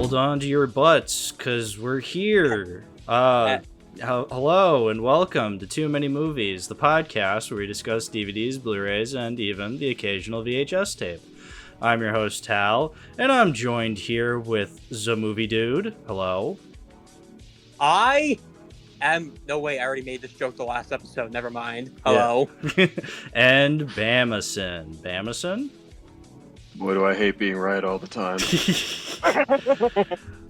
hold on to your butts, because we're here. Hello and welcome to Too Many Movies, the podcast where we discuss DVDs, Blu-rays, and even the occasional VHS tape. I'm your host, Tal, and I'm joined here with ZaMovieDude. Hello. No way, I already made this joke the last episode, never mind. Hello. Yeah. And Bamason. Bamason? Boy, do I hate being right all the time.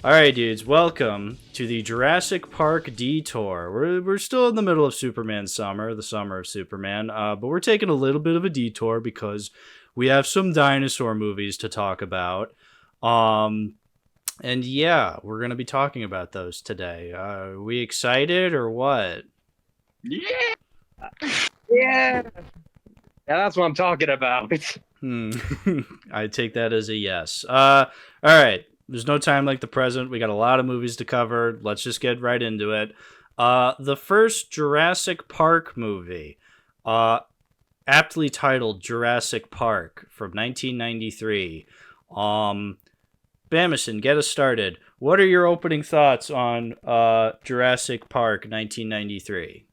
Alright, dudes, welcome to the Jurassic Park Detour. We're still in the middle of Superman summer, the summer of Superman, but we're taking a little bit of a detour because we have some dinosaur movies to talk about. And yeah, we're going to be talking about those today. Are we excited or what? Yeah! Yeah, that's what I'm talking about. I take that as a yes. All right. There's no time like the present. We got a lot of movies to cover. Let's just get right into it. The first Jurassic Park movie, aptly titled Jurassic Park from 1993. Bamason, get us started. What are your opening thoughts on Jurassic Park 1993?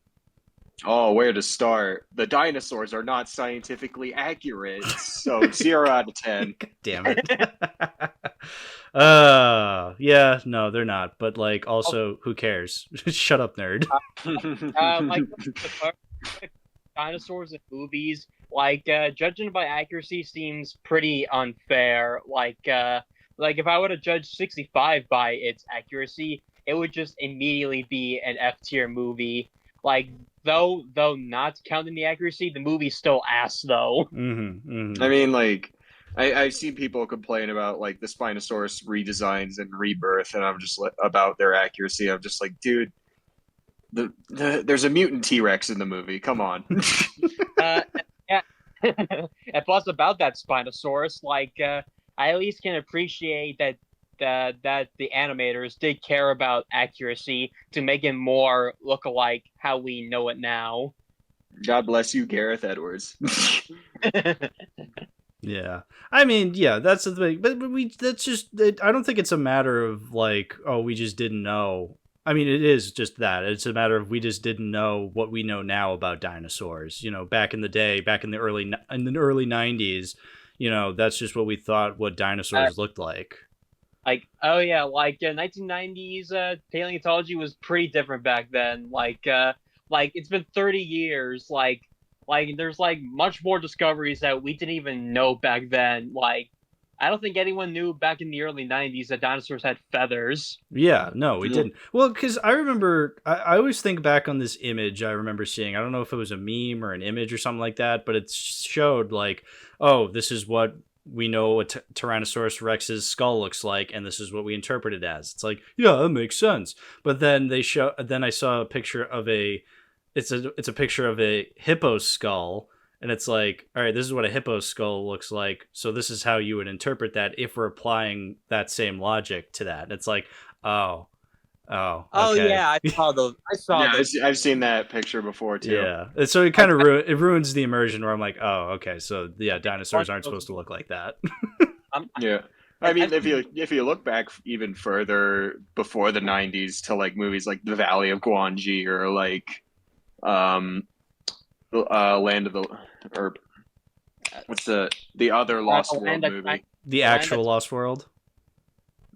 Oh, where to start? The dinosaurs are not scientifically accurate, so 0 out of 10. God damn it. Yeah, no, they're not. But, like, also, who cares? Shut up, nerd. The dinosaurs in movies, judging by accuracy seems pretty unfair. Like if I were to judge 65 by its accuracy, it would just immediately be an F-tier movie. Though not counting the accuracy, the movie's still ass, though. Mm-hmm, mm-hmm. I mean, I've seen people complain about, the Spinosaurus redesigns and Rebirth, and I'm just about their accuracy. I'm just like, dude, there's a mutant T-Rex in the movie. Come on. Yeah. And plus, about that Spinosaurus, I at least can appreciate that the animators did care about accuracy to make it more look like how we know it now. God bless you, Gareth Edwards. Yeah. I mean, yeah, that's the thing. But I don't think it's a matter of we just didn't know. I mean, it is just that. It's a matter of we just didn't know what we know now about dinosaurs. Back in the day, back in the early 90s, that's just what we thought what dinosaurs looked like. 1990s paleontology was pretty different back then. It's been 30 years. There's much more discoveries that we didn't even know back then. I don't think anyone knew back in the early 90s that dinosaurs had feathers. Yeah, no, we didn't. Well, because I remember, I always think back on this image I remember seeing. I don't know if it was a meme or an image or something like that, but it showed this is what we know what Tyrannosaurus Rex's skull looks like, and this is what we interpret it as. It's yeah, that makes sense. But then I saw a picture of it's a picture of a hippo skull, and it's all right, this is what a hippo skull looks like, so this is how you would interpret that if we're applying that same logic to that. It's okay. Yeah, I saw those. Those. I've seen that picture before too. Yeah, and so it kind of it ruins the immersion where I'm like, oh, okay, so yeah, dinosaurs aren't supposed to look like that. Yeah, I mean, if you look back even further before the 90s to movies like The Valley of Guanji or Land of the, or what's the other Lost World movie? The actual Lost World.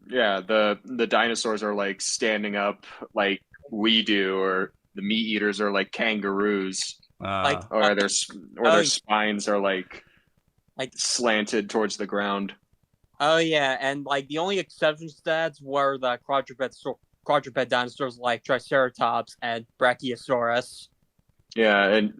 Yeah, the dinosaurs are standing up like we do, or the meat eaters are like kangaroos, or their spines are slanted towards the ground. Oh yeah, and the only exceptions to that were the quadruped dinosaurs like Triceratops and Brachiosaurus. Yeah, and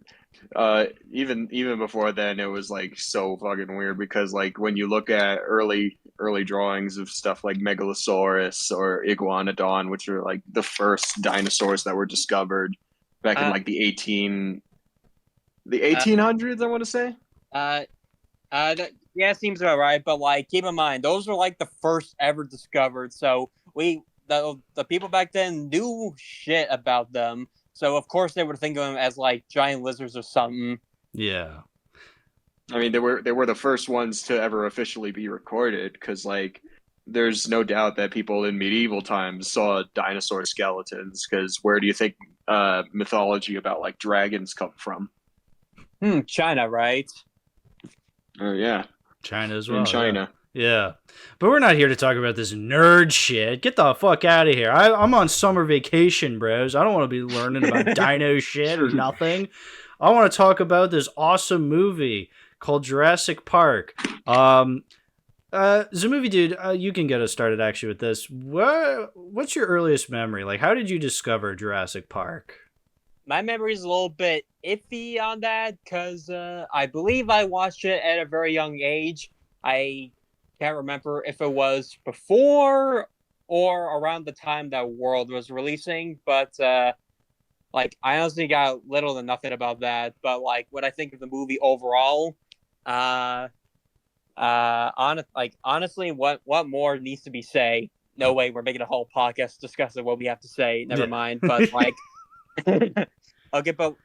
even before then, it was so fucking weird because when you look at early drawings of stuff like Megalosaurus or Iguanodon, which are the first dinosaurs that were discovered back in the 1800s, I want to say. Yeah, seems about right. But keep in mind, those are the first ever discovered. So the people back then knew shit about them. So of course they would think of them as giant lizards or something. Yeah. I mean, they were the first ones to ever officially be recorded because there's no doubt that people in medieval times saw dinosaur skeletons, because where do you think mythology about like dragons come from? China, right? Oh yeah, China as well. in China. Yeah. But we're not here to talk about this nerd shit. Get the fuck out of here. I'm on summer vacation, bros. I don't want to be learning about dino shit or nothing. I want to talk about this awesome movie called Jurassic Park. ZaMovieDude, you can get us started actually with this. What's your earliest memory? Like, how did you discover Jurassic Park? My memory's a little bit iffy on that because I believe I watched it at a very young age. I can't remember if it was before or around the time that World was releasing, but like I honestly got little to nothing about that. But like when I think of the movie overall, honestly, what more needs to be said? No way, we're making a whole podcast discussing what we have to say. Never mind. But like, okay, but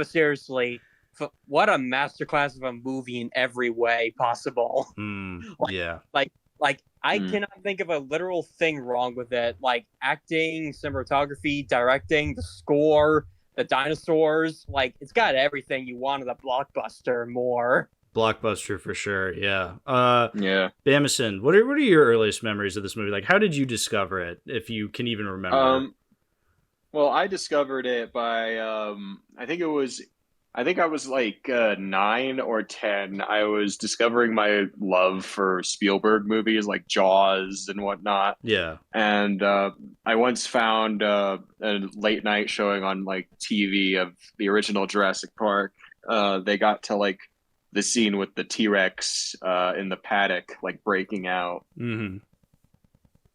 seriously, what a masterclass of a movie in every way possible. Yeah. Like I cannot think of a literal thing wrong with it. Like acting, cinematography, directing, the score, the dinosaurs. Like it's got everything you want in a blockbuster and more. Blockbuster for sure. Yeah. Yeah. Bamason, what are your earliest memories of this movie? Like, how did you discover it, if you can even remember? Well, I discovered it by I think I was like 9 or 10. I was discovering my love for Spielberg movies like Jaws and whatnot. Yeah. And I once found a late night showing on like TV of the original Jurassic Park. They got to like the scene with the T-Rex in the paddock, like breaking out. Mm-hmm.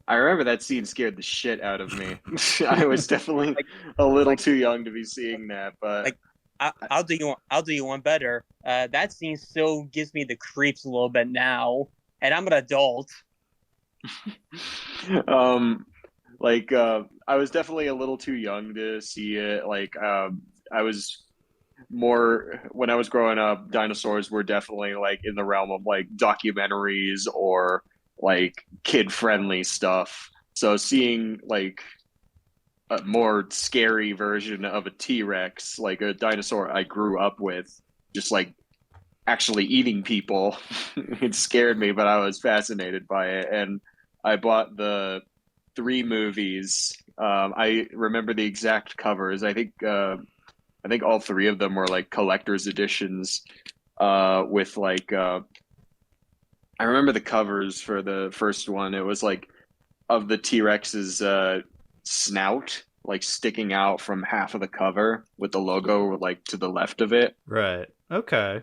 I remember that scene scared the shit out of me. I was definitely a little too young to be seeing that, but I'll do you one better. That scene still gives me the creeps a little bit now, and I'm an adult. I was definitely a little too young to see it. I was more when I was growing up, dinosaurs were definitely like in the realm of like documentaries or like kid friendly stuff. So seeing like a more scary version of a T-Rex, like a dinosaur I grew up with, just like actually eating people, it scared me, but I was fascinated by it. And I bought the 3 movies. I remember the exact covers. I think all 3 of them were like collector's editions with like I remember the covers for the first one. It was like of the T-Rex's snout like sticking out from half of the cover with the logo like to the left of it. Right. Okay.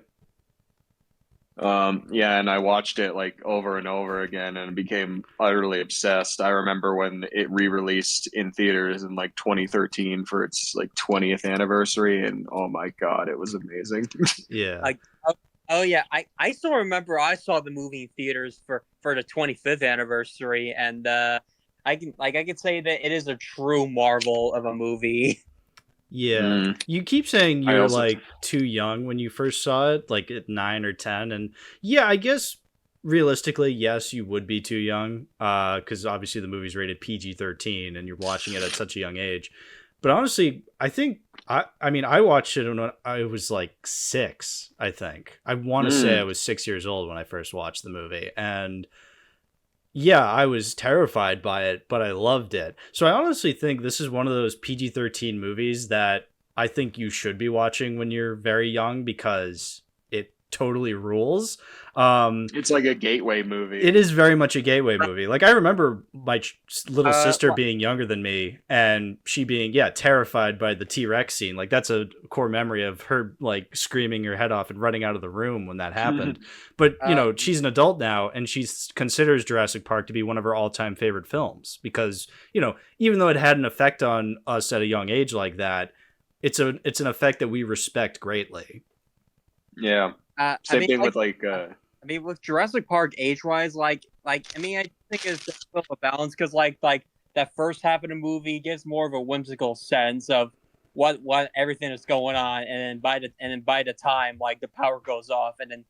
Yeah, and I watched it like over and over again and became utterly obsessed. I remember when it re-released in theaters in like 2013 for its like 20th anniversary, and oh my god, it was amazing. Yeah. Oh yeah, I still remember I saw the movie in theaters for the 25th anniversary, and I can say that it is a true marvel of a movie. Yeah. You keep saying you're like too young when you first saw it, like at 9 or 10, and yeah, I guess realistically, yes, you would be too young, because obviously the movie's rated PG-13 and you're watching it at such a young age. But honestly, I think I mean I watched it when I was like 6. I think I want to say I was 6 years old when I first watched the movie, and yeah, I was terrified by it, but I loved it. So I honestly think this is one of those PG-13 movies that I think you should be watching when you're very young because it totally rules. It's like a gateway movie. It is very much a gateway movie. Like I remember my little sister being younger than me and she being, terrified by the T-Rex scene. Like that's a core memory of her like screaming her head off and running out of the room when that happened. But you know, she's an adult now and she considers Jurassic Park to be one of her all-time favorite films because, you know, even though it had an effect on us at a young age like that, it's an effect that we respect greatly. Yeah. Same thing with like I mean, with Jurassic Park age-wise, I think it's just a balance because, like that first half of the movie gives more of a whimsical sense of what everything is going on, and then by the time like the power goes off, and then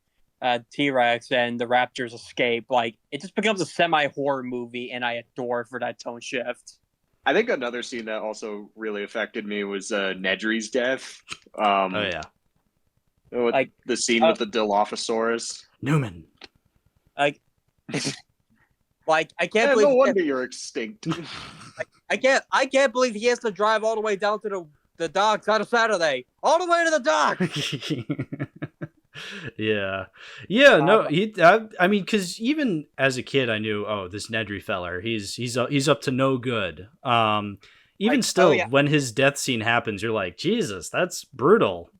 T-Rex and the Raptors escape. Like, it just becomes a semi-horror movie, and I adore for that tone shift. I think another scene that also really affected me was Nedry's death. Oh yeah, Like, the scene with the Dilophosaurus. Newman. like, like I can't Yeah, believe no wonder you're extinct. I can't believe he has to drive all the way down to the docks on a Saturday, all the way to the dock. Yeah. No, I mean, because even as a kid, I knew, oh, this Nedry feller, he's up to no good. Even still, when his death scene happens, you're like, Jesus, that's brutal.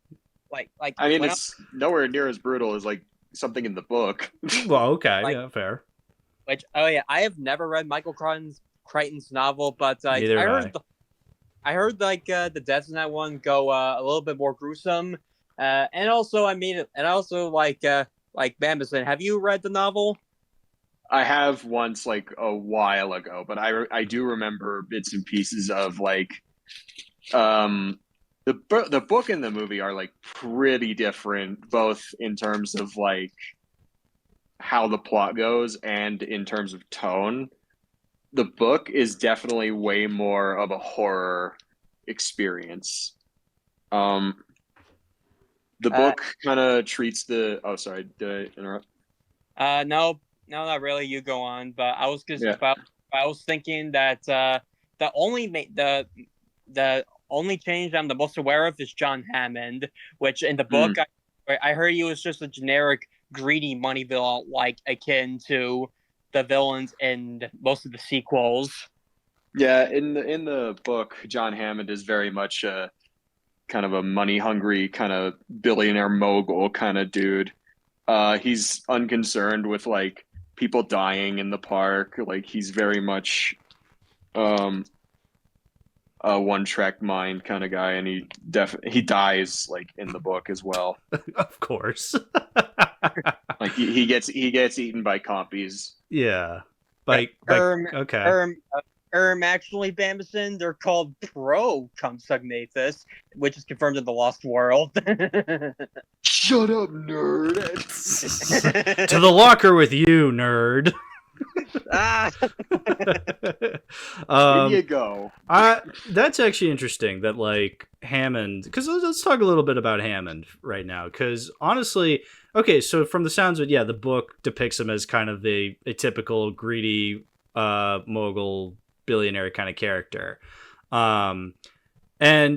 Like I mean, it's nowhere near as brutal as like something in the book. Well, okay, yeah, fair. Which I have never read Michael Crichton's novel, but I heard like the deaths in that one go a little bit more gruesome. And also like Bamason, have you read the novel? I have once, like a while ago, but I do remember bits and pieces of like, the book and the movie are like pretty different, both in terms of like how the plot goes and in terms of tone. The book is definitely way more of a horror experience. The book kind of treats the. Oh, sorry. Did I interrupt? No, not really. You go on. But I was I was thinking that the only change I'm the most aware of is John Hammond, which in the book I heard he was just a generic greedy money villain, like akin to the villains in most of the sequels. Yeah, in the book, John Hammond is very much kind of a money hungry kind of billionaire mogul kind of dude. He's unconcerned with like people dying in the park. Like he's very much a one-track mind kind of guy, and he dies like in the book as well. Of course. Like he gets eaten by compies. Yeah. Like okay. Actually, Bamason, they're called Pro-Compsognathus, which is confirmed in the Lost World. Shut up, nerd. To the locker with you, nerd. Here you go. That's actually interesting that like Hammond, because let's talk a little bit about Hammond right now, because honestly, okay, so from the sounds of it, yeah, the book depicts him as kind of a typical greedy mogul billionaire kind of character, and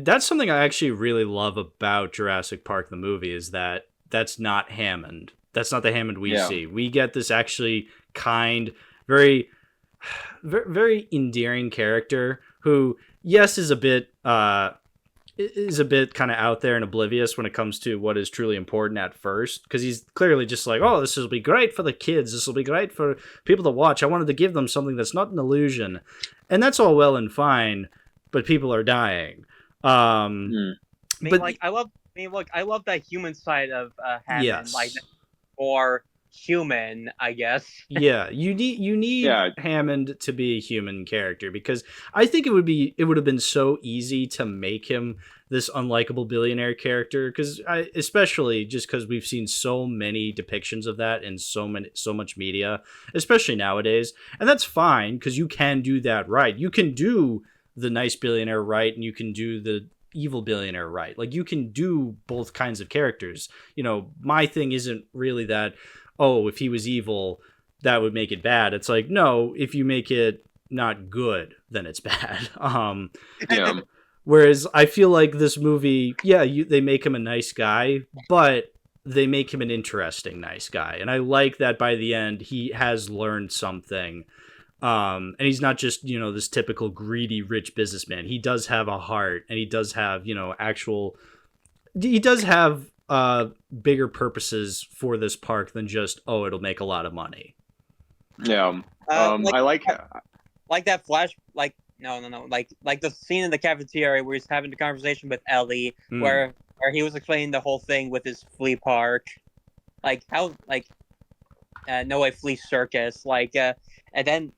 that's something I actually really love about Jurassic Park the movie, is that that's not Hammond. That's not the Hammond we see. We get this actually kind, very, very endearing character who, yes, is a bit kind of out there and oblivious when it comes to what is truly important at first, because he's clearly just like, oh, this will be great for the kids. This will be great for people to watch. I wanted to give them something that's not an illusion. And that's all well and fine, but people are dying. I love that human side of Hammond. Yes. Like, or human, I guess. Yeah, you need Hammond to be a human character, because I think it would have been so easy to make him this unlikable billionaire character, because especially just because we've seen so many depictions of that in so much media, especially nowadays, and that's fine because you can do that right. You can do the nice billionaire right, and you can do the evil billionaire right. Like you can do both kinds of characters. You know, my thing isn't really that, oh, if he was evil, that would make it bad. It's like, no, if you make it not good, then it's bad. Whereas I feel like this movie, they make him a nice guy, but they make him an interesting nice guy. And I like that by the end, he has learned something. And he's not just, this typical greedy, rich businessman. He does have a heart, and he does have, he does have bigger purposes for this park than just, oh, it'll make a lot of money. Yeah. I like that flash, like the scene in the cafeteria where he's having the conversation with Ellie, where he was explaining the whole thing with his flea park, like how no way flea circus, and then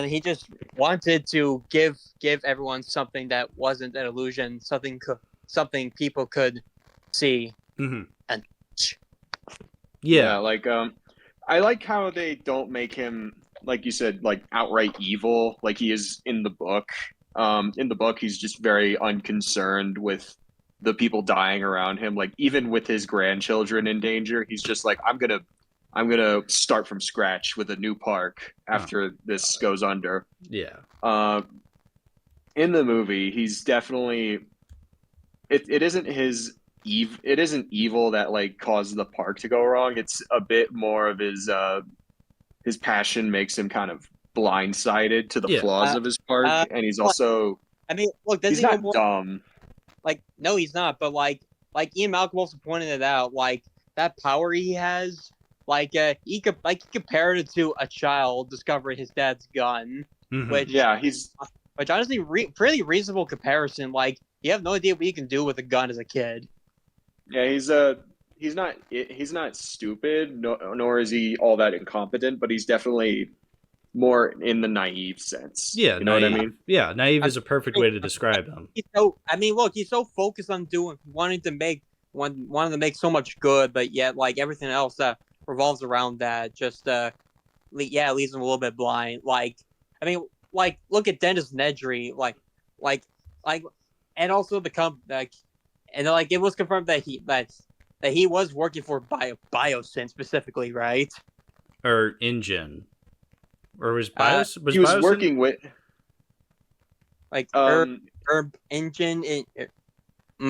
he just wanted to give everyone something that wasn't an illusion, something people could see. Mm-hmm. And Yeah. Like I like how they don't make him, like you said, like outright evil like he is in the book. In the book, he's just very unconcerned with the people dying around him. Like even with his grandchildren in danger, he's just like, I'm gonna start from scratch with a new park after this goes under. Yeah. In the movie, he's definitely it isn't it isn't evil that like caused the park to go wrong. It's a bit more of his passion makes him kind of blindsided to the flaws of his park, and he's also. I mean, look, he's not dumb. Like, no, he's not. But like Ian Malcolm also pointed it out. Like that power he has, like he compared it to a child discovering his dad's gun, which honestly pretty reasonable comparison. Like you have no idea what you can do with a gun as a kid. Yeah, he's not stupid, nor is he all that incompetent, but he's definitely more in the naive sense. Yeah, you know what I mean? Yeah, naive is a perfect way to describe him. He's so focused on wanting to make so much good, but yet like everything else that revolves around that just leaves him a little bit blind. Like, I mean, like look at Dennis Nedry, like, and also and like it was confirmed that he was working for Biosin specifically, right? Or InGen. Or was he was working with like Herb Engine.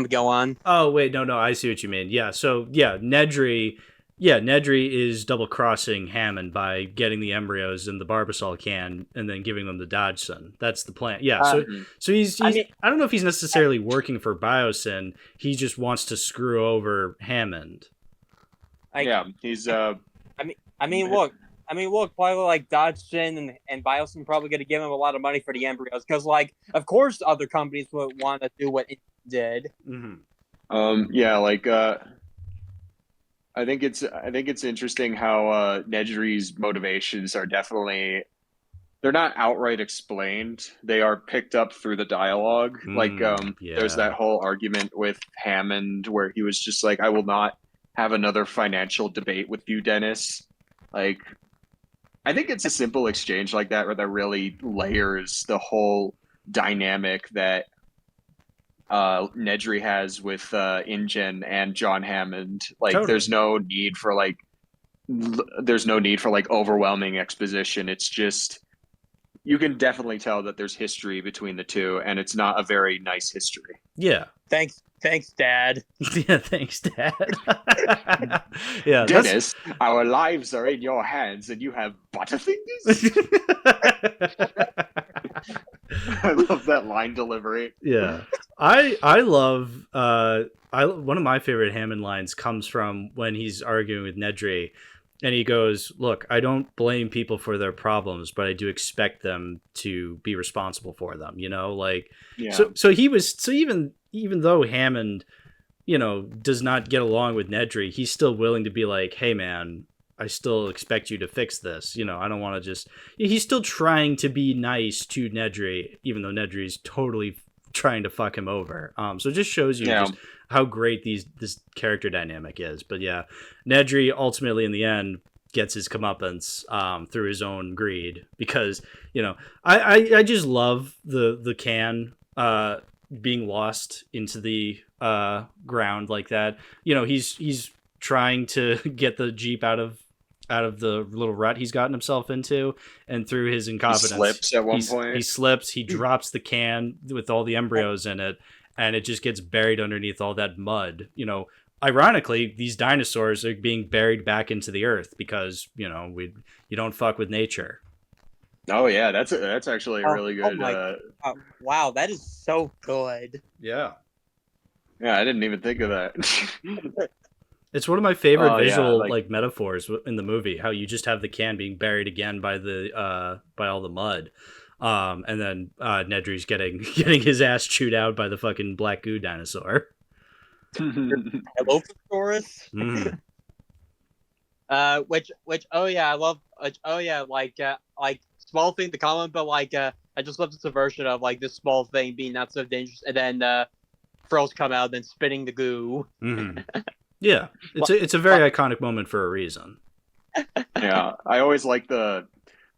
Go on. Oh wait, no, I see what you mean. Yeah, so Nedry is double crossing Hammond by getting the embryos in the Barbasol can and then giving them to Dodgson. That's the plan. Yeah, so he's I don't know if he's necessarily working for Biosin. He just wants to screw over Hammond. He's look, probably like Dodgson and Biosin probably going to give him a lot of money for the embryos because, like, of course, other companies would want to do what it did. I think it's interesting how Nedry's motivations are definitely they're not outright explained. They are picked up through the dialogue. There's that whole argument with Hammond where he was just like, "I will not have another financial debate with you, Dennis." Like, I think it's a simple exchange like that where that really layers the whole dynamic that Nedry has with InGen and John Hammond. Like, totally. There's no need for overwhelming exposition. It's just you can definitely tell that there's history between the two, and it's not a very nice history. Yeah. Thanks, Dad. Yeah, thanks, Dad. Yeah, Dennis, our lives are in your hands, and you have Butterfingers. I love that line delivery. Yeah, I love. One of my favorite Hammond lines comes from when he's arguing with Nedry, and he goes, "Look, I don't blame people for their problems, but I do expect them to be responsible for them." You know, like even though Hammond, does not get along with Nedry, he's still willing to be like, "Hey, man, I still expect you to fix this. I don't want to just." He's still trying to be nice to Nedry, even though Nedry's totally trying to fuck him over. So it just shows you just how great this character dynamic is. But yeah, Nedry ultimately in the end gets his comeuppance through his own greed because I just love the can being lost into the ground like that. He's trying to get the Jeep out of the little rut he's gotten himself into, and through his incompetence, he slips at one point. He slips. He drops the can with all the embryos in it, and it just gets buried underneath all that mud. Ironically, these dinosaurs are being buried back into the earth because you don't fuck with nature. Oh yeah, that's actually a really good. Wow, that is so good. Yeah. Yeah, I didn't even think of that. It's one of my favorite visual metaphors in the movie. How you just have the can being buried again by all the mud, and then Nedry's getting his ass chewed out by the fucking black goo dinosaur. Hello, Taurus. I love. Small thing to comment, but I just love this version of this small thing being not so dangerous, and then froze come out, then spitting the goo. Mm-hmm. Yeah, it's a very iconic moment for a reason. Yeah, I always like I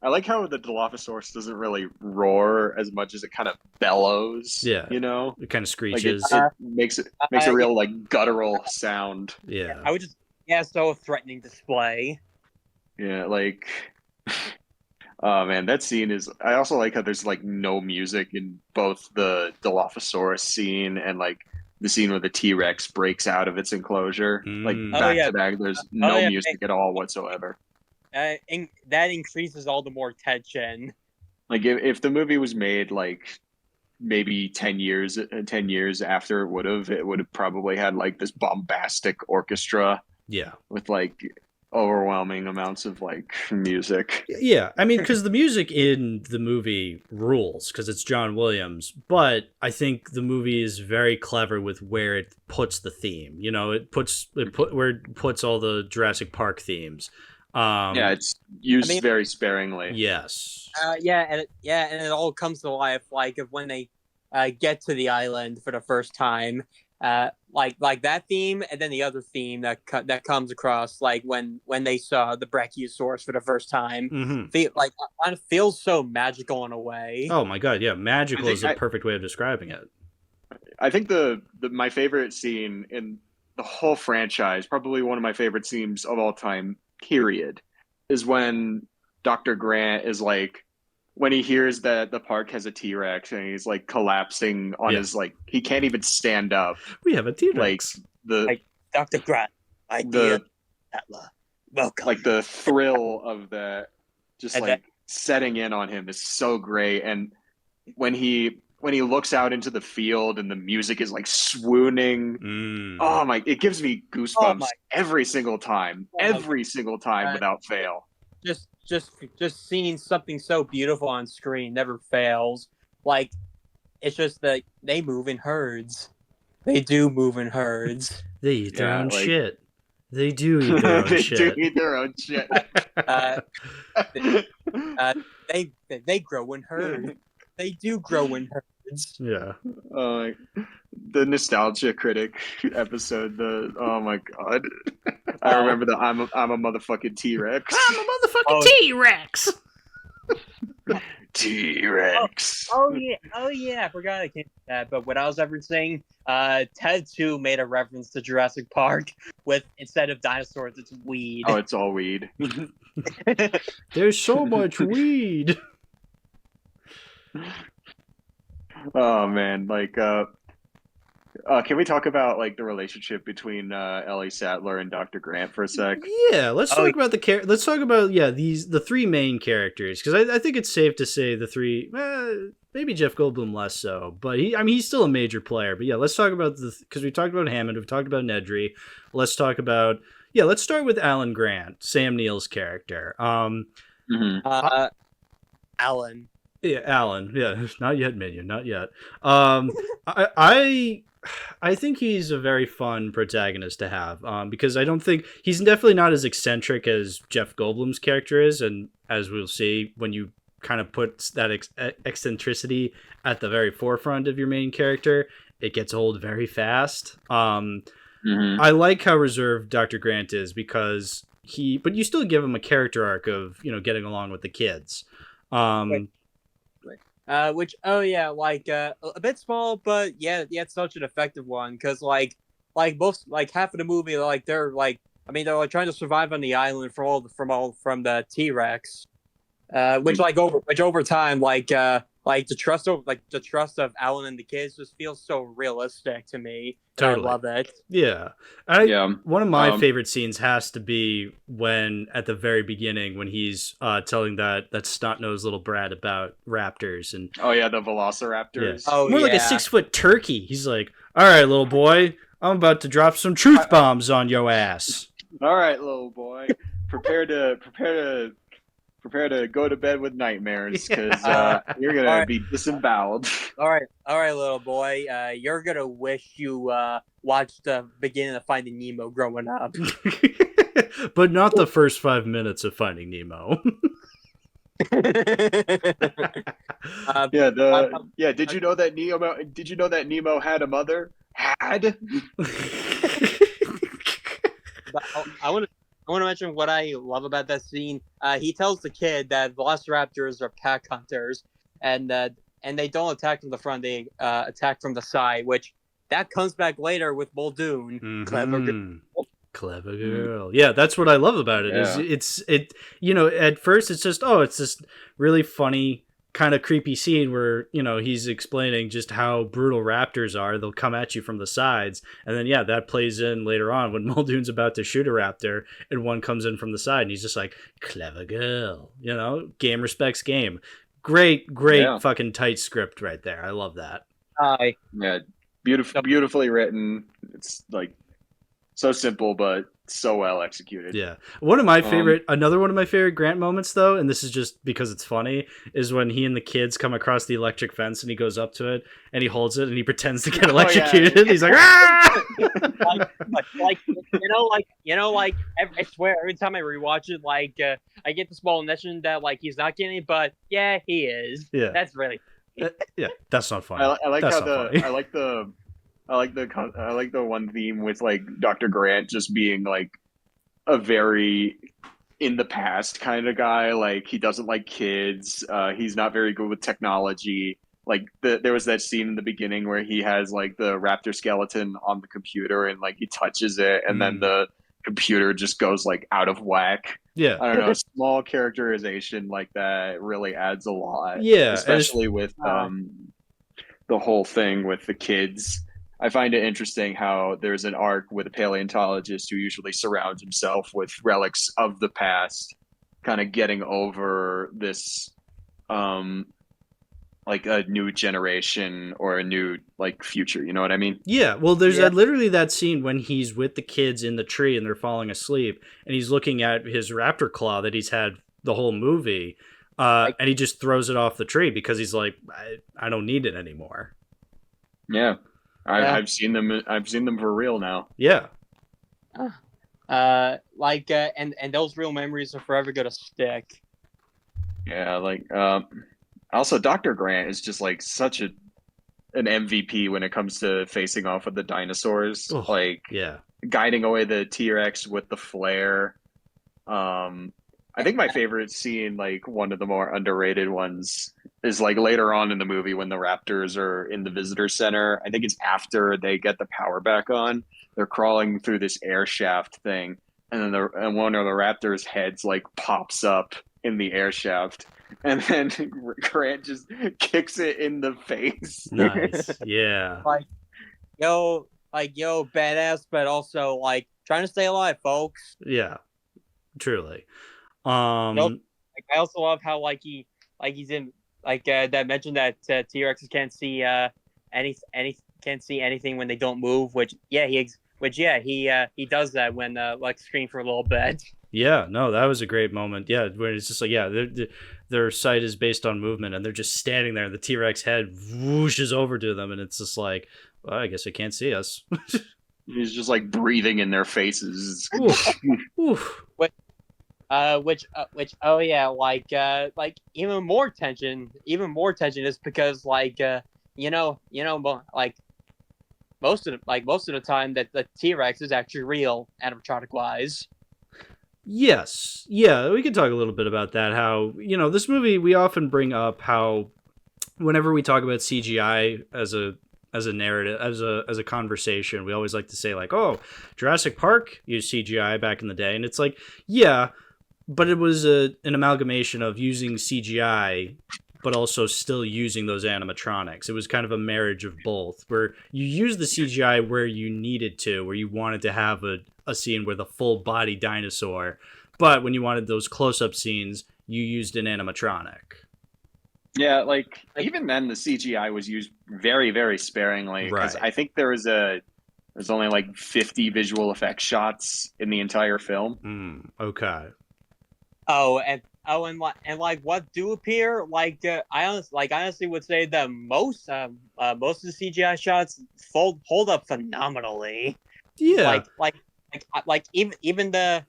like how the Dilophosaurus doesn't really roar as much as it kind of bellows. Yeah, you know, it kind of like screeches. it makes a real like guttural sound. Yeah, I would just so threatening display. Yeah, like oh man, that scene is. I also like how there's like no music in both the Dilophosaurus scene and like the scene where the T-Rex breaks out of its enclosure, like back to back. There's no music at all whatsoever. That increases all the more tension. Like if the movie was made like maybe 10 years after it would have probably had like this bombastic orchestra. Yeah, with like overwhelming amounts of like music. Yeah, I mean, because the music in the movie rules because it's John Williams, but I think the movie is very clever with where it puts the theme. You know, where it puts all the Jurassic Park themes. Yeah, it's used very sparingly. Yes. And it all comes to life like of when they get to the island for the first time. Like that theme, and then the other theme that comes across like when they saw the Brachiosaurus for the first time. Mm-hmm. It feels so magical in a way. Oh my god, yeah, magical is a perfect way of describing it. I think my favorite scene in the whole franchise, probably one of my favorite scenes of all time, period, is when Dr. Grant is like, when he hears that the park has a T-Rex and he's like collapsing on his, like, he can't even stand up. We have a T-Rex. Like Dr. Grant, welcome. Like the thrill of that, just like setting in on him is so great. And when he looks out into the field and the music is like swooning, it gives me goosebumps every single time, without fail. Just seeing something so beautiful on screen never fails. Like, it's just that they move in herds. They do move in herds. They eat their own shit. They do eat their own shit. They do eat their own shit. They grow in herds. They do grow in herds. Yeah. The Nostalgia Critic episode. Oh my god. I remember that I'm a motherfucking T-Rex. I'm a motherfucking T-Rex. T-Rex. Oh yeah. I forgot I can't do that. But when I was referencing, Ted 2 made a reference to Jurassic Park with, instead of dinosaurs, it's weed. Oh, it's all weed. There's so much weed. Oh man, like can we talk about like the relationship between Ellie Sattler and Dr. Grant for a sec? Yeah, let's talk about the three main characters, because I think it's safe to say the three, maybe Jeff Goldblum less so, but he's still a major player. But yeah, let's talk about because we talked about Hammond, we've talked about Nedry. Let's start with Alan Grant, Sam Neill's character. Alan. Yeah, Alan. Yeah, not yet, Minion. Not yet. I think he's a very fun protagonist to have, because I don't think he's definitely not as eccentric as Jeff Goldblum's character is, and as we'll see, when you kind of put that eccentricity at the very forefront of your main character, it gets old very fast. I like how reserved Dr. Grant is, because but you still give him a character arc of, getting along with the kids. A bit small, but it's such an effective one, because most half of the movie, they're trying to survive on the island from the T-Rex, which over time, the trust of Alan and the kids just feels so realistic to me. Totally. I love it. Yeah. One of my favorite scenes has to be when, at the very beginning, when he's telling that snot-nosed little brat about raptors. And the velociraptors. Yeah. More like a 6-foot turkey. He's like, all right, little boy, I'm about to drop some truth bombs on your ass. All right, little boy, prepare to go to bed with nightmares, because you're gonna be disemboweled. All right, little boy. You're gonna wish you watched the beginning of Finding Nemo growing up, but not the first 5 minutes of Finding Nemo. Did you know that Nemo had a mother? Had. But I want to mention what I love about that scene. He tells the kid that velociraptors are pack hunters, and they don't attack from the front; they attack from the side. Which that comes back later with Muldoon. Mm-hmm. Clever girl. Yeah, that's what I love about it. Yeah. Is it at first it's just it's this really funny kind of creepy scene where he's explaining just how brutal raptors are. They'll come at you from the sides, and then that plays in later on when Muldoon's about to shoot a raptor and one comes in from the side and he's just like, clever girl. Game respects game. Great fucking tight script right there. I love that. Yeah, beautifully written. It's like so simple, but so well executed. Yeah. Another one of my favorite Grant moments, though, and this is just because it's funny, is when he and the kids come across the electric fence and he goes up to it and he holds it and he pretends to get electrocuted. Yeah. He's like, ah! I swear, every time I rewatch it, I get the small mention that he's not getting it, but yeah, he is. Yeah. That's really. That's not funny. I like the one theme with Dr. Grant just being a very in the past kind of guy. He doesn't like kids. He's not very good with technology. There was that scene in the beginning where he has the raptor skeleton on the computer and he touches it and then the computer just goes out of whack. Yeah. I don't know. Small characterization like that really adds a lot. Yeah. Especially with the whole thing with the kids. I find it interesting how there's an arc with a paleontologist who usually surrounds himself with relics of the past, kind of getting over this, a new generation or a new future. You know what I mean? Yeah. Well, there's literally that scene when he's with the kids in the tree and they're falling asleep, and he's looking at his raptor claw that he's had the whole movie, and he just throws it off the tree because he's like, I don't need it anymore. Yeah. I've seen them. I've seen them for real now. Yeah. And those real memories are forever gonna stick. Yeah. Also, Dr. Grant is just such an MVP when it comes to facing off with the dinosaurs. Guiding away the T-Rex with the flare. I think my favorite scene, one of the more underrated ones, is later on in the movie when the raptors are in the visitor center. I think it's after they get the power back on. They're crawling through this air shaft thing, and then one of the raptors' heads pops up in the air shaft, and then Grant just kicks it in the face. Nice. Yeah. Yo, badass, but also trying to stay alive, folks. Yeah. Truly. I also love how he's in that mentioned that T-Rexes can't see can't see anything when they don't move, he does that when scream for a little bit. Yeah, no, that was a great moment. Yeah, where it's just their sight is based on movement, and they're just standing there, and the T-Rex head whooshes over to them, and it's just well, I guess it can't see us. He's just breathing in their faces. Oof. Oof. Even more tension is because most of the time that the T-Rex is actually real animatronic wise. Yes. Yeah, we can talk a little bit about that. How, this movie, we often bring up how whenever we talk about CGI as a narrative, as a conversation, we always like to say Jurassic Park used CGI back in the day. And it's but it was an amalgamation of using CGI, but also still using those animatronics. It was kind of a marriage of both, where you use the CGI where you needed to, where you wanted to have a scene with a full body dinosaur, but when you wanted those close-up scenes, you used an animatronic. Yeah, even then the CGI was used very, very sparingly. Because I think there's only 50 visual effects shots in the entire film. Okay. And what do appear I honestly would say that most of the CGI shots hold up phenomenally. Yeah. Even the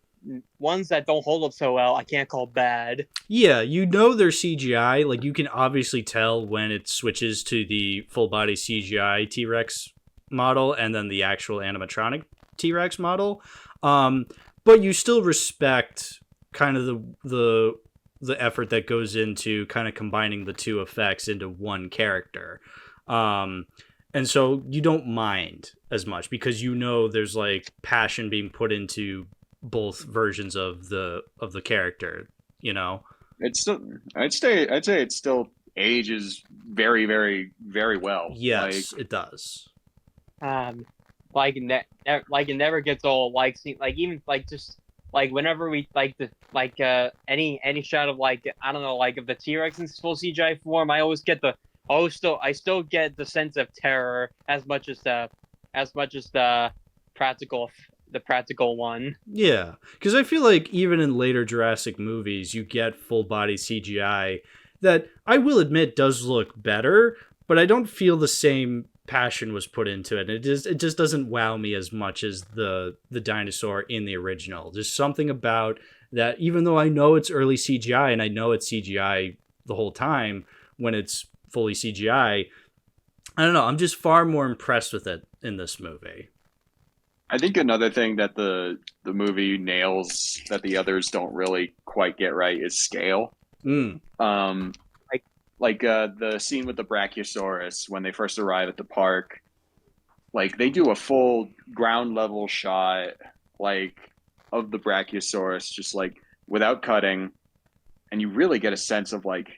ones that don't hold up so well, I can't call bad. Yeah, they're CGI. You can obviously tell when it switches to the full body CGI T-Rex model and then the actual animatronic T-Rex model. But you still respect kind of the effort that goes into kind of combining the two effects into one character. And so you don't mind as much because you know there's like passion being put into both versions of the character, you know. It's still, I'd say it still ages very, very, very well. Yes, it does. Like it never gets old. Like even like just like whenever we like the like any shot of like I don't know like of the T-Rex in full CGI form, I still get the sense of terror as much as the practical one. Yeah, because I feel like even in later Jurassic movies, you get full body CGI that I will admit does look better, but I don't feel the same passion was put into it. It just doesn't wow me as much as the dinosaur in the original. There's something about that, even though I know it's early CGI and I know it's CGI the whole time when it's fully CGI, I don't know, I'm just far more impressed with it in this movie. I think another thing that the movie nails that the others don't really quite get right is scale. Like the scene with the Brachiosaurus when they first arrive at the park, like they do a full ground level shot like of the Brachiosaurus just like without cutting, and you really get a sense of like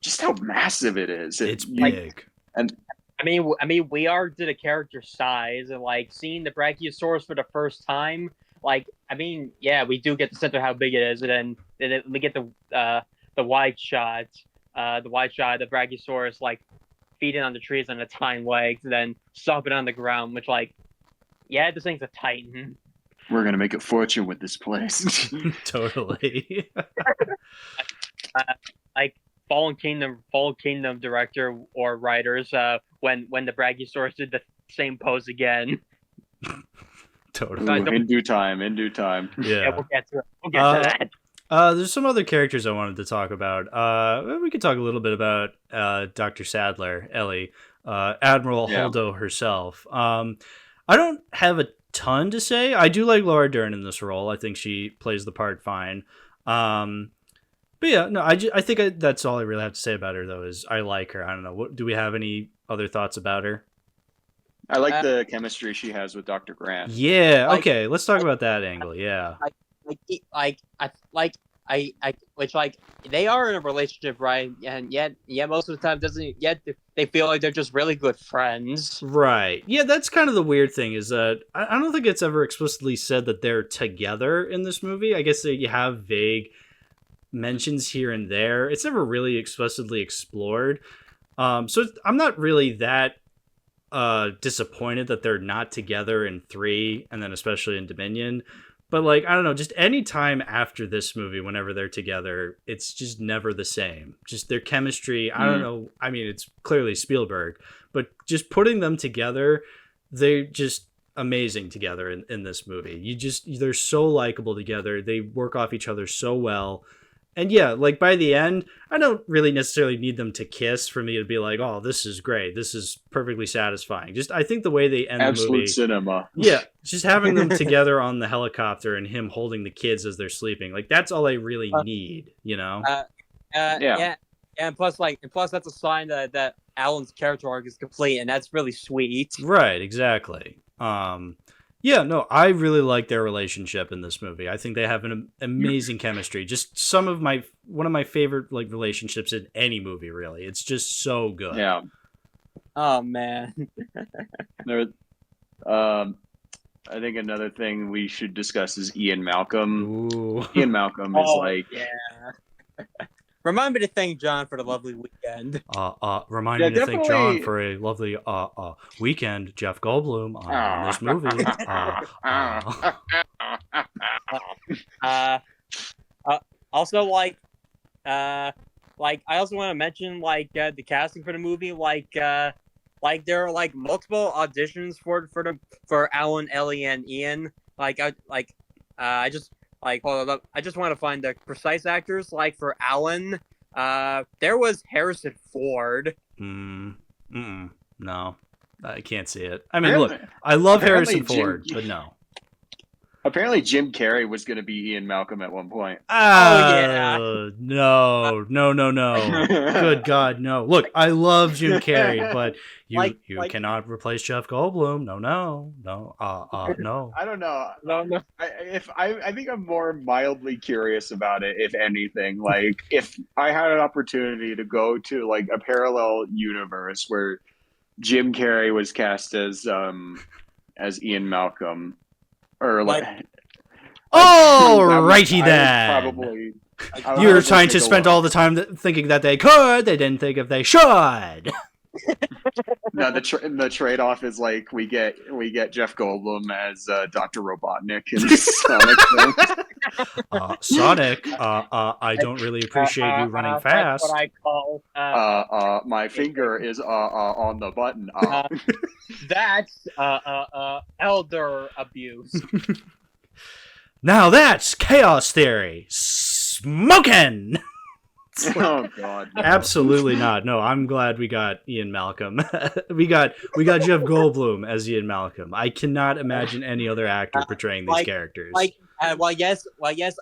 just how massive it is. It's big. And I mean, we are to the character size, and like seeing the Brachiosaurus for the first time, like I mean, yeah, we do get the sense of how big it is, and then we get the wide shot, of the Brachiosaurus like feeding on the trees on its hind legs, and then stomping on the ground, which like, yeah, this thing's a titan. We're gonna make a fortune with this place. Totally. Like Fallen Kingdom director or writers, when the Brachiosaurus did the same pose again. Totally. Ooh, in due time. Yeah. We'll get to that. There's some other characters I wanted to talk about. We could talk a little bit about Dr. Sadler, Ellie, Admiral Holdo herself. I don't have a ton to say. I do like Laura Dern in this role. I think she plays the part fine. But yeah, no, I think that's all I really have to say about her, though, is I like her. I don't know. Do we have any other thoughts about her? I like the chemistry she has with Dr. Grant. Yeah, okay, let's talk about that angle, yeah. Which like they are in a relationship, right? And yet most of the time they feel like they're just really good friends. Right. Yeah, that's kind of the weird thing is that I don't think it's ever explicitly said that they're together in this movie. I guess that you have vague mentions here and there. It's never really explicitly explored. So I'm not really that disappointed that they're not together in 3 and then especially in Dominion. But like, I don't know, just any time after this movie, whenever they're together, it's just never the same. Just their chemistry, I don't know. I mean, it's clearly Spielberg, but just putting them together, they're just amazing together in this movie. They're so likable together. They work off each other so well. And yeah, like by the end, I don't really necessarily need them to kiss for me to be like, oh, this is great. This is perfectly satisfying. Just, I think the way they end the movie. Absolute cinema. Yeah. Just having them together on the helicopter and him holding the kids as they're sleeping. Like, that's all I really need, you know? Yeah. And plus that's a sign that Alan's character arc is complete, and that's really sweet. Right. Exactly. Yeah, no, I really like their relationship in this movie. I think they have an amazing chemistry. Just one of my favorite like relationships in any movie, really. It's just so good. Yeah. Oh man. I think another thing we should discuss is Ian Malcolm. Ooh. Ian Malcolm is like, yeah. Remind me to thank John for the lovely weekend. Remind me to thank John for a lovely weekend. Jeff Goldblum on this movie. Also, I also want to mention the casting for the movie. There are like multiple auditions for Alan, Ellie, and Ian. I just hold up. I just want to find the precise actors. Like for Alan, there was Harrison Ford. No, I can't see it. I mean, look, I love Harrison Ford, but no. Apparently, Jim Carrey was going to be Ian Malcolm at one point. yeah. No. Good God, no. Look, I love Jim Carrey, but you cannot replace Jeff Goldblum. No. No. I don't know. No. I think I'm more mildly curious about it, if anything. Like, if I had an opportunity to go to like a parallel universe where Jim Carrey was cast as Ian Malcolm, or like, alrighty then. Probably. Your scientists spent all the time thinking that they could. They didn't think if they should. No, the trade off is like we get Jeff Goldblum as Dr. Robotnik in Sonic. Sonic, I don't really appreciate you running fast. That's what I call. My finger is on the button. That's elder abuse. Now that's chaos theory. Smoking. Oh God! No. Absolutely not. No, I'm glad we got Ian Malcolm. we got Jeff Goldblum as Ian Malcolm. I cannot imagine any other actor portraying these characters. Well, yes,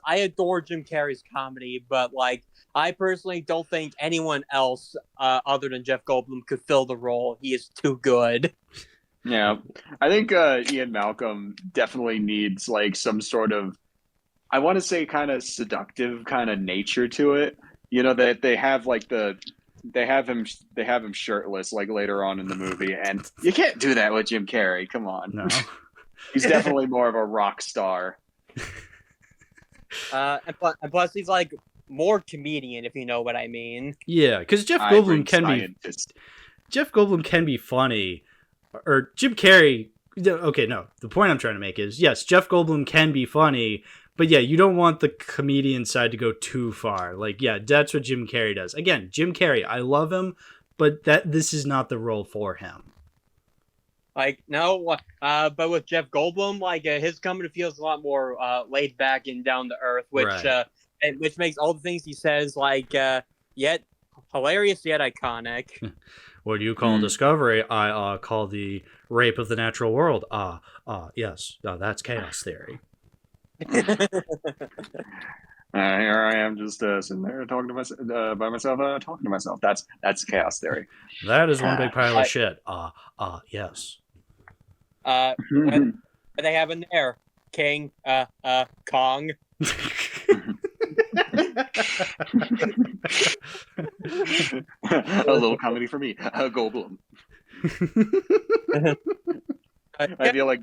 I adore Jim Carrey's comedy, but like, I personally don't think anyone else other than Jeff Goldblum could fill the role. He is too good. Yeah, I think Ian Malcolm definitely needs like some sort of, I want to say, kind of seductive kind of nature to it. You know, that they have him shirtless like later on in the movie, and you can't do that with Jim Carrey. Come on, no, he's definitely more of a rock star. And plus, he's like more comedian, if you know what I mean. Yeah, because Jeff Goldblum can be funny, or Jim Carrey. Okay, no, the point I'm trying to make is yes, Jeff Goldblum can be funny. But yeah, you don't want the comedian side to go too far. Like, yeah, that's what Jim Carrey does. Again, Jim Carrey, I love him, but this is not the role for him. Like, no, but with Jeff Goldblum, like, his comedy feels a lot more laid back and down to earth, which which makes all the things he says like yet hilarious yet iconic. What do you call Discovery? I call the rape of the natural world. Yes, that's chaos theory. Here I am just sitting there talking to myself by myself, talking to myself. That's chaos theory. That is one big pile of shit. Yes. What they have in there? King, Kong. A little comedy for me, Goldblum. I feel like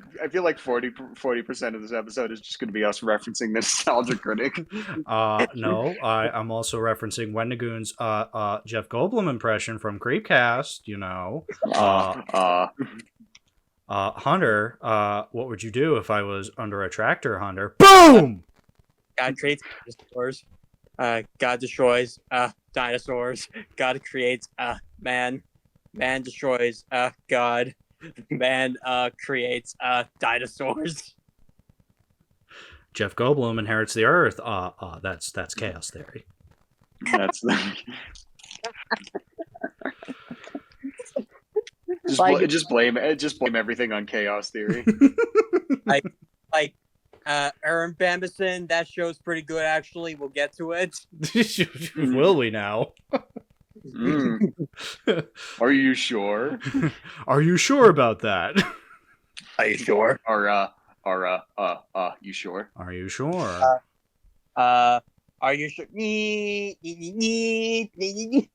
40% of this episode is just going to be us referencing the Nostalgia Critic. No, I'm also referencing Wendigoon's Jeff Goldblum impression from Creepcast. You know, Hunter. What would you do if I was under a tractor, Hunter? Boom! God creates dinosaurs. God destroys dinosaurs. God creates man. Man destroys God. Man creates dinosaurs. Jeff Goldblum inherits the Earth. That's chaos theory. That's just blame everything on chaos theory. like Aaron Bamason, that show's pretty good actually. We'll get to it. Will we now? Are you sure? Are you sure about that? Are you sure? You sure? Are you sure? Are you sure?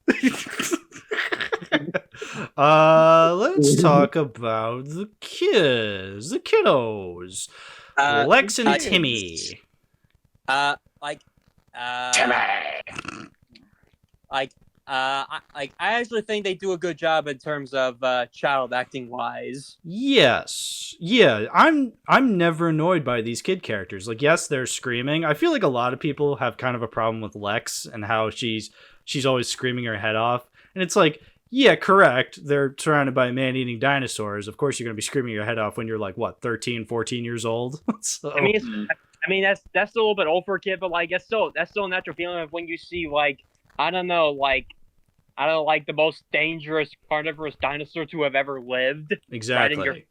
Let's talk about the kids, the kiddos, Lex and Timmy. I actually think they do a good job in terms of child acting wise. Yes. Yeah, I'm never annoyed by these kid characters. Like, yes, they're screaming. I feel like a lot of people have kind of a problem with Lex and how she's always screaming her head off. And it's like, yeah, correct. They're surrounded by man-eating dinosaurs. Of course you're going to be screaming your head off when you're like, what, 13, 14 years old? So... I mean that's still a little bit old for a kid, but like that's still a natural feeling of when you see like the most dangerous carnivorous dinosaur to have ever lived. Exactly.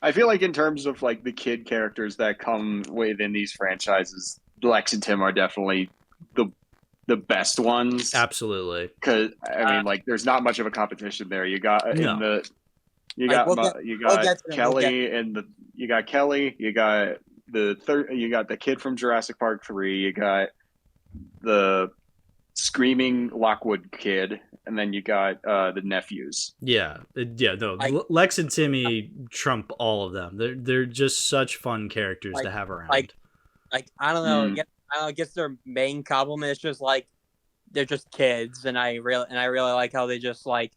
I feel like in terms of like the kid characters that come within these franchises, Lex and Tim are definitely the best ones. Absolutely. Because I mean, like, there's not much of a competition there. You got you Like, got Kelly and you got Kelly. You got you got the kid from Jurassic Park 3. You got the screaming Lockwood kid, and then you got the nephews. Yeah. No, Lex and Timmy trump all of them. They're just such fun characters to have around. Like I don't know. I guess their main compliment is just like they're just kids, and I really like how they just like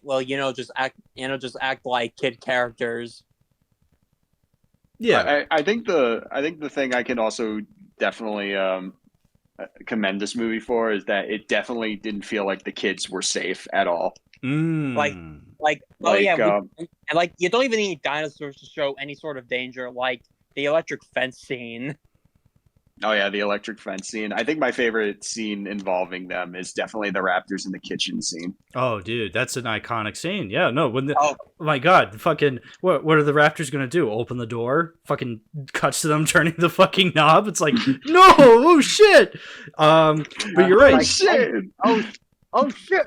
well, just act like kid characters. Yeah, I think the thing I can also definitely commend this movie for is that it definitely didn't feel like the kids were safe at all. And like you don't even need dinosaurs to show any sort of danger. Like the electric fence scene. Oh yeah, the electric fence scene. I think my favorite scene involving them is definitely the raptors in the kitchen scene. Oh, dude, that's an iconic scene. Yeah, no, oh my god, fucking what are the raptors gonna do? Open the door? Fucking cuts to them turning the fucking knob. It's like, no, oh shit. But you're right. Oh shit.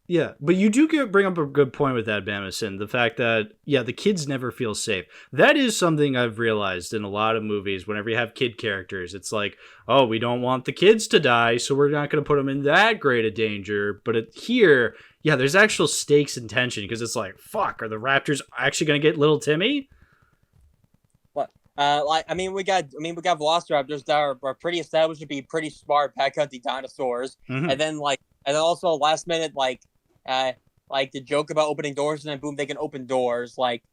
Yeah, but you do bring up a good point with that, Bamason. The fact that, the kids never feel safe. That is something I've realized in a lot of movies. Whenever you have kid characters, it's like, oh, we don't want the kids to die, so we're not going to put them in that great a danger. But here, there's actual stakes and tension, because it's like, fuck, are the raptors actually going to get little Timmy? What? We got velociraptors that are pretty established to be pretty smart pack-hunting dinosaurs, and then also last minute the joke about opening doors, and then boom, they can open doors. Like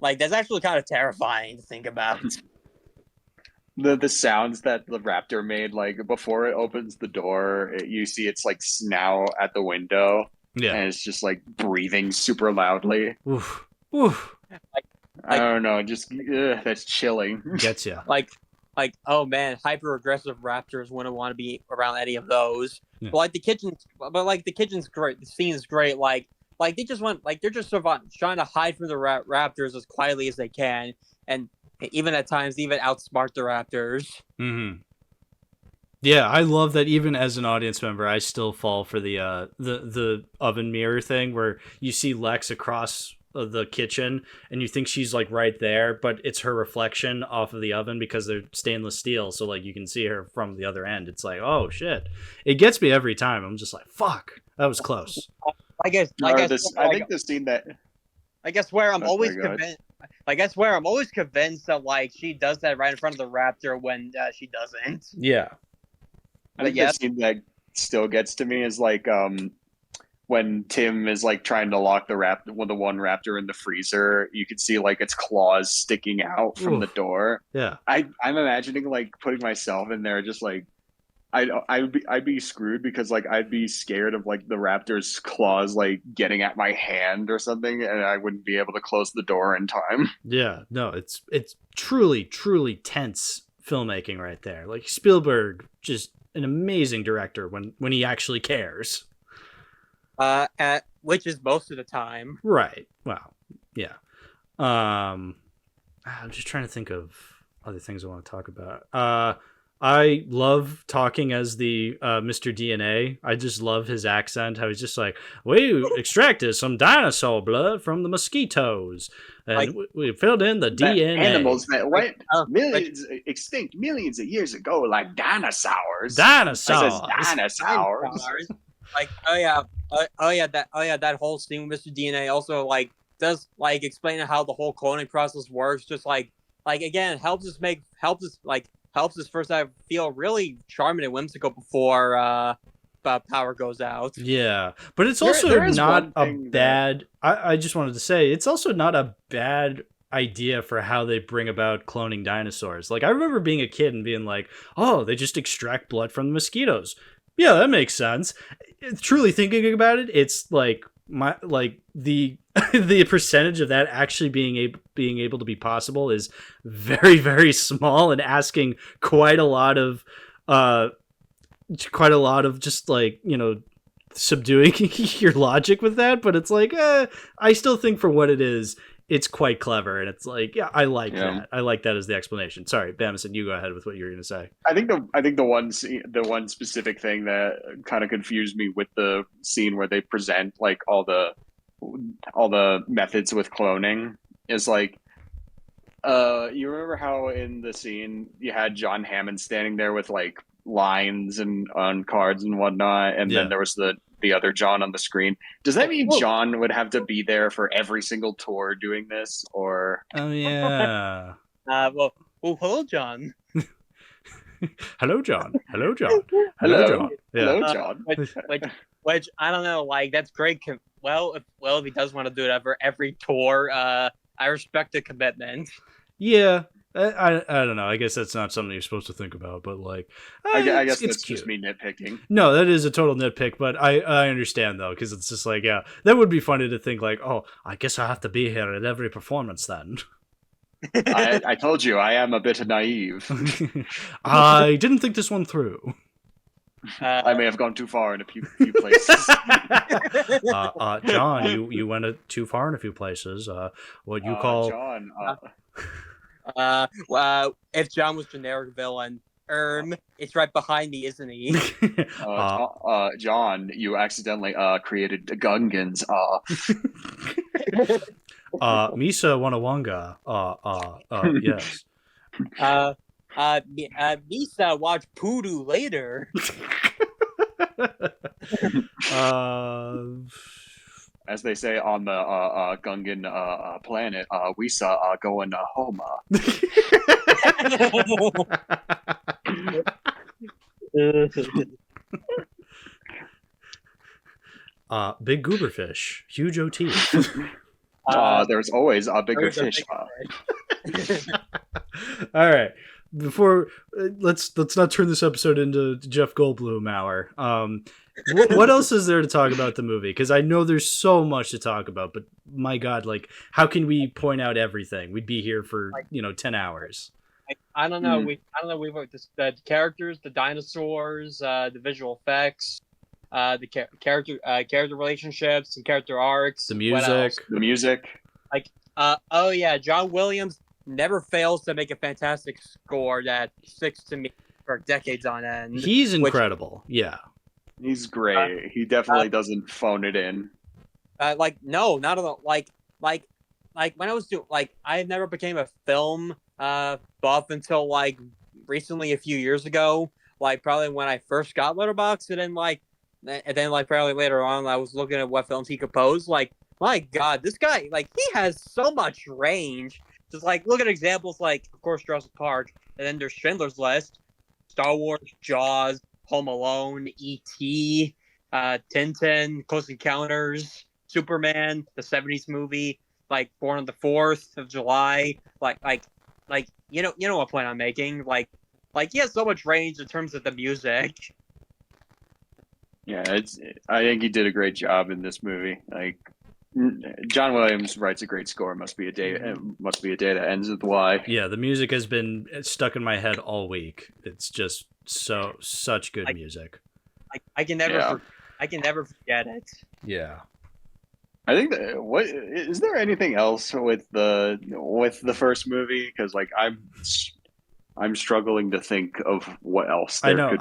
that's actually kind of terrifying to think about. The sounds that the raptor made, like before it opens the door, you see its like snout at the window, and it's just like breathing super loudly. Oof. I don't know, just that's chilling. Gets you. Oh man, hyper aggressive raptors wouldn't want to be around any of those. Yeah. But the kitchen's great. The scene is great. They're just trying to hide from the raptors as quietly as they can, and even at times outsmart the raptors. Mm-hmm. Yeah, I love that. Even as an audience member, I still fall for the oven mirror thing where you see Lex across the kitchen and you think she's like right there, but it's her reflection off of the oven because they're stainless steel, so like you can see her from the other end. It's like, oh shit, it gets me every time. I'm just like, fuck, that was close. I guess where I'm always convinced that like she does that right in front of the raptor when she doesn't. I think the scene that still gets to me is like when Tim is like trying to lock the one raptor in the freezer, you can see like its claws sticking out from the door. Yeah, I'm imagining like putting myself in there, just like I'd be screwed because like I'd be scared of like the raptor's claws like getting at my hand or something, and I wouldn't be able to close the door in time. Yeah, no, it's truly tense filmmaking right there. Like Spielberg, just an amazing director when he actually cares. Which is most of the time. Right. Wow. Yeah. I'm just trying to think of other things I want to talk about. I love talking as the Mr. DNA. I just love his accent. How he's just like, we extracted some dinosaur blood from the mosquitoes, and we filled in the DNA. Animals that went extinct millions of years ago, like dinosaurs. Dinosaurs. That whole scene with Mr. DNA also like does like explain how the whole cloning process works. Just like again helps us first feel really charming and whimsical before power goes out. Yeah, but it's also not a bad. I just wanted to say it's also not a bad idea for how they bring about cloning dinosaurs. Like I remember being a kid and being like, oh, they just extract blood from the mosquitoes. Yeah, that makes sense. Truly thinking about it, it's like the the percentage of that actually being able to be possible is very, very small, and asking quite a lot of just like, subduing your logic with that. But it's like, I still think for what it is, it's quite clever, and it's like, yeah, I like that. I like that as the explanation. Sorry, Bamason, you go ahead with what you were going to say. I think the one specific thing that kind of confused me with the scene where they present like all the methods with cloning is like, you remember how in the scene you had John Hammond standing there with like lines and on cards and whatnot, and then there was the other John on the screen. Does that mean John would have to be there for every single tour doing this, or? Oh yeah. Well, hello, John. Hello, John. Hello, John. Hello, John. Yeah. Hello, John. Which I don't know. Like that's great. If he does want to do it every tour, I respect the commitment. Yeah. I don't know. I guess that's not something you're supposed to think about, but like, I guess it's that's cute. just me nitpicking. No, that is a total nitpick, but I understand though, because it's just like, yeah, that would be funny to think like, oh, I guess I have to be here at every performance then. I told you I am a bit naive. I didn't think this one through. I may have gone too far in a few places. John, you went too far in a few places. What you call John? If John was generic villain, it's right behind me, isn't he? John, you accidentally created the Gungans. Misa Wanawanga. Yes. Misa, watch Poodoo later. As they say on the Gungan planet, we saw going home. Big gooberfish, huge OT. There's always a bigger fish. All right. Before let's not turn this episode into Jeff Goldblum hour. What else is there to talk about the movie? Because I know there's so much to talk about, but my God, like, how can we point out everything? We'd be here for 10 hours. I don't know. We've the characters, the dinosaurs, the visual effects, the character relationships and character arcs, the music. Oh yeah, John Williams never fails to make a fantastic score that sticks to me for decades on end. He's incredible. Yeah. He's great. He definitely doesn't phone it in. No, not at all. Like when I was doing, I never became a film buff until recently, a few years ago. Probably when I first got Letterboxd, and then probably later on, I was looking at what films he composed. My God, this guy, he has so much range. Just look at examples of course, Jurassic Park, and then there's Schindler's List, Star Wars, Jaws, Home Alone, E.T., Tintin, Close Encounters, Superman, the 70s movie, Born on the 4th of July, you know what point I'm making. He has so much range in terms of the music. Yeah, I think he did a great job in this movie. John Williams writes a great score. Must be a day that ends with Y. Yeah, the music has been stuck in my head all week. It's just such good music. I can never forget it. Yeah. I think what is there anything else with the first movie? Because I'm struggling to think of what else. I know.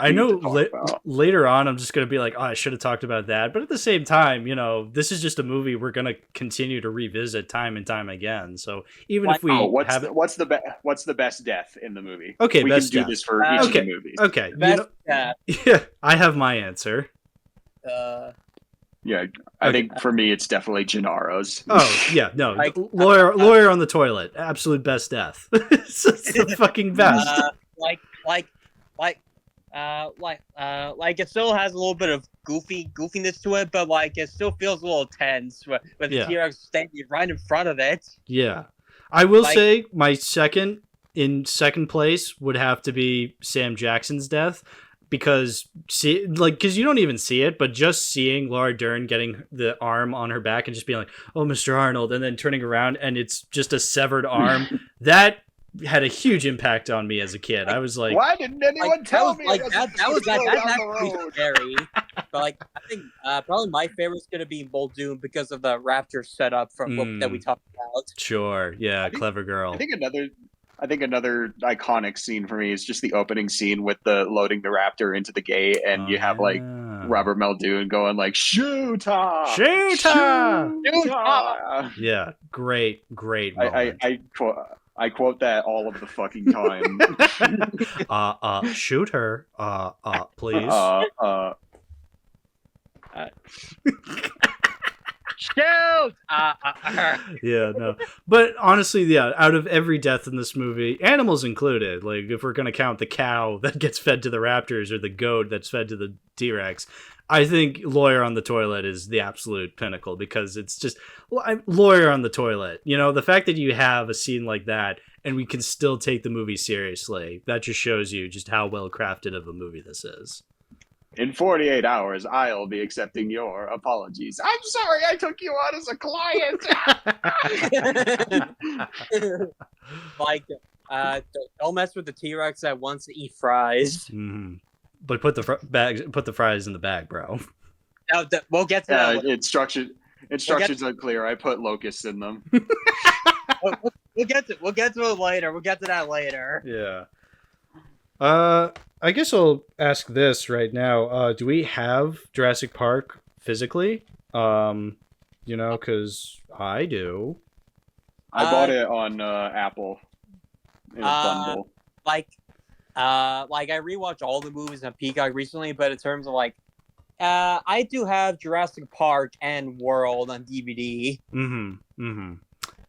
Later on, I'm just going to be like, oh, I should have talked about that. But at the same time, this is just a movie we're going to continue to revisit time and time again. So even if we what's the best death in the movie? Okay, we best can do death. this for each of the movies. Okay, best death. Yeah, I have my answer. Yeah, I think for me it's definitely Gennaro's. Oh yeah, no, lawyer on the toilet, absolute best death. It's the fucking best. It still has a little bit of goofiness to it, but it still feels a little tense with the T-Rex standing right in front of it. Yeah, I will say my second place would have to be Sam Jackson's death. Because you don't even see it, but just seeing Laura Dern getting the arm on her back and just being like, "Oh, Mr. Arnold," and then turning around and it's just a severed arm. That had a huge impact on me as a kid. I was like, why didn't anyone tell me? Like that's actually scary. But like, I think probably my favorite's gonna be Muldoon because of the raptor setup that we talked about. Sure, yeah, clever girl. I think another iconic scene for me is just the opening scene with the loading the raptor into the gate, and you have like Robert Muldoon going like "Shoot her! Shoot her! Shoot her!" Yeah, great moment. I quote that all of the fucking time. Shoot her, please. Shoot! Yeah, no. But honestly, yeah, out of every death in this movie, animals included, like if we're going to count the cow that gets fed to the raptors or the goat that's fed to the T-Rex, I think Lawyer on the Toilet is the absolute pinnacle because it's just Lawyer on the Toilet. You know, the fact that you have a scene like that and we can still take the movie seriously, that just shows you just how well crafted of a movie this is. In 48 hours, I'll be accepting your apologies. I'm sorry I took you on as a client. Like, don't mess with the T-Rex that wants to eat fries. Mm-hmm. But put the fries in the bag, bro. No, we'll get to that. Instructions unclear. I put locusts in them. We'll get to it later. We'll get to that later. Yeah. I guess I'll ask this right now. Do we have Jurassic Park physically? You know, because I do. I bought it on Apple in a bundle. Like I rewatched all the movies on Peacock recently, but in terms of like, I do have Jurassic Park and World on DVD.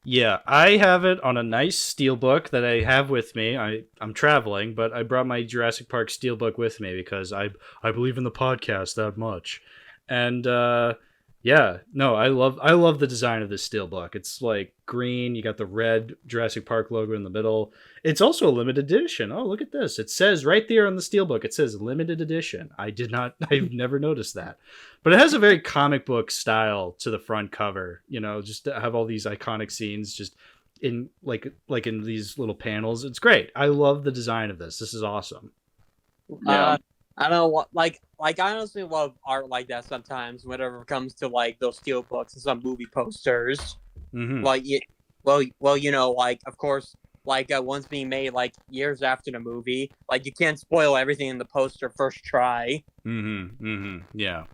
Yeah, I have it on a nice steelbook that I have with me. I'm traveling, but I brought my Jurassic Park steelbook with me because I believe in the podcast that much. And yeah, no, I love the design of this steelbook. It's like green, you got the red Jurassic Park logo in the middle. It's also a limited edition. Oh, look at this. It says right there on the steelbook, it says limited edition. I've never noticed that. But it has a very comic book style to the front cover, you know, just to have all these iconic scenes just in like in these little panels. It's great. I love the design of this. This is awesome. Yeah. I don't know what I honestly love art like that sometimes whenever it comes to like those steel books and some movie posters. Mm-hmm. Like you know, like of course, like one's being made like years after the movie. Like you can't spoil everything in the poster first try. Yeah.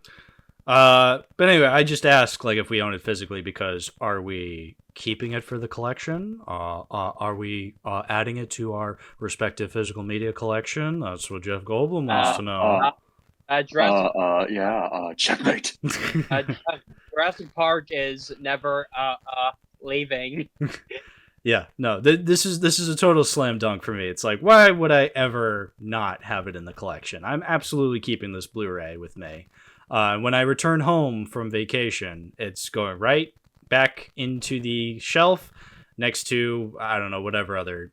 But anyway, I just asked like if we own it physically because are we keeping it for the collection? Are we adding it to our respective physical media collection? That's what Jeff Goldblum wants to know. Checkmate. Jurassic Park is never leaving. Yeah, no, this is a total slam dunk for me. It's like, why would I ever not have it in the collection? I'm absolutely keeping this Blu-ray with me. When I return home from vacation, it's going right back into the shelf next to, I don't know, whatever other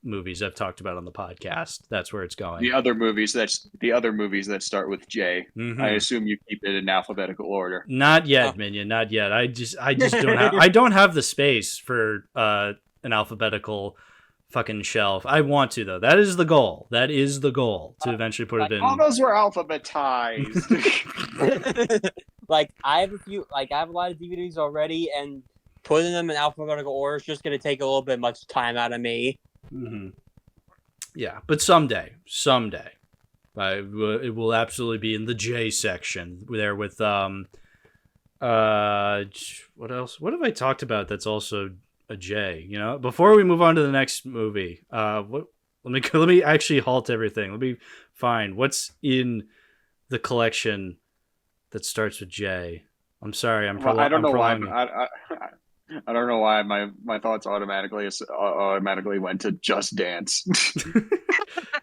movies I've talked about on the podcast. That's where it's going. The other movies that start with J. Mm-hmm. I assume you keep it in alphabetical order. Not yet, Minion. Not yet. I just don't have the space for an alphabetical fucking shelf. I want to though. That is the goal. To eventually put it in. All those were alphabetized. Like I have a lot of DVDs already, and putting them in alphabetical order is just going to take a little bit much time out of me. Mm-hmm. Yeah, but someday, it will absolutely be in the J section there with what else? What have I talked about that's also a J? You know, before we move on to the next movie, let me actually halt everything. Let me find what's in the collection that starts with J. I'm sorry, I don't know why my thoughts automatically went to Just Dance.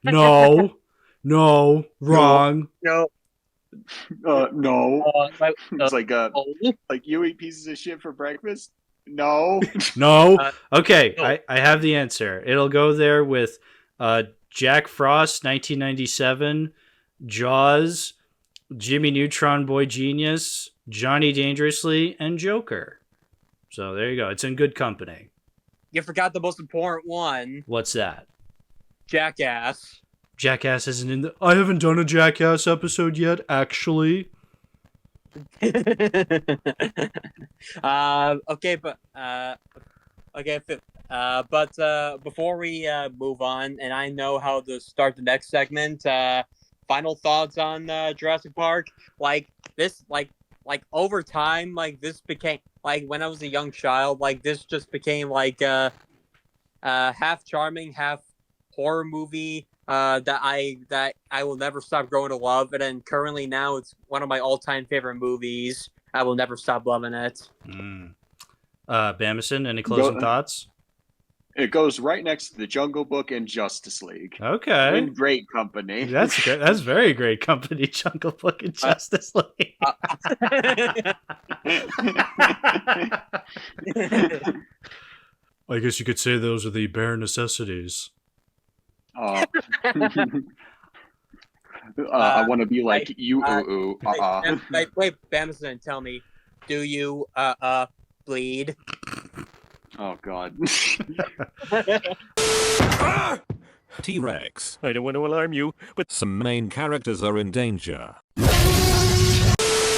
No, wrong. No. It's like you eat pieces of shit for breakfast. No. Okay, I have the answer. It'll go there with Jack Frost, 1997, Jaws, Jimmy Neutron Boy Genius, Johnny Dangerously, and Joker. So there you go. It's in good company. you forgot the most important one. What's that? Jackass. Jackass isn't in the... I haven't done a Jackass episode yet, actually. Okay, but before we move on, and I know how to start the next segment. Final thoughts on Jurassic Park. Like this, like over time, like this became like when I was a young child, like this just became like half charming, half horror movie that I will never stop growing to love. And then currently now it's one of my all-time favorite movies. I will never stop loving it. Bamason, any closing thoughts? It goes right next to The Jungle Book and Justice League. Okay. In great company. That's great. That's very great company, Jungle Book and Justice League. I guess you could say those are the bare necessities. I want to be like you. Wait, Bamason, tell me, do you bleed? Oh God. T-Rex, I don't want to alarm you, but some main characters are in danger.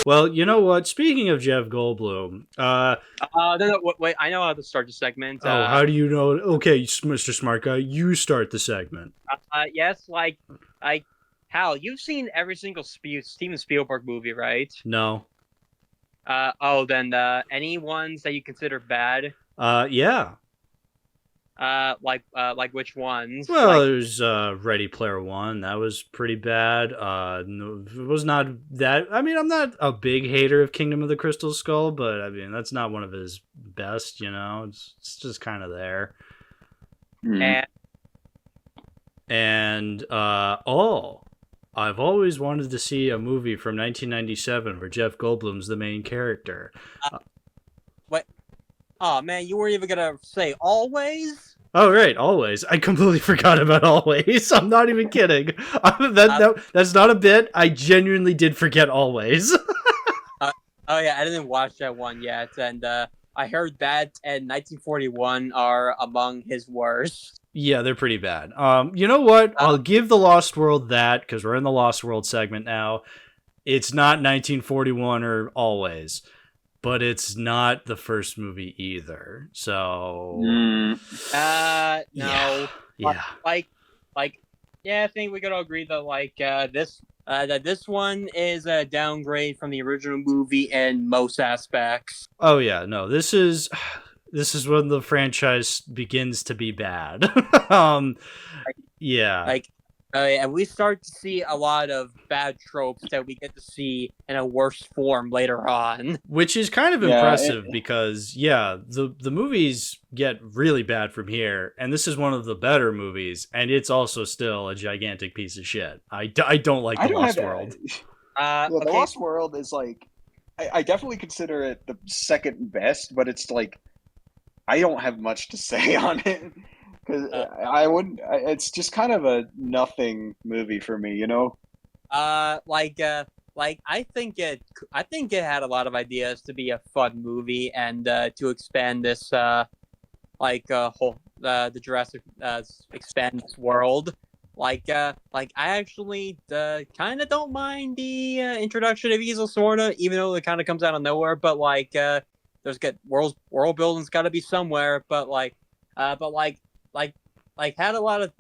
Well, you know what? Speaking of Jeff Goldblum, No, wait, I know how to start the segment. how do you know? Okay, Mr. Smart Guy, you start the segment. Yes, like, Hal, you've seen every single Steven Spielberg movie, right? No. Then any ones that you consider bad? Yeah. Like which ones? Well, there's Ready Player One. That was pretty bad. No, it was not that. I mean, I'm not a big hater of Kingdom of the Crystal Skull, but I mean, that's not one of his best. You know, it's just kind of there. And I've always wanted to see a movie from 1997 where Jeff Goldblum's the main character. What? Oh man, you weren't even gonna say Always? Oh right, Always. I completely forgot about Always. I'm not even kidding. That's not a bit. I genuinely did forget Always. Oh yeah, I didn't watch that one yet, and I heard that and 1941 are among his worst. Yeah, they're pretty bad. You know what? I'll give The Lost World that, because we're in the Lost World segment now. It's not 1941 or Always, but it's not the first movie either. So, no. Yeah. I think we could all agree that this one is a downgrade from the original movie in most aspects. Oh yeah, no, this is when the franchise begins to be bad. Yeah. And we start to see a lot of bad tropes that we get to see in a worse form later on. Which is kind of impressive because, the movies get really bad from here, and this is one of the better movies, and it's also still a gigantic piece of shit. I don't like The Lost World. The Lost World is like, I definitely consider it the second best, but it's like, I don't have much to say on it. Because I wouldn't. It's just kind of a nothing movie for me, you know. I think it had a lot of ideas to be a fun movie and to expand this the Jurassic expand this world. I actually kind of don't mind the introduction of Easel Sorna, even though it kind of comes out of nowhere. But there's world building's got to be somewhere. But had a lot of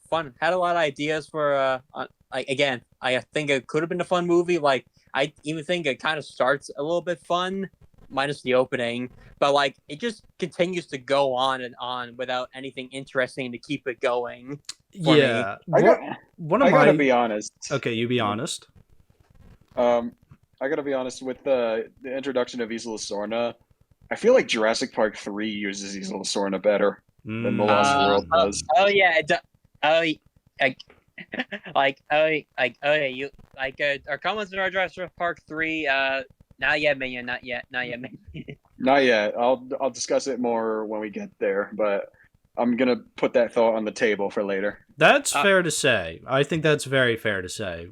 fun, had a lot of ideas for again, I think it could have been a fun movie. I even think it kind of starts a little bit fun, minus the opening, but it just continues to go on and on without anything interesting to keep it going. Yeah. I gotta be honest. Okay, you be honest. I gotta be honest with the introduction of Isla Sorna. I feel like Jurassic Park 3 uses Isla Sorna better than The Lost World does. Our comments in our Jurassic Park 3. Not yet, man. Not yet. Not yet. I'll discuss it more when we get there, but I'm gonna put that thought on the table for later. That's fair to say. I think that's very fair to say.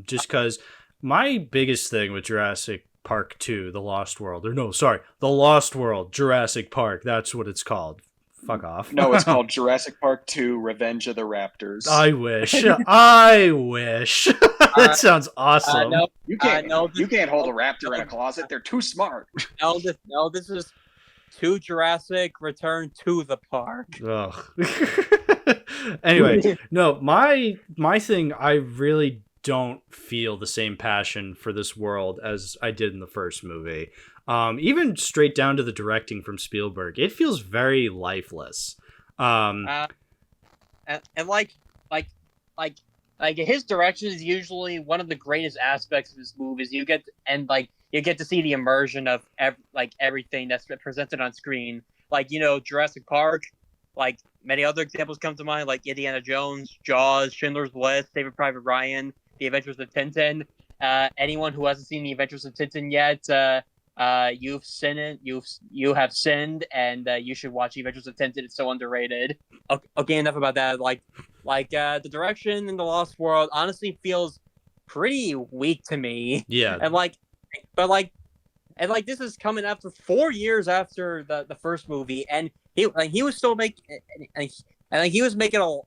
Just because my biggest thing with Jurassic Park 2, The Lost World, The Lost World, Jurassic Park, that's what it's called. Fuck off. No, it's called Jurassic Park 2: Revenge of the Raptors. I wish. I wish. That sounds awesome. No, You can't. no, You can't hold a raptor in a closet. They're too smart. This is To Jurassic Return to the Park. Ugh. Anyway, no, my thing, I really don't feel the same passion for this world as I did in the first movie. Even straight down to the directing from Spielberg, it feels very lifeless. And his direction is usually one of the greatest aspects of his movies. You get to see the immersion of everything that's presented on screen. Like, Jurassic Park, like many other examples come to mind, like Indiana Jones, Jaws, Schindler's List, Saving Private Ryan, The Adventures of Tintin. Anyone who hasn't seen The Adventures of Tintin yet, you've sinned. You have sinned, and you should watch The Adventures of Tintin. It's so underrated. Okay, enough about that. The direction in The Lost World honestly feels pretty weak to me. Yeah. And this is coming after 4 years after the first movie, and he was still making, and he was making a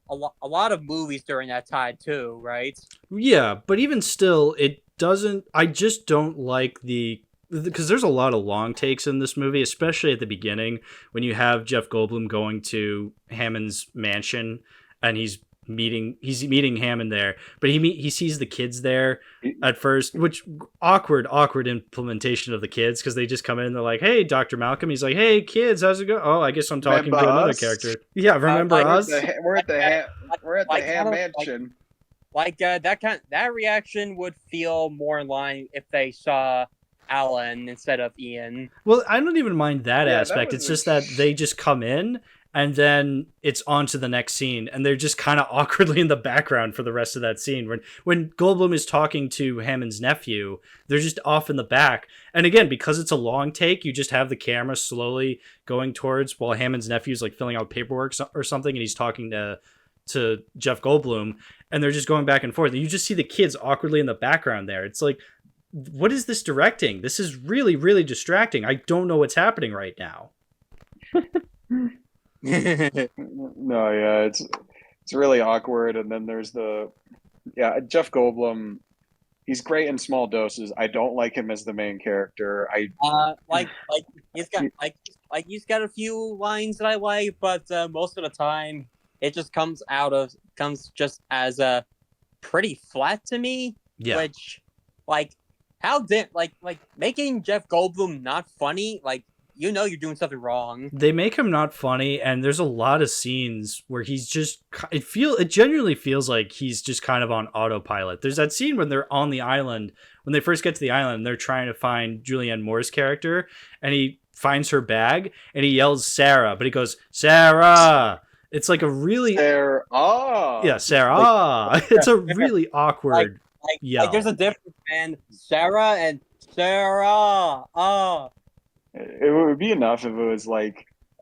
lot of movies during that time too, right? Yeah, but even still, it doesn't. I just don't like because there's a lot of long takes in this movie, especially at the beginning when you have Jeff Goldblum going to Hammond's mansion and he's meeting Hammond there, but he sees the kids there at first, which awkward implementation of the kids, because they just come in and they're like, "Hey, Dr. Malcolm." He's like, "Hey, kids, how's it going?" "Oh, I guess I'm talking to another character." Yeah, remember us? We're at the Ham Mansion. That reaction would feel more in line if they saw Alan instead of Ian. Well, I don't even mind that aspect. That it's just that they just come in and then it's on to the next scene, and they're just kind of awkwardly in the background for the rest of that scene. When Goldblum is talking to Hammond's nephew, they're just off in the back. And again, because it's a long take, you just have the camera slowly going towards while Hammond's nephew's like filling out paperwork or something, and he's talking to Jeff Goldblum, and they're just going back and forth. And you just see the kids awkwardly in the background there. It's like, what is this directing? This is really, really distracting. I don't know what's happening right now. No, yeah, it's really awkward. And then there's Jeff Goldblum. He's great in small doses. I don't like him as the main character. He's got a few lines that I like, but most of the time it just comes just as a pretty flat to me. Yeah. Which making Jeff Goldblum not funny, you're doing something wrong. They make him not funny, and there's a lot of scenes where he's just it genuinely feels like he's just kind of on autopilot. There's that scene when they're on the island, when they first get to the island, and they're trying to find Julianne Moore's character, and he finds her bag and he yells Sarah, but he goes Sarah. It's like a really Sarah. Yeah, Sarah. It's a really awkward yell. There's a difference, man. Sarah and Sarah. It would be enough if it was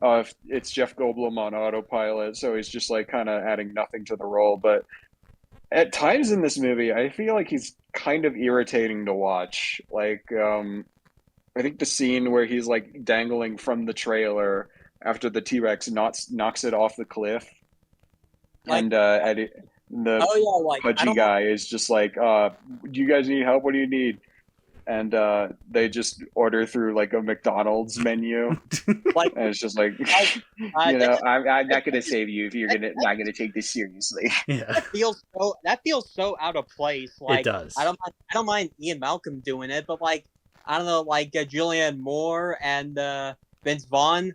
if it's Jeff Goldblum on autopilot, so he's just kind of adding nothing to the role. But at times in this movie, I feel like he's kind of irritating to watch. I think the scene where he's dangling from the trailer after the T-Rex knocks it off the cliff, and the pudgy guy is just do you guys need help? What do you need? And they just order through a McDonald's menu, and it's just I'm not gonna save you if you're not gonna take this seriously. Yeah. That feels so out of place. It does. I don't mind Ian Malcolm doing it, but I don't know, Julianne Moore and Vince Vaughn,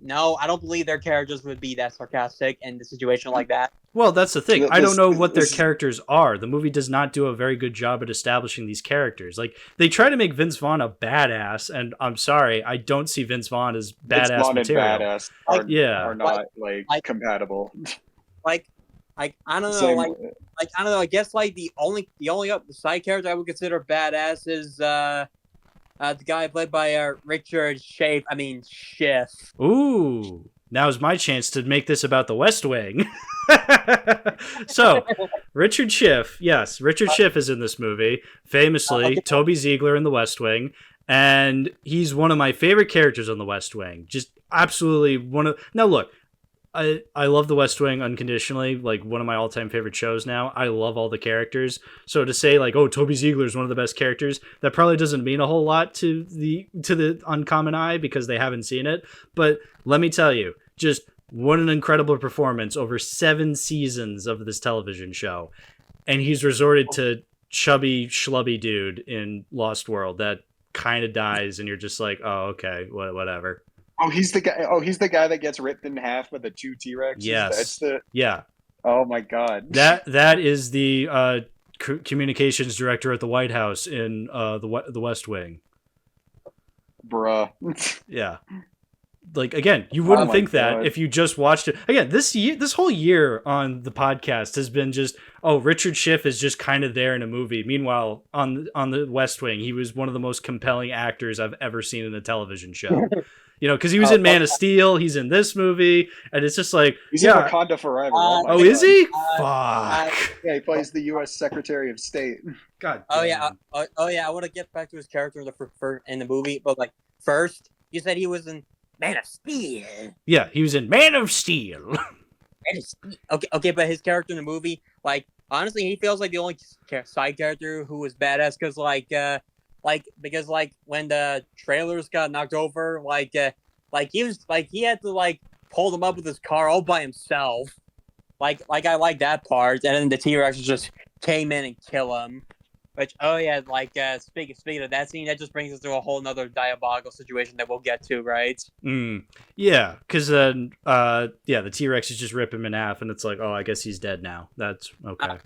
no, I don't believe their characters would be that sarcastic in a situation like that. Well, that's the thing. I don't know what their characters are. The movie does not do a very good job at establishing these characters. They try to make Vince Vaughn a badass, and I'm sorry, I don't see Vince Vaughn as badass Vince Vaughn material. And badass are not compatible. I don't know. I don't know. I guess the only side character I would consider badass is the guy played by Richard Schiff. Ooh, now's my chance to make this about the West Wing. So, Richard Schiff. Yes, Richard Schiff is in this movie. Famously, Toby Ziegler in the West Wing. And he's one of my favorite characters on the West Wing. Just absolutely one of... Now, look, I love The West Wing unconditionally, like one of my all-time favorite shows now. I love all the characters. So to say like, oh, Toby Ziegler is one of the best characters, that probably doesn't mean a whole lot to the uncommon eye because they haven't seen it. But let me tell you, just what an incredible performance over 7 seasons of this television show. And he's resorted to chubby schlubby dude in Lost World that kind of dies, and you're just like, oh, okay, whatever. Oh, he's the guy. Oh, he's the guy that gets ripped in half by the 2 T-Rexes. Yes. Yeah. Oh my God. That is the communications director at the White House in the West Wing. Bruh. Yeah. Like, again, you wouldn't think that if you just watched it. Again, this whole year on the podcast has been just, oh, Richard Schiff is just kind of there in a movie. Meanwhile, on the West Wing, he was one of the most compelling actors I've ever seen in a television show. You know, because he was in Man of Steel, he's in this movie, and it's just like... He's in Wakanda Forever. Oh, is he? Fuck. Yeah, he plays the U.S. Secretary of State. God damn. Oh, yeah, I want to get back to his character in the movie, but, like, first, you said he was in Man of Steel. Yeah, he was in Man of Steel. Okay, but his character in the movie, like, honestly, he feels like the only side character who was badass, because, because when the trailers got knocked over, he had to pull them up with his car all by himself. I like that part, and then the T-Rex just came in and kill him. Which speaking of that scene, that just brings us to a whole nother diabolical situation that we'll get to, right? Yeah, because then the T-Rex is just rip him in half, and it's like, oh, I guess he's dead now. That's okay.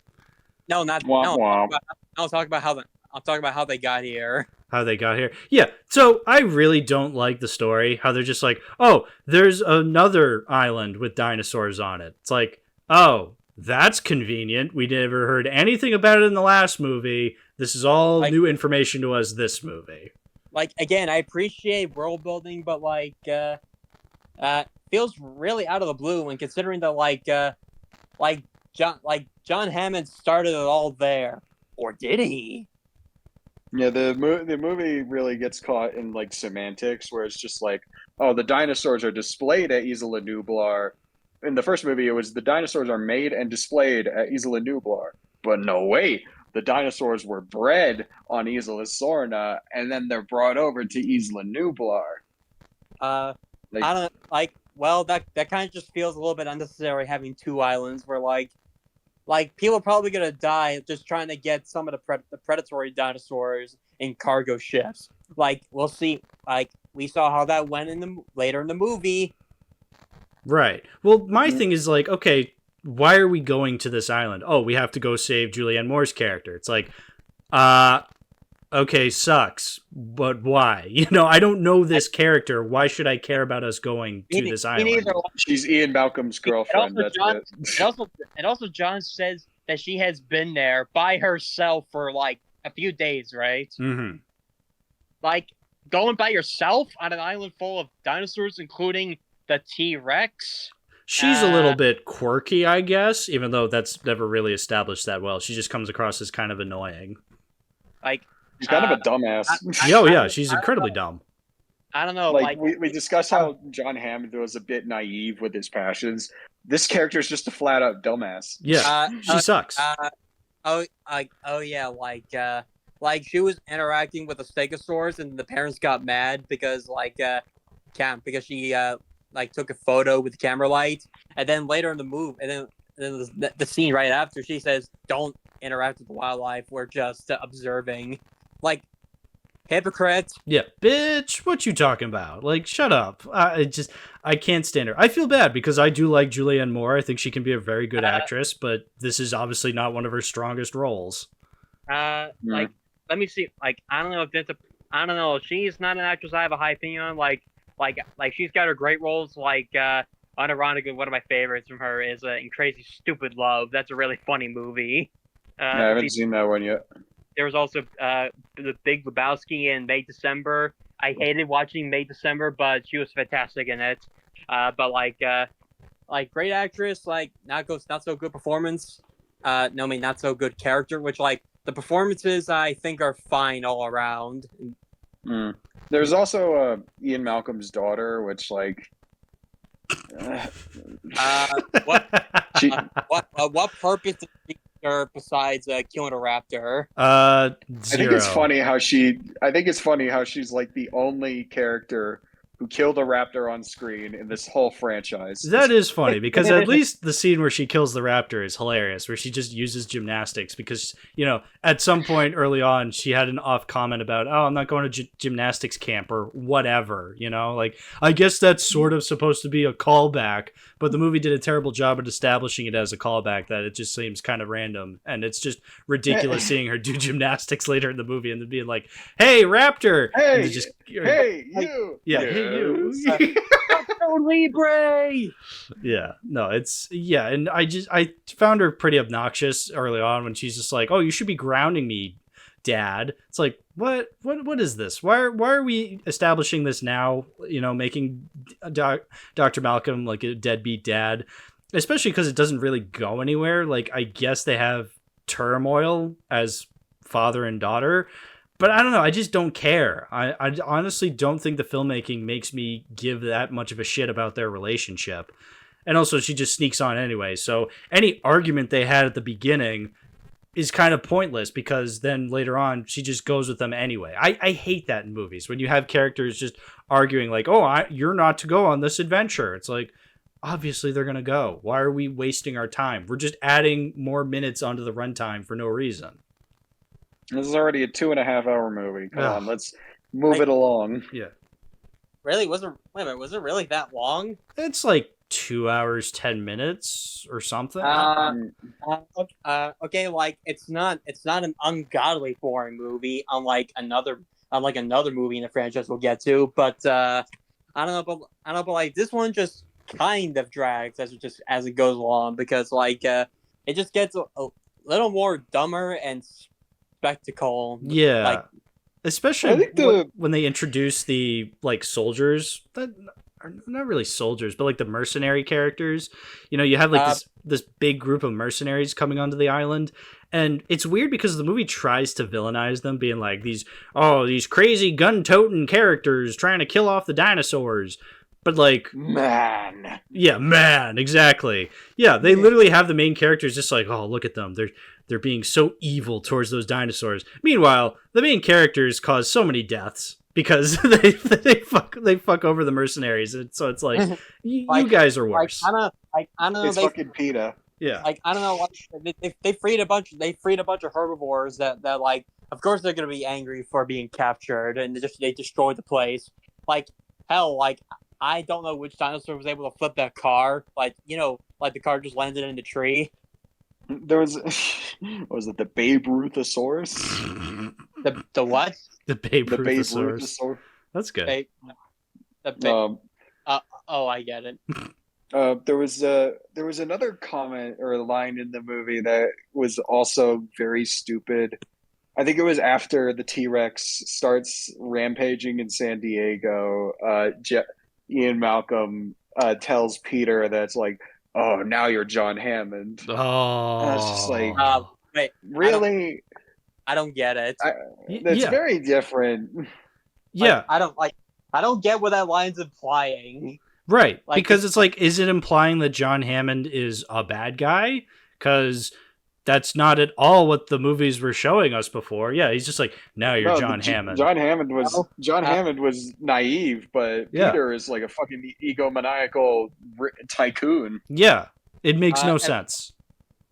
I'll talk about how they got here. How they got here. Yeah, so I really don't like the story, how they're just like, oh, there's another island with dinosaurs on it. It's like, oh, that's convenient. We never heard anything about it in the last movie. This is all new information to us this movie. Again, I appreciate world building, but feels really out of the blue when considering that John Hammond started it all there. Or did he? Yeah, the movie really gets caught in semantics, where it's just like, oh, the dinosaurs are displayed at Isla Nublar. In the first movie, it was the dinosaurs are made and displayed at Isla Nublar. But no way, the dinosaurs were bred on Isla Sorna, and then they're brought over to Isla Nublar. I don't that kind of just feels a little bit unnecessary, having 2 islands where people are probably gonna die just trying to get some of the predatory dinosaurs in cargo ships. We'll see. We saw how that went later in the movie. Right. Well, my thing is okay, why are we going to this island? Oh, we have to go save Julianne Moore's character. It's like, okay, sucks, but why? I don't know this character. Why should I care about us going to this island? She's Ian Malcolm's girlfriend. And also, John says that she has been there by herself for a few days, right? Mm-hmm. Going by yourself on an island full of dinosaurs, including the T-Rex. She's a little bit quirky, I guess, even though that's never really established that well. She just comes across as kind of annoying. She's kind of a dumbass. Yeah, she's incredibly dumb. I don't know. We discussed how John Hammond was a bit naive with his passions. This character is just a flat out dumbass. Yeah, she sucks. She was interacting with the Stegosaurus, and the parents got mad because she took a photo with the camera light, and then later in the movie, and then the scene right after, she says, "Don't interact with the wildlife. We're just observing." Hypocrite. Yeah, bitch. What you talking about? Shut up. I can't stand her. I feel bad because I do like Julianne Moore. I think she can be a very good actress, but this is obviously not one of her strongest roles. Let me see. I don't know if I don't know. She's not an actress I have a high opinion on. She's got her great roles. Unironically, one of my favorites from her is in Crazy Stupid Love. That's a really funny movie. I haven't seen that one yet. There was also The Big Lebowski in May December. I hated watching May December, but she was fantastic in it. Great actress, not so good performance. Not so good character. Which the performances I think are fine all around. There's also Ian Malcolm's daughter, which She, What purpose does she serve besides killing a raptor? I Zero. think it's funny how she's like the only character who killed a raptor on screen in this whole franchise. That is funny because at least the scene where she kills the raptor is hilarious, where she just uses gymnastics because, you know, at some point early on, she had an off comment about, oh, I'm not going to gymnastics camp or whatever, you know, like, I guess that's sort of supposed to be a callback, but the movie did a terrible job at establishing it as a callback that it just seems kind of random. And it's just ridiculous seeing her do gymnastics later in the movie and then being like, hey, raptor. Hey, just, hey, you. yeah, hey, you. Libre. Yeah, no, and I found her pretty obnoxious early on when she's just like, oh, you should be grounding me, Dad. It's like, what is this? Why are we establishing this now? You know, making Dr. Malcolm like a deadbeat dad, especially because it doesn't really go anywhere. Like, I guess they have turmoil as father and daughter, but I don't know. I just don't care. I honestly don't think the filmmaking makes me give that much of a shit about their relationship. And also, she just sneaks on anyway. So any argument they had at the beginning is kind of pointless because then later on, she just goes with them anyway. I hate that in movies when you have characters just arguing like, oh, you're not to go on this adventure. It's like, obviously they're going to go. Why are we wasting our time? We're just adding more minutes onto the runtime for no reason. This is already a 2.5 hour movie. Come on, let's move it along. Yeah. Really? Was it really that long? It's like 2 hours, 10 minutes or something. Okay, like it's not an ungodly boring movie, unlike another movie in the franchise we'll get to. But I don't know, but like this one just kind of drags as it goes along because like it just gets a little more dumber and spectacle. Yeah. Like, especially when they introduce the like soldiers that are not really soldiers, but like the mercenary characters. You know, you have like this big group of mercenaries coming onto the island, and it's weird because the movie tries to villainize them, being like these crazy gun-toting characters trying to kill off the dinosaurs. But like, man, exactly. Yeah, they literally have the main characters just like, oh, look at them, they're being so evil towards those dinosaurs. Meanwhile, the main characters cause so many deaths because they fuck over the mercenaries, and so it's like you guys are worse. I don't know. It's fucking PETA. Yeah, like I don't know. Like, they freed a bunch of herbivores that like, of course they're gonna be angry for being captured, and they destroyed the place. Like hell, like. I don't know which dinosaur was able to flip that car. Like, you know, like the car just landed in the tree. There was, was it the Babe Ruthosaurus? The what? The Babe Ruthosaurus. That's good. Oh, I get it. There was another comment or line in the movie that was also very stupid. I think it was after the T-Rex starts rampaging in San Diego. Ian Malcolm tells Peter that's like, oh, now you're John Hammond. Oh, I was just like, wait, really? I don't get it. That's very different. Yeah, like, I don't get what that line's implying. Right, like, because it's like, is it implying that John Hammond is a bad guy? Because that's not at all what the movies were showing us before. Yeah, he's just like, now you're John Hammond. John Hammond was naive, but Peter is like a fucking egomaniacal tycoon. Yeah, it makes no sense.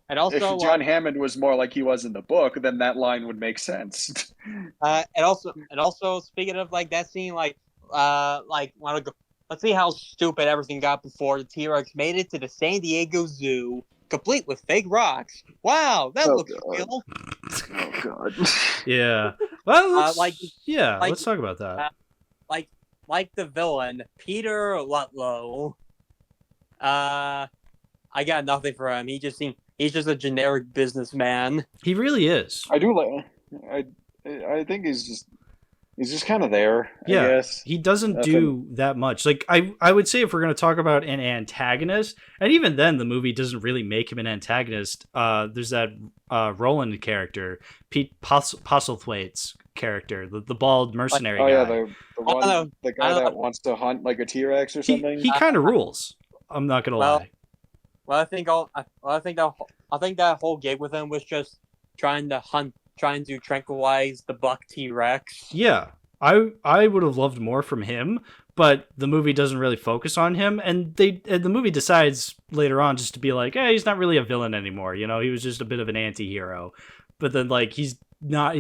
And also, if John Hammond was more like he was in the book, then that line would make sense. And also, speaking of like that scene, let's see how stupid everything got before the T-Rex made it to the San Diego Zoo. Complete with fake rocks. Wow, that looks real. Oh god. Yeah. Well, let's talk about that. Like the villain, Peter Lutlow. I got nothing for him. He's just a generic businessman. He really is. I think he's just kind of there. Yeah, I guess. He doesn't do that much. Like I would say if we're going to talk about an antagonist, and even then the movie doesn't really make him an antagonist. There's that Roland character, Pete Postlethwaite's character, the bald mercenary guy. Yeah, the guy that wants to hunt like a T-Rex or something. He kind of rules. I'm not gonna Well, lie. Well, I think that whole gig with him was just trying to tranquilize the buck T-Rex. Yeah, I would have loved more from him, but the movie doesn't really focus on him, and the movie decides later on just to be like, hey, he's not really a villain anymore. You know, he was just a bit of an anti-hero. But then like he's out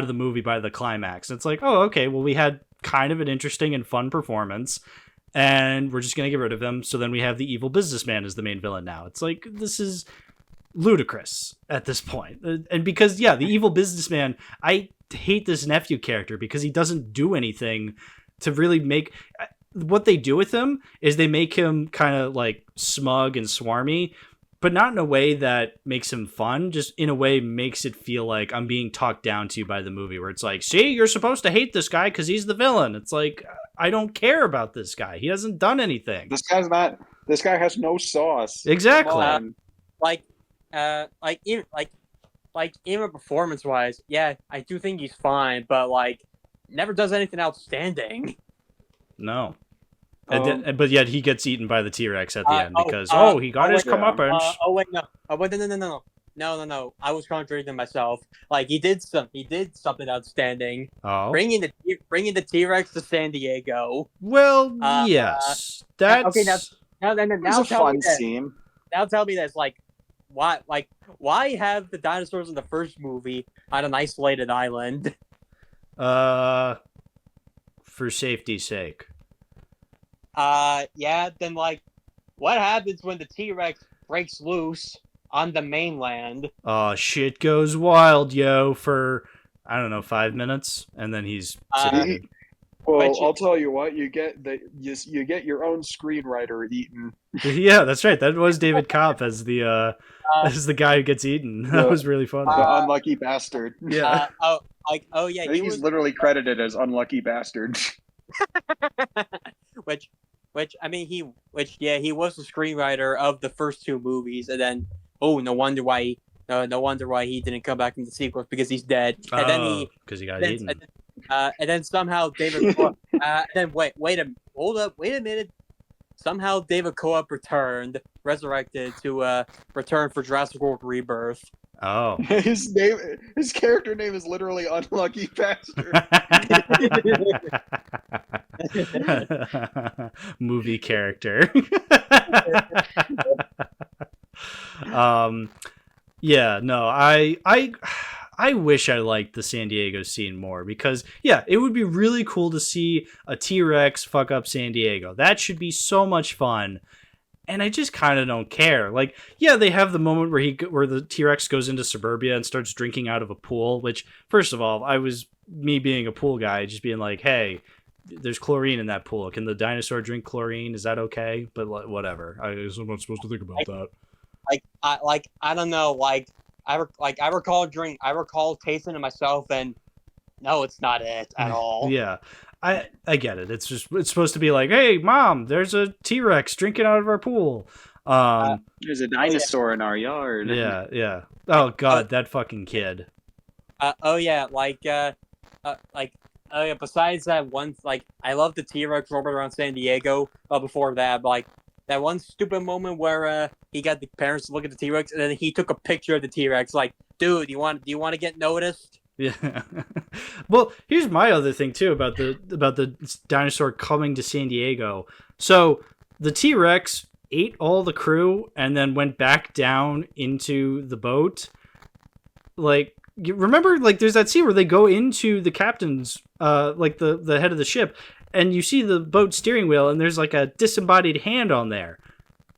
of the movie by the climax. And it's like, oh, okay, well we had kind of an interesting and fun performance, and we're just gonna get rid of him. So then we have the evil businessman as the main villain now. It's like, this is ludicrous at this point. And because the evil businessman, I hate this nephew character because he doesn't do anything to really make. What they do with him is they make him kind of like smug and swarmy, but not in a way that makes him fun, just in a way makes it feel like I'm being talked down to by the movie, where it's like, see, you're supposed to hate this guy because he's the villain. It's like, I don't care about this guguy. He hasn't done anything. This guy has no sauce. Exactly. Even performance wise, yeah, I do think he's fine, but like never does anything outstanding. No. But yet he gets eaten by the T-Rex at the end because he got his wait, comeuppance. No. I was contradicting myself. Like he did something outstanding. Oh. Bringing the T-Rex to San Diego. Well, yes. That's okay. Now It was a fun scene. Now tell me this, why have the dinosaurs in the first movie on an isolated island? for safety's sake. Then what happens when the T-Rex breaks loose on the mainland? Oh, shit goes wild, yo, for, I don't know, 5 minutes, and then he's sitting. Well, I'll tell you what, you get your own screenwriter eaten. Yeah, that's right. That was David Kopp as the guy who gets eaten. That was really fun. The unlucky bastard. Yeah. I think he's literally credited as unlucky bastard. which he was the screenwriter of the first two movies, and then no wonder why he didn't come back in the sequels, because he's dead. And then because he got eaten. And then somehow David wait a minute. Somehow David Coop resurrected to return for Jurassic World Rebirth. Oh. His character name is literally Unlucky Bastard. Movie character. I wish I liked the San Diego scene more, because it would be really cool to see a T-Rex fuck up San Diego. That should be so much fun. And I just kind of don't care. Like, they have the moment where the T-Rex goes into suburbia and starts drinking out of a pool, which, first of all, me being a pool guy, just being like, hey, there's chlorine in that pool. Can the dinosaur drink chlorine? Is that okay? But whatever. I'm not supposed to think about that. I don't know. I recall tasting it myself, and no, it's not it at all. Yeah. I get it. It's supposed to be like, hey, Mom, there's a T-Rex drinking out of our pool. There's a dinosaur in our yard. Yeah. Oh God, that fucking kid. Besides that one, I love the T-Rex roaming around San Diego. Before that, that one stupid moment where he got the parents to look at the T-Rex, and then he took a picture of the T-Rex. Like, dude, do you want to get noticed? Yeah. Well, here's my other thing too about the dinosaur coming to San Diego. So the T-Rex ate all the crew and then went back down into the boat. Like, you remember, there's that scene where they go into the captain's, the head of the ship, and you see the boat steering wheel, and there's a disembodied hand on there.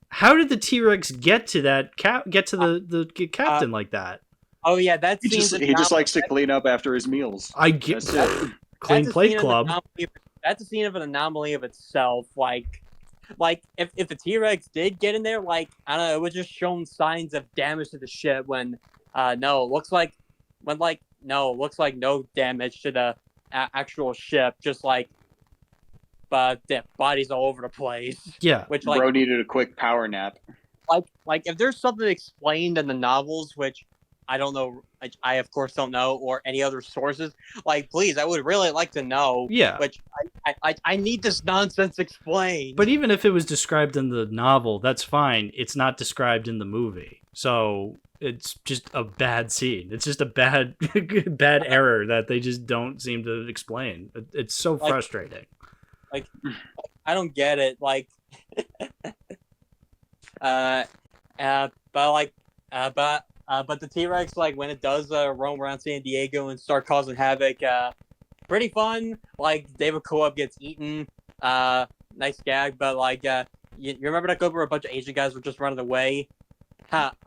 How did the T-Rex get to that the captain like that? Oh yeah, he just likes to clean up after his meals. I get that. Clean Plate Club. That's a scene of an anomaly of itself. If the T-Rex did get in there, I don't know, it was just showing signs of damage to the ship. When looks like no damage to the actual ship. Just but the bodies all over the place. Yeah, which bro needed a quick power nap. If there's something explained in the novels, which I don't know, I of course don't know, or any other sources, please, I would really like to know. Yeah. Which I need this nonsense explained. But even if it was described in the novel, that's fine. It's not described in the movie. So it's just a bad scene. It's just a bad bad error that they just don't seem to explain. It's so frustrating. Like, I don't get it. Like, but the T-Rex, like, when it does roam around San Diego and start causing havoc, pretty fun. Like, David Coeb gets eaten. Nice gag, but like, you remember that clip where a bunch of Asian guys were just running away?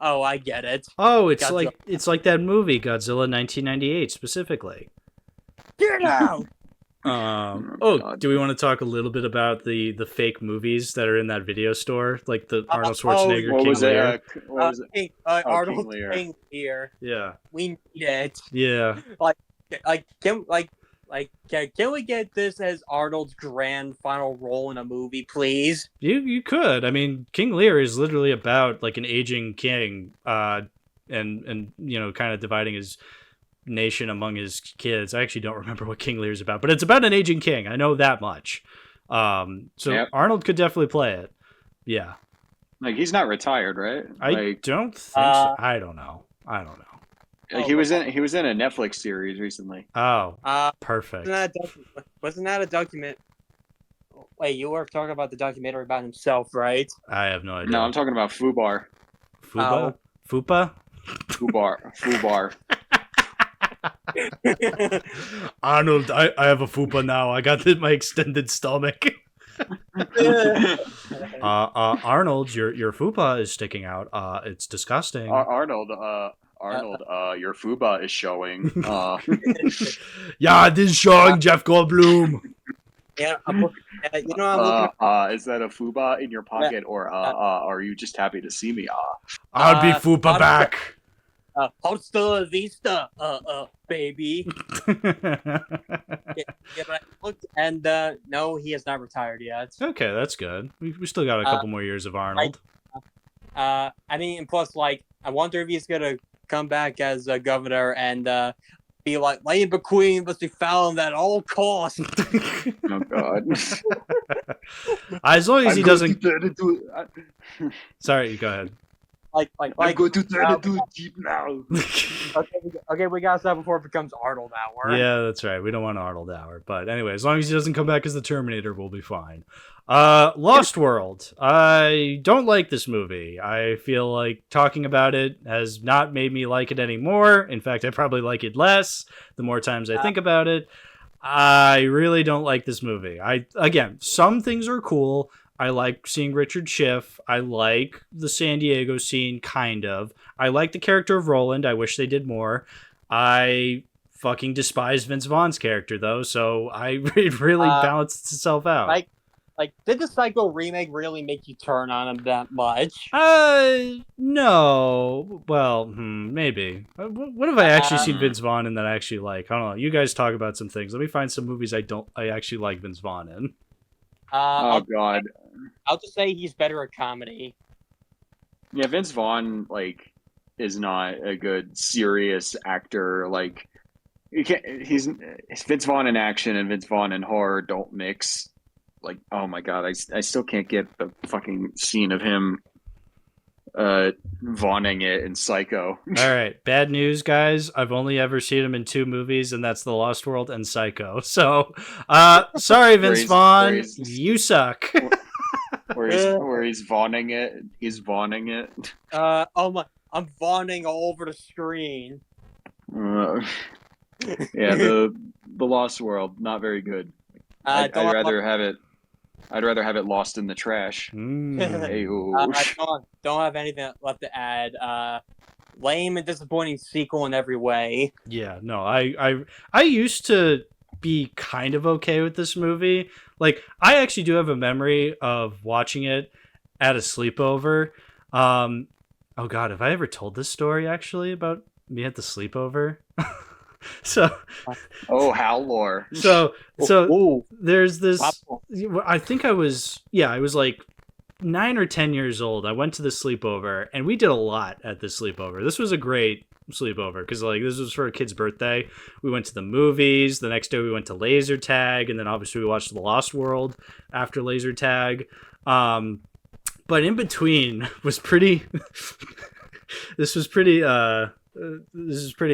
Oh, I get it. Oh, it's Godzilla. like that movie Godzilla 1998 specifically. Get out! Do we want to talk a little bit about the fake movies that are in that video store, like the Arnold Schwarzenegger What King was Lear? it? What was it? Arnold King Lear. King here. Yeah, We need it. yeah. Can we get this as Arnold's grand final role in a movie, please? You could. I mean, King Lear is literally about like an aging king, and you know, kind of dividing his nation among his kids. I actually don't remember what King Lear is about, but it's about an aging king. I know that much. So Yep. Arnold could definitely play it. Yeah, Like he's not retired, right? I don't think so. I don't know. Like he was in a Netflix series recently. Oh, Uh, perfect. wasn't that a document? Wait, you were talking about the documentary about himself, right? I have no idea. No, I'm talking about Fubar. Fuba? Fupa? Fubar. Arnold, I have a fupa now. I got my extended stomach. Arnold, your fupa is sticking out. It's disgusting. Arnold, your Fuba is showing. Yeah, this is showing Jeff Goldblum. Yeah, I'm looking Is that a Fuba in your pocket, or are you just happy to see me? I'll be fupa back. Hasta la vista, baby. Yeah, but I looked, and no, he has not retired yet. Okay, that's good. We still got a couple more years of Arnold. I mean, and plus, like, I wonder if he's gonna come back as a governor and be like, Lightning McQueen must be found at all costs. Oh God! As long as he doesn't. Sorry, go ahead. I'm going to turn into a Jeep now. Okay, we gotta stop before it becomes Arnold Hour. Yeah, that's right. We don't want Arnold Hour. But anyway, as long as he doesn't come back as the Terminator, we'll be fine. Lost World. I don't like this movie. I feel like talking about it has not made me like it anymore. In fact, I probably like it less the more times I think about it. I really don't like this movie. Again, some things are cool. I like seeing Richard Schiff. I like the San Diego scene, kind of. I like the character of Roland. I wish they did more. I fucking despise Vince Vaughn's character, though, so it really balanced itself out. Did the Psycho remake really make you turn on him that much? No. Well, maybe. What have I actually seen Vince Vaughn in that I actually like? I don't know. You guys talk about some things. Let me find some movies I actually like Vince Vaughn in. God. I'll just say he's better at comedy. Yeah, Vince Vaughn is not a good serious actor. Like he's Vince Vaughn in action and Vince Vaughn in horror don't mix. Like, oh my God, I still can't get the fucking scene of him Vaughning it in Psycho. All right, bad news, guys. I've only ever seen him in 2 movies, and that's The Lost World and Psycho. So, sorry, Vince Vaughn, you suck. Where he's Vaughning it. He's Vaughning it. Oh my! I'm Vaughning all over the screen. Yeah, the Lost World, not very good. I'd rather have it lost in the trash. I don't have anything left to add. Lame and disappointing sequel in every way. Yeah, no, I used to be kind of okay with this movie. Like, I actually do have a memory of watching it at a sleepover. Oh God, have I ever told this story actually about me at the sleepover? So, how lore. So there's this. I think I was like 9 or 10 years old. I went to the sleepover, and we did a lot at the sleepover. This was a great sleepover because like this was for a kid's birthday. We went to the movies. The next day we went to laser tag, and then obviously we watched The Lost World after laser tag. But in between was pretty. This is pretty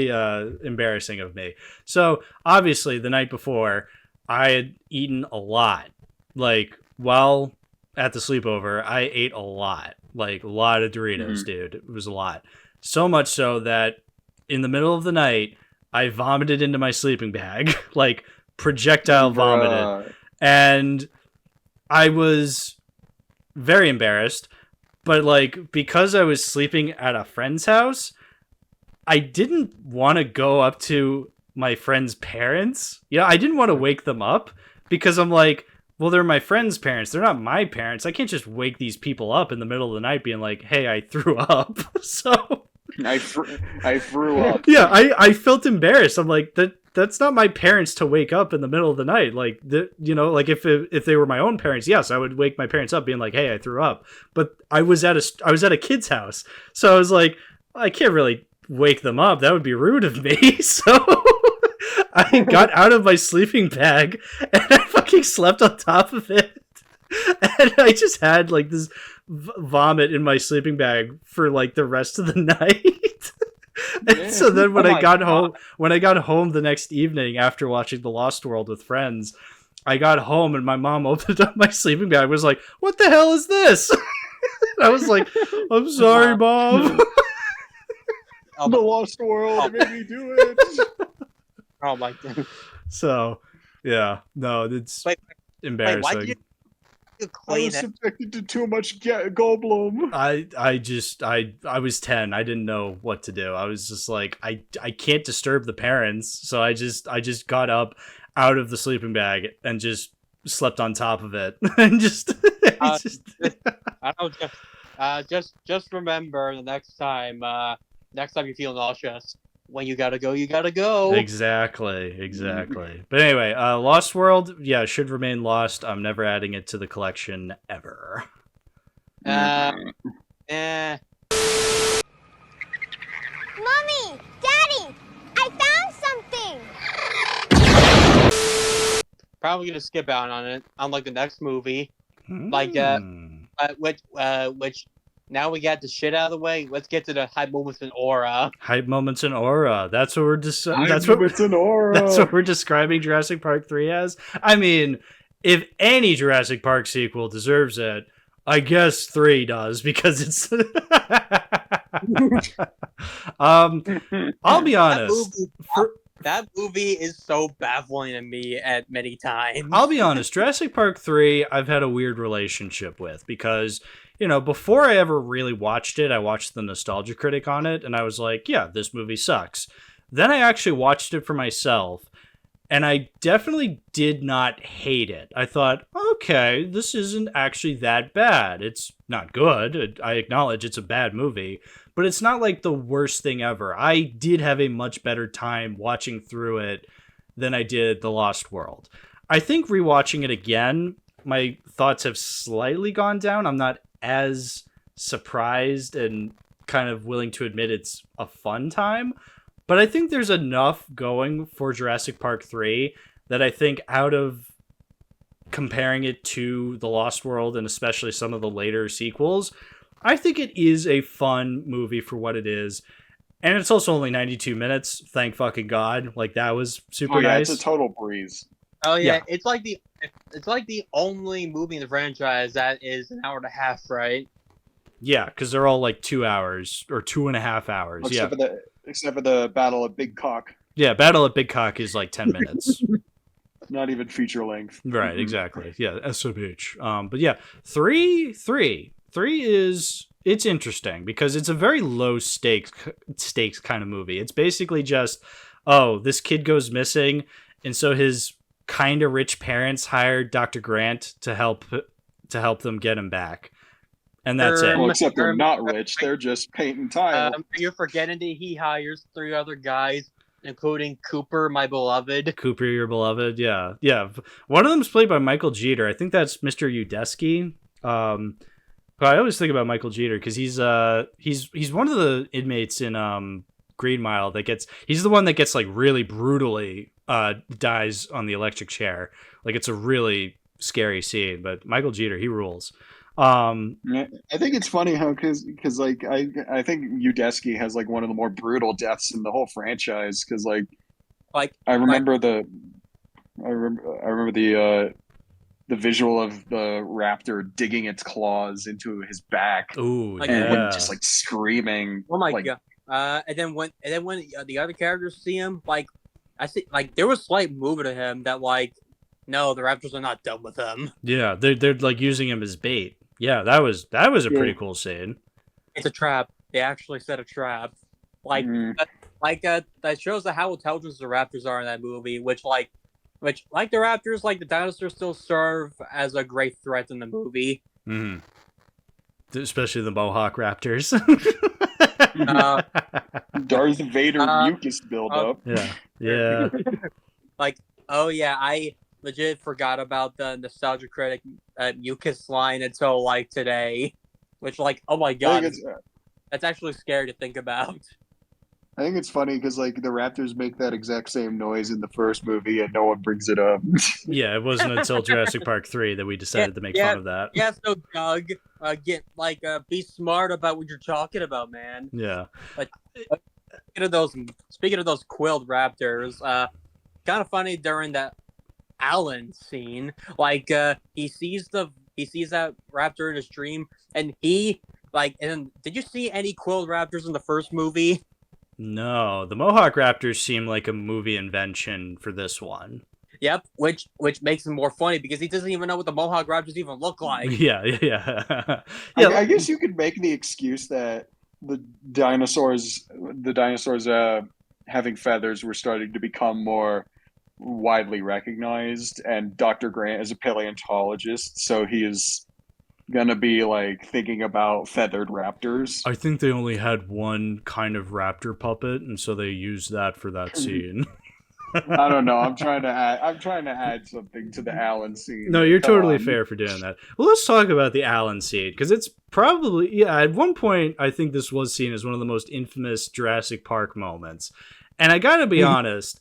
embarrassing of me. So obviously the night before I had eaten a lot. Like while at the sleepover, I ate a lot. Like a lot of Doritos, dude. It was a lot. So much so that in the middle of the night, I vomited into my sleeping bag. Like projectile vomited. And I was very embarrassed. But like because I was sleeping at a friend's house, I didn't want to go up to my friend's parents. Yeah, I didn't want to wake them up because I'm like, well, they're my friend's parents. They're not my parents. I can't just wake these people up in the middle of the night being like, hey, I threw up. So I threw up. Yeah, I felt embarrassed. I'm like, that's not my parents to wake up in the middle of the night. Like, like if they were my own parents, yes, I would wake my parents up being like, hey, I threw up. But I was at a kid's house. So I was like, I can't really wake them up. That would be rude of me. So I got out of my sleeping bag and I fucking slept on top of it. And I just had like this vomit in my sleeping bag for like the rest of the night. And so then when I got home the next evening after watching The Lost World with friends, I got home and my mom opened up my sleeping bag. Was like, "What the hell is this?" I was like, "I'm sorry, Mom." The Lost World made me do it. Oh my god. So, yeah, no, it's embarrassing. Why did you I clean was it? subjected to too much Goldblum. I was 10. I didn't know what to do. I was just like, I can't disturb the parents. So I just got up out of the sleeping bag and just slept on top of it. And just just remember the next time you feel nauseous, when you gotta go, you gotta go. Exactly. But anyway, Lost World, yeah, should remain lost. I'm never adding it to the collection ever. Mommy! Daddy! I found something! Probably gonna skip out on it, unlike the next movie. Like, which now we got the shit out of the way. Let's get to the hype moments in aura. Hype moments in aura. That's what we're That's what we're describing Jurassic Park 3 as. I mean, if any Jurassic Park sequel deserves it, I guess 3 does because it's. I'll be honest. That movie is so baffling to me at many times. I'll be honest. Jurassic Park 3, I've had a weird relationship with because, before I ever really watched it, I watched the Nostalgia Critic on it, and I was like, yeah, this movie sucks. Then I actually watched it for myself, and I definitely did not hate it. I thought, okay, this isn't actually that bad. It's not good. I acknowledge it's a bad movie, but it's not like the worst thing ever. I did have a much better time watching through it than I did The Lost World. I think rewatching it again, my thoughts have slightly gone down. I'm not as surprised and kind of willing to admit it's a fun time. But I think there's enough going for Jurassic Park 3 that I think out of comparing it to The Lost World and especially some of the later sequels, I think it is a fun movie for what it is. And it's also only 92 minutes. Thank fucking God. Like, that was super nice. It's a total breeze. Oh yeah, it's like the only movie in the franchise that is an hour and a half, right? Yeah, because they're all like 2 hours or 2.5 hours. Except for the Battle of Big Cock. Yeah, Battle at Big Cock is like 10 minutes. Not even feature length. Right, exactly. Yeah, SMH. But yeah, 3 is, it's interesting because it's a very low stakes kind of movie. It's basically just, oh, this kid goes missing, and so his kind of rich parents hired Dr. Grant to help them get him back. And that's it. Well, except they're not rich. They're just painting tile. You're forgetting that he hires 3 other guys, including Cooper, my beloved. Cooper, your beloved. Yeah. One of them's played by Michael Jeter. I think that's Mr. Udesky. I always think about Michael Jeter because he's one of the inmates in Green Mile that he's the one that gets like really brutally dies on the electric chair. Like it's a really scary scene, but Michael Jeter, he rules. Yeah, I think it's funny how because like I think Udesky has like one of the more brutal deaths in the whole franchise because like I remember the visual of the raptor digging its claws into his back. Ooh, and just like screaming. Oh my god! And then when the other characters see him, like I see, like there was slight movement of him that like, no, the Raptors are not done with him. Yeah, they're like using him as bait. Yeah, that was a pretty cool scene. It's a trap. They actually set a trap. Like that shows how intelligent the Raptors are in that movie. Which like the Raptors, like the dinosaurs still serve as a great threat in the movie. Mm-hmm. Especially the Mohawk Raptors. Darth Vader mucus buildup. Yeah. Like, oh yeah, I legit forgot about the nostalgia critic mucus line until like today, which like, oh my god, that's actually scary to think about. I think it's funny because like the Raptors make that exact same noise in the first movie and no one brings it up. Yeah, it wasn't until Jurassic Park 3 that we decided to make fun of that. Yeah, so Doug, be smart about what you're talking about, man. Yeah. Like, speaking of those quilled raptors, kind of funny during that Alan scene, like he sees that raptor in his dream, and did you see any quilled raptors in the first movie? No, the Mohawk Raptors seem like a movie invention for this one. Yep, which makes it more funny because he doesn't even know what the Mohawk Raptors even look like. Yeah. I guess you could make the excuse that the dinosaurs having feathers were starting to become more widely recognized, and Dr. Grant is a paleontologist, so he is gonna be like thinking about feathered raptors. I think they only had one kind of raptor puppet, and so they used that for that scene. I don't know. I'm trying to add something to the Alan scene. No, you're totally fair for doing that. Well, let's talk about the Alan scene because it's probably at one point I think this was seen as one of the most infamous Jurassic Park moments, and I gotta be honest,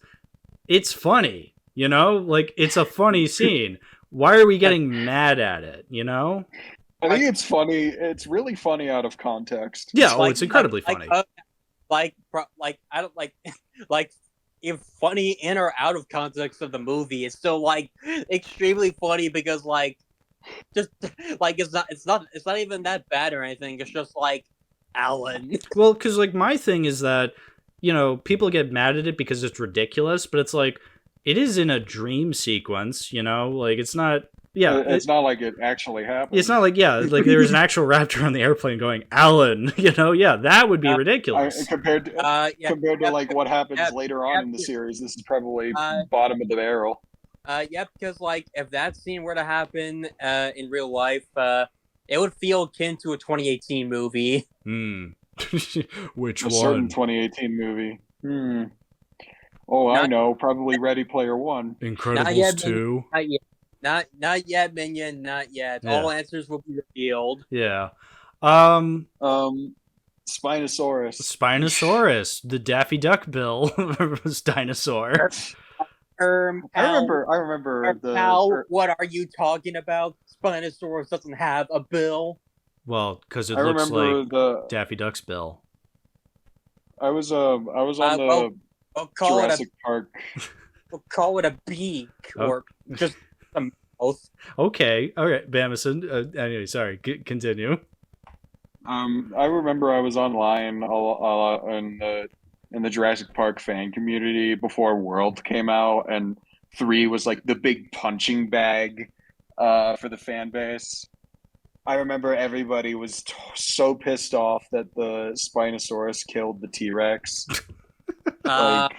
it's funny. You know, like it's a funny scene. Why are we getting mad at it? You know. I think it's funny. It's really funny out of context. Yeah, it's incredibly funny. I don't like if funny in or out of context of the movie, it's still like extremely funny because like just like it's not even that bad or anything. It's just like Alan. Well, because like my thing is that people get mad at it because it's ridiculous, but it's like it is in a dream sequence. Like it's not. Yeah, it's not like it actually happened. It's not like like there was an actual raptor on the airplane going Alan. That would be ridiculous. Compared to like what happens later on in the series, this is probably bottom of the barrel. Because like if that scene were to happen in real life, it would feel akin to a 2018 movie. Which a one? Certain 2018 movie. Oh, I know. Probably Ready Player One. Incredibles 2. Not yet, Minion. Not yet. Yeah. All answers will be revealed. Yeah. Spinosaurus. The Daffy Duck Bill was dinosaur. I remember what are you talking about? Spinosaurus doesn't have a bill. Well, because it looks like Daffy Duck's bill. I was on the Jurassic Park. We'll call it a beak or just a mouth. Okay, all right, Bamason. Anyway, sorry. Continue. I remember I was online in the Jurassic Park fan community before World came out, and 3 was like the big punching bag for the fan base. I remember everybody was so pissed off that the Spinosaurus killed the T-Rex. That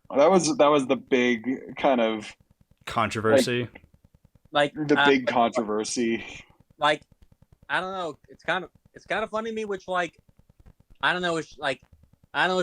was the big kind of controversy. Big controversy. Like, I don't know. It's kind of funny to me, which like, I don't know. It's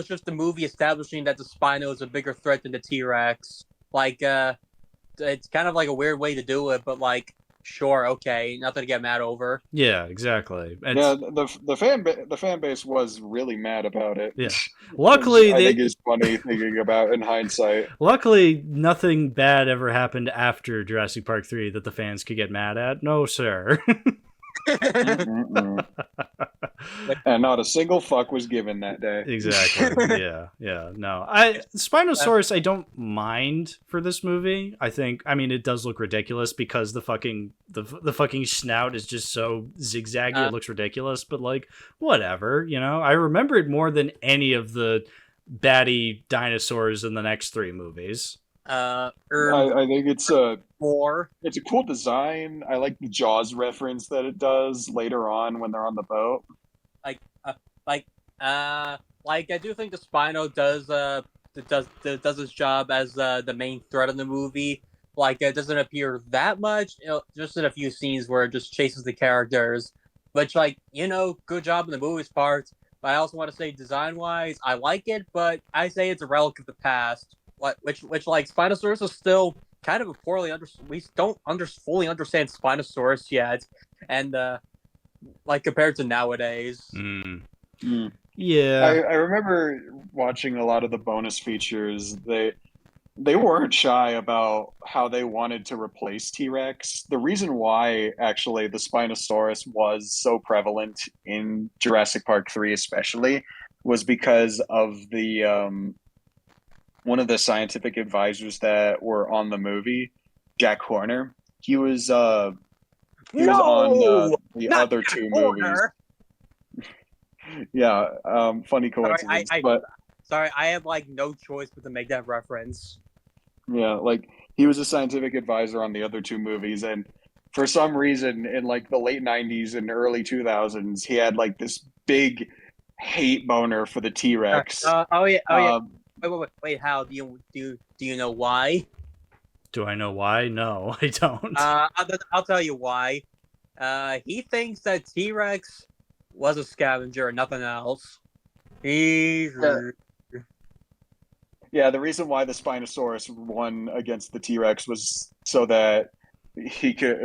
just the movie establishing that the Spino is a bigger threat than the T-Rex. Like, it's kind of like a weird way to do it, but like, sure, okay, nothing to get mad over. Yeah, exactly. Yeah, the fan base was really mad about it. Yeah. Luckily, I think it's funny thinking about in hindsight. Luckily, nothing bad ever happened after Jurassic Park 3 that the fans could get mad at. No, sir. Mm-mm. And not a single fuck was given that day. Exactly. Yeah. No, Spinosaurus, I don't mind for this movie. I mean, it does look ridiculous because the fucking snout is just so zigzaggy. It looks ridiculous, but like, whatever. I remember it more than any of the baddie dinosaurs in the next 3 movies. I think it's it's a cool design. I like the Jaws reference that it does later on when they're on the boat. I do think the Spino does its job as the main threat in the movie. Like, it doesn't appear that much, just in a few scenes where it just chases the characters. Which, good job in the movie's part. But I also want to say, design-wise, I like it, but I say it's a relic of the past. Which Spinosaurus is still kind of a poorly understood. We don't fully understand Spinosaurus yet, and compared to nowadays. Yeah, I remember watching a lot of the bonus features. They weren't shy about how they wanted to replace T-Rex. The reason why actually the Spinosaurus was so prevalent in Jurassic Park 3 especially was because of the one of the scientific advisors that were on the movie, Jack Horner. He was on the other 2 movies. Yeah, funny coincidence. Sorry, I have no choice but to make that reference. Yeah, he was a scientific advisor on the other 2 movies, and for some reason in the late 90s and early 2000s, he had this big hate boner for the T-Rex. Yeah. Wait, Hal, do you know why? Do I know why? No, I don't. I'll tell you why. He thinks that T-Rex was a scavenger and nothing else. Yeah, the reason why the Spinosaurus won against the T-Rex was so that he could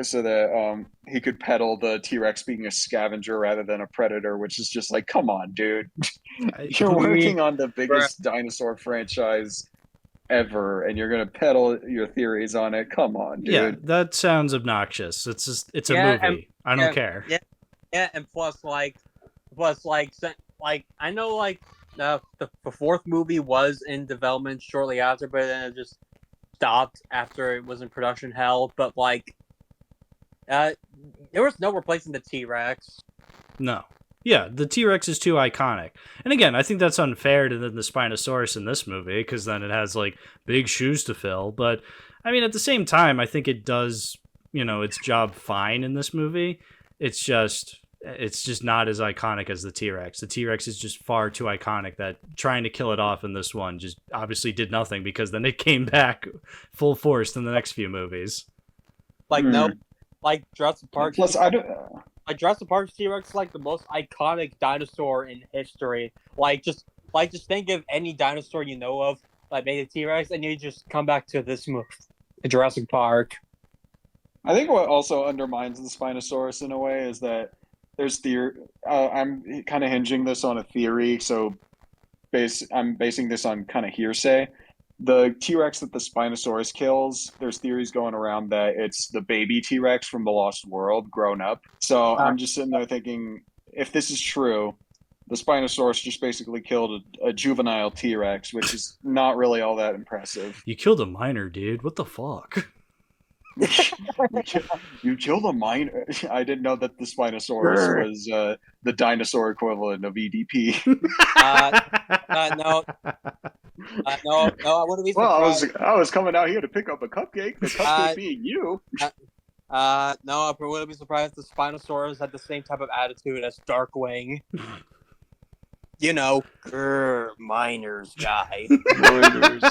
peddle the T-Rex being a scavenger rather than a predator, which is just come on, dude. You're working on the biggest dinosaur franchise ever, and you're gonna peddle your theories on it. Come on, dude. Yeah, that sounds obnoxious. It's a movie. I don't care. Yeah, and plus I know the 4th movie was in development shortly after, but then it just stopped after it was in production hell. But there was no replacing the T-Rex. No. Yeah, the T-Rex is too iconic. And again, I think that's unfair to the Spinosaurus in this movie, because then it has big shoes to fill. But I mean, at the same time, I think it does, its job fine in this movie. It's just not as iconic as the T-Rex. The T-Rex is just far too iconic that trying to kill it off in this one just obviously did nothing, because then it came back full force in the next few movies. No, Jurassic Park. Plus, Jurassic Park's T-Rex is the most iconic dinosaur in history. Just think of any dinosaur you know of made a T-Rex, and you just come back to this movie, Jurassic Park. I think what also undermines the Spinosaurus in a way is that there's I'm kind of hinging this on a theory, so I'm basing this on kind of hearsay. The T-Rex that the Spinosaurus kills, there's theories going around that it's the baby T-Rex from the Lost World grown up. So I'm just sitting there thinking, if this is true, the Spinosaurus just basically killed a juvenile T-Rex, which is not really all that impressive. You killed a minor, dude. What the fuck? You killed a minor. I didn't know that the Spinosaurus was the dinosaur equivalent of EDP. No, I wouldn't be surprised. Well, I was coming out here to pick up a cupcake. The cupcake being you. No, I wouldn't be surprised if the Spinosaurus had the same type of attitude as Darkwing. Miners guy. Miners.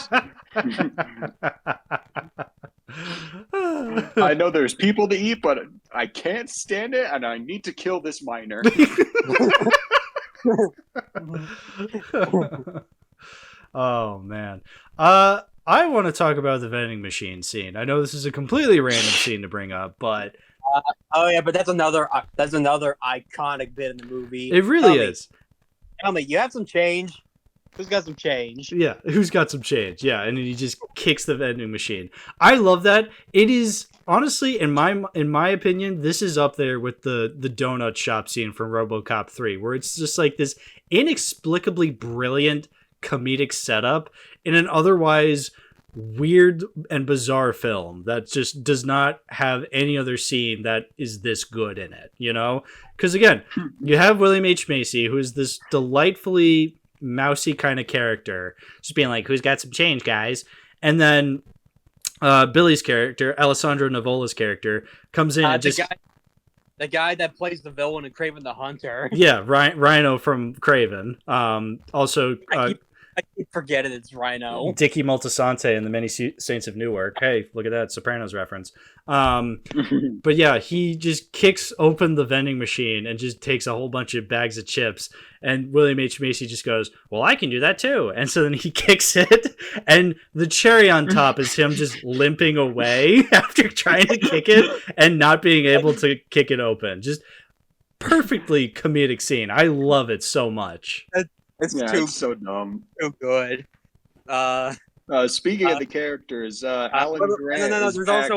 I know there's people to eat, but I can't stand it, and I need to kill this miner. Oh, man. I want to talk about the vending machine scene. I know this is a completely random scene to bring up, but Oh yeah, but that's another iconic bit in the movie. It really is. Tell me, you have some change? Who's got some change? Yeah, who's got some change? Yeah, and then he just kicks the vending machine. I love that. It is honestly, in my opinion, this is up there with the donut shop scene from RoboCop 3, where it's just like this inexplicably brilliant comedic setup in an otherwise weird and bizarre film that just does not have any other scene that is this good in it, you know? Because again, you have William H. Macy, who is this delightfully mousy kind of character, just being like, who's got some change, guys? And then Billy's character, Alessandro Nivola's character, comes in and just... The guy that plays the villain in Kraven the Hunter. Yeah, Rhino from Kraven. Also... I keep forgetting it's Rhino. Dickie Moltisanti in The Many Saints of Newark. Hey, look at that Sopranos reference. But yeah, he just kicks open the vending machine and just takes a whole bunch of bags of chips. And William H. Macy just goes, well, I can do that too. And so then he kicks it. And the cherry on top is him just limping away after trying to kick it and not being able to kick it open. Just perfectly comedic scene. I love it so much. It's so dumb. Too good. Speaking of the characters, Alan Grant. No. Is back.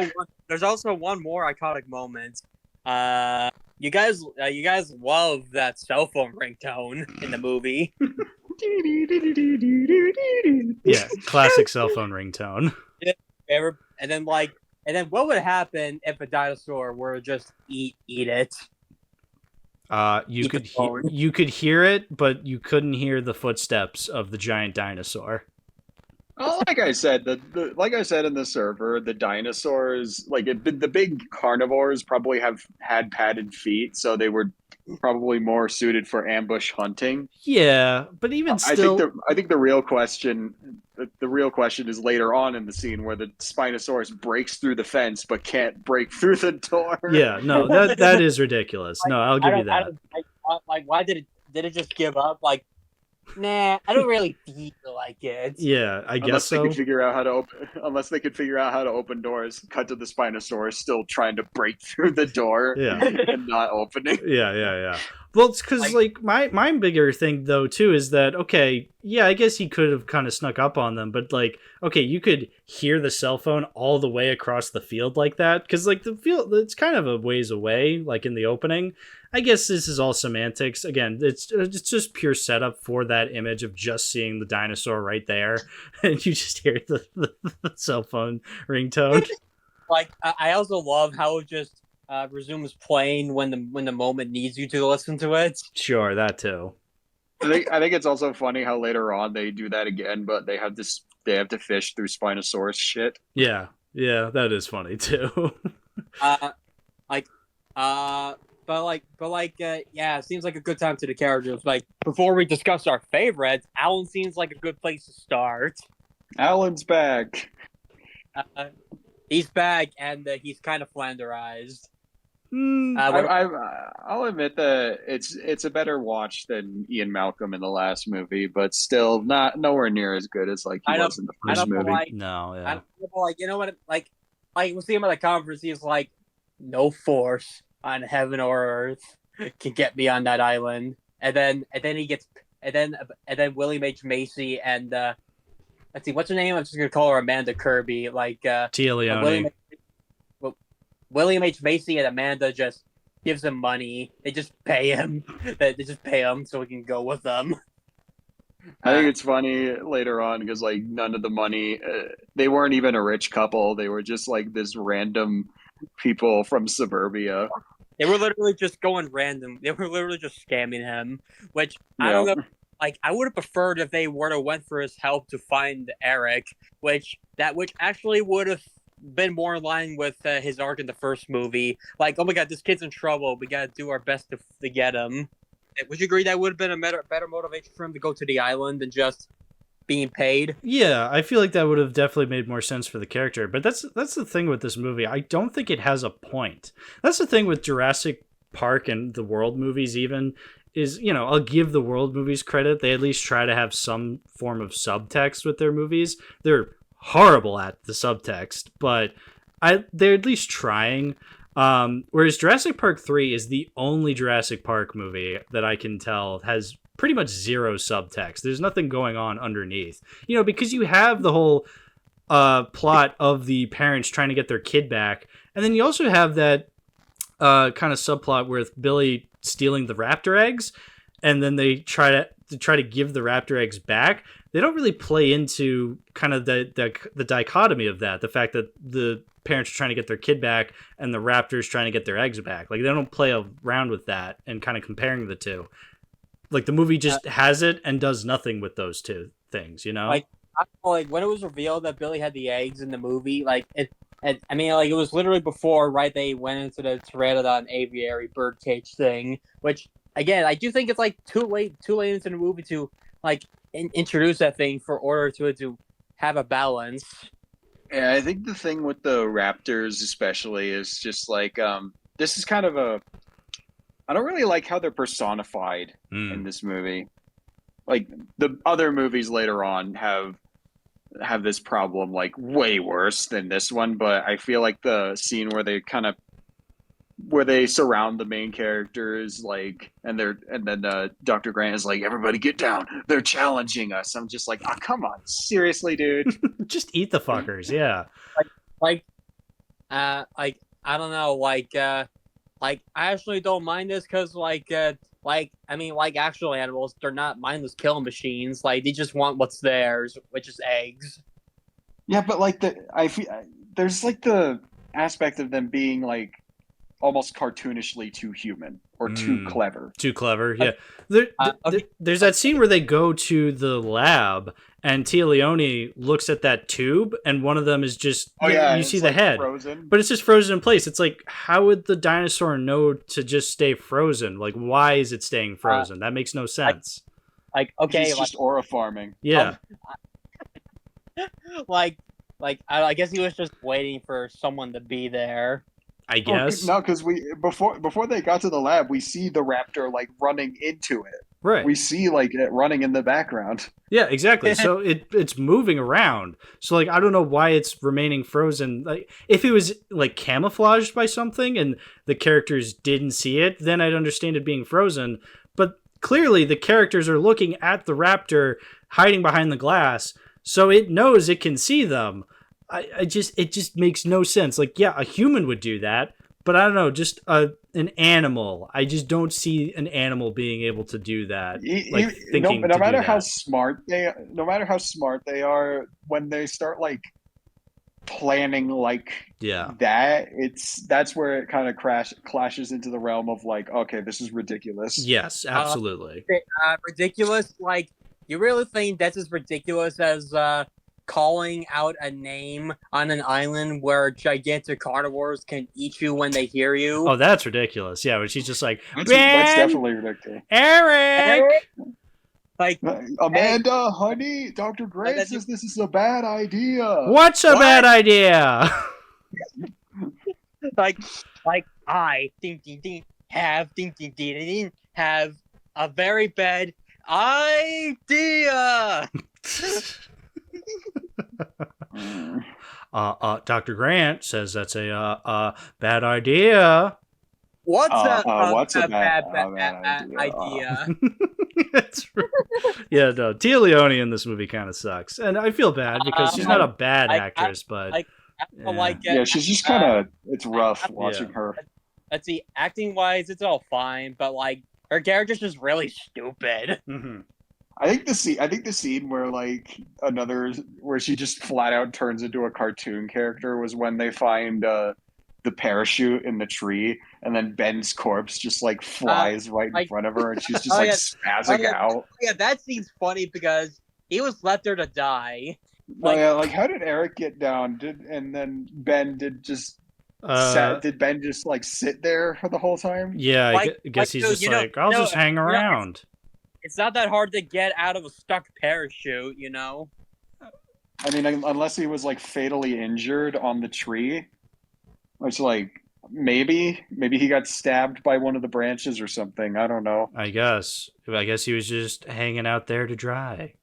There's also one more iconic moment. You guys love that cell phone ringtone in the movie. Yeah, classic cell phone ringtone. And then what would happen if a dinosaur were to just eat it? You could hear it, but you couldn't hear the footsteps of the giant dinosaur. Oh, like I said, like I said in the server, the dinosaurs, the big carnivores, probably had padded feet, so they were probably more suited for ambush hunting. Yeah, but even still, I think the real question is later on in the scene where the Spinosaurus breaks through the fence but can't break through the door. Yeah, no, that is ridiculous. No, I'll give you that. Why did it just give up? Like, nah, I don't really feel like it. Yeah, I guess so. Unless they could figure out how to open doors, cut to the Spinosaurus still trying to break through the door and not opening. Yeah. Well, it's because my bigger thing though too is that okay, yeah, I guess he could have kind of snuck up on them, but okay, you could hear the cell phone all the way across the field like that because the field it's kind of a ways away, like in the opening. I guess this is all semantics. Again, it's just pure setup for that image of just seeing the dinosaur right there, and you just hear the cell phone ringtone. I also love how it just resumes playing when the moment needs you to listen to it. Sure, that too. I think it's also funny how later on they do that again, but they have to fish through Spinosaurus shit. Yeah, that is funny too. It seems like a good time to the characters. Before we discuss our favorites, Alan seems like a good place to start. Alan's back. He's back, and he's kind of flanderized. I'll admit that it's a better watch than Ian Malcolm in the last movie, but still nowhere near as good as he was in the first movie. You know what? We'll see him at the conference. He's like, no force on heaven or earth can get me on that island. And then William H. Macy and let's see, what's her name? I'm just gonna call her Amanda Kirby. Tia Leone. William H. Macy and Amanda just gives him money. They just pay him. They just pay him so he can go with them. I think it's funny later on because none of the money, they weren't even a rich couple. They were just this random people from suburbia. They were literally just going random. They were literally just scamming him, which I don't know. I would have preferred if they were to went for his help to find Eric, which actually would have been more in line with his arc in the first movie. Oh my god, this kid's in trouble. We gotta do our best to get him. Would you agree that would have been a better motivation for him to go to the island than just being paid? Yeah, I feel like that would have definitely made more sense for the character. But that's the thing with this movie. I don't think it has a point. That's the thing with Jurassic Park and the World movies even is, I'll give the World movies credit. They at least try to have some form of subtext with their movies. They're horrible at the subtext, but they're at least trying. Whereas Jurassic Park 3 is the only Jurassic Park movie that I can tell has pretty much zero subtext. There's nothing going on underneath. Because you have the whole plot of the parents trying to get their kid back, and then you also have that kind of subplot with Billy stealing the raptor eggs, and then they try to give the raptor eggs back. They don't really play into kind of the dichotomy of that, the fact that the parents are trying to get their kid back and the raptors trying to get their eggs back. Like, they don't play around with that and kind of comparing the two. Like, the movie just has it and does nothing with those two things, Like when it was revealed that Billy had the eggs in the movie, it was literally before, right? They went into the pteranodon aviary birdcage thing, which again, I do think it's like too late into the movie to introduce that thing for order to have a balance. Yeah, I think the thing with the raptors especially is just this is kind of I don't really like how they're personified in this movie. Like, the other movies later on have this problem way worse than this one, but I feel like the scene where they surround the main characters, and then Dr. Grant is like, everybody get down, they're challenging us. I'm just like, oh, come on, seriously, dude. Just eat the fuckers. Yeah. I don't know, I actually don't mind this because actual animals, they're not mindless killing machines. They just want what's theirs, which is eggs. Yeah, but there's the aspect of them being almost cartoonishly too human or too clever. Too clever, yeah. There's that scene where they go to the lab and Tia Leone looks at that tube and one of them is just, you see the head, frozen. But it's just frozen in place. It's like, how would the dinosaur know to just stay frozen? Why is it staying frozen? That makes no sense. He's just aura farming. Yeah. I guess he was just waiting for someone to be there. I guess. No, because before they got to the lab, we see the raptor running into it. Right. We see it running in the background. Yeah, exactly. So it's moving around. So I don't know why it's remaining frozen. If it was camouflaged by something and the characters didn't see it, then I'd understand it being frozen. But clearly the characters are looking at the raptor hiding behind the glass, so it knows it can see them. It just makes no sense. A human would do that, but I don't know, just an animal. I just don't see an animal being able to do that. No matter how smart they are, when they start planning that's where it kind of clashes into the realm of okay, this is ridiculous. Yes, absolutely. Ridiculous. You really think that's as ridiculous as calling out a name on an island where gigantic carnivores can eat you when they hear you? Oh, that's ridiculous. Yeah, when she's just like, that's definitely ridiculous. Eric! Amanda, honey, Dr. Grant says this is a bad idea. What's a bad idea? I have a very bad idea. Dr. Grant says that's a bad idea. What's a bad idea? That's true. Yeah, no, Tia Leone in this movie kind of sucks, and I feel bad because she's not a bad actress, but she's just kind of. It's rough watching her. Let's see, acting wise, it's all fine, but her character's just really stupid. Mm-hmm. I think the scene where where she just flat out turns into a cartoon character was when they find the parachute in the tree, and then Ben's corpse just flies right in front of her, and she's just spazzing out. Yeah, that scene's funny because he was left there to die. How did Eric get down? Did Ben just sit there for the whole time? Yeah, I guess he's just I'll just hang around. It's not that hard to get out of a stuck parachute, I mean, unless he was fatally injured on the tree, which maybe he got stabbed by one of the branches or something. I don't know. I guess he was just hanging out there to dry.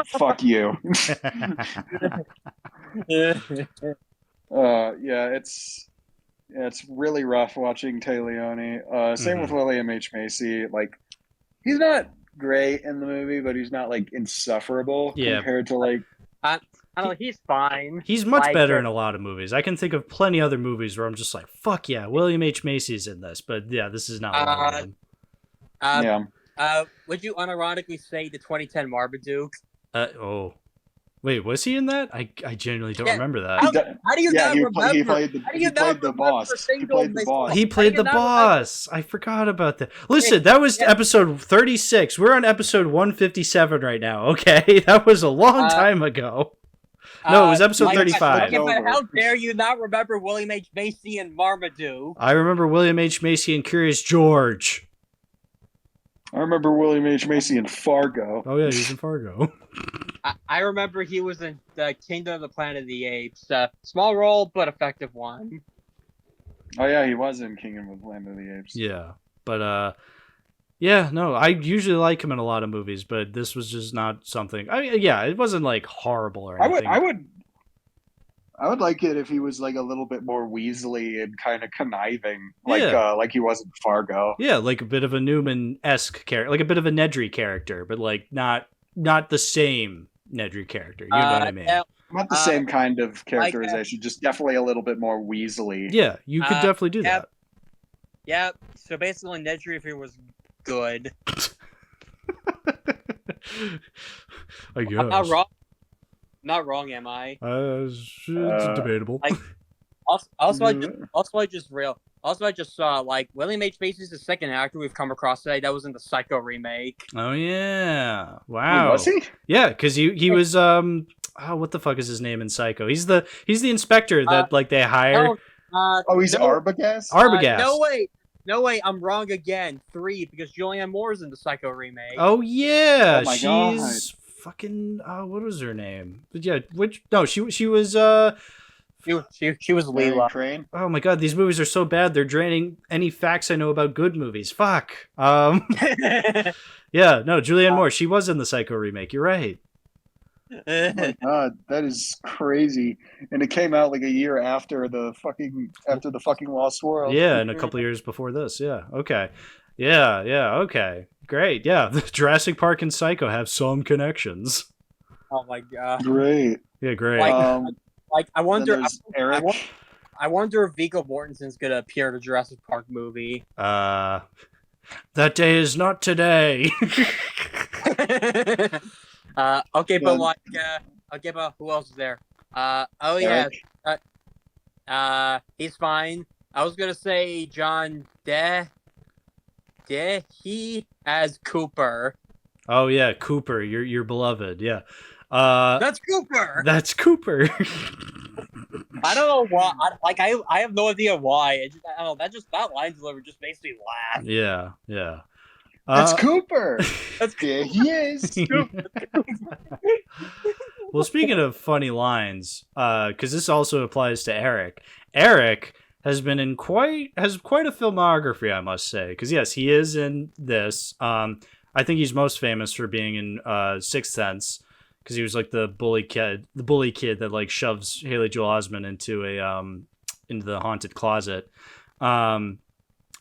Fuck you. It's really rough watching Tay Leone. Same with William H. Macy. Like, he's not great in the movie, but he's not like insufferable compared to like. I don't know. He's fine. He's much better in a lot of movies. I can think of plenty other movies where I'm just like, fuck yeah, William H. Macy's in this. But yeah, this is not one of them. Would you unironically say the 2010 Marmaduke? Wait, was he in that? I genuinely don't remember that. How do you not remember? He played the boss. He played the boss. I forgot about that. Listen, that was episode 36. We're on episode 157 right now. Okay, that was a long time ago. No, it was episode 35. But how dare you not remember William H. Macy and Marmaduke? I remember William H. Macy and Curious George. I remember William H. Macy in Fargo. Oh, yeah, he's in Fargo. I remember he was in the Kingdom of the Planet of the Apes. Small role, but effective one. Oh, yeah, he was in Kingdom of the Planet of the Apes. Yeah, but, yeah, no, I usually like him in a lot of movies, but this was just not something... I mean, yeah, it wasn't, like, horrible or anything. I would like it if he was like a little bit more Weasley and kind of conniving, like he was in Fargo. Yeah, like a bit of a Newman-esque character, like a bit of a Nedry character, but like not the same Nedry character. You know what I mean? Not the same kind of characterization, just definitely a little bit more Weasley. Yeah, you could definitely do that. Yeah, so basically Nedry if he was good. I guess. I'm not wrong. Not wrong, am I? It's debatable. Like, also, I just saw like William H. Macy's the second actor we've come across today that was in the Psycho remake. Oh yeah! Wow. Was he? Yeah, because he was what the fuck is his name in Psycho? He's the inspector that like they hire. He's Arbogast. Arbogast. No way, I'm wrong again. 3 because Julianne Moore's in the Psycho remake. Oh yeah, Oh my she's God. fucking. What was her name? But yeah, she was. She was Leela. Crane. Oh my god, these movies are so bad. They're draining any facts I know about good movies. Fuck. Yeah, no, Julianne Moore. She was in the Psycho remake. You're right. Oh my God, that is crazy. And it came out like a year after the fucking Lost World. Yeah, and a couple years before this. Yeah. Okay. Yeah. Okay. Great. Yeah, the Jurassic Park and Psycho have some connections. Oh my god. Great. Yeah, great. Like I wonder. Eric. I wonder if Viggo Mortensen's gonna appear in a Jurassic Park movie. That day is not today. Okay, but like, okay, but who else is there? Eric. He's fine. I was gonna say John he as Cooper. Oh yeah, Cooper, your beloved. Yeah. That's Cooper. That's Cooper. I don't know why. I have no idea why. I don't know. That line delivery just makes me laugh. Yeah. That's Cooper. That's There he is. Well, speaking of funny lines, because this also applies to Eric. Eric has been in quite a filmography, I must say. Because yes, he is in this. I think he's most famous for being in Sixth Sense, because he was like the bully kid that like shoves Haley Joel Osment into the haunted closet.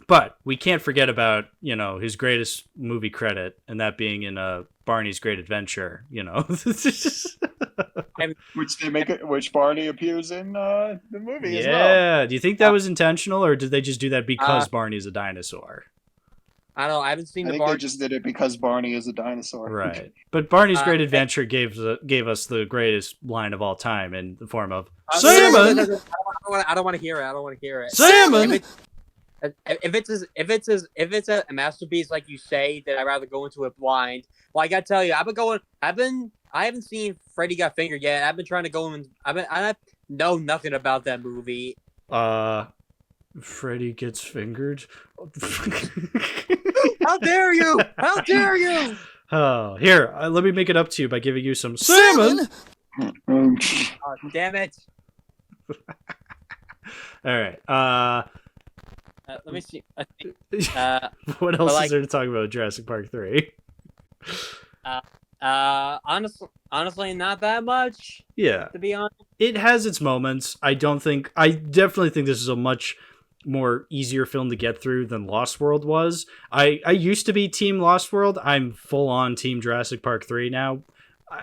But we can't forget about, his greatest movie credit, and that being in Barney's Great Adventure, Which Barney appears in the movie as well. Yeah. Do you think that was intentional, or did they just do that because Barney's a dinosaur? I don't know. I haven't seen I think they just did it because Barney is a dinosaur. Right. But Barney's Great Adventure gave us the greatest line of all time in the form of salmon. I don't want to hear it. Salmon. If it's a masterpiece like you say, then I'd rather go into it blind. Well, I gotta tell you, I haven't seen Freddy Got Fingered yet. I've been trying to go in. I know nothing about that movie. Freddy Gets Fingered. How dare you! How dare you! Oh, here, let me make it up to you by giving you some salmon. Oh, damn it! All right. Let me see. What else is there to talk about Jurassic Park 3? Honestly, not that much. Yeah, To be honest. it has its moments. I definitely think this is a much more easier film to get through than Lost World was. I used to be Team Lost World. I'm full on Team Jurassic Park 3 now.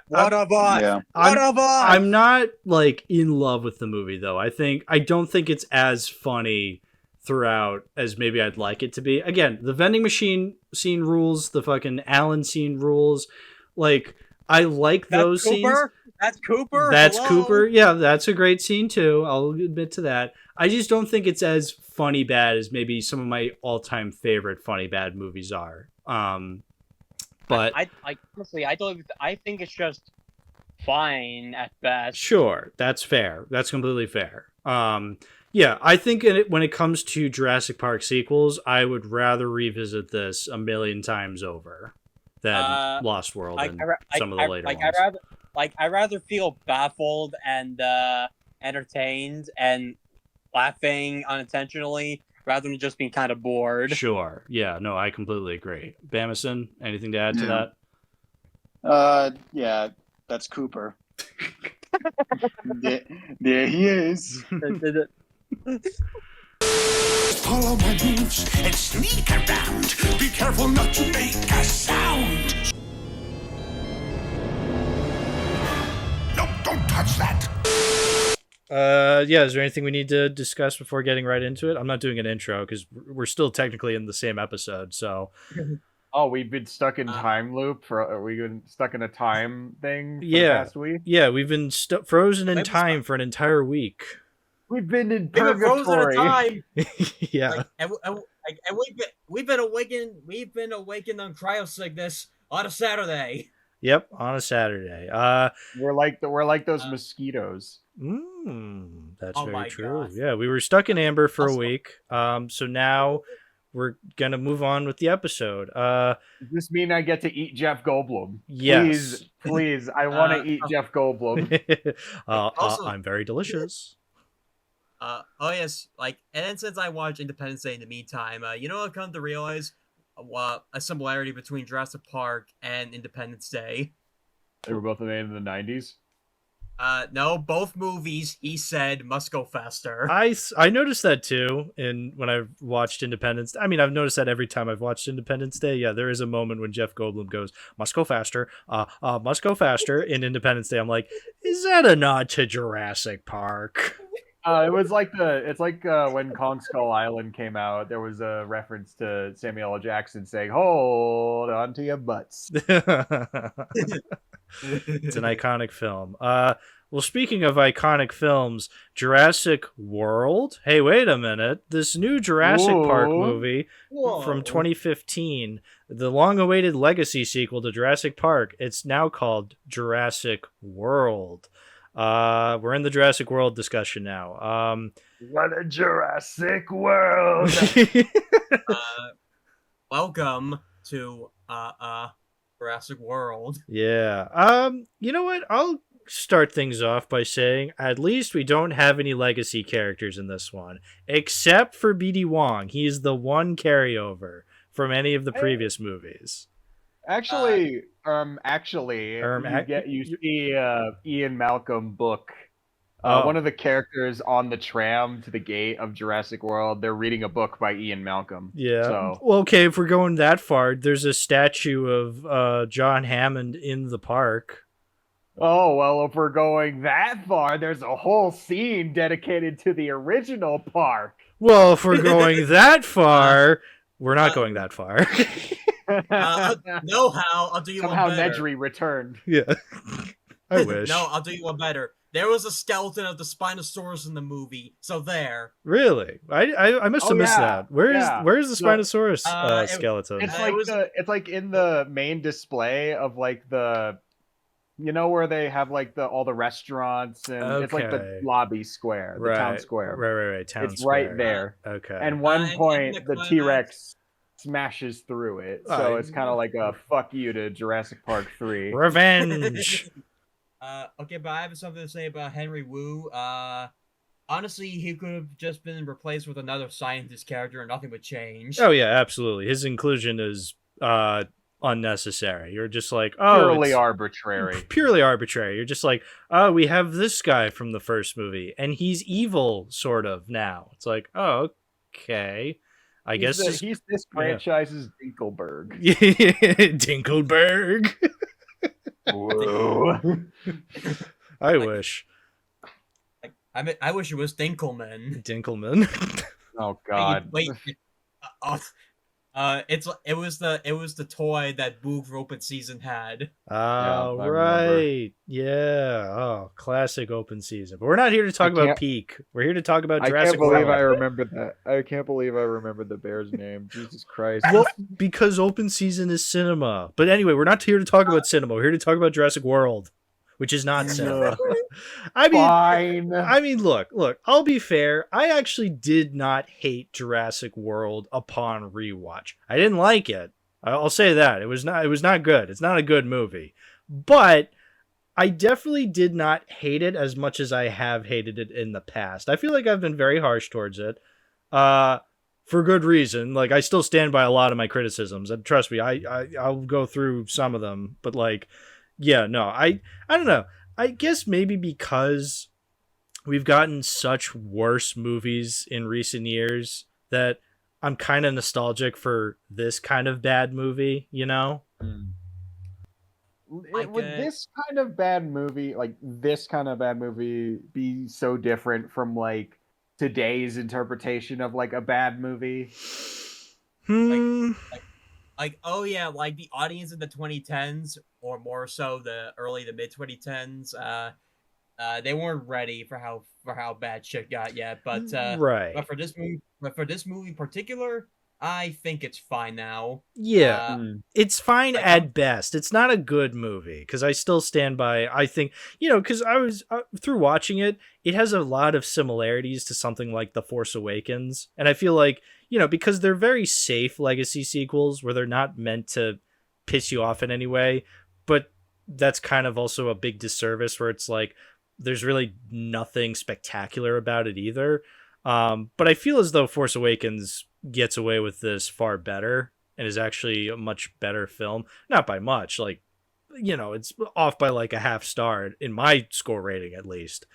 What of us? Yeah. What of us? I'm not like in love with the movie though. I don't think it's as funny throughout as maybe I'd like it to be. Again, the vending machine scene rules, the fucking Alan scene rules. Like I like those scenes. That's Cooper. That's Hello? Cooper. Yeah, that's a great scene too. I'll admit to that. I just don't think it's as funny bad as maybe some of my all-time favorite funny bad movies are. But I honestly, I think it's just fine at best. sure, that's fair. That's completely fair. Yeah, I think when it comes to Jurassic Park sequels, I would rather revisit this a million times over than Lost World and some of the later ones. I'd rather feel baffled and entertained and laughing unintentionally rather than just being kind of bored. Sure. Yeah, no, I completely agree. Bamason, anything to add to that? Yeah, that's Cooper. there he is. Follow my moves and sneak around. Be careful not to make a sound. No, don't touch that. Yeah, is there anything we need to discuss before getting right into it? I'm not doing an intro because we're still technically in the same episode, so... Oh, we've been stuck in time loop we've been stuck in a time thing for the past week? Yeah, we've been frozen in time for an entire week. We've been in We've been frozen in purgatory. time. Yeah. And we've been awakened on cryosickness on a Saturday. Yep, on a Saturday. We're like those mosquitoes. That's Oh very my true. God. Yeah, we were stuck in amber for a Also- week. So now we're gonna move on with the episode. Does this mean I get to eat Jeff Goldblum? Yes. Please, I want to eat Jeff Goldblum. Also- I'm very delicious. Oh yes, and then since I watched Independence Day in the meantime, you know I've come to realize a similarity between Jurassic Park and Independence Day. They were both made in the 90s. No, both movies, he said, must go faster. I noticed that too when I watched Independence. I mean, I've noticed that every time I've watched Independence Day. Yeah, there is a moment when Jeff Goldblum goes, must go faster, must go faster in Independence Day. I'm like, is that a nod to Jurassic Park? It's like when Kong Skull Island came out, there was a reference to Samuel L. Jackson saying, hold on to your butts. It's an iconic film. Well, speaking of iconic films, Jurassic World. Hey, wait a minute. This new Jurassic Park movie from 2015, the long-awaited legacy sequel to Jurassic Park, it's now called Jurassic World. We're in the Jurassic World discussion now. What a Jurassic World! Welcome to Jurassic World. Yeah. You know what? I'll start things off by saying at least we don't have any legacy characters in this one, except for BD Wong. He's the one carryover from any of the previous movies. Actually, you see Ian Malcolm book. One of the characters on the tram to the gate of Jurassic World, they're reading a book by Ian Malcolm. Yeah. So. Well, okay, if we're going that far, there's a statue of John Hammond in the park. Oh, well, if we're going that far, there's a whole scene dedicated to the original park. Well, if we're going that far, we're not going that far. No, Hal, I'll do you Somehow one better. Nedry returned. Yeah. I wish. No, I'll do you one better. There was a skeleton of the Spinosaurus in the movie, so there. Really? I must have missed that. Where's the Spinosaurus skeleton? It's like in the main display of like the, you know, where they have like all the restaurants and it's like the lobby square, the town square. Right. Town it's square. right there. Okay. And one point the T-Rex smashes through it, so it's kind of like a fuck you to Jurassic Park 3. Revenge. Okay, but I have something to say about Henry Wu. Honestly, he could have just been replaced with another scientist character and nothing would change. Oh yeah, absolutely. His inclusion is unnecessary. You're just like, oh, Purely it's arbitrary. purely arbitrary. You're just like, oh, we have this guy from the first movie, and he's evil, sort of, now. It's like, oh, okay. I guess He's this franchise's Dinkelberg. Dinkelberg. Whoa. I wish. I wish it was Dinkelman. Dinkelman. Oh God. Wait. It was the toy that Boog Open Season had. Oh, I right. remember. Yeah. Oh, classic open season. But we're not here to talk about Peak. We're here to talk about I Jurassic can't believe World. I remembered that. I can't believe I remembered the bear's name. Jesus Christ. Well, because open season is cinema. But anyway, we're not here to talk about cinema. We're here to talk about Jurassic World, which is not cinema. Fine. I mean, look, I'll be fair. I actually did not hate Jurassic World upon rewatch. I didn't like it. I'll say that. It was not good. It's not a good movie. But I definitely did not hate it as much as I have hated it in the past. I feel like I've been very harsh towards it. For good reason. Like, I still stand by a lot of my criticisms. And trust me, I'll go through some of them. But like, yeah, no, I don't know. I guess maybe because we've gotten such worse movies in recent years that I'm kind of nostalgic for this kind of bad movie, you know? Would this kind of bad movie be so different from like today's interpretation of like a bad movie? Like, oh yeah, like the audience in the 2010s, or more so the early to mid 2010s, they weren't ready for how bad shit got yet. But right. But for this movie in particular, I think it's fine now. Yeah, it's fine at best. It's not a good movie, because I still stand by. I think, because I was through watching it, it has a lot of similarities to something like The Force Awakens, and I feel like, because they're very safe legacy sequels where they're not meant to piss you off in any way, but that's kind of also a big disservice where it's like there's really nothing spectacular about it either. But I feel as though Force Awakens gets away with this far better and is actually a much better film. Not by much, like, it's off by like a half star in my score rating, at least.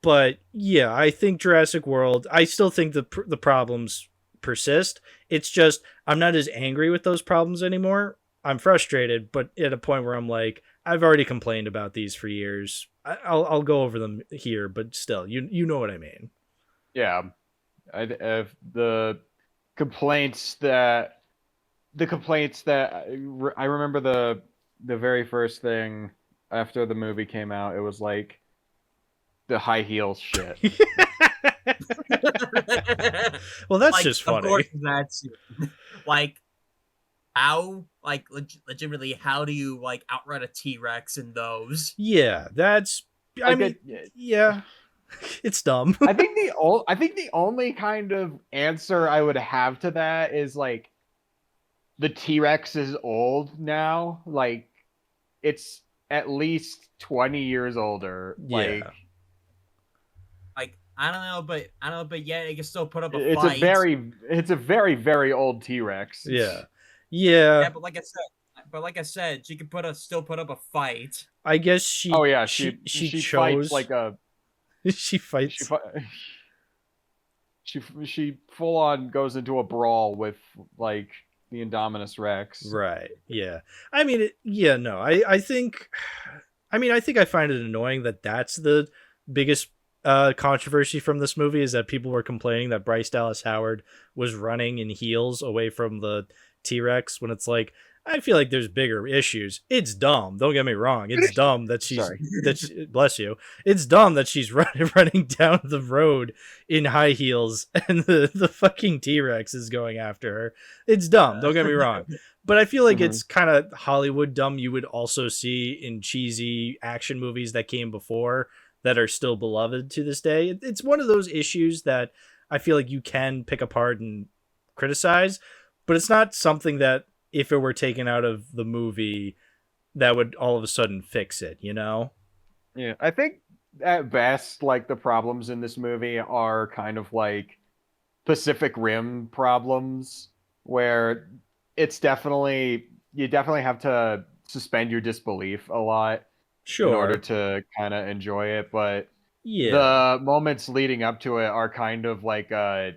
But yeah, I think Jurassic World, I still think the problems persist. It's just, I'm not as angry with those problems anymore. I'm frustrated, but at a point where I'm like, I've already complained about these for years. I'll go over them here, but still, you know what I mean. Yeah. The complaints that I remember the very first thing after the movie came out, it was like the high heels shit. Well, that's just funny. Of course, that's like, how, like, legitimately, how do you like outrun a T-Rex in those? Yeah, that's. I mean, yeah, it's dumb. I think the only kind of answer I would have to that is like, the T-Rex is old now. Like, it's at least 20 years older. Yeah. Like, I don't know, but yeah, it can still put up a fight. It's a very, very old T-Rex. Yeah. Yeah, but like I said, she could still put up a fight. I guess she. Oh yeah, she chose fights like a. She fights. She full on goes into a brawl with like the Indominus Rex. Right. Yeah. I mean, no. I think I find it annoying that that's the biggest controversy from this movie, is that people were complaining that Bryce Dallas Howard was running in heels away from the T-Rex, when it's like, I feel like there's bigger issues. It's dumb. Don't get me wrong. It's dumb that she's bless you. It's dumb that she's running down the road in high heels and the fucking T-Rex is going after her. It's dumb. Don't get me wrong. But I feel like it's kind of Hollywood dumb you would also see in cheesy action movies that came before that are still beloved to this day. It's one of those issues that I feel like you can pick apart and criticize, but it's not something that, if it were taken out of the movie, that would all of a sudden fix it, Yeah, I think at best, like, the problems in this movie are kind of like Pacific Rim problems, where it's definitely you definitely have to suspend your disbelief a lot Sure. in order to kind of enjoy it. But Yeah. the moments leading up to it are kind of like a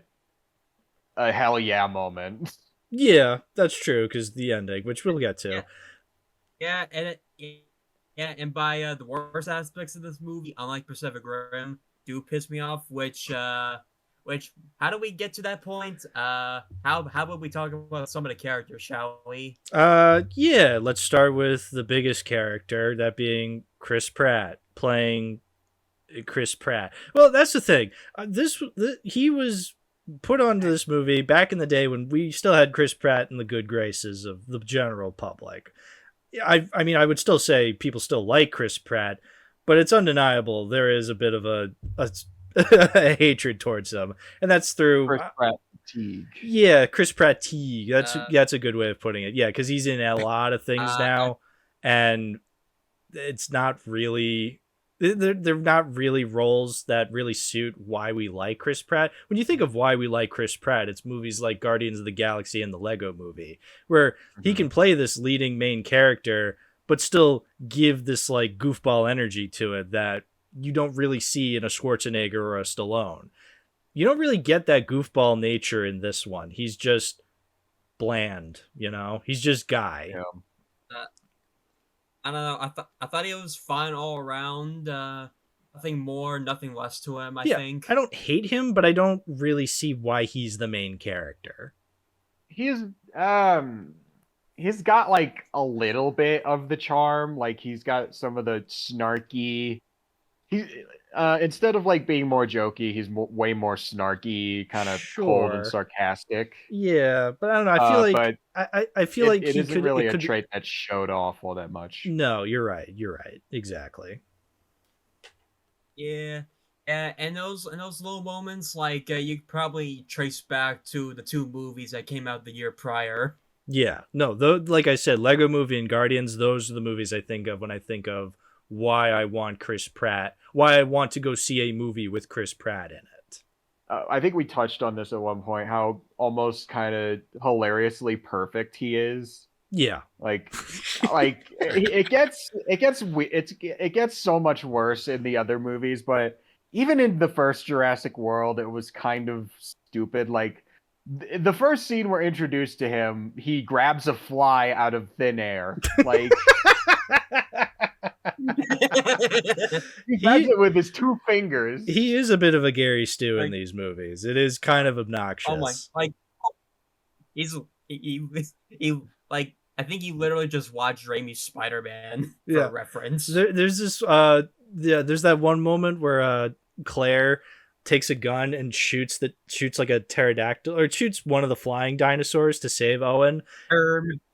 hell yeah moment. Yeah, that's true, because the ending, which we'll get to. Yeah, and by the worst aspects of this movie, unlike Pacific Rim, do piss me off. Which how do we get to that point? How about we talk about some of the characters, shall we? Yeah, let's start with the biggest character, that being Chris Pratt, playing Chris Pratt. Well, that's the thing. He was put onto this movie back in the day when we still had Chris Pratt in the good graces of the general public. I mean, I would still say people still like Chris Pratt, but it's undeniable there is a bit of a a hatred towards him, and that's through Chris Pratt fatigue. Yeah, Chris Pratt fatigue. That's a good way of putting it. Yeah, because he's in a lot of things now, and it's not really. They're not really roles that really suit why we like Chris Pratt. When you think of why we like Chris Pratt, it's movies like Guardians of the Galaxy and the Lego Movie, where he can play this leading main character, but still give this like goofball energy to it that you don't really see in a Schwarzenegger or a Stallone. You don't really get that goofball nature in this one. He's just bland, He's just Guy. Yeah. I don't know. I thought he was fine all around. Nothing more, nothing less to him. I think. I don't hate him, but I don't really see why he's the main character. He's got like a little bit of the charm. Like he's got some of the snarky. Instead of like being more jokey, he's way more snarky, kind of cold and sarcastic. Yeah, but I don't know. I feel like I feel like it isn't really a trait that showed off all that much. No, you're right. You're right. Exactly. Yeah, and those little moments, like you could probably trace back to the two movies that came out the year prior. Yeah, no, though, like I said, Lego Movie and Guardians, those are the movies I think of when I think of why I want Chris Pratt, why I want to go see a movie with Chris Pratt in it. I think we touched on this at one point, how almost kind of hilariously perfect he is. Yeah, like it gets so much worse in the other movies, but even in the first Jurassic World, it was kind of stupid. Like the first scene we're introduced to him, he grabs a fly out of thin air, like. He does it with his two fingers. He is a bit of a Gary Stu in these movies. It is kind of obnoxious. Oh my! Like he like I think he literally just watched Raimi's Spider-Man for reference. There's this there's that one moment where Claire takes a gun and shoots like a pterodactyl, or shoots one of the flying dinosaurs to save Owen.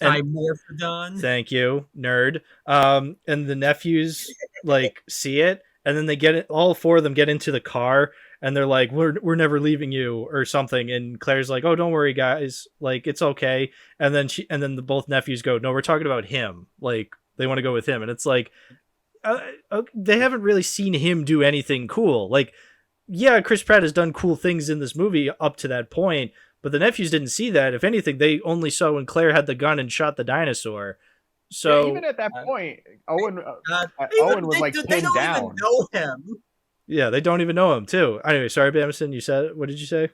Dimorphodon. Thank you, nerd. And the nephews like see it, and then they get it. All four of them get into the car, and they're like, "We're never leaving you," or something. And Claire's like, "Oh, don't worry, guys. Like it's okay." And then the both nephews go, "No, we're talking about him. Like they want to go with him." And it's like, they haven't really seen him do anything cool. Like. Yeah, Chris Pratt has done cool things in this movie up to that point, but the nephews didn't see that. If anything, they only saw when Claire had the gun and shot the dinosaur. So even at that point, Owen was like pinned down. They don't even know him. Yeah, they don't even know him too. Anyway, sorry, Bamason, you said, what did you say?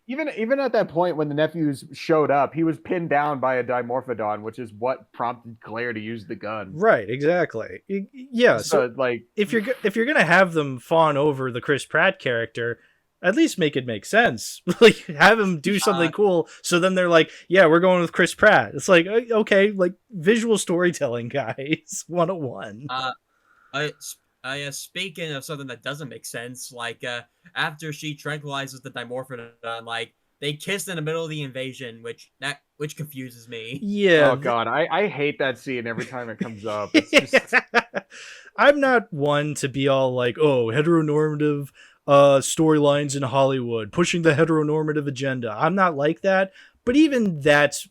Even at that point when the nephews showed up, he was pinned down by a Dimorphodon, which is what prompted Claire to use the gun. Right, exactly. Yeah, so like if you're gonna have them fawn over the Chris Pratt character, at least make it make sense. Like have him do something cool. So then they're like, yeah, we're going with Chris Pratt. It's like okay, like visual storytelling, guys, 101. Speaking of something that doesn't make sense, like after she tranquilizes the Dimorphodon, like they kiss in the middle of the invasion, which confuses me. Yeah. Oh god, I hate that scene every time it comes up. It's just... I'm not one to be all like, oh, heteronormative storylines in Hollywood, pushing the heteronormative agenda. I'm not like that, but even that's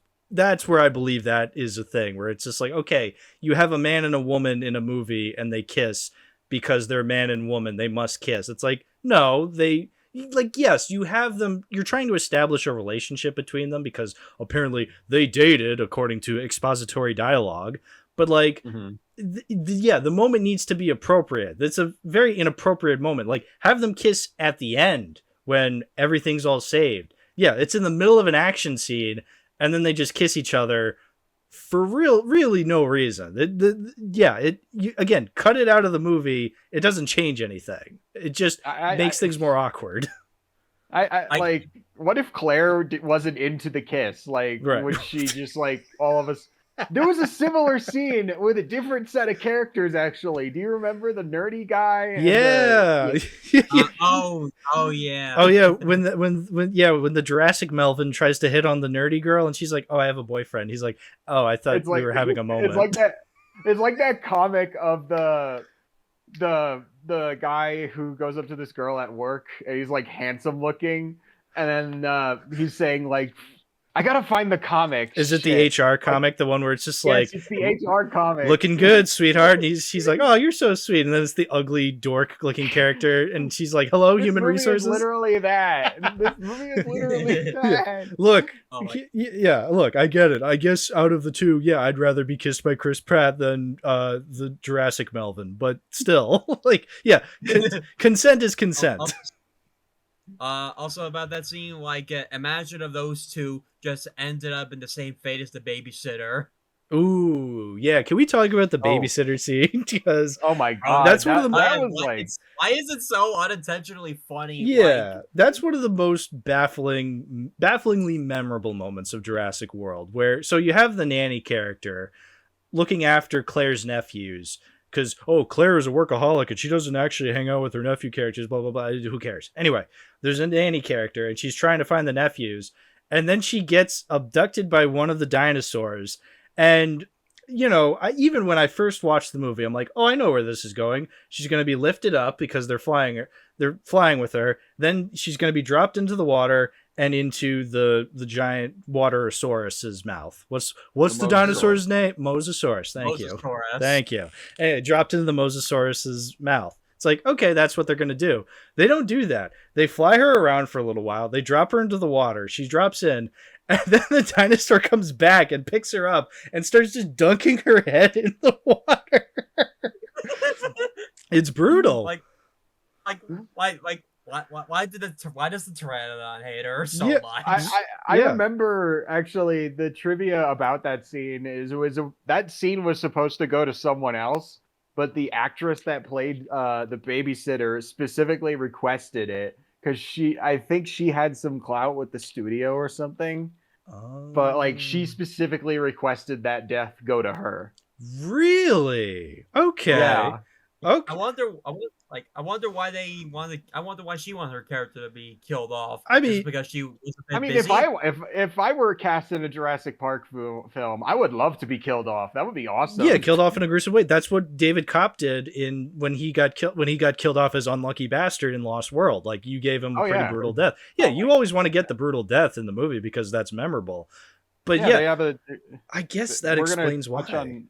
where I believe that is a thing, where it's just like, okay, you have a man and a woman in a movie and they kiss because they're man and woman, they must kiss. It's like, no, like, yes, you have them, you're trying to establish a relationship between them because apparently they dated according to expository dialogue, but like, the moment needs to be appropriate. That's a very inappropriate moment. Like, have them kiss at the end when everything's all saved. Yeah, it's in the middle of an action scene, and then they just kiss each other for really no reason. Again, cut it out of the movie. It doesn't change anything. It just makes things more awkward. I like, what if Claire wasn't into the kiss? Like, would she just like all of us? There was a similar scene with a different set of characters, actually. Do you remember the nerdy guy? Yeah. Oh yeah. Oh yeah. When the Jurassic Melvin tries to hit on the nerdy girl, and she's like, "Oh, I have a boyfriend." He's like, "Oh, I thought we were having a moment." It's like that. It's like that comic of the guy who goes up to this girl at work, and he's like handsome looking, and then he's saying like, I gotta find the comic. Is it the HR comic, the one where it's just like, it's the HR comic, looking good, sweetheart? And she's like, "Oh, you're so sweet," and then it's the ugly dork-looking character, and she's like, "Hello, human resources." Is literally that. This movie is literally that. Look, look, I get it. I guess out of the two, I'd rather be kissed by Chris Pratt than the Jurassic Melvin, but still, like, consent is consent. Also about that scene, like, imagine if those two just ended up in the same fate as the babysitter. Ooh, yeah. Can we talk about the babysitter scene? Because oh my god, that's one of the why is it so unintentionally funny? Yeah, that's one of the most bafflingly memorable moments of Jurassic World. Where you have the nanny character looking after Claire's nephews. Because, Claire is a workaholic and she doesn't actually hang out with her nephew characters, blah, blah, blah. Who cares? Anyway, there's a nanny character and she's trying to find the nephews. And then she gets abducted by one of the dinosaurs. And, even when I first watched the movie, I'm like, I know where this is going. She's going to be lifted up because they're flying with her. Then she's going to be dropped into the water and into the giant waterosaurus's mouth. What's the dinosaur's name? Mosasaurus. Thank you. Hey, dropped into the Mosasaurus's mouth. It's like, okay, that's what they're going to do. They don't do that. They fly her around for a little while. They drop her into the water. She drops in. And then the dinosaur comes back and picks her up and starts just dunking her head in the water. It's brutal. Why does the Pteranodon hate her so much? I remember actually the trivia about that scene is that scene was supposed to go to someone else, but the actress that played the babysitter specifically requested it because I think she had some clout with the studio or something. But like she specifically requested that death go to her. Really? Okay. Yeah. Okay. I wonder why I wonder why she wanted her character to be killed off. I mean, just because she was a bit busy? Busy? if I were cast in a Jurassic Park film, I would love to be killed off. That would be awesome. Yeah, killed off in a gruesome way. That's what David Kopp did when he got killed off as unlucky bastard in Lost World. Like, you gave him a pretty brutal death. Yeah, you always want to get the brutal death in the movie because that's memorable. But I guess that explains why.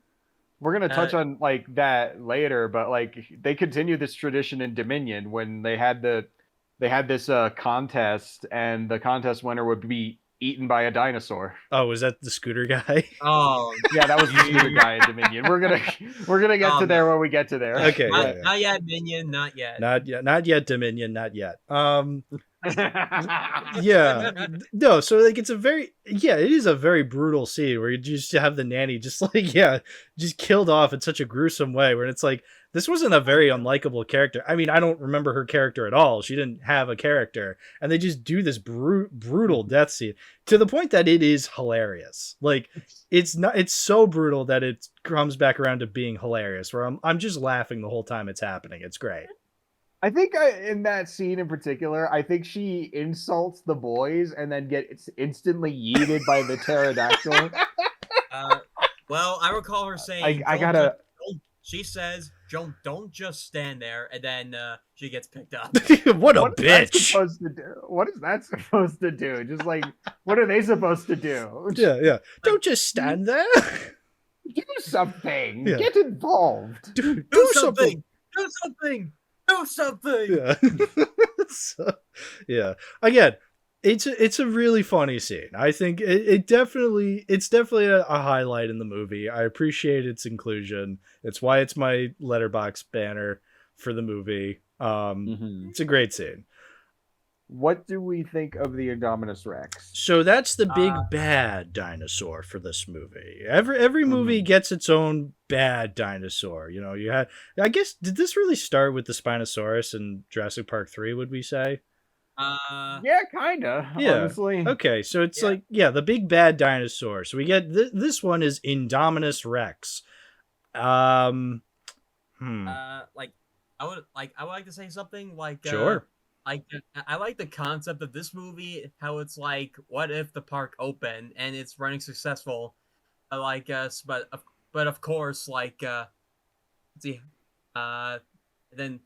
We're going to touch on like that later, but like they continue this tradition in Dominion when they had this contest, and the contest winner would be eaten by a dinosaur. Oh, was that the scooter guy? Oh, yeah, that was the scooter guy in Dominion. We're gonna get to there when we get to there. Okay, not yet, Minion, not yet. Not yet, Dominion, not yet. Yeah, no, so like it is a very brutal scene where you just have the nanny just killed off in such a gruesome way, where it's like, this wasn't a very unlikable character. I mean, I don't remember her character at all. She didn't have a character, and they just do this brutal death scene to the point that it is hilarious. Like, it's so brutal that it comes back around to being hilarious, where I'm just laughing the whole time it's happening. It's great. I think in that scene in particular, I think she insults the boys and then gets instantly yeeted by the pterodactyl. Well, I recall her saying, she says, don't just stand there, and then she gets picked up. What a bitch. What is that supposed to do? Just like, what are they supposed to do? Yeah. Don't just stand there. Do something. Yeah. Get involved. Do something. Do something. Do something. Yeah. So, yeah. Again, it's a really funny scene. I think it's definitely a highlight in the movie. I appreciate its inclusion. It's why it's my letterbox banner for the movie. It's a great scene. What do we think of the Indominus Rex? So that's the big bad dinosaur for this movie. Every movie gets its own bad dinosaur. You know, you had, I guess, did this really start with the Spinosaurus in Jurassic Park 3, would we say? Yeah, kinda. Yeah. Honestly. Okay, so it's the big bad dinosaur. So we get this one is Indominus Rex. I would like to say something like Sure. I like the concept of this movie, how it's like, what if the park opened and it's running successful, but of course, then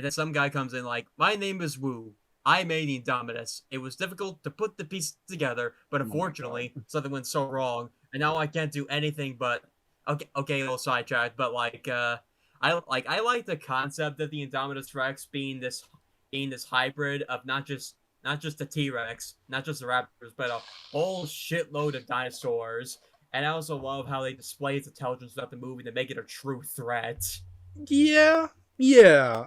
some guy comes in like, my name is Wu. I made Indominus. It was difficult to put the pieces together, but unfortunately, something went so wrong, and now I can't do anything but okay, a little sidetracked, but I like the concept of the Indominus Rex being this hybrid of not just the T-Rex, not just the raptors, but a whole shitload of dinosaurs. And I also love how they display its intelligence throughout the movie to make it a true threat. Yeah.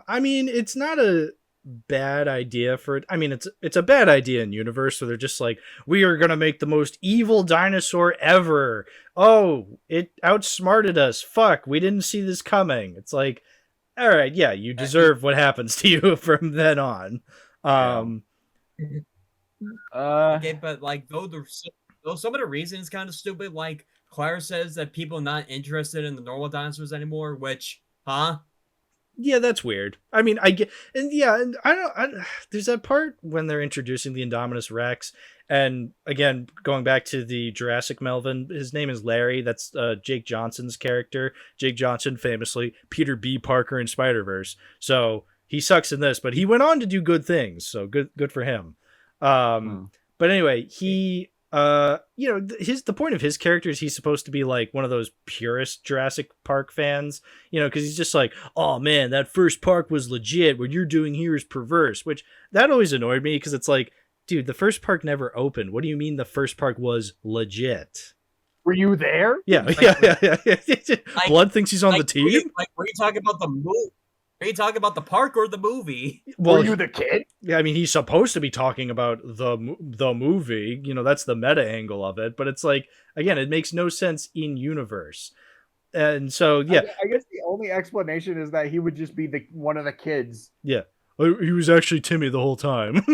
I mean, it's not a bad idea for it. I mean, it's a bad idea in universe, so they're just like, we are gonna make the most evil dinosaur ever. Oh, it outsmarted us. Fuck, we didn't see this coming. It's like, all right, yeah, you deserve what happens to you from then on. Okay, but though some of the reasons kind of stupid. Like Claire says that people are not interested in the normal dinosaurs anymore, which, Yeah, that's weird. I mean, I get, and I don't. There's that part when they're introducing the Indominus Rex, and again, going back to the Jurassic Melvin, his name is Larry. That's Jake Johnson's character. Jake Johnson, famously Peter B. Parker in Spider-Verse. So he sucks in this, but he went on to do good things. So good for him. But anyway, he. The point of his character is he's supposed to be like one of those purist Jurassic Park fans, because he's just like, oh man, that first park was legit. What you're doing here is perverse, which that always annoyed me because it's like, dude, the first park never opened. What do you mean the first park was legit? Were you there? Yeah. Blood thinks he's on the team. Were you talking about the movie? Are you talking about the park or the movie? Well, were you the kid? Yeah, I mean, he's supposed to be talking about the movie. That's the meta angle of it. But it's like, again, it makes no sense in universe. And so, yeah. I guess the only explanation is that he would just be one of the kids. Yeah. He was actually Timmy the whole time.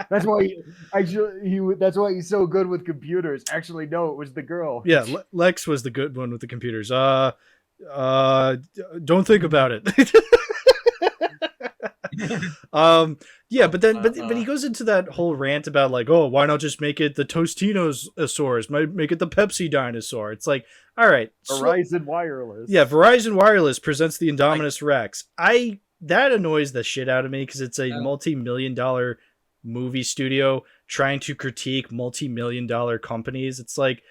That's why that's why he's so good with computers. Actually, no, it was the girl. Yeah, Lex was the good one with the computers. Don't think about it. But he goes into that whole rant about like, oh, why not just make it the Tostinosaurus, make it the Pepsi dinosaur. It's like, all right, Verizon Wireless. Yeah, Verizon Wireless presents the Indominus Rex. That annoys the shit out of me because it's a multi-million-dollar movie studio trying to critique multi-million-dollar companies. It's like,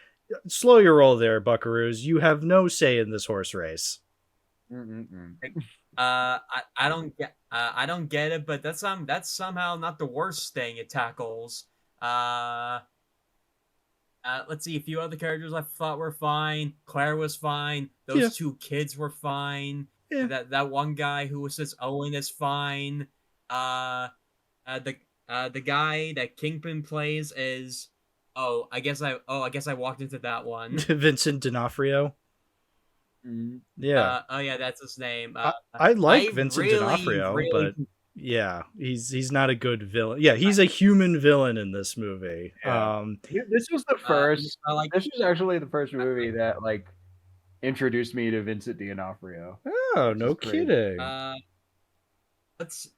slow your roll there, buckaroos. You have no say in this horse race. I don't get it, but that's somehow not the worst thing it tackles. Let's see, a few other characters I thought were fine. Claire was fine. Those two kids were fine. Yeah. That one guy who says Owen is fine. The guy that Kingpin plays is. I guess I walked into that one. Vincent D'Onofrio. Yeah. Yeah, that's his name. I like Vincent D'Onofrio, but yeah, he's not a good villain. Yeah, he's a human villain in this movie. Yeah. This was the first. This was actually the first movie that introduced me to Vincent D'Onofrio. Oh, no kidding. Let's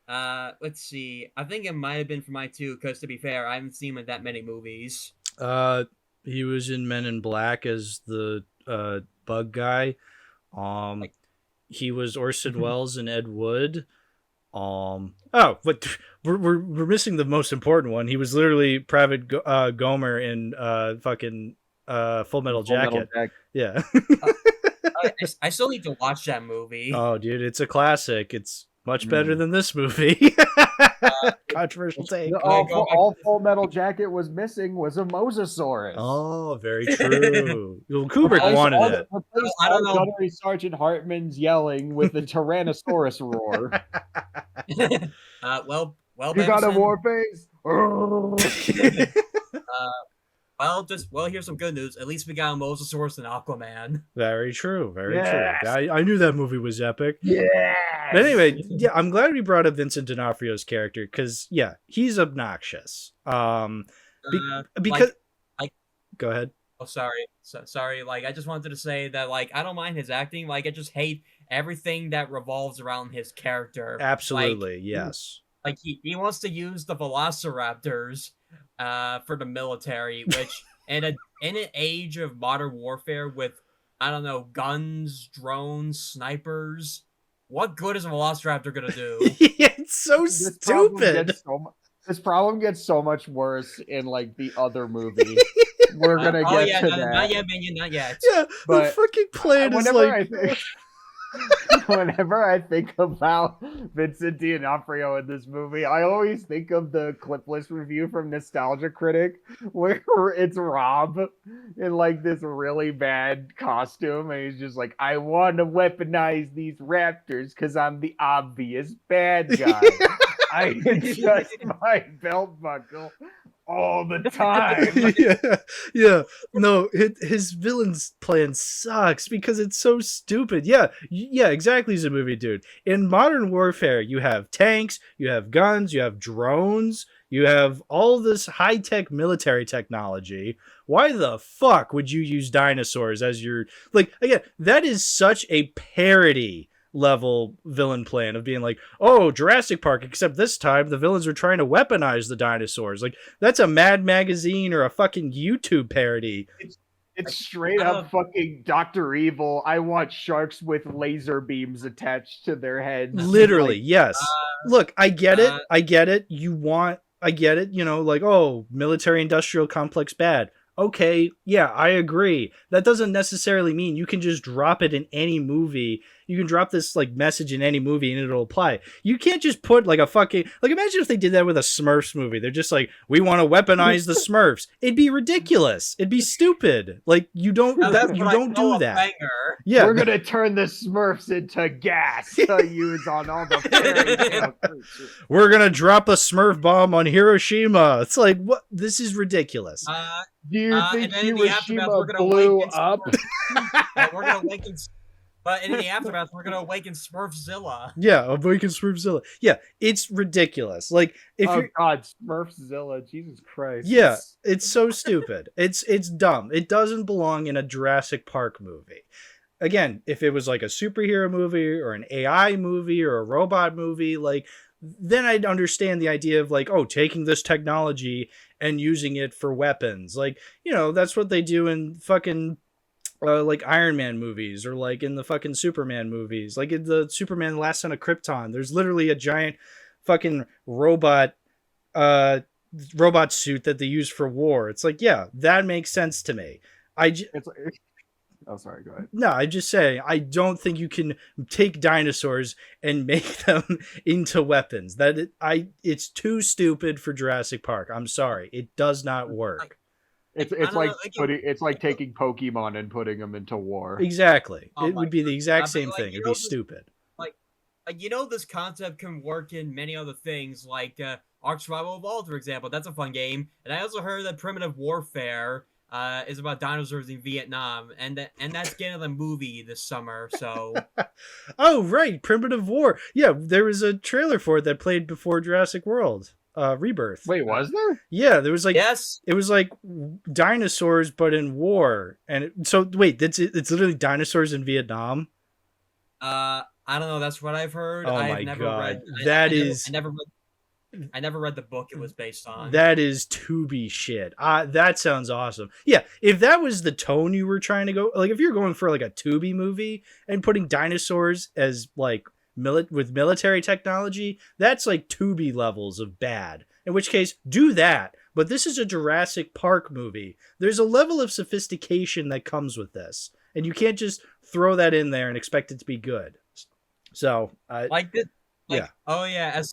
see. I think it might have been for my two, because to be fair, I haven't seen him in that many movies. He was in Men in Black as the bug guy. He was Orson Welles and Ed Wood. But we're missing the most important one. He was literally Private Gomer in fucking Full Metal Jacket. Yeah. I still need to watch that movie. Oh, dude, it's a classic. It's much better than this movie. Controversial take. All Full Metal Jacket was missing was a Mosasaurus. Oh, very true. Well, Kubrick wanted it. I don't know. Gunnery Sergeant Hartman's yelling with the Tyrannosaurus roar. Well, You got a Bamason, war face? here's some good news. At least we got a Mosasaurus and Aquaman. Very true. Very Yes. true. I knew that movie was epic. Yeah. But anyway, yeah, I'm glad we brought up Vincent D'Onofrio's character because, yeah, he's obnoxious. Because go ahead. Oh, sorry. Sorry. Like, I just wanted to say that, like, I don't mind his acting. Like, I just hate everything that revolves around his character. Absolutely, yes. Like, he wants to use the Velociraptors for the military, which in an age of modern warfare with, I don't know, guns, drones, snipers, what good is a Velociraptor gonna do? Yeah, it's so stupid. This problem gets so much worse in like the other movie. We're gonna get to that. Not yet, Minion, not yet. Yeah, the fucking plan is like. Whenever I think about Vincent D'Onofrio in this movie, I always think of the clipless review from Nostalgia Critic where it's Rob in like this really bad costume and he's just like, I want to weaponize these raptors because I'm the obvious bad guy. I adjust my belt buckle all the time. yeah. No, his villain's plan sucks because it's so stupid. Yeah, exactly, ZaMovieDude. In modern warfare, you have tanks, you have guns, you have drones, you have all this high-tech military technology. Why the fuck would you use dinosaurs as your... Like, again, that is such a parody level villain plan of being like, oh, Jurassic Park, except this time the villains are trying to weaponize the dinosaurs. Like, that's a Mad Magazine or a fucking YouTube parody. It's straight up fucking Dr. Evil. I want sharks with laser beams attached to their heads. Literally, yes. Look, I get it. I get it. I get it. You know, like, oh, military industrial complex bad. Okay, yeah, I agree. That doesn't necessarily mean you can just drop it in any movie. You can drop this like message in any movie and it'll apply. You can't just put like a fucking like imagine if they did that with a Smurfs movie. They're just like, we want to weaponize the Smurfs. It'd be ridiculous. It'd be stupid. Like you don't do that. Yeah, we're gonna turn the Smurfs into gas to use on all the creatures. We're gonna drop a Smurf bomb on Hiroshima. It's like what? This is ridiculous. Do you think Hiroshima blew up? We're gonna awaken. But in the aftermath, we're gonna awaken Smurfzilla. Yeah, awaken Smurfzilla. Yeah, it's ridiculous. Like if you're God, Smurfzilla, Jesus Christ. Yeah, it's so stupid. It's dumb. It doesn't belong in a Jurassic Park movie. Again, if it was like a superhero movie or an AI movie or a robot movie, like then I'd understand the idea of like, oh, taking this technology and using it for weapons. Like, you know, that's what they do in fucking like Iron Man movies or like in the fucking Superman movies. Like in the Superman Last Son of Krypton, there's literally a giant fucking robot suit that they use for war. It's like, yeah, that makes sense to me. Oh, sorry, go ahead. No, I'm just saying, I don't think you can take dinosaurs and make them into weapons. It's too stupid for Jurassic Park. I'm sorry. It does not work. It's like taking Pokemon and putting them into war. Exactly. It would be the exact same thing. It'd be stupid. Like, you know, this concept can work in many other things, like Ark Survival Evolved, for example. That's a fun game. And I also heard that Primitive Warfare is about dinosaurs in Vietnam, and that's getting a movie this summer. So, oh right, Primitive War. Yeah, there was a trailer for it that played before Jurassic World. Rebirth. Wait, was there? Yeah, there was like yes. It was like dinosaurs but in war, and so wait, it's literally dinosaurs in Vietnam. I don't know. That's what I've heard. Oh I've my never god, read, I never read the book it was based on. That is Tubi shit. That sounds awesome. Yeah, if that was the tone you were trying to go, like if you're going for like a Tubi movie and putting dinosaurs as like with military technology, that's like Tubi levels of bad. In which case, do that. But this is a Jurassic Park movie. There's a level of sophistication that comes with this. and you can't just throw that in there and expect it to be good. So Like this. Like, yeah. As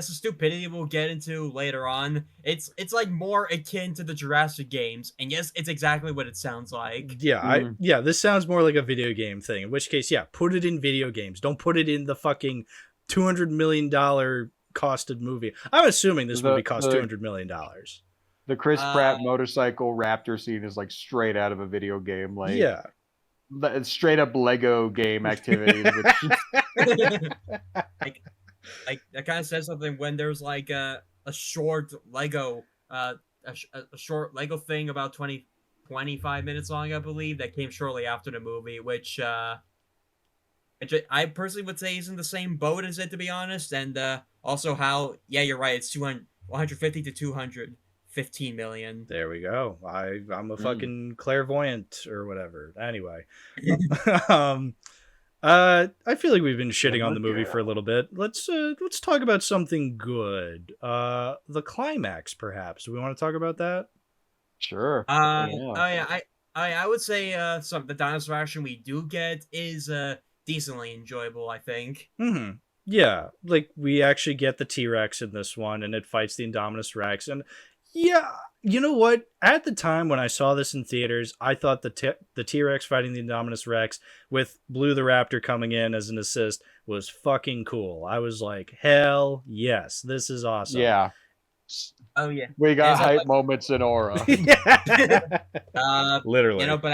the stupidity we'll get into later on, it's like more akin to the Jurassic games, and yes, it's exactly what it sounds like. Yeah, this sounds more like a video game thing. In which case, yeah, put it in video games. Don't put it in the fucking $200 million costed movie. I'm assuming this movie cost $200 million. The Chris Pratt motorcycle raptor scene is like straight out of a video game. Like, yeah, straight up Lego game activities. Like that kind of says something when there's like a short Lego a short Lego thing about 25 minutes long, I believe, that came shortly after the movie, which I personally would say is in the same boat as it, to be honest. And also how, yeah, you're right, it's 150 to 215 million. There we go. I'm a fucking clairvoyant or whatever. Anyway, I feel like we've been shitting on the movie for a little bit. Let's talk about something good. The climax, perhaps. Do we want to talk about that? Sure. I would say the dinosaur action we do get is decently enjoyable, I think. Mm-hmm. Yeah, like we actually get the T-Rex in this one, and it fights the Indominus Rex, and yeah, you know what? At the time when I saw this in theaters, I thought the T-Rex fighting the Indominus Rex with Blue the Raptor coming in as an assist was fucking cool. I was like, hell yes, this is awesome. Yeah. Oh yeah, we got hype moments in Aura. Literally, but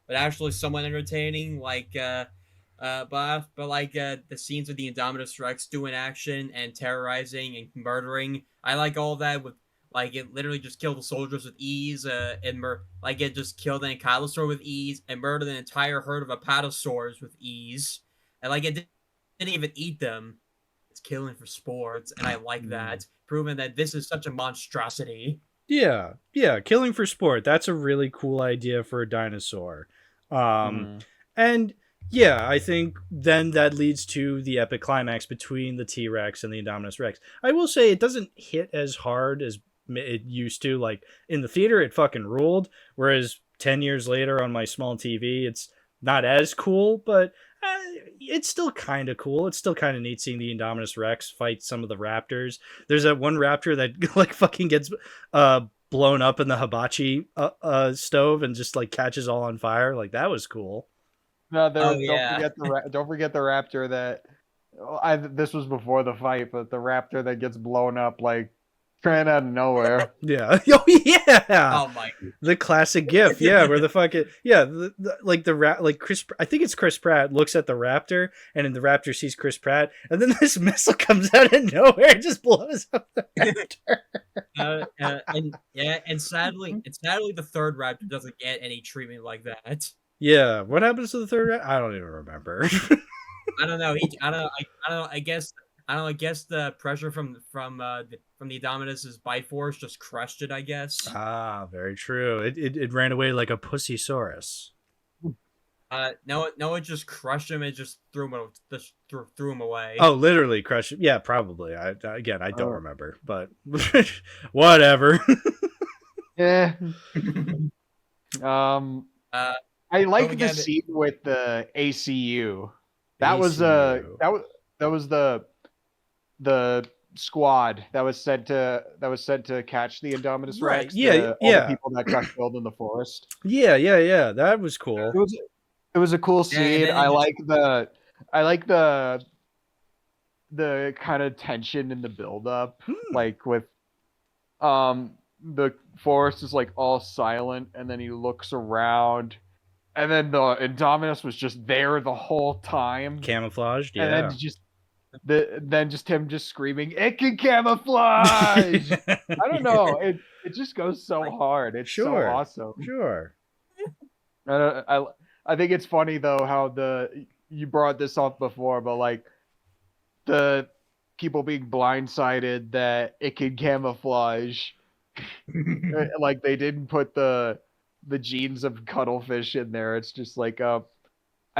actually somewhat entertaining. Like, but the scenes of the Indominus Rex doing action and terrorizing and murdering. I like all that with. Like, it literally just killed the soldiers with ease, it just killed an ankylosaur with ease, and murdered an entire herd of apatosaurs with ease. And, like, it didn't even eat them. It's killing for sports, and I like that. Proving that this is such a monstrosity. Yeah, killing for sport. That's a really cool idea for a dinosaur. And, yeah, I think then that leads to the epic climax between the T-Rex and the Indominus Rex. I will say it doesn't hit as hard as it used to. Like in the theater it fucking ruled, whereas 10 years later on my small TV it's not as cool, but it's still kind of cool. It's still kind of neat seeing the Indominus Rex fight some of the raptors. There's that one raptor that like fucking gets blown up in the hibachi stove and just like catches all on fire. Like that was cool. No, don't forget the raptor that this was before the fight, but the raptor that gets blown up like ran out of nowhere. Yeah. Oh yeah. Oh my. The classic GIF. Yeah, where the fucking like Chris. I think it's Chris Pratt looks at the raptor, and then the raptor sees Chris Pratt, and then this missile comes out of nowhere and just blows up the raptor. And sadly, the third raptor doesn't get any treatment like that. Yeah. What happens to the third raptor? I don't even remember. I don't know. I guess the pressure from the Indominus's bite force just crushed it, I guess. Ah, very true. It ran away like a pussysaurus. No, it just crushed him. It just threw him away. Oh, literally crushed him. Yeah, probably. I don't remember, but whatever. Yeah. I like the scene with the ACU. That was the squad that was sent to catch the Indominus Rex. Yeah, all the people that got killed in the forest. Yeah. That was cool. It was a cool scene. I like the kind of tension in the build-up, like with the forest is like all silent, and then he looks around, and then the Indominus was just there the whole time, camouflaged. Yeah, and then just him just screaming, "It can camouflage!" I don't know. It just goes so hard. It's so awesome. Sure. I think it's funny though how you brought this up before, but like the people being blindsided that it can camouflage, like they didn't put the genes of cuttlefish in there. It's just like I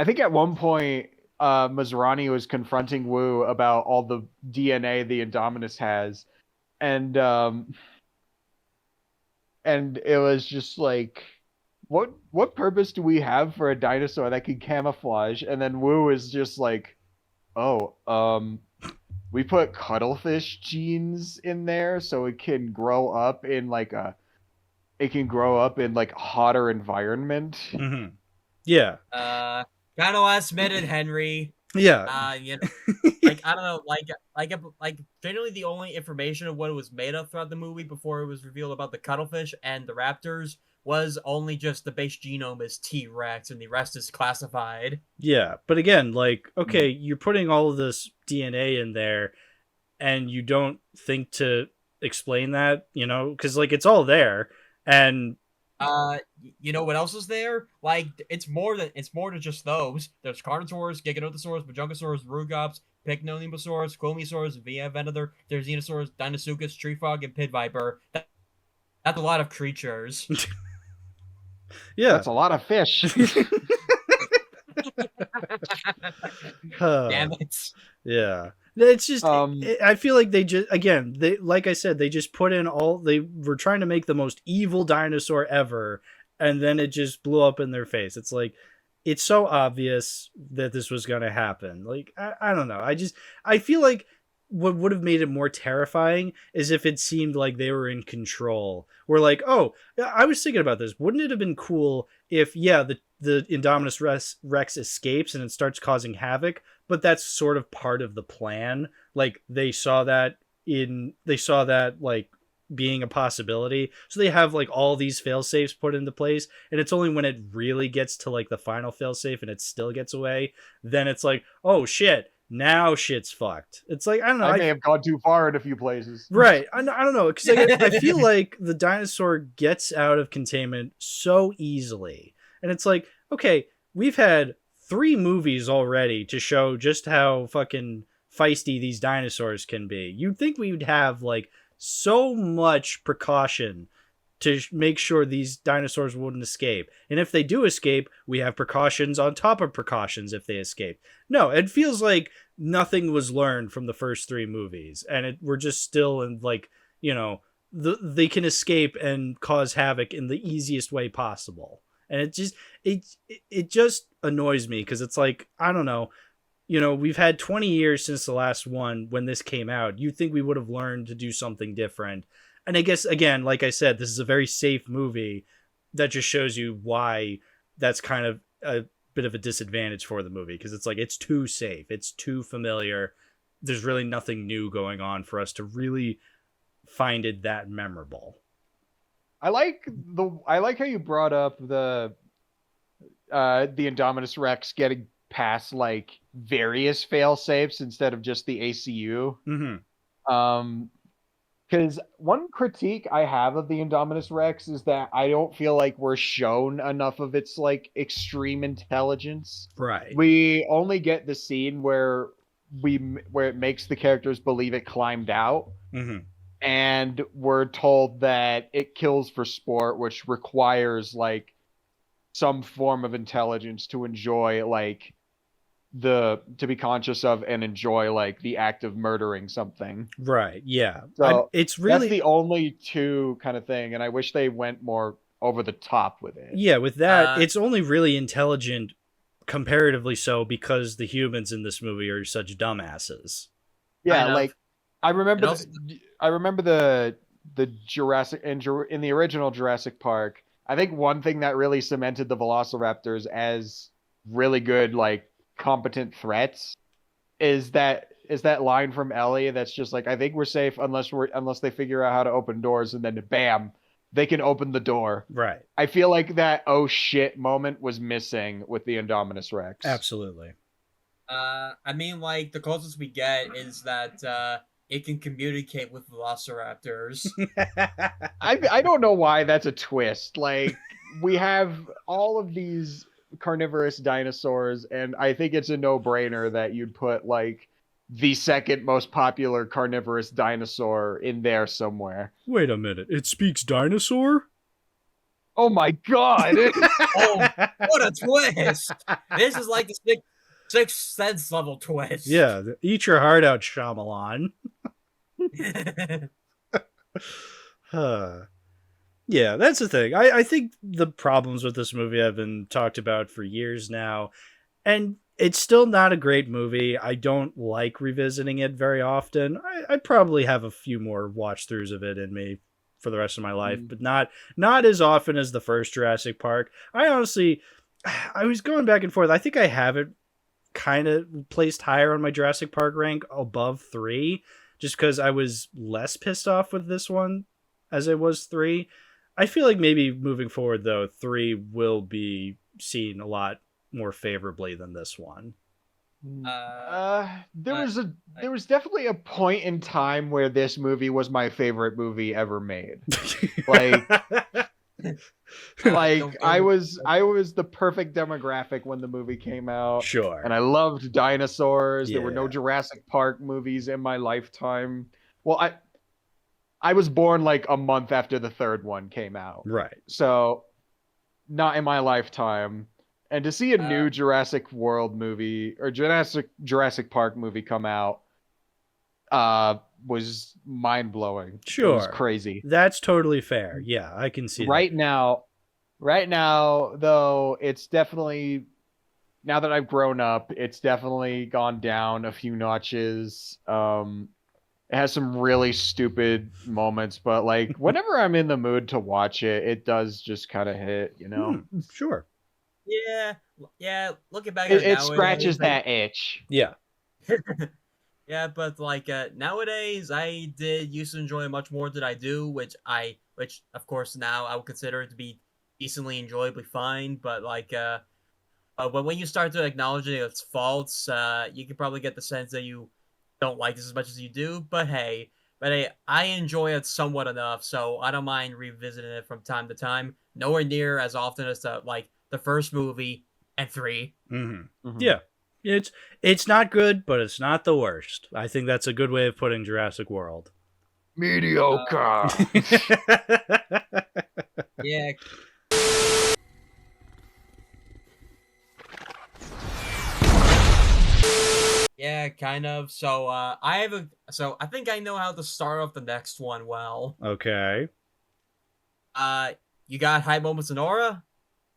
think at one point Masrani was confronting Wu about all the DNA the Indominus has, and it was just like what purpose do we have for a dinosaur that can camouflage? And then Wu is just like, oh, we put cuttlefish genes in there so it can grow up in like a hotter environment. Mm-hmm. Yeah. Kind of last minute, Henry. Yeah. You know, like I don't know, like generally the only information of what it was made of throughout the movie before it was revealed about the cuttlefish and the raptors was only just the base genome is T-Rex and the rest is classified. Yeah, but again, like, okay, you're putting all of this DNA in there and you don't think to explain that, you know, because like it's all there. And you know what else is there? Like it's more than just those. There's Carnotaurus, Giganotosaurus, Majungasaurus, Rugops, Pycnonymosaurus, Chromosaurus, Via Venator, there's Xenosaurus, Deinosuchus, Tree Frog, and Pit Viper. That's a lot of creatures. Yeah, that's a lot of fish. Damn it. Yeah. It's just I feel like they like I said, they just put in they were trying to make the most evil dinosaur ever, and then it just blew up in their face. It's like it's so obvious that this was going to happen. Like I don't know. I feel like what would have made it more terrifying is if it seemed like they were in control. We're like, oh, I was thinking about this. Wouldn't it have been cool if, the Indominus Rex escapes and it starts causing havoc, but that's sort of part of the plan. Like they saw that like being a possibility. So they have like all these fail safes put into place. And it's only when it really gets to like the final fail safe and it still gets away, then it's like, oh shit. Now shit's fucked. It's like, I don't know. I may have gone too far in a few places. Right. I don't know. Because I feel like the dinosaur gets out of containment so easily. And it's like, okay, we've had 3 movies already to show just how fucking feisty these dinosaurs can be. You'd think we would have like so much precaution to make sure these dinosaurs wouldn't escape. And if they do escape, we have precautions on top of precautions if they escape. No, it feels like nothing was learned from the first 3 movies. And we're just still in like, you know, they can escape and cause havoc in the easiest way possible. And it just annoys me because it's like, I don't know, you know, we've had 20 years since the last one when this came out. You'd think we would have learned to do something different. And I guess, again, like I said, this is a very safe movie that just shows you why that's kind of a bit of a disadvantage for the movie. Because it's like, it's too safe. It's too familiar. There's really nothing new going on for us to really find it that memorable. I like how you brought up the Indominus Rex getting past like various fail safes instead of just the ACU. Mm-hmm. Because one critique I have of the Indominus Rex is that I don't feel like we're shown enough of its like extreme intelligence. Right. We only get the scene where it makes the characters believe it climbed out. Mm-hmm. And we're told that it kills for sport, which requires like some form of intelligence to enjoy like to be conscious of and enjoy like the act of murdering something. Right. Yeah. So it's really that's the only 2 kind of thing, and I wish they went more over the top with it. Yeah, with that, it's only really intelligent comparatively so because the humans in this movie are such dumbasses. Yeah, like I remember the Jurassic in the original Jurassic Park. I think one thing that really cemented the Velociraptors as really good like competent threats is that line from Ellie that's just like, I think we're safe unless they figure out how to open doors, and then bam, they can open the door. Right. I feel like that oh shit moment was missing with the Indominus Rex. Absolutely. I mean, like the closest we get is that it can communicate with velociraptors. I don't know why that's a twist. Like we have all of these carnivorous dinosaurs, and I think it's a no-brainer that you'd put like the second most popular carnivorous dinosaur in there somewhere. Wait a minute, it speaks dinosaur? Oh my god! Oh, what a twist! This is like the Sixth Sense level twist. Yeah, eat your heart out, Shyamalan. Yeah, that's the thing. I think the problems with this movie have been talked about for years now, and it's still not a great movie. I don't like revisiting it very often. I probably have a few more watch throughs of it in me for the rest of my life, but not as often as the first Jurassic Park. I honestly, I was going back and forth. I think I have it kind of placed higher on my Jurassic Park rank, above 3, just because I was less pissed off with this one as I was 3. I feel like maybe moving forward, though, 3 will be seen a lot more favorably than this one. There was definitely a point in time where this movie was my favorite movie ever made. Like I was the perfect demographic when the movie came out. Sure. And I loved dinosaurs. Yeah. There were no Jurassic Park movies in my lifetime. Well, I was born like a month after the third one came out. Right. So not in my lifetime. And to see a new Jurassic World movie or Jurassic Park movie come out was mind-blowing. Sure. It was crazy. That's totally fair. Yeah, I can see Right now, though, it's definitely, now that I've grown up, it's definitely gone down a few notches. It has some really stupid moments, but like whenever I'm in the mood to watch it, it does just kind of hit, you know? Sure. Yeah. Looking back at It scratches that itch. Yeah. Yeah, but like nowadays, I did used to enjoy it much more than I do, which of course now I would consider to be decently enjoyably fine. But like, but when you start to acknowledge its faults, you can probably get the sense that you don't like this as much as you do. But hey, I enjoy it somewhat enough, so I don't mind revisiting it from time to time. Nowhere near as often as the first movie and 3. Yeah. It's not good, but it's not the worst. I think that's a good way of putting Jurassic World. Mediocre. Yeah. Yeah, kind of. So I think I know how to start off the next one well. Okay. You got high moments in aura?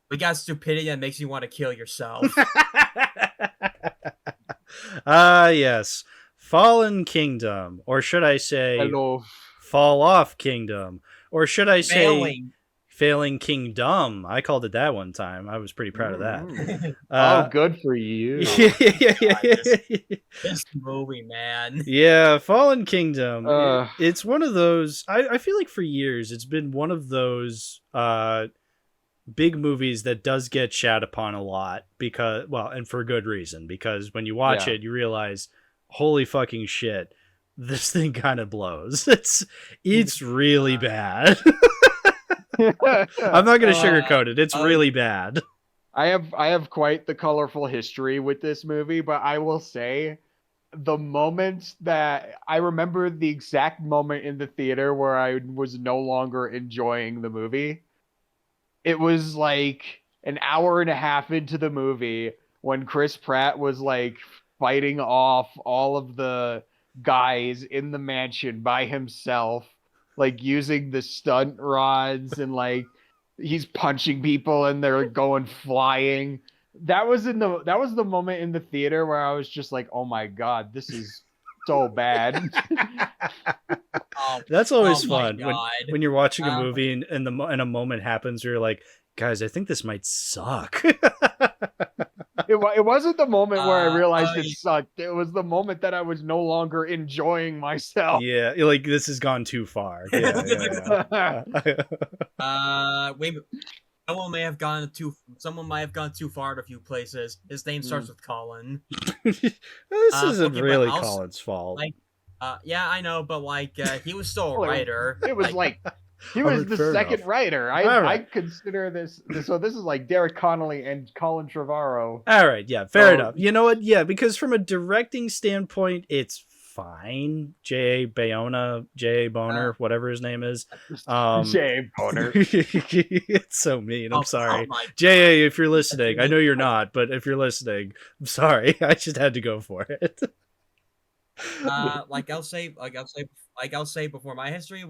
We got stupidity that makes you want to kill yourself. Yes. Fallen Kingdom. Or should I say Fall Off Kingdom? Or should I say Failing Kingdom? I called it that one time. I was pretty proud of that. Good for you. This movie, man. Yeah, Fallen Kingdom. It's one of those, I feel like for years it's been one of those big movies that does get shat upon a lot because, well, and for good reason, because when you watch it, you realize, holy fucking shit, this thing kind of blows. It's really bad. I'm not going to sugarcoat it. It's really bad. I have quite the colorful history with this movie, but I will say the moment that I remember the exact moment in the theater where I was no longer enjoying the movie. It was like an hour and a half into the movie when Chris Pratt was like fighting off all of the guys in the mansion by himself, like using the stunt rods and like he's punching people and they're going flying. That was the moment in the theater where I was just like, oh my god, this is so bad. That's always fun when you're watching a movie and a moment happens where you're like, guys, I think this might suck. It wasn't the moment where I realized it sucked. It was the moment that I was no longer enjoying myself. Yeah, like this has gone too far. Yeah. Wait. Someone might have gone too far at a few places. His name starts with Colin. This isn't really Colin's fault. Yeah, I know, but like he was still a writer. It was like he was the second writer. I consider this. So this is like Derek Connolly and Colin Trevorrow. All right, yeah, fair enough. You know what? Yeah, because from a directing standpoint, it's fine. J.A. Boner, whatever his name is. J.A. Boner. It's so mean. I'm sorry. J.A., if you're listening, I know you're not, but if you're listening, I'm sorry. I just had to go for it. I'll say before my history,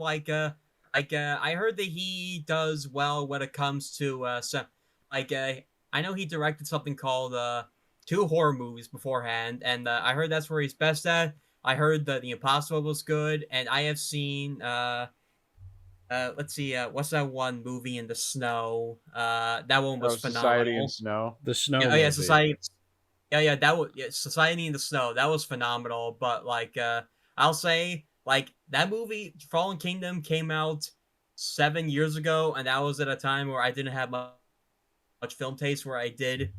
I I heard that he does well when it comes to I know he directed something called 2 horror movies beforehand, and I heard that's where he's best at. I heard that The Impossible was good, and I have seen let's see, what's that one movie in the snow? That one was phenomenal. Society in Snow. The Snow Yeah, movie. Society. Yeah, that was Society in the Snow. That was phenomenal. But I'll say that movie, Fallen Kingdom, came out 7 years ago, and that was at a time where I didn't have much film taste. Where I did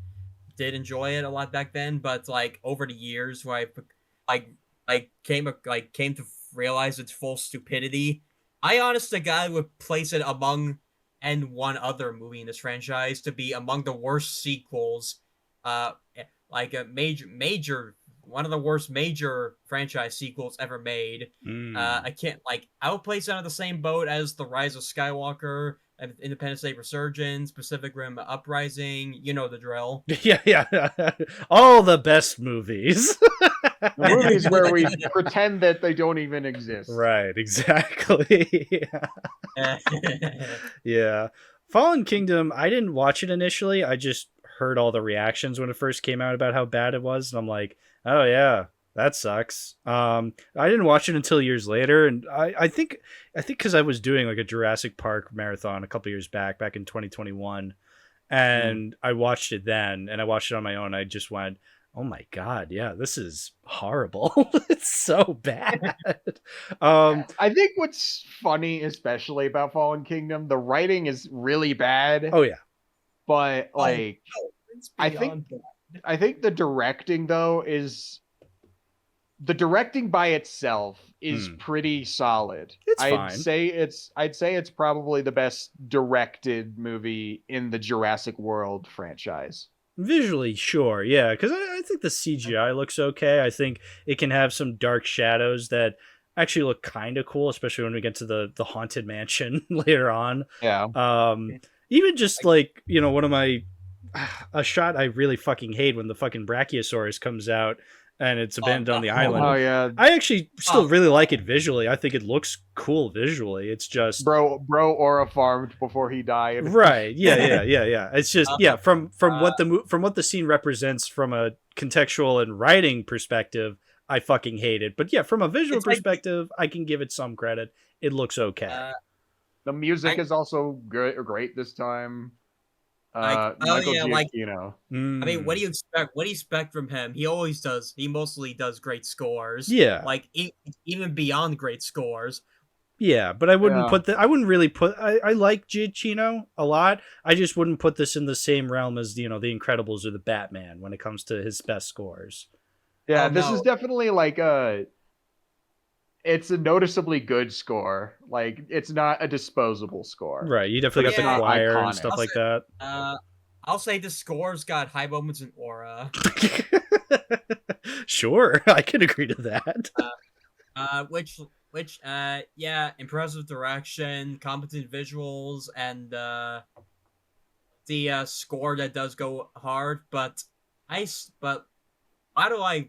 enjoy it a lot back then, but over the years, where I came to realize its full stupidity. I honestly God would place it among and one other movie in this franchise to be among the worst sequels. A major one of the worst major franchise sequels ever made. I can't I would place it on the same boat as The Rise of Skywalker, Independence Day Resurgence, Pacific Rim Uprising. You know the drill. Yeah. All the best movies. The movies where we pretend that they don't even exist. Right, exactly. Yeah. Fallen Kingdom, I didn't watch it initially. I just heard all the reactions when it first came out about how bad it was, and I'm like, oh yeah, that sucks. I didn't watch it until years later, and I think because I was doing a Jurassic Park marathon a couple years back in 2021, and I watched it then, and I watched it on my own. I just went, oh my god, yeah, this is horrible. It's so bad. I think what's funny, especially about Fallen Kingdom, the writing is really bad. Oh yeah, but I think the directing though is the directing by itself is pretty solid. It's I'd fine. say it's probably the best directed movie in the Jurassic World franchise. Visually, sure, yeah, because I think the CGI looks okay. I think it can have some dark shadows that actually look kind of cool, especially when we get to the haunted mansion later on. Yeah. Even just one of my a shot I really fucking hate when the fucking Brachiosaurus comes out and it's abandoned on the island. Oh yeah. I actually still really like it visually. I think it looks cool visually. It's just bro aura farmed before he died. Right. Yeah. It's just from what the scene represents from a contextual and writing perspective, I fucking hate it. But yeah, from a visual perspective, I can give it some credit. It looks okay. The music is also great this time. Michael Giacchino. I mean, what do you expect? What do you expect from him? He always does. He mostly does great scores. Yeah, even beyond great scores. Yeah, but I wouldn't I wouldn't really put. I like Giacchino a lot. I just wouldn't put this in the same realm as the Incredibles or the Batman when it comes to his best scores. Yeah, this is definitely it's a noticeably good score. It's not a disposable score. Right, you definitely got the choir and stuff like that. I'll say the score's got high moments and aura. Sure, I can agree to that. Which impressive direction, competent visuals, and the score that does go hard. But why do I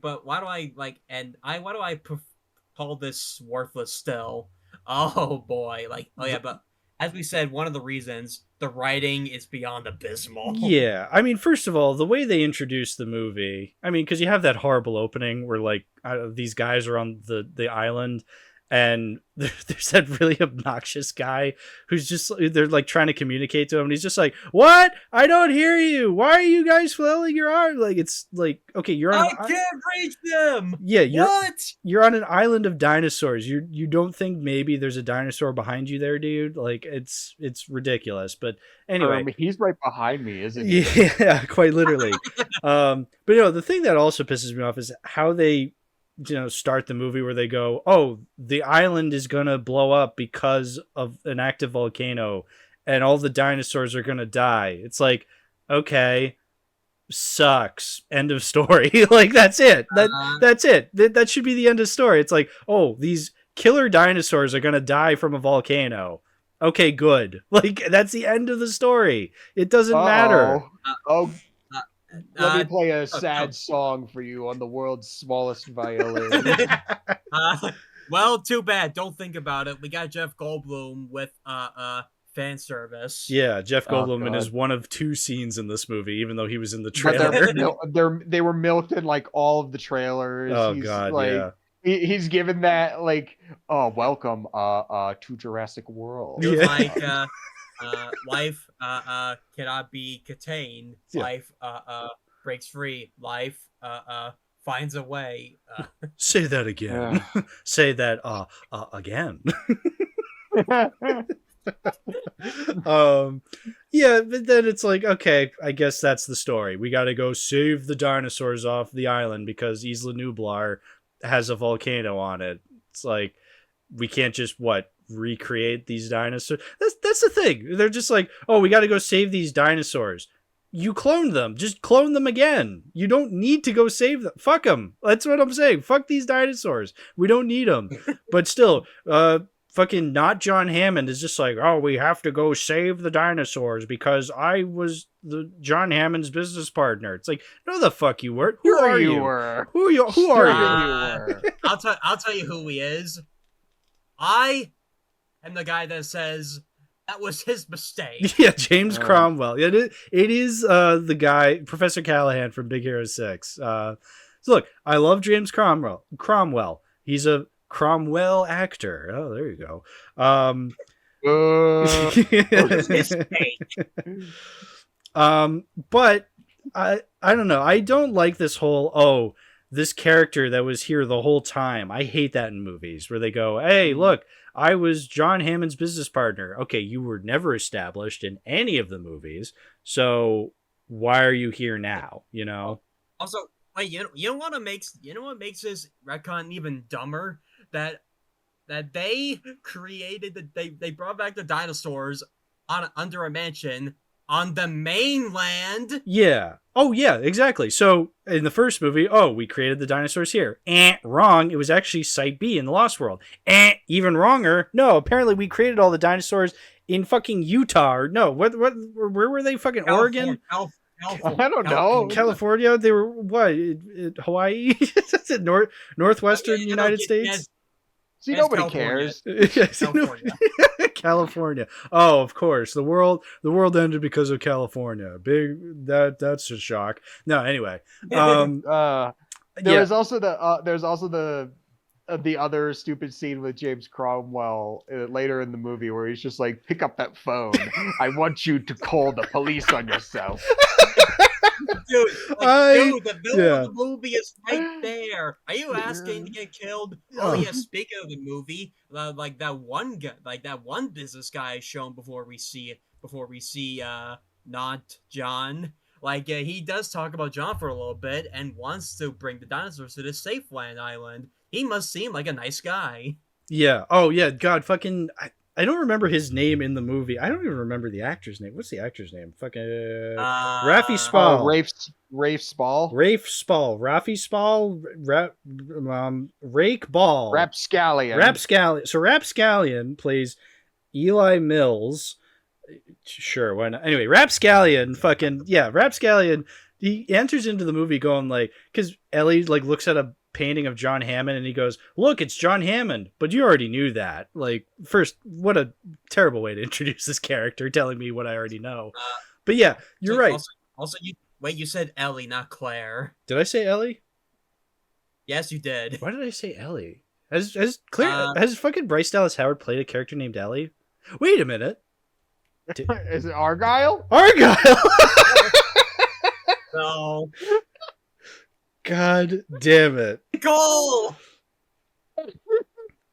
call this worthless still? Oh boy, but as we said, one of the reasons, the writing is beyond abysmal. Yeah, I mean, first of all, the way they introduced the movie, I mean, because you have that horrible opening where these guys are on the island, and there's that really obnoxious guy who's just, they're trying to communicate to him, and he's just like, what? I don't hear you. Why are you guys flailing your arms? Okay, you're on I can't reach them. Yeah, you're on an island of dinosaurs. You don't think maybe there's a dinosaur behind you there, dude? It's ridiculous. But anyway, he's right behind me, isn't he? Yeah, quite literally. But the thing that also pisses me off is how they start the movie where they go, oh, the island is gonna blow up because of an active volcano and all the dinosaurs are gonna die. It's okay, sucks, end of story. That's it. That's it. That should be the end of story. It's oh, these killer dinosaurs are gonna die from a volcano. Okay, good. That's the end of the story. It doesn't matter. Let me play a sad song for you on the world's smallest violin. Well, too bad. Don't think about it. We got Jeff Goldblum with fan service. Yeah, Jeff Goldblum in God. his one of 2 scenes in this movie, even though he was in the But trailer. they were milked in like all of the trailers. Oh He's, God, like, yeah. He's given that like, oh, welcome to Jurassic World. It was Yeah. like life cannot be contained. Yeah. Life breaks free. Life finds a way. Say that again. Say that again. Yeah, but then it's like, okay, I guess that's the story. We got to go save the dinosaurs off the island because Isla Nublar has a volcano on it. It's like, we can't just recreate these dinosaurs. That's the thing. They're just like, oh, we got to go save these dinosaurs. You cloned them. Just clone them again. You don't need to go save them. Fuck them. That's what I'm saying. Fuck these dinosaurs. We don't need them. But still, fucking not John Hammond is just like, oh, we have to go save the dinosaurs because I was the John Hammond's business partner. It's like, no, the fuck you weren't. Who are you? Who are you? Who are you? I'll tell you who he is. I am the guy that says that was his mistake. Yeah, James Cromwell. It is the guy, Professor Callahan from Big Hero 6. So look, I love James Cromwell. He's a Cromwell actor. Oh, there you go. But I don't know. I don't like this whole, this character that was here the whole time. I hate that in movies where they go, hey, look, I was John Hammond's business partner. Okay, you were never established in any of the movies, so why are you here now? You know. Also, wait, you know what makes this retcon even dumber? That they created they brought back the dinosaurs under a mansion on the mainland. Yeah. Oh, yeah, exactly. So in the first movie, we created the dinosaurs here. Wrong. It was actually Site B in the Lost World. Even wronger. No, apparently we created all the dinosaurs in fucking Utah. Or no, where were they? Fucking Oregon? I don't know. California? They were what? Hawaii? Is it northwestern United States? See, nobody cares. California. California. Oh, of course. The world ended because of California. That's a shock. No, anyway. There's also the other stupid scene with James Cromwell later in the movie where he's just like, pick up that phone. I want you to call the police on yourself. Dude, the villain of the movie is right there. Are you asking to get killed? Oh yeah. Speaking of the movie, like that one guy, like that one business guy is shown before we see not John. Like he does talk about John for a little bit and wants to bring the dinosaurs to the Safe Land Island. He must seem like a nice guy. Yeah. Oh yeah. God, fucking. I don't remember his name in the movie. I don't even remember the actor's name. What's the actor's name? Fucking Rafi Spall. Rafe Spall. Rafe Spall. Rafi Spall. Rake Ball. Rapscallion. So Rapscallion plays Eli Mills. Sure, why not? Anyway, Rapscallion. Rapscallion. He enters into the movie going like, because Ellie like looks at a painting of John Hammond and he goes, look, it's John Hammond, but you already knew that. Like, first, what a terrible way to introduce this character, telling me what I already know. But yeah, you're right. Also, you said Ellie, not Claire. Did I say Ellie? Yes, you did. Why did I say Ellie? Has fucking Bryce Dallas Howard played a character named Ellie? Wait a minute. Is it Argyle? No. God damn it. Goal!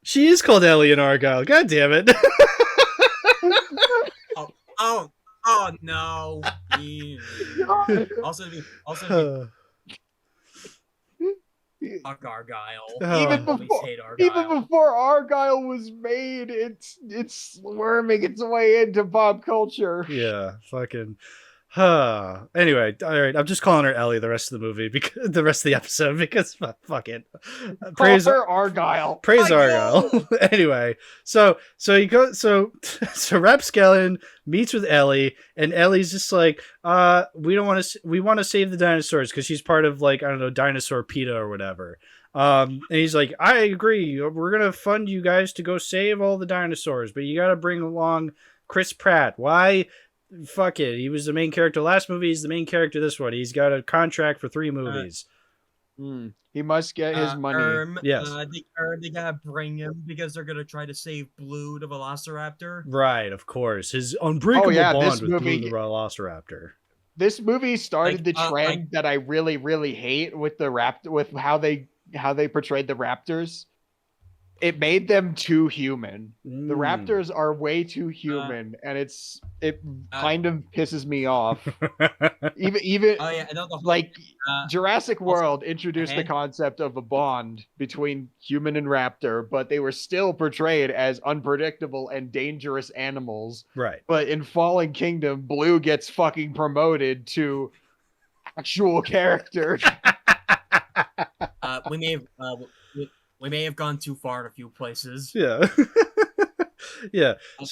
She is called Ellie in Argyle. God damn it. Oh no. also Argyle. Even before Argyle was made, it's worming its way into pop culture. Yeah, fucking. Anyway, all right. I'm just calling her Ellie the rest of the movie, because the rest of the episode, because fuck it. Praise her Argyle. Praise Argyle. Anyway, so he goes. So Rapscallion meets with Ellie, and Ellie's just like, we want to save the dinosaurs because she's part of, like, I don't know, Dinosaur PETA or whatever. And he's like, I agree. We're going to fund you guys to go save all the dinosaurs, but you got to bring along Chris Pratt. Why? Fuck it. He was the main character last movie. He's the main character this one. He's got a contract for 3 movies. He must get his money. Yes. They gotta bring him because they're gonna try to save Blue the Velociraptor. Right, of course. His unbreakable bond with movie, Blue the Velociraptor. This movie started the trend that I really, really hate with the with how they portrayed the raptors. It made them too human. The raptors are way too human, and it kind of pisses me off. even like Jurassic World introduced the concept of a bond between human and raptor, but they were still portrayed as unpredictable and dangerous animals. Right. But in Fallen Kingdom, Blue gets fucking promoted to actual character. We may have gone too far in a few places. Yeah. Yeah. I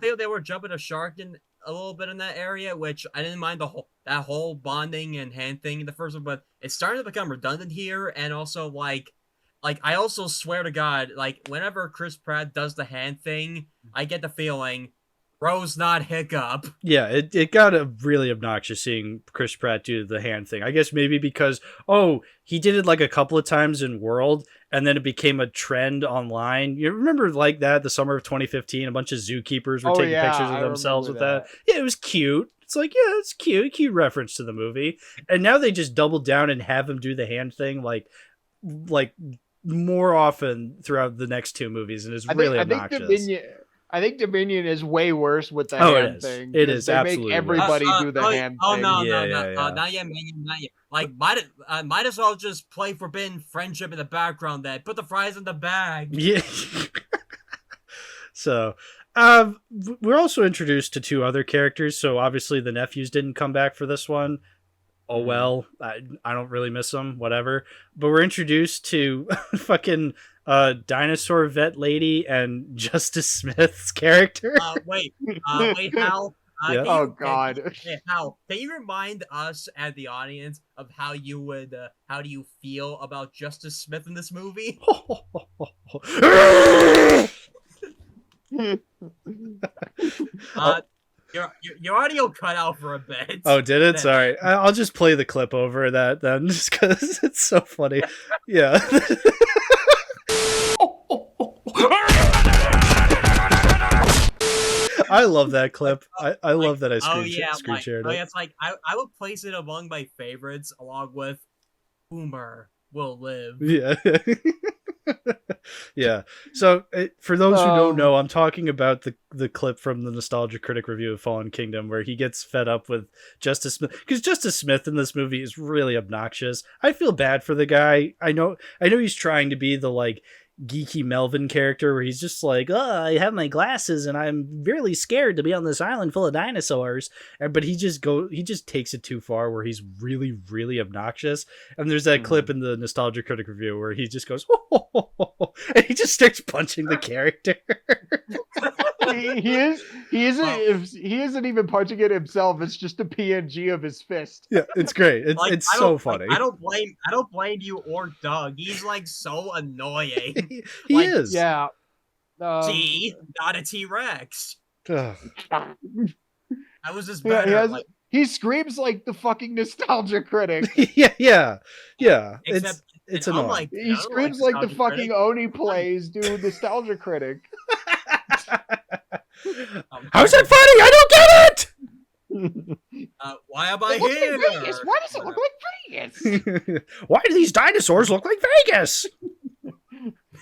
think they were jumping a shark in a little bit in that area, which I didn't mind that whole bonding and hand thing in the first one, but it's starting to become redundant here, and also like I also swear to God, like whenever Chris Pratt does the hand thing, I get the feeling Rose not Hiccup. Yeah, it got really obnoxious seeing Chris Pratt do the hand thing. I guess maybe because, he did it like a couple of times in World, and then it became a trend online. You remember like that, the summer of 2015, a bunch of zookeepers were taking pictures of themselves with that. Yeah, it was cute. It's like, yeah, it's cute. Cute reference to the movie. And now they just doubled down and have him do the hand thing like more often throughout the next 2 movies, and it's really obnoxious. I think Dominion is way worse with the hand thing. It is they absolutely make everybody do the hand thing. Not yet, not yet. Like, might as well just play Forbidden Friendship in the background. Then put the fries in the bag. Yeah. So, we're also introduced to 2 other characters. So obviously the nephews didn't come back for this one. Oh well, I don't really miss them. Whatever. But we're introduced to fucking dinosaur vet lady and Justice Smith's character. Wait, Hal. Oh God. Hal, can you remind us and the audience of how do you feel about Justice Smith in this movie? Your audio cut out for a bit. Oh, did it? Sorry. I'll just play the clip over that then, just because it's so funny. Yeah. I love that clip. I love that I screen shared it. It's like I would place it among my favorites, along with Boomer Will Live. Yeah. Yeah. So for those who don't know, I'm talking about the clip from the Nostalgia Critic review of Fallen Kingdom where he gets fed up with Justice Smith, because Justice Smith in this movie is really obnoxious. I feel bad for the guy. I know he's trying to be the like geeky Melvin character where he's just like, I have my glasses and I'm really scared to be on this island full of dinosaurs, but he just takes it too far where he's really, really obnoxious. And there's that clip in the Nostalgia Critic review where he just goes and he just starts punching the character. he isn't even punching it himself. It's just a PNG of his fist. Yeah, it's great. It's so funny. I don't blame you or Doug. He's like so annoying. He is. Yeah. See, not a T-Rex. That was just better. Yeah, he screams like the fucking Nostalgia Critic. Yeah. It's annoying. Like, he screams like the fucking Critic. Oni plays, dude. Nostalgia Critic. How's that funny? I don't get it. Why am I here? Why does it look like Vegas? Why do these dinosaurs look like Vegas?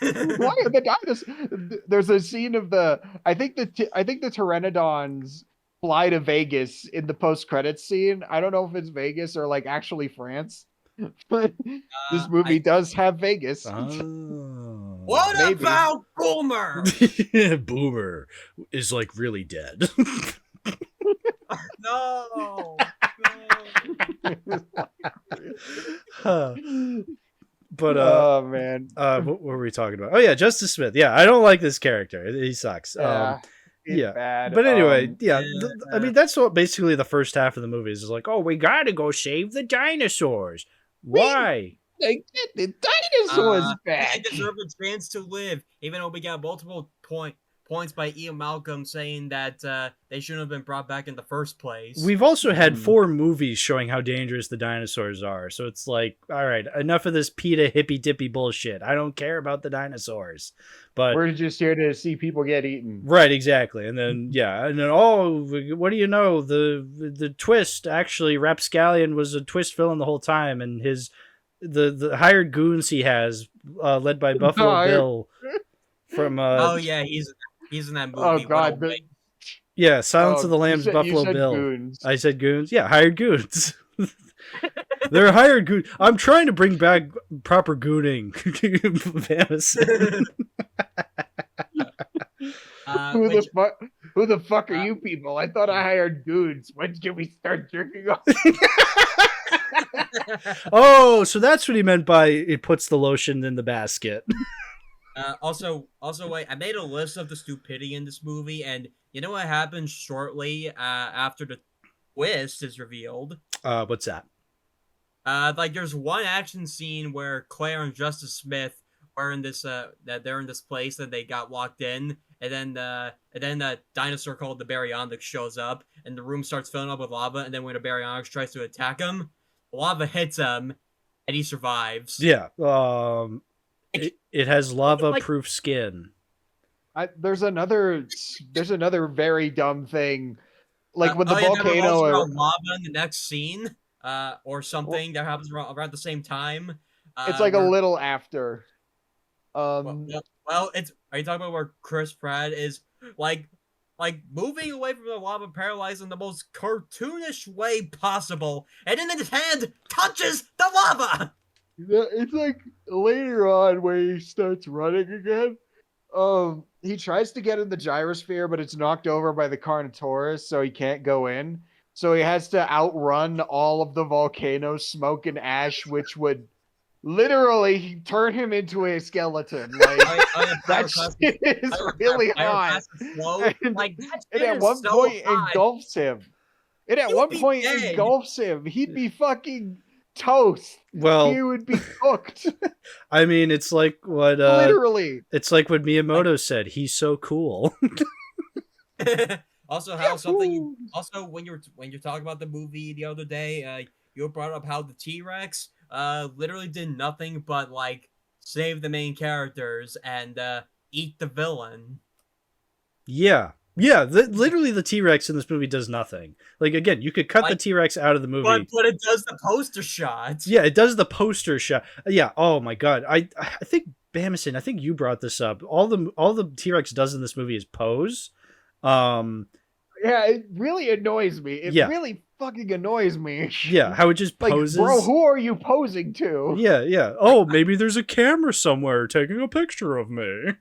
Why are the dinosaurs? There's a scene of I think the pteranodons fly to Vegas in the post-credits scene. I don't know if it's Vegas or like actually France, but this movie does have Vegas. What about Boomer? Boomer is like really dead. No. But oh man, what were we talking about? Oh yeah, Justice Smith. Yeah, I don't like this character. He sucks. Yeah, bad. But anyway, I mean that's what basically the first half of the movie is like. Oh, we gotta go save the dinosaurs. Why? Like, get the dinosaurs They back. deserve a chance to live, even though we got multiple points by Ian Malcolm saying that they shouldn't have been brought back in the first place. We've also had 4 movies showing how dangerous the dinosaurs are. So it's like, all right, enough of this PETA hippy dippy bullshit. I don't care about the dinosaurs. But We're just here to see people get eaten. right, exactly. And then oh, what do you know? The twist, actually, Rapscallion was a twist villain the whole time, and the hired goons he has, led by Buffalo Bill from oh yeah, he's in that movie. Oh god, yeah, Silence of the Lambs, you Buffalo said Bill. goons. I said goons. Yeah, hired goons. They're hired goons. I'm trying to bring back proper gooning. Bamason. Who the fuck are you people? I thought I hired goons. When did we start jerking off? Oh, so that's what he meant by it puts the lotion in the basket. Also, wait, I made a list of the stupidity in this movie, and you know what happens shortly after the twist is revealed? What's that? Like there's one action scene where Claire and Justice Smith are in this that they're in this place and they got locked in, and then a dinosaur called the Baryonyx shows up, and the room starts filling up with lava, and then when the Baryonyx tries to attack him, lava hits him, and he survives. Yeah. It has lava-proof skin. There's another very dumb thing, like when the There volcano was lava in the next scene, or something that happens around the same time. It's like a little after. Well, it's. Are you talking about where Chris Pratt is like moving away from the lava, paralyzed in the most cartoonish way possible, and then his hand touches the lava? It's like later on where he starts running again. He tries to get in the gyrosphere, but it's knocked over by the Carnotaurus, so he can't go in. So he has to outrun all of the volcano smoke and ash, which would literally turn him into a skeleton. Like that shit is really high. And at one point engulfs him. He'd be fucking toast. Well, he would be cooked. I mean, it's like what literally. It's like what Miyamoto said. He's so cool. Also, how something. Also, when you're talking about the movie the other day, you brought up how the T-Rex literally did nothing but like save the main characters and eat the villain. Yeah. Yeah, literally the T-Rex in this movie does nothing. Like, again, you could cut the T-Rex out of the movie. But it does the poster shot. Yeah, it does the poster shot. Yeah, oh my god. I think, Bamason, I think you brought this up. All the T-Rex does in this movie is pose. Yeah, it really annoys me. It really fucking annoys me. Yeah, how it just poses. Like, bro, who are you posing to? Yeah, yeah. Oh, maybe there's a camera somewhere taking a picture of me.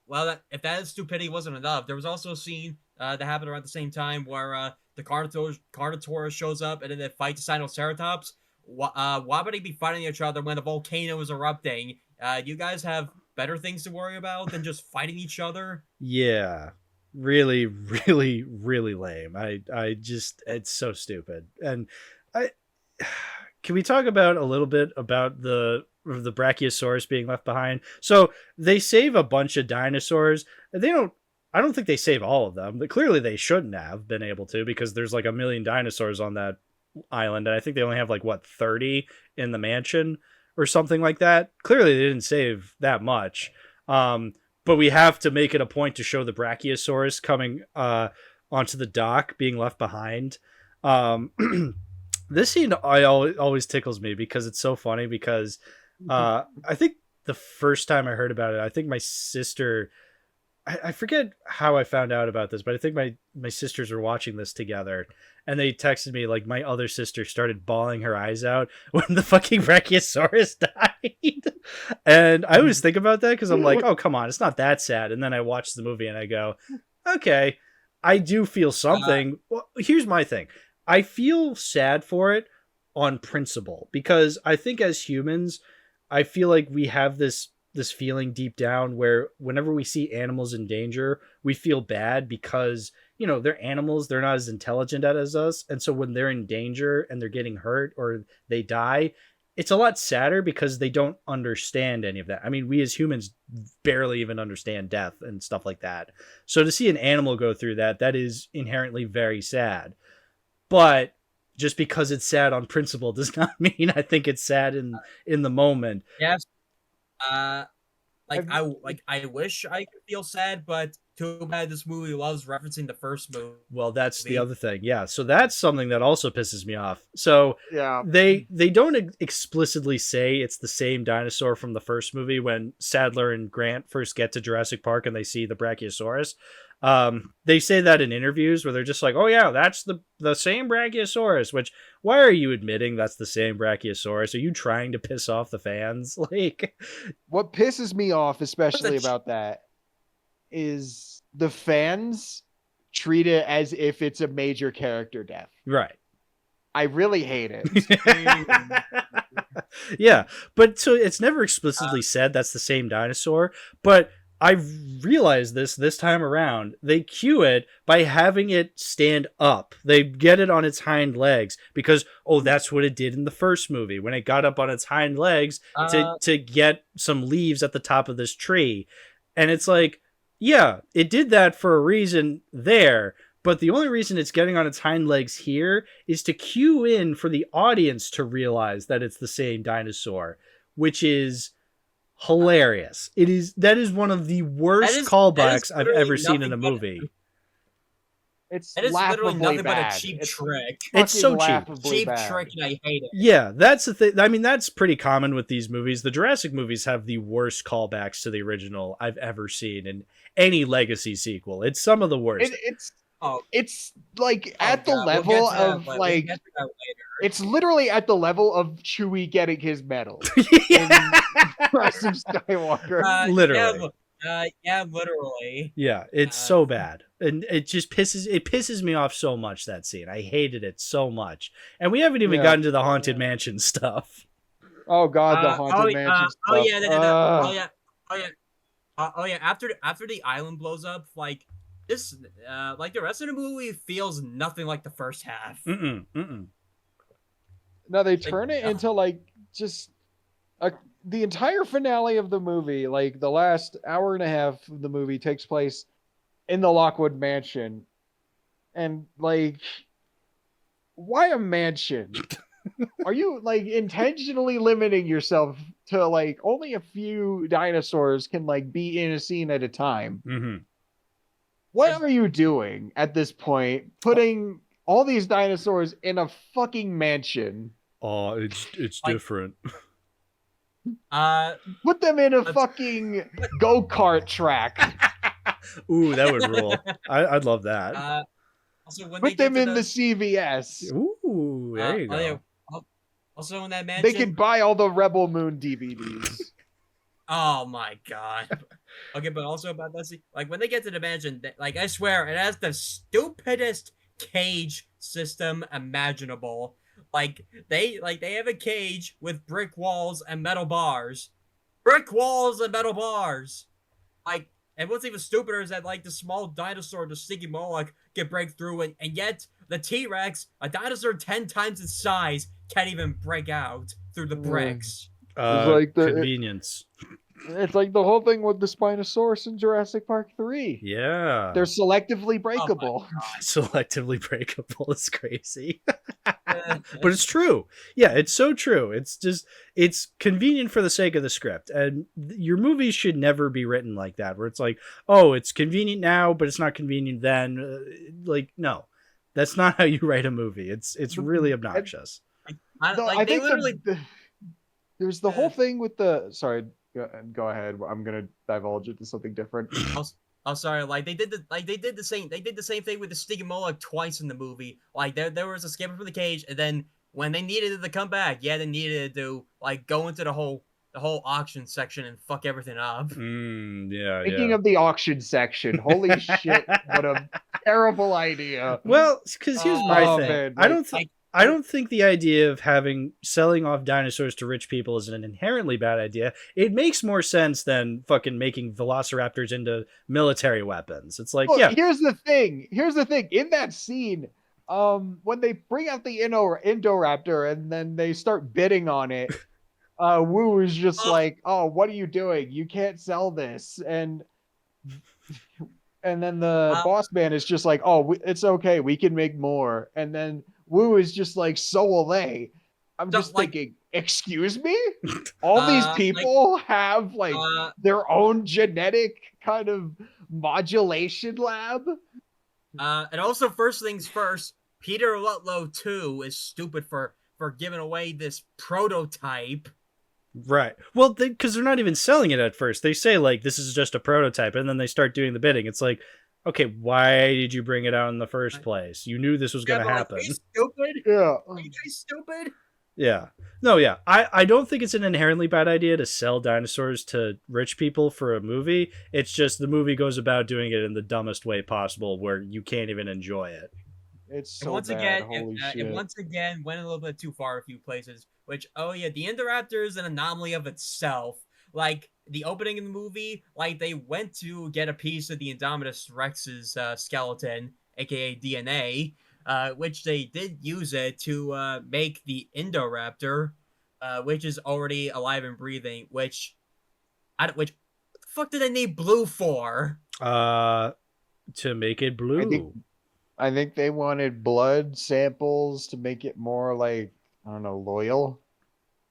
Well, if that stupidity wasn't enough, there was also a scene that happened around the same time where the Carnotaurus shows up and then they fight the Sinoceratops. Why would they be fighting each other when a volcano is erupting? You guys have better things to worry about than just fighting each other? Yeah. Really, really, really lame. I just, it's so stupid. And can we talk about a little bit about the Brachiosaurus being left behind? So they save a bunch of dinosaurs. I don't think they save all of them, but clearly they shouldn't have been able to, because there's like 1 million dinosaurs on that island. And I think they only have 30 in the mansion or something like that. Clearly they didn't save that much. But we have to make it a point to show the Brachiosaurus coming onto the dock being left behind. This scene always tickles me because it's so funny, because I think the first time I heard about it, I think my sister, I forget how I found out about this, but I think my sisters were watching this together, and they texted me, like, my other sister started bawling her eyes out when the fucking Brachiosaurus died. And I always think about that because I'm like, oh, come on, it's not that sad. And then I watch the movie and I go, okay, I do feel something. Well, here's my thing. I feel sad for it on principle, because I think as humans, I feel like we have this feeling deep down where whenever we see animals in danger, we feel bad because they're animals. They're not as intelligent as us. And so when they're in danger and they're getting hurt or they die, it's a lot sadder because they don't understand any of that. I mean, we as humans barely even understand death and stuff like that. So to see an animal go through that is inherently very sad. But just because it's sad on principle does not mean I think it's sad in the moment. Yes. I wish I could feel sad, but too bad this movie loves referencing the first movie. Well, that's the other thing. Yeah. So that's something that also pisses me off. So Yeah. they don't explicitly say it's the same dinosaur from the first movie when Sadler and Grant first get to Jurassic Park and they see the Brachiosaurus. They say that in interviews where they're just like, oh yeah, that's the same Brachiosaurus, which why are you admitting that's the same Brachiosaurus? Are you trying to piss off the fans? Like, What pisses me off, especially about that, is the fans treat it as if it's a major character death. right. I really hate it. Yeah. But so it's never explicitly said that's the same dinosaur, but I realized this time around. They cue it by having it stand up. They get it on its hind legs because, that's what it did in the first movie when it got up on its hind legs to get some leaves at the top of this tree. And it's like, yeah, it did that for a reason there. But the only reason it's getting on its hind legs here is to cue in for the audience to realize that it's the same dinosaur, which is hilarious. That is one of the worst callbacks I've ever seen in a movie. It's It is literally laughably nothing bad. but a cheap trick. It's so fucking cheap. laughably Cheap bad. trick, and I hate it. Yeah, that's the thing. I mean, that's pretty common with these movies. The Jurassic movies have the worst callbacks to the original I've ever seen in any legacy sequel. It's some of the worst. It's like at the level of like it's literally at the level of Chewie getting his medal. Rise of Skywalker. Literally. Yeah, literally. Yeah, it's so bad. And it just pisses me off so much, that scene. I hated it so much. And we haven't even gotten to the Haunted Mansion stuff. Oh god, the Haunted Mansion stuff. Oh yeah. After the island blows up, like this, like the rest of the movie feels nothing like the first half. No, they turn it into like just the entire finale of the movie, like the last hour and a half of the movie takes place in the Lockwood Mansion. And like, why a mansion? Are you like intentionally limiting yourself to like only a few dinosaurs can like be in a scene at a time? What are you doing at this point? Putting all these dinosaurs in a fucking mansion? Oh, it's different. Put them in a fucking go-kart track. Ooh, that would rule. I'd love that. Also, when Put them in the CVS. Ooh, there you go. Also, in that mansion, They can buy all the Rebel Moon DVDs. Oh my god. Okay, but also about that scene, like when they get to the mansion, like I swear, it has the stupidest cage system imaginable. Like they have a cage with brick walls and metal bars. Brick walls and metal bars. Like, and what's even stupider is that like the small dinosaur, the Sticky Moloch, can break through, and yet the T-Rex, a dinosaur 10 times its size, can't even break out through the bricks. Like the convenience. It's like the whole thing with the Spinosaurus in Jurassic Park 3. Yeah. They're selectively breakable. Selectively breakable is crazy. But it's true. Yeah, it's so true. It's convenient for the sake of the script. And your movies should never be written like that, where it's like, oh, it's convenient now, but it's not convenient then. Like, no. That's not how you write a movie. It's really obnoxious. I think there's the whole thing with the... Sorry, go ahead. I'm gonna divulge into something different. Oh, sorry. Like they did the same thing with the Sticky Moloch twice in the movie. Like there was escaping from the cage, and then when they needed it to come back, they needed to like go into the whole auction section and fuck everything up. Speaking of the auction section, holy shit! What a terrible idea. Well, because here's my thing. Man, I don't think I don't think the idea of selling off dinosaurs to rich people is an inherently bad idea. It makes more sense than fucking making velociraptors into military weapons. It's like, Look, yeah. Here's the thing. In that scene, when they bring out the Indoraptor and then they start bidding on it, Wu is just like, "Oh, what are you doing? You can't sell this." And then the boss man is just like, "Oh, it's okay. We can make more." And then Wu is just like, "So will they." I'm just thinking, excuse me? All these people have their own genetic kind of modulation lab? And also, first things first, Peter Lutlow 2 is stupid for giving away this prototype. Right. Well, because they're not even selling it at first. They say, like, this is just a prototype, and then they start doing the bidding. It's like, okay, why did you bring it out in the first place? You knew this was going to happen. Are you stupid? Yeah. Are you guys stupid? Yeah. No, yeah. I don't think it's an inherently bad idea to sell dinosaurs to rich people for a movie. It's just the movie goes about doing it in the dumbest way possible where you can't even enjoy it. It's so once bad. again, Holy shit. it once again went a little bit too far a few places. Which, oh yeah, the Indoraptor is an anomaly of itself. Like the opening of the movie, like they went to get a piece of the Indominus Rex's skeleton, aka DNA, which they did use it to make the Indoraptor, which is already alive and breathing. Which what the fuck did they need blue for? To make it blue. I think they wanted blood samples to make it more like, I don't know, loyal.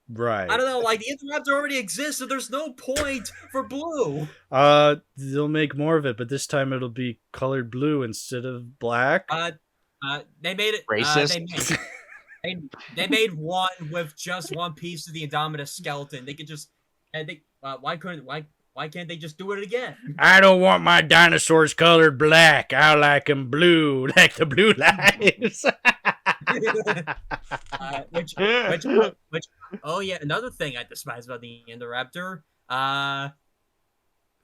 Right. I don't know, like the Indoraptor already exists, so there's no point for blue. They'll make more of it, but this time it'll be colored blue instead of black. They made it racist. They made one with just one piece of the Indominus skeleton. They could just why can't they just do it again? I don't want my dinosaurs colored black. I like them blue, like the blue lights. Which oh yeah, another thing I despise about the Indoraptor. How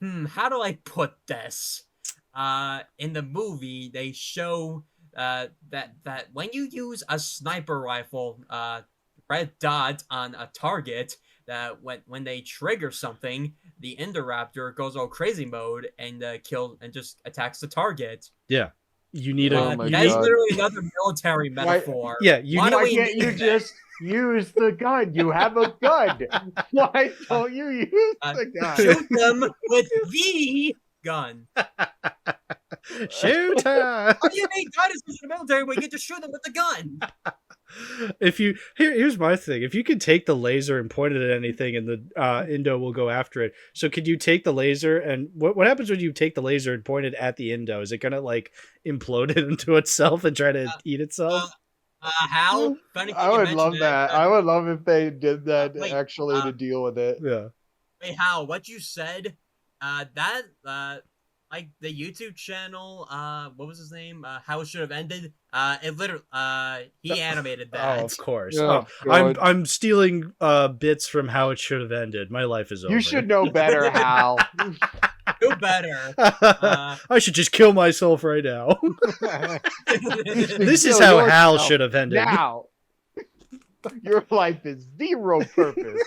do I put this? In the movie, they show that when you use a sniper rifle, red dot on a target, that when they trigger something, the Indoraptor goes all crazy mode and kills and just attacks the target. Yeah, you need a. That's literally another military metaphor. Yeah, why can't you just use the gun? You have a gun. Why don't you use the gun? Shoot them with the gun. Shoot her! How do you make dinosaurs in the military when you get to shoot them with the gun? If you here's my thing. If you could take the laser and point it at anything, and the Indo will go after it. So could you take the laser and what happens when you take the laser and point it at the Indo? Is it gonna like implode it into itself and try to eat itself? How? I would love that. I would love if they did that wait, to deal with it. Yeah. Wait, Hal, what you said? Like the YouTube channel, what was his name? How It Should Have Ended. It literally, he animated that. Oh, of course. Oh, I'm stealing bits from How It Should Have Ended. My life is over. You should know better, Hal. Do better. I should just kill myself right now. This is how Hal should have ended. Now, your life is zero purpose.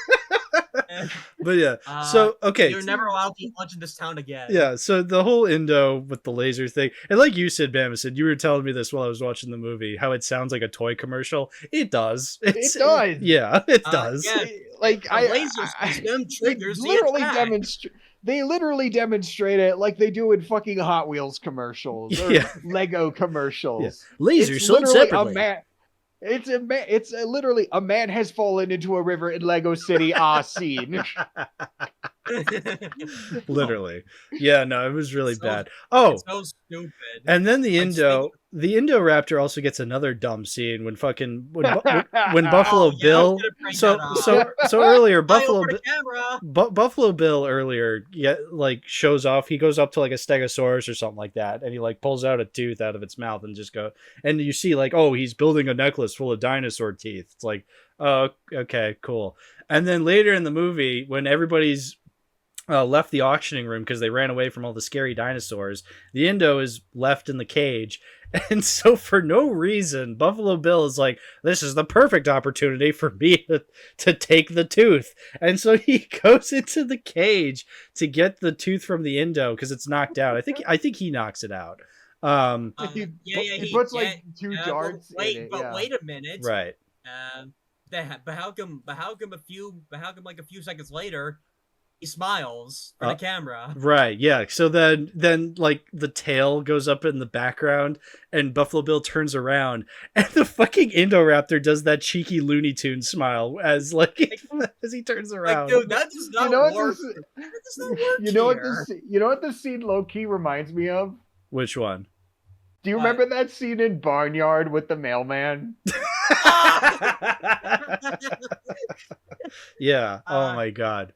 But yeah, so okay, you're never allowed to eat lunch in this town again. Yeah, so the whole Indo with the laser thing, and like you said, Bamason, you were telling me this while I was watching the movie, how it sounds like a toy commercial. It does. It does. Yeah, it does. Yeah. Like lasers, them triggers. They literally demonstrate it like they do in fucking Hot Wheels commercials or Lego commercials. Yeah. Lasers sold separately. It's literally a man has fallen into a river in Lego City. Scene. Literally. Yeah, no, it was really bad. Oh, it's so stupid. And then the Indoraptor also gets another dumb scene when Buffalo Bill. So earlier Buffalo Bill earlier shows off. He goes up to like a Stegosaurus or something like that, and he like pulls out a tooth out of its mouth and and you see like, oh, he's building a necklace full of dinosaur teeth. It's like, oh, okay, cool. And then later in the movie, when everybody's left the auctioning room because they ran away from all the scary dinosaurs. The Indo is left in the cage. And so for no reason, Buffalo Bill is like, this is the perfect opportunity for me to take the tooth. And so he goes into the cage to get the tooth from the Indo because it's knocked out. I think he knocks it out. He puts like two darts wait, in it. but Yeah. wait a minute. Right. But how come like a few seconds later he smiles for the camera? Right, yeah. So then like the tail goes up in the background and Buffalo Bill turns around and the fucking Indoraptor does that cheeky Looney Tune smile as he turns around. Like, dude, that does not work. That does not work. You know what this scene low key reminds me of? Which one? Do you remember that scene in Barnyard with the mailman? Yeah. Oh my god.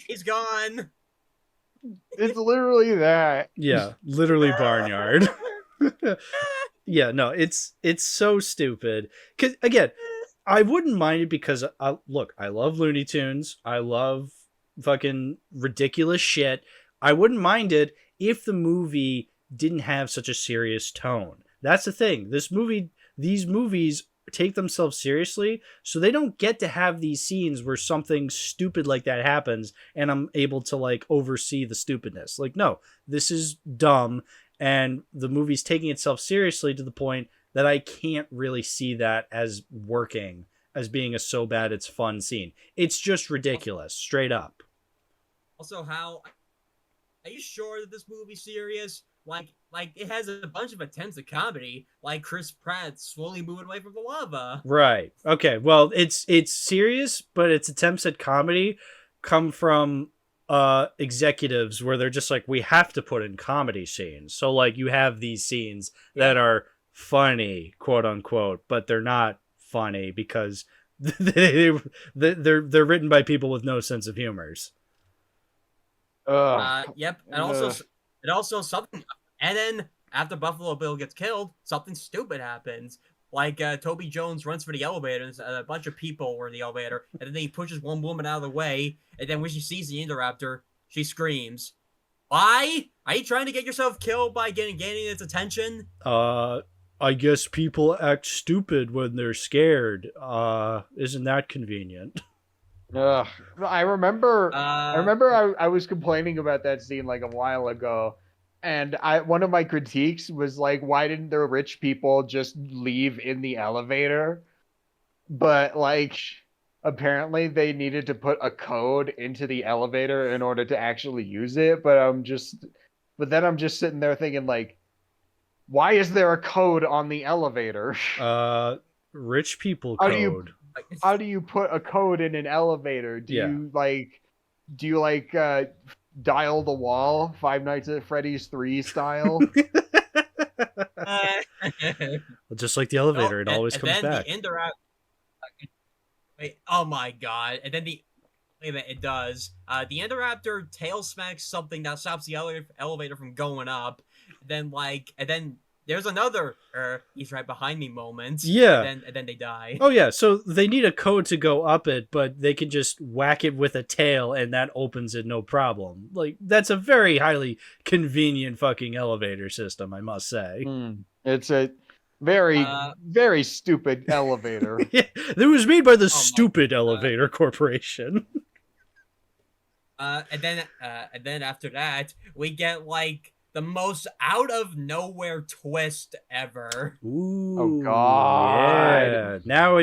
He's gone. It's literally that. Yeah, literally Barnyard. Yeah, no, it's so stupid. Because again, I wouldn't mind it because look, I love Looney Tunes. I love fucking ridiculous shit. I wouldn't mind it if the movie didn't have such a serious tone. That's the thing. These movies take themselves seriously, so they don't get to have these scenes where something stupid like that happens and I'm able to like oversee the stupidness. Like, no, this is dumb, and the movie's taking itself seriously to the point that I can't really see that as working, as being a so bad it's fun scene. It's just ridiculous, straight up. Also, are you sure that this movie's serious? Like it has a bunch of attempts at comedy, like Chris Pratt slowly moving away from the lava. Right. Okay. Well, it's serious, but its attempts at comedy come from executives where they're just like, we have to put in comedy scenes. So like you have these scenes that are funny, quote unquote, but they're not funny because they're written by people with no sense of humors. Yep. And also something, and then after Buffalo Bill gets killed, something stupid happens. Like Toby Jones runs for the elevator, and a bunch of people were in the elevator, and then he pushes one woman out of the way, and then when she sees the Indoraptor, she screams. Why? Are you trying to get yourself killed by gaining its attention? I guess people act stupid when they're scared. Isn't that convenient? I remember I was complaining about that scene like a while ago, and one of my critiques was like, why didn't the rich people just leave in the elevator? But like apparently they needed to put a code into the elevator in order to actually use it, but then I'm just sitting there thinking like, why is there a code on the elevator? Rich people code. How do you put a code in an elevator? Do you dial the wall Five Nights at Freddy's 3 style? Just like the elevator, it always comes back. Oh my god! And then it does. The Indoraptor tail smacks something that stops the elevator from going up. And then there's another he's right behind me moment. Yeah. And then they die. Oh yeah, so they need a code to go up it, but they can just whack it with a tail and that opens it no problem. Like, that's a very highly convenient fucking elevator system, I must say. It's a very, very stupid elevator. Yeah, that was made by the Stupid Elevator Corporation. And then after that, we get like the most out of nowhere twist ever. Ooh, oh god! Yeah. Now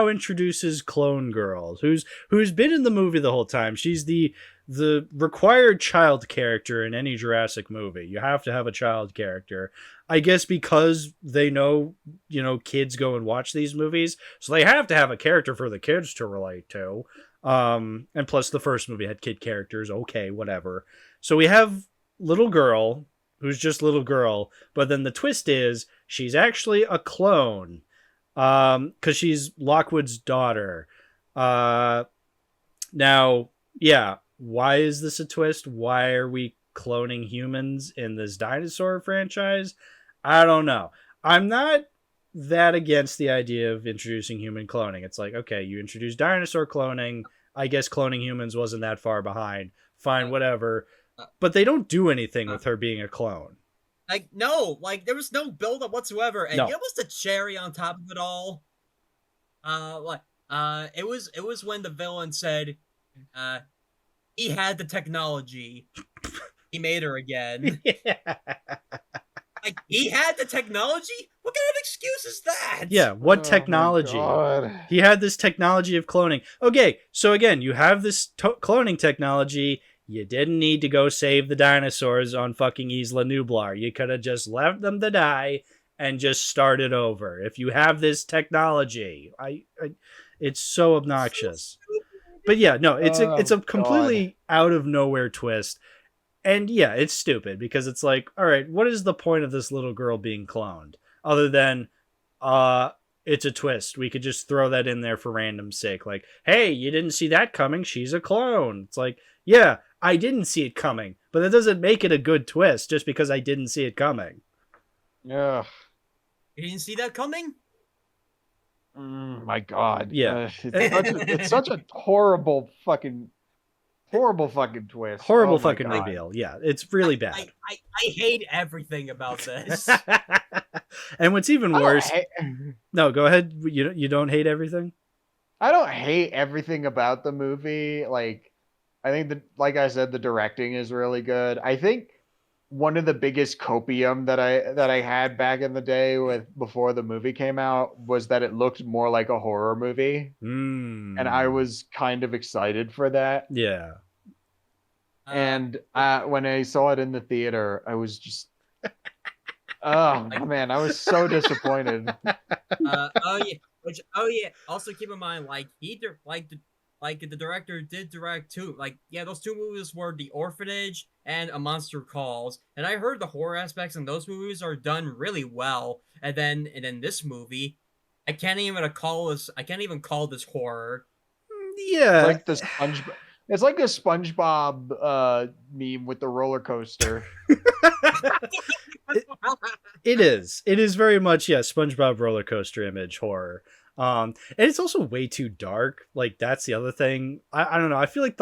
introduces Clone Girl, who's been in the movie the whole time. She's the required child character in any Jurassic movie. You have to have a child character. I guess because they know, kids go and watch these movies, so they have to have a character for the kids to relate to. And plus the first movie had kid characters. Okay, whatever. So we have little girl who's just little girl, but then the twist is she's actually a clone. 'Cause she's Lockwood's daughter. Now, yeah, why is this a twist? Why are we cloning humans in this dinosaur franchise? I don't know. I'm not that against the idea of introducing human cloning. It's like, okay, you introduce dinosaur cloning, I guess cloning humans wasn't that far behind. Fine, whatever. But they don't do anything with her being a clone. Like, no, like, there was no build-up whatsoever. And No. you know what's the cherry on top of it all? It was when the villain said, he had the technology. He made her again. Like, he had the technology? What kind of excuse is that? Yeah, what technology? He had this technology of cloning. Okay, so again, you have this cloning technology. You didn't need to go save the dinosaurs on fucking Isla Nublar. You could have just left them to die and just started over. If you have this technology, it's so obnoxious. But yeah, no, it's a completely out of nowhere twist. And yeah, it's stupid because it's like, all right, what is the point of this little girl being cloned? Other than, it's a twist. We could just throw that in there for random sake. Like, hey, you didn't see that coming. She's a clone. It's like, yeah, I didn't see it coming. But that doesn't make it a good twist just because I didn't see it coming. Yeah. You didn't see that coming? My God. Yeah. It's such a horrible fucking twist. Horrible Oh my fucking God. reveal. Yeah, it's really bad. I hate everything about this. And what's even worse... I No, go ahead. You don't hate everything? don't hate everything about the movie. Like, I think like I said, the directing is really good. I think one of the biggest copium that I had back in the day before the movie came out was that it looked more like a horror movie. And I was kind of excited for that. Yeah. And when I saw it in the theater, I was just, oh man, I was so disappointed. Also keep in mind, like the director did direct two. Like, yeah, those two movies were The Orphanage and A Monster Calls, and I heard the horror aspects in those movies are done really well. And then this movie, I can't even call this horror. Yeah, It's like the SpongeBob meme with the roller coaster. It is very much, yeah, SpongeBob roller coaster image horror. And it's also way too dark. Like, that's the other thing. I don't know. I feel like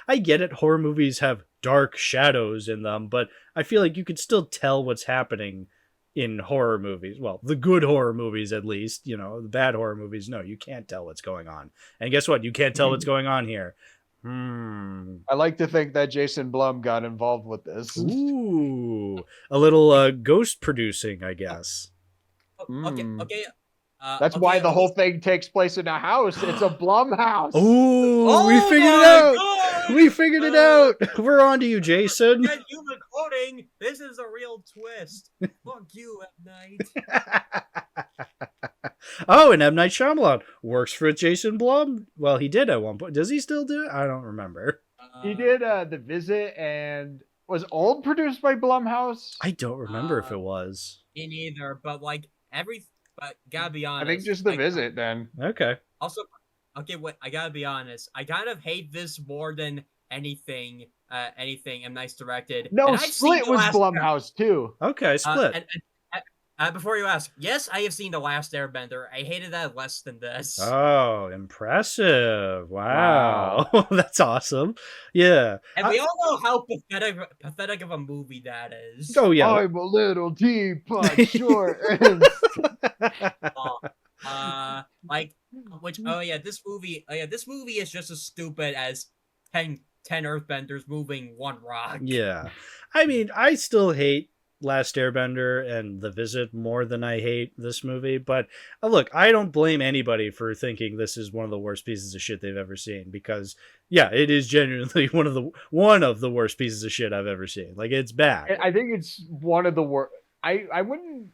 I get it. Horror movies have dark shadows in them, but I feel like you could still tell what's happening in horror movies. Well, the good horror movies, at least. You know, the bad horror movies, no, you can't tell what's going on. And guess what? You can't tell what's going on here. I like to think that Jason Blum got involved with this. Ooh, a little ghost producing, I guess. Okay. That's why the whole thing takes place in a house. It's a Blum house. Ooh, we figured it out. God! We figured it out. We're on to you, Jason. Human cloning. This is a real twist. Fuck you, M. Night. Oh, and M. Night Shyamalan works for Jason Blum. Well, he did at one point. Does he still do it? I don't remember. He did The Visit, and was Old produced by Blumhouse? I don't remember if it was. Me neither, but but gotta be honest. I think just The Visit then. Okay. Also, okay, wait, I gotta be honest. I kind of hate this more than anything M. Night's directed. No, and Split was Blumhouse too. Okay, Split. Before you ask, yes, I have seen The Last Airbender. I hated that less than this. Oh, impressive. Wow. That's awesome. Yeah. And we all know how pathetic of a movie that is. Oh, yeah. I'm a little teapot short. This movie is just as stupid as 10 Earthbenders moving one rock. Yeah. I mean, I still hate Last Airbender and The Visit more than I hate this movie, but look, I don't blame anybody for thinking this is one of the worst pieces of shit they've ever seen, because yeah, it is genuinely one of the worst pieces of shit I've ever seen. Like, it's bad. I think it's one of the worst. I wouldn't,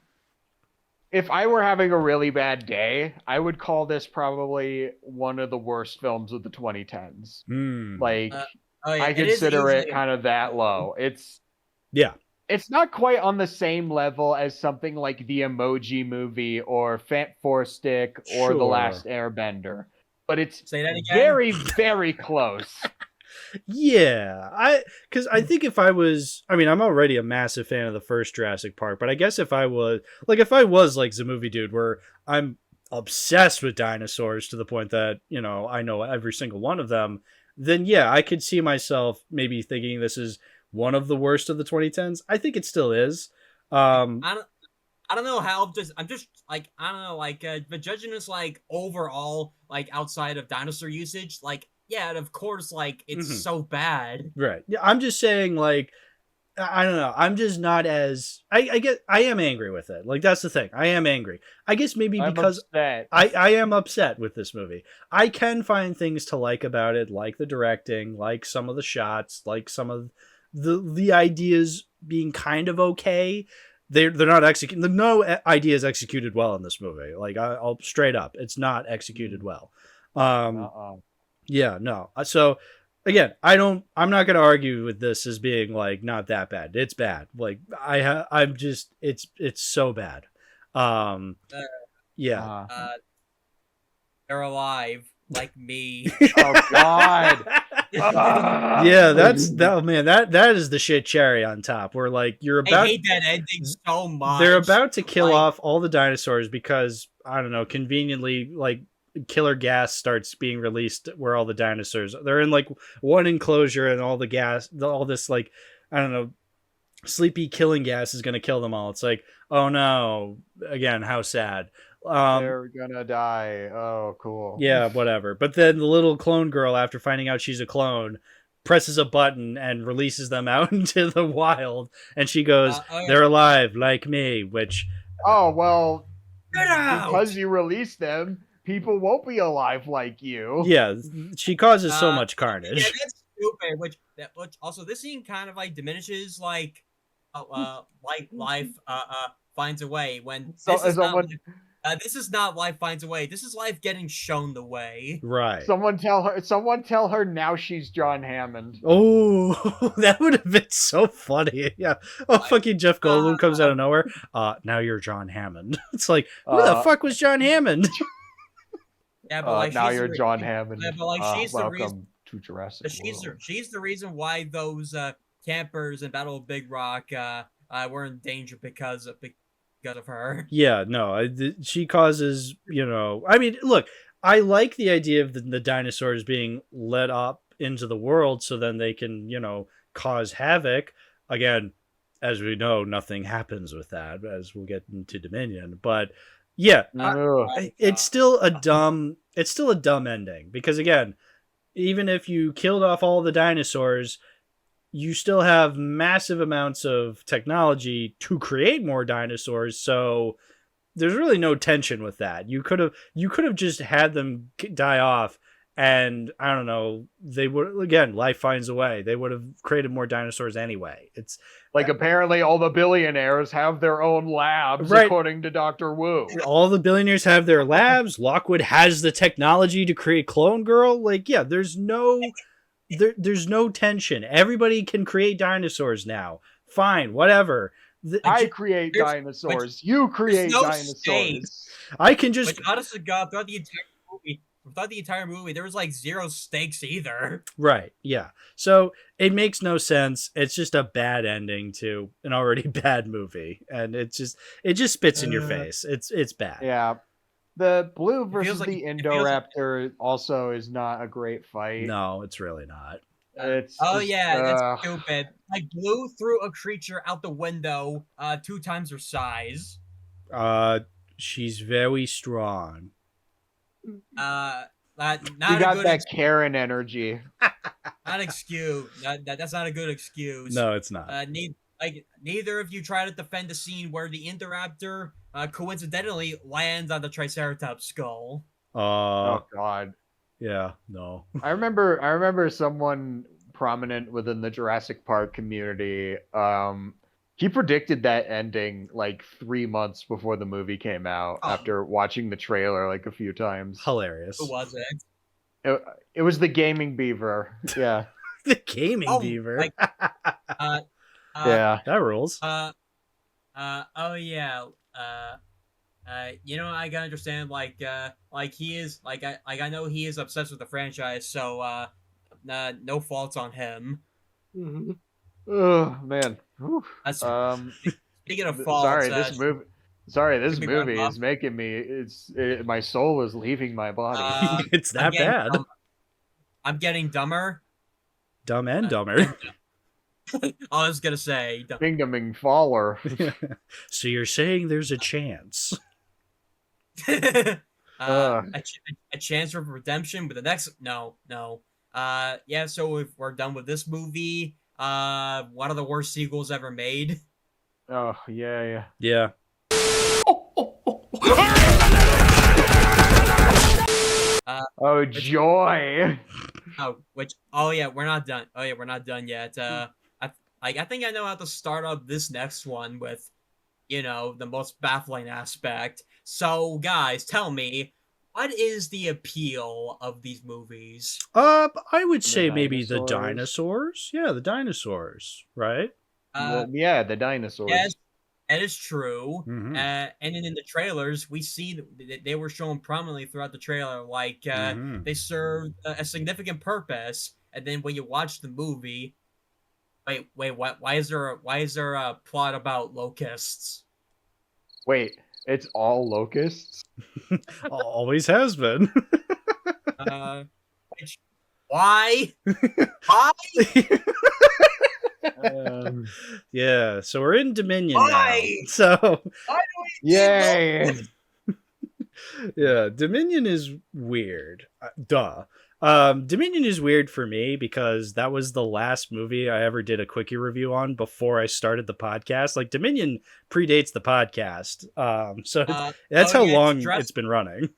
if I were having a really bad day, I would call this probably one of the worst films of the 2010s. I consider it kind of that low. It's not quite on the same level as something like the Emoji Movie or Fant Four Stick or The Last Airbender, but it's very, very close. Yeah, because I think if I was, I'm already a massive fan of the first Jurassic Park, but I guess if I was like ZaMovieDude, where I'm obsessed with dinosaurs to the point that, you know, I know every single one of them, then yeah, I could see myself maybe thinking this is one of the worst of the 2010s. I think it still is. I don't know how. I'm just like, I don't know, like, but judging this like overall, like outside of dinosaur usage, like, yeah, and of course, like, it's so bad. Right. Yeah, I'm just saying, like, I don't know. I'm just not as I am angry with it. Like, that's the thing. I am angry. I guess maybe because I am upset with this movie. I can find things to like about it, like the directing, like some of the shots, like some of the ideas being kind of okay. They're not executed. No idea is executed well in this movie. Like, I'll straight up, it's not executed well. Yeah, no. So again, I'm not going to argue with this as being like not that bad. It's bad. Like, I'm just, it's so bad. Yeah. They're alive like me. Oh God. Yeah, that is the shit cherry on top. Where, like, I hate that ending so much. They're about to kill off all the dinosaurs because, I don't know, conveniently, like, killer gas starts being released where all the dinosaurs, they're in like one enclosure, and all this, like, I don't know, sleepy killing gas is going to kill them all. It's like, oh no, again, how sad. They're gonna die. Oh, cool. Yeah, whatever. But then the little clone girl, after finding out she's a clone, presses a button and releases them out into the wild, and she goes, they're alive like me, which, oh well, because you released them, people won't be alive like you. Yeah, she causes so much carnage. Yeah, that's stupid. Which also, this scene kind of like diminishes like life finds a way, when this is not life finds a way. This is life getting shown the way. Right. Someone tell her now she's John Hammond. Oh, that would have been so funny. Yeah. Oh, fucking Jeff Goldblum comes out of nowhere. Now you're John Hammond. It's like, who the fuck was John Hammond? Yeah, but like, now you're John Hammond. Yeah, but like, she's the reason to Jurassic World. She's the reason why those campers in Battle of Big Rock were in danger because of her. Yeah, no, she causes, you know, I mean, look, I like the idea of the dinosaurs being let up into the world so then they can, you know, cause havoc. Again, as we know, nothing happens with that, as we'll get into Dominion. But yeah, it's still a dumb ending, because again, even if you killed off all the dinosaurs, you still have massive amounts of technology to create more dinosaurs. So there's really no tension with that. You could have just had them die off, and I don't know, they would, again, life finds a way. They would have created more dinosaurs anyway. It's like, apparently all the billionaires have their own labs, right, according to Dr. Wu. All the billionaires have their labs. Lockwood has the technology to create Clone Girl. Like, yeah, there's no tension. Everybody can create dinosaurs now. Fine, whatever. I create dinosaurs. You create dinosaurs. Stakes. I can just... Which, honestly, God, throughout the entire movie, there was like zero stakes either. Right, yeah. So it makes no sense. It's just a bad ending to an already bad movie. And it just spits in your face. It's bad. Yeah. The Blue versus the Indoraptor also is not a great fight. No, it's really not. That's stupid. Like, Blue threw a creature out the window 2 times her size. She's very strong. Not you got that Karen energy. Not excuse. That's not a good excuse. No, it's not. Neither of you try to defend the scene where the Indoraptor coincidentally lands on the Triceratops skull. Oh God. Yeah, no. I remember someone prominent within the Jurassic Park community. He predicted that ending like 3 months before the movie came out, after watching the trailer like a few times. Hilarious. Who was it? It was the Gaming Beaver. Yeah. The Gaming Beaver. Yeah, that rules. Oh yeah. You know, I can understand, like he is, like I know he is obsessed with the franchise, so no faults on him. Mm-hmm. Oh man. Speaking of faults, sorry, Sorry, this Could be movie rough. is making me. My soul is leaving my body. It's that bad. I'm getting dumber. Dumb and dumber. I was gonna say. Kingdoming Faller. So you're saying there's a chance? A chance for redemption with the next. No. Yeah. So if we're done with this movie, one of the worst sequels ever made. Oh yeah. Yeah. Oh joy! We're not done. We're not done yet. I think I know how to start up this next one with, the most baffling aspect. So, guys, tell me, what is the appeal of these movies? I would say maybe the dinosaurs. Yeah, the dinosaurs, right? Yeah, the dinosaurs. Yes, that is true. Mhm. And then in the trailers, we see they were shown prominently throughout the trailer, like they served a significant purpose. And then when you watch the movie, wait, what? Why is there a plot about locusts? Wait, it's all locusts? Always has been. Why? Yeah, so we're in Dominion Why? now. So yay! Yeah, Dominion is weird. Duh. Dominion is weird for me because that was the last movie I ever did a quickie review on before I started the podcast. Like, Dominion predates the podcast. So that's how long it's been running.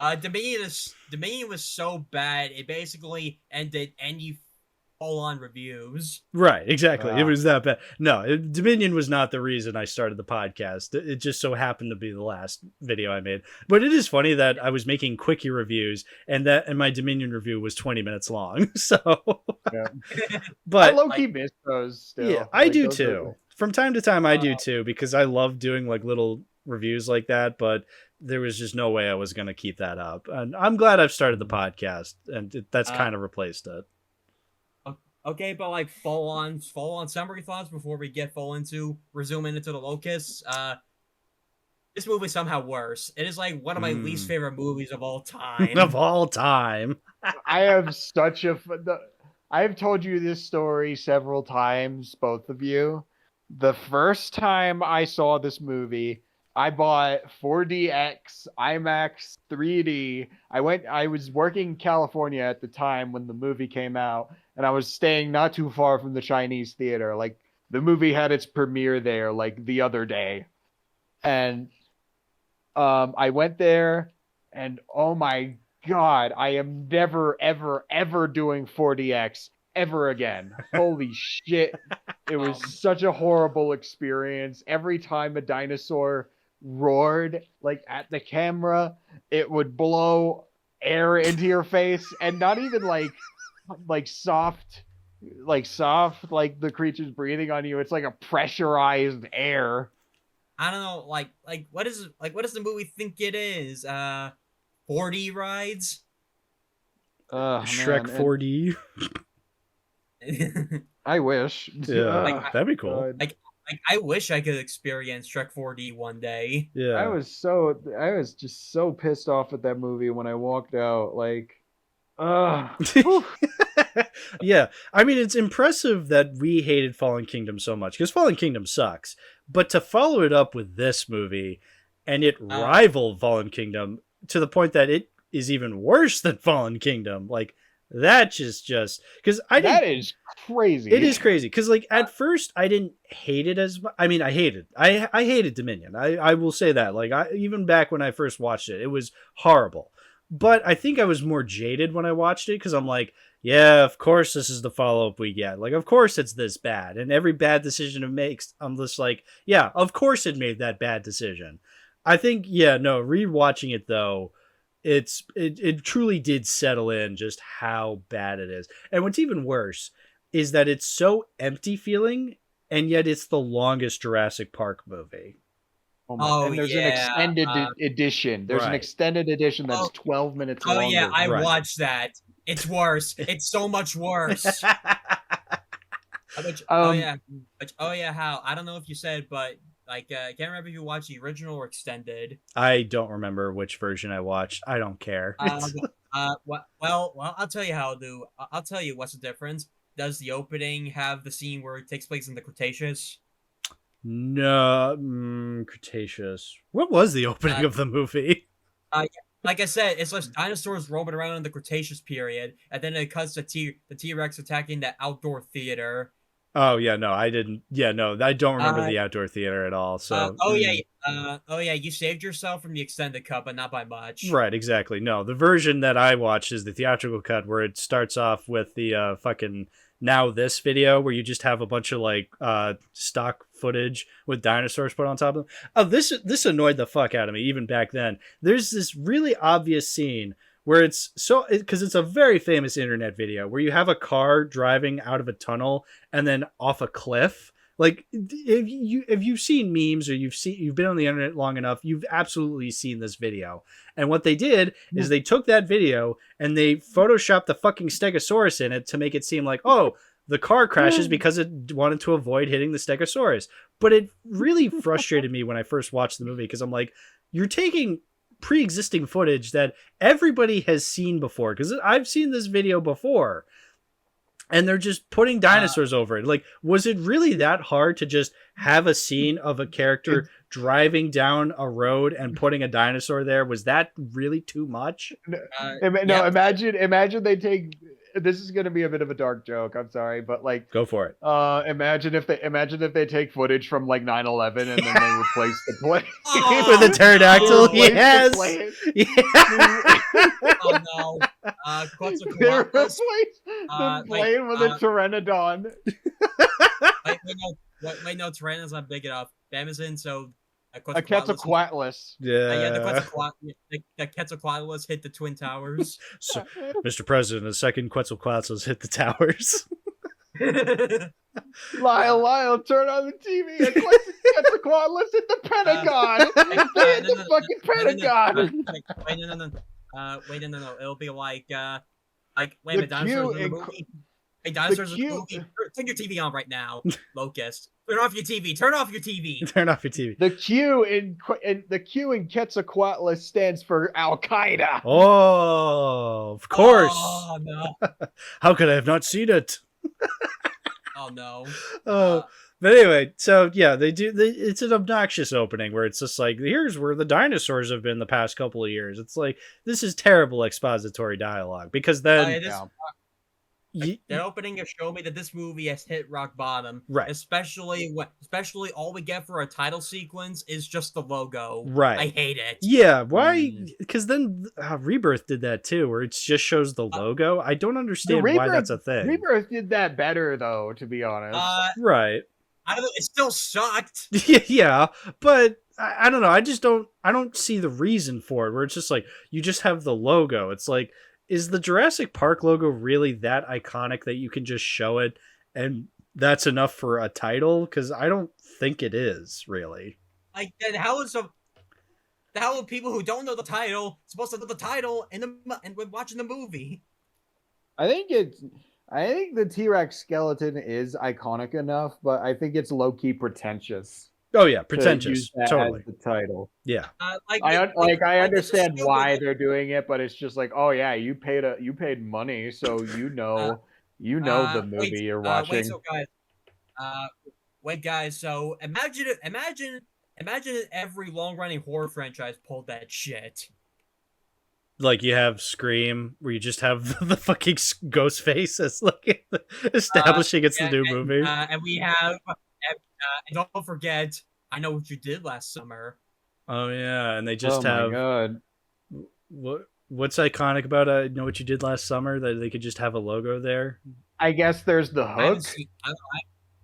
Dominion was so bad it basically ended any full-on reviews. Right, exactly. It was that bad. No, Dominion was not the reason I started the podcast. It just so happened to be the last video I made. But it is funny that I was making quickie reviews and my Dominion review was 20 minutes long. So, but I low-key miss those still. Yeah, I do too. From time to time, I do too, because I love doing like little reviews like that. But there was just no way I was going to keep that up. And I'm glad I've started the podcast, and that's kind of replaced it. Okay, but like full on summary thoughts before we get resuming into the locusts. This movie is somehow worse. It is like one of my least favorite movies of all time. Of all time. I have I've told you this story several times, both of you. The first time I saw this movie, I bought 4DX, IMAX 3D. I was working in California at the time when the movie came out, and I was staying not too far from the Chinese theater. Like, the movie had its premiere there, like, the other day. And I went there, and oh my god, I am never, ever, ever doing 4DX ever again. Holy shit. It was such a horrible experience. Every time a dinosaur roared, like, at the camera, it would blow air into your face, and not even like soft like the creature's breathing on you. It's like a pressurized air. I don't know, what does the movie think it is? 4D rides? Shrek 4D. I wish. Yeah, that'd be cool. I wish I could experience Shrek 4D one day. Yeah. I was just so pissed off at that movie when I walked out. Yeah, I mean, it's impressive that we hated Fallen Kingdom so much, because Fallen Kingdom sucks. But to follow it up with this movie and it rival Fallen Kingdom to the point that it is even worse than Fallen Kingdom, like, that just because that is crazy. It is crazy because, like, at first I didn't hate it as much. I mean, I hated Dominion. I will say that. Like, even back when I first watched it, it was horrible. But I think I was more jaded when I watched it because I'm like, yeah, of course this is the follow-up we get. Like, of course it's this bad. And every bad decision it makes, I'm just like, yeah, of course it made that bad decision. I think, rewatching it though, it truly did settle in just how bad it is. And what's even worse is that it's so empty feeling, and yet it's the longest Jurassic Park movie. And there's an extended edition. There's an extended edition that's 12 minutes longer. Oh yeah, I watched that. It's worse. It's so much worse. How? I don't know if you said, but can't remember if you watched the original or extended. I don't remember which version I watched. I don't care. Well, I'll tell you how to do. I'll tell you what's the difference. Does the opening have the scene where it takes place in the Cretaceous? No, Cretaceous. What was the opening of the movie? Like I said, it's just dinosaurs roaming around in the Cretaceous period, and then it cuts to the T-Rex attacking the outdoor theater. Oh yeah, no, I didn't. Yeah, no, I don't remember the outdoor theater at all. So, you saved yourself from the extended cut, but not by much. right, exactly. No, the version that I watched is the theatrical cut, where it starts off with the fucking Now This video, where you just have a bunch of like stock footage with dinosaurs put on top of them. Oh, this annoyed the fuck out of me even back then. There's this really obvious scene where it's because it's a very famous internet video where you have a car driving out of a tunnel and then off a cliff. Like if you've seen memes or you've been on the internet long enough, you've absolutely seen this video. And what they did is they took that video and they photoshopped the fucking Stegosaurus in it to make it seem like, oh, the car crashes because it wanted to avoid hitting the Stegosaurus. But it really frustrated me when I first watched the movie because I'm like, you're taking pre-existing footage that everybody has seen before, because I've seen this video before, and they're just putting dinosaurs over it. Like, was it really that hard to just have a scene of a character driving down a road and putting a dinosaur there? Was that really too much? Imagine they take. This is going to be a bit of a dark joke. I'm sorry, but like, go for it. Imagine if they take footage from like 9/11 and then they replace the plane with a pterodactyl. Yes. Oh no. They replace the plane with a pteranodon. Wait, no, Tyrannodon's not big enough. Bamason, so a Quetzalcoatlus. The Quetzalcoatlus hit the Twin Towers. So, Mr. President, a second Quetzalcoatlus hit the towers. Lyle, turn on the TV. A Quetzalcoatlus hit the Pentagon. The fucking Pentagon. Wait, no. It'll be like wait a minute, dinosaurs in the movie. Hey, dinosaurs in the movie. Turn your TV on right now, Locust. Turn off your TV. Turn off your TV. Turn off your TV. The Q in Quetzalcoatlus stands for Al Qaeda. Oh, of course. Oh no. How could I have not seen it? Oh no. But anyway, so yeah, it's an obnoxious opening where it's just like, here's where the dinosaurs have been the past couple of years. It's like, this is terrible expository dialogue, because then that opening has shown me that this movie has hit rock bottom. Right. Especially all we get for a title sequence is just the logo. Right. I hate it. Yeah. Why? Because then Rebirth did that too, where it just shows the logo. I don't understand why that's a thing. Rebirth did that better, though, to be honest. Right. I don't know. It still sucked. Yeah, but I don't know. I don't see the reason for it, where it's just like, you just have the logo. It's like, is the Jurassic Park logo really that iconic that you can just show it and that's enough for a title? Because I don't think it is, really. Like, then how are people who don't know the title supposed to know the title and when watching the movie? I think the T-Rex skeleton is iconic enough, but I think it's low-key pretentious. Oh yeah, pretentious. Totally. As the title. Yeah. I understand why they're doing it, but it's just like, oh yeah, you paid money, so you know the movie you're watching. Wait, guys. So imagine if every long-running horror franchise pulled that shit. Like, you have Scream, where you just have the fucking ghost face as like establishing it's the new movie. And we have. And don't forget, I Know What You Did Last Summer. Oh yeah, and they just have. My God. What's iconic about I Know What You Did Last Summer that they could just have a logo there? I guess there's the hook.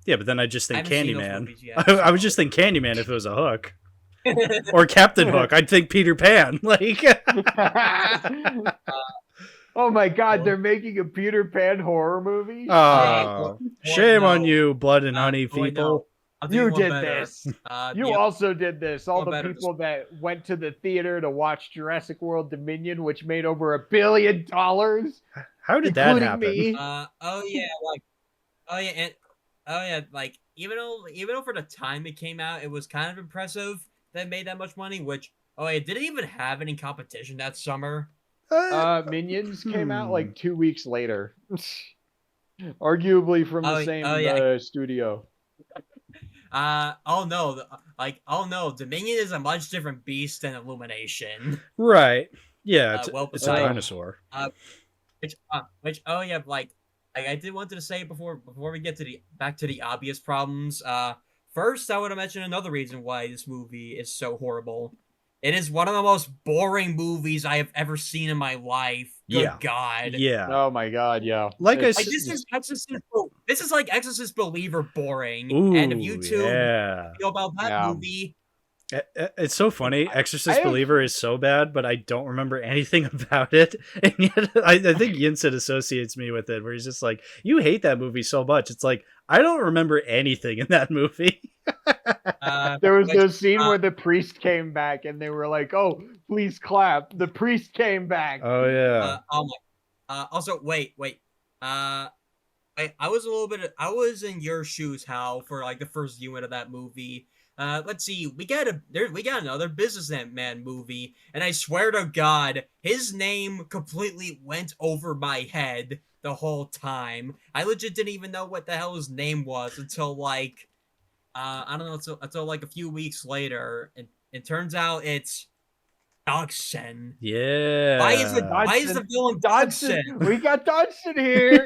Yeah, but then I just think Candyman. I would just think Candyman if it was a hook. Or Captain Hook. I'd think Peter Pan. Like. Oh my God, they're making a Peter Pan horror movie? Oh, shame on you, Blood and Honey people. You did this. You also did this. All the people that went to the theater to watch Jurassic World Dominion, which made over $1 billion. How did that happen? Me. even though for the time it came out, it was kind of impressive that it made that much money. Which it didn't even have any competition that summer. Minions came out like 2 weeks later, arguably from the same studio. Oh no, Dominion is a much different beast than Illumination. Right. Yeah, it's a dinosaur. I did want to say before we get to back to the obvious problems. First, I want to mention another reason why this movie is so horrible. It is one of the most boring movies I have ever seen in my life. Good God. Yeah. Oh my God. Yeah. This is like Exorcist Believer boring. Ooh, and if you two know about that movie. It's so funny. Exorcist Believer is so bad, but I don't remember anything about it. And yet, I think Yinsen associates me with it, where he's just like, you hate that movie so much. It's like, I don't remember anything in that movie. There was the scene where the priest came back and they were like, oh, please clap. The priest came back. Oh, yeah. Also, wait. I was in your shoes, Hal, for like the first unit of that movie. Let's see. We got another businessman movie, and I swear to God, his name completely went over my head the whole time. I legit didn't even know what the hell his name was until like, I don't know, until like a few weeks later, and it turns out it's Dodgson. Yeah. Why is the villain Dodgson? We got Dodgson here.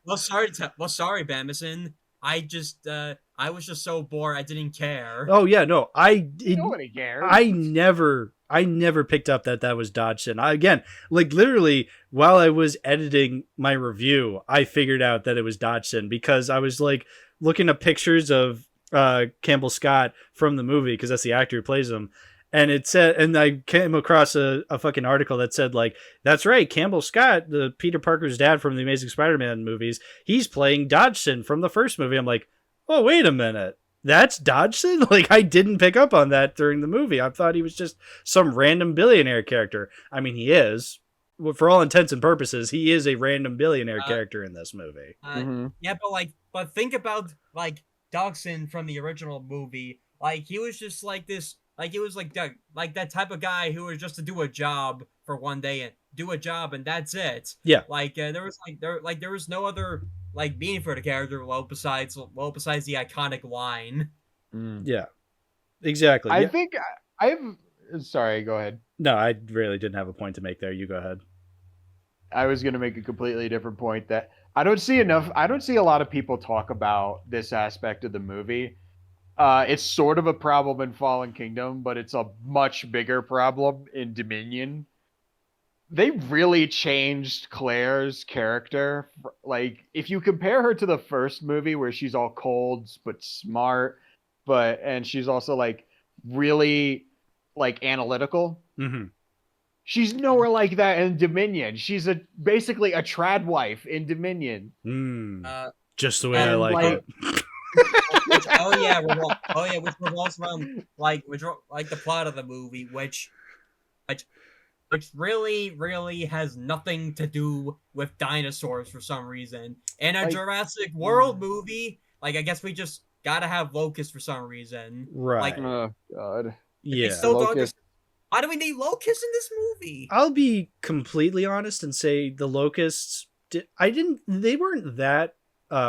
Well, sorry, Bamason. I was just so bored I didn't care. Oh yeah, no, nobody cares. I never picked up that was Dodgson. Again, like literally while I was editing my review, I figured out that it was Dodgson because I was like looking at pictures of Campbell Scott from the movie because that's the actor who plays him. And it said, and I came across a fucking article that said like, that's right, Campbell Scott, the Peter Parker's dad from the Amazing Spider-Man movies, he's playing Dodgson from the first movie. I'm like, oh, wait a minute. That's Dodgson? Like, I didn't pick up on that during the movie. I thought he was just some random billionaire character. I mean, he is. For all intents and purposes, he is a random billionaire character in this movie. Yeah, but think about, like, Dodgson from the original movie. Like, he was just like this, like, he was like that type of guy who was just to do a job for one day and do a job and that's it. Yeah. Like, there was no other like meaning for the character besides the iconic line. Yeah, exactly. I think sorry, go ahead. No, I really didn't have a point to make there. You go ahead. I was going to make a completely different point that I don't see a lot of people talk about this aspect of the movie. It's sort of a problem in Fallen Kingdom, but it's a much bigger problem in Dominion. They really changed Claire's character. Like, if you compare her to the first movie where she's all cold but smart, and she's also like really like analytical. Mm-hmm. She's nowhere like that in Dominion. She's basically a trad wife in Dominion. Just the way I like it. Which revolves around like the plot of the movie, which really has nothing to do with dinosaurs for some reason. In a Jurassic World movie, like I guess we just gotta have locusts for some reason. Right. Like, oh God. Yeah. Why do we need locusts in this movie? I'll be completely honest and say the locusts. They weren't that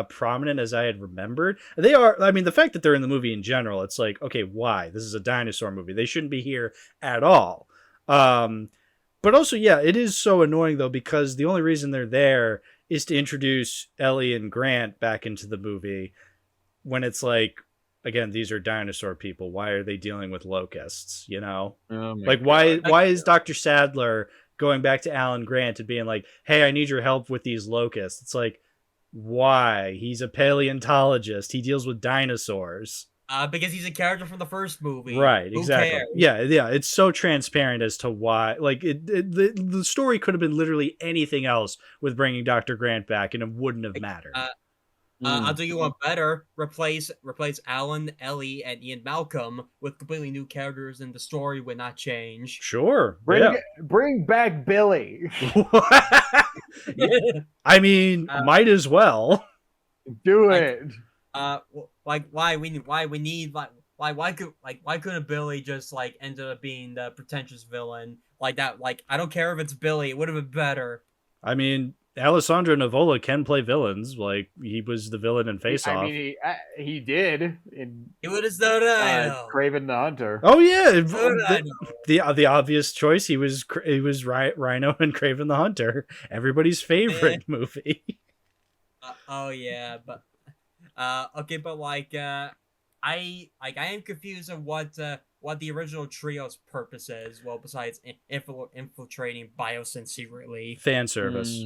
prominent as I had remembered. They are. I mean, the fact that they're in the movie in general, it's like, okay, why? This is a dinosaur movie. They shouldn't be here at all. But also, yeah, it is so annoying though because the only reason they're there is to introduce Ellie and Grant back into the movie. When it's like, again, these are dinosaur people. Why are they dealing with locusts? You know, why is Dr. Sadler going back to Alan Grant and being like, hey, I need your help with these locusts? It's like, why? He's a paleontologist. He deals with dinosaurs. Because he's a character from the first movie. Right, exactly. Who Yeah. cares? It's so transparent as to why. Like, the story could have been literally anything else with bringing Dr. Grant back, and it wouldn't have mattered. I'll do you one better. Replace Alan, Ellie, and Ian Malcolm with completely new characters, and the story would not change. Sure. Bring back Billy. I mean, might as well. Do Like, it. Like why couldn't Billy just like ended up being the pretentious villain like that? Like, I don't care if it's Billy, it would have been better. I mean, Alessandro Nivola can play villains. Like, he was the villain in Face Off. I mean, he did in It would have so done. Craven the Hunter. Oh yeah, I the obvious choice. He was Rhino and Craven the Hunter, everybody's favorite movie. Oh yeah, but okay, but like I am confused on what the original trio's purpose is. Well, besides infiltrating Biosin secretly. Fan service.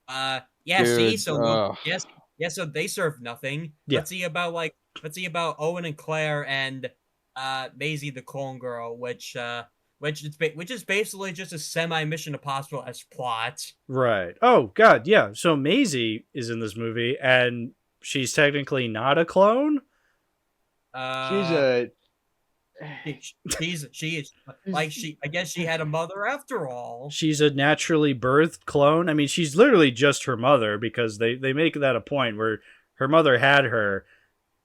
Yeah. Dude, See, so ugh. yes, so they serve nothing. Yeah. Let's see about Owen and Claire and Maisie the clone girl, which is basically just a semi Mission Impossible as plot. Right. Oh God, yeah. So Maisie is in this movie, and she's technically not a clone. She's I guess she had a mother after all. She's a naturally birthed clone. I mean, she's literally just her mother, because they make that a point where her mother had her,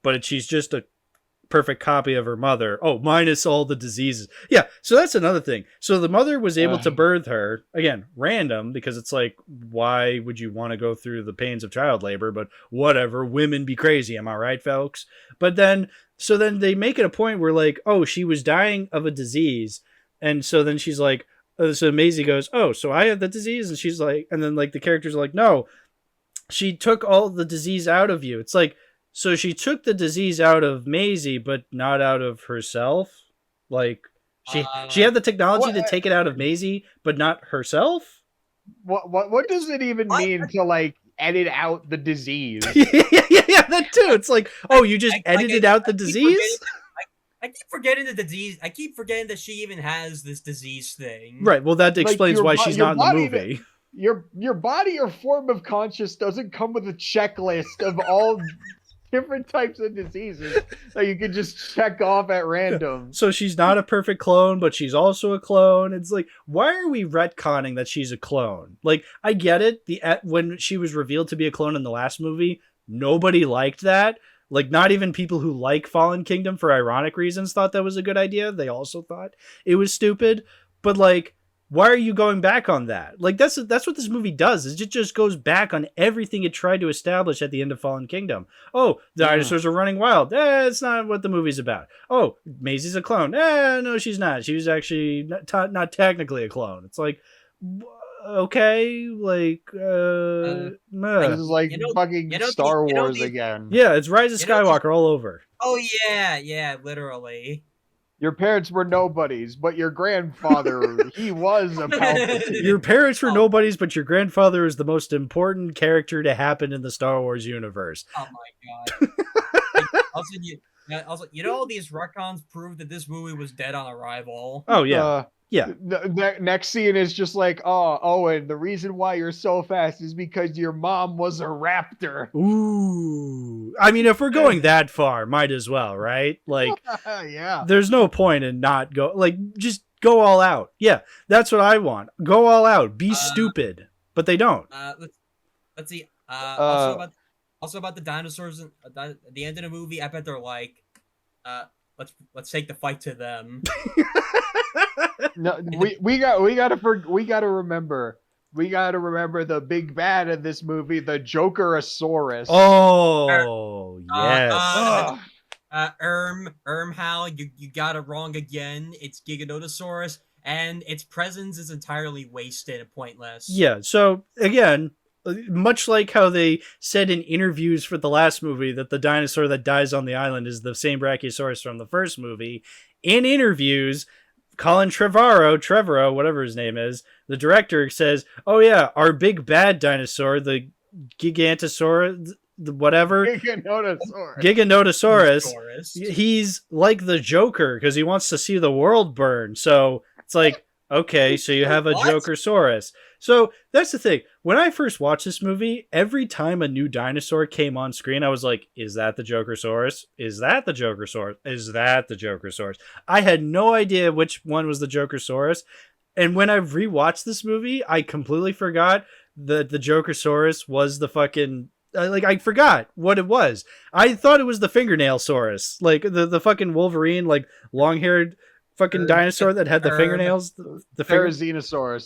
but she's just a perfect copy of her mother. Oh, minus all the diseases. Yeah, so that's another thing. So the mother was able to birth her. Again, random, because it's like, why would you want to go through the pains of child labor? But whatever, women be crazy, am I right, folks? But then, so then they make it a point where like, oh, she was dying of a disease. And so then she's like, so Maisie goes, oh, so I have the disease? And she's like, and then like the characters are like, no, she took all the disease out of you. It's like, so she took the disease out of Maisie, but not out of herself. Like she had the technology to take it out of Maisie, but not herself. What does it even mean to like edit out the disease? yeah, that too. It's like, oh, you just edited out the disease. I keep forgetting the disease. I keep forgetting that she even has this disease thing. Right. Well, that explains why she's not in the movie. Your body or form of conscious doesn't come with a checklist of all different types of diseases that you can just check off at random. So she's not a perfect clone, but she's also a clone. It's like, why are we retconning that she's a clone? Like, I get it. When she was revealed to be a clone in the last movie, nobody liked that. Like, not even people who like Fallen Kingdom for ironic reasons thought that was a good idea. They also thought it was stupid. But like, why are you going back on that? Like, that's what this movie does. Is it just goes back on everything it tried to establish at the end of Fallen Kingdom. Oh, dinosaurs are running wild. It's not what the movie's about. Oh, Maisie's a clone. No, she's not. She was actually not technically a clone. It's like, okay, like, this is like fucking Star Wars again. Yeah, it's Rise of Skywalker all over. Oh yeah, literally. Your parents were nobodies, but your grandfather, he was a Palpatine. Your parents were nobodies, but your grandfather is the most important character to happen in the Star Wars universe. Oh my god. Also, all these retcons prove that this movie was dead on arrival. Oh, yeah. Yeah. The next scene is just like, oh, Owen, the reason why you're so fast is because your mom was a raptor. Ooh. I mean, if we're going that far, might as well, right? Like, yeah. There's no point in not go, like, just go all out. Yeah, that's what I want. Go all out. Be stupid. But they don't. Let's see. Also about the dinosaurs at the end of the movie, I bet they're like, let's take the fight to them. No, we gotta remember the big bad in this movie, the Jokerosaurus. Oh yes. Hal, you got it wrong again. It's Giganotosaurus, and its presence is entirely wasted and pointless. Yeah. So again, much like how they said in interviews for the last movie that the dinosaur that dies on the island is the same Brachiosaurus from the first movie, in interviews, Colin Trevorrow, whatever his name is, the director says, oh yeah, our big bad dinosaur, the Gigantosaurus, whatever. Giganotosaurus. He's like the Joker because he wants to see the world burn. So it's like, okay, so you have a Jokersaurus. So that's the thing. When I first watched this movie, every time a new dinosaur came on screen, I was like, is that the Jokersaurus? Is that the Jokersaurus? Is that the Jokersaurus? I had no idea which one was the Jokersaurus. And when I rewatched this movie, I completely forgot that the Jokersaurus was the fucking I forgot what it was. I thought it was the fingernail saurus, like the fucking Wolverine, like long haired fucking dinosaur that had the fingernails. The Therizinosaurus.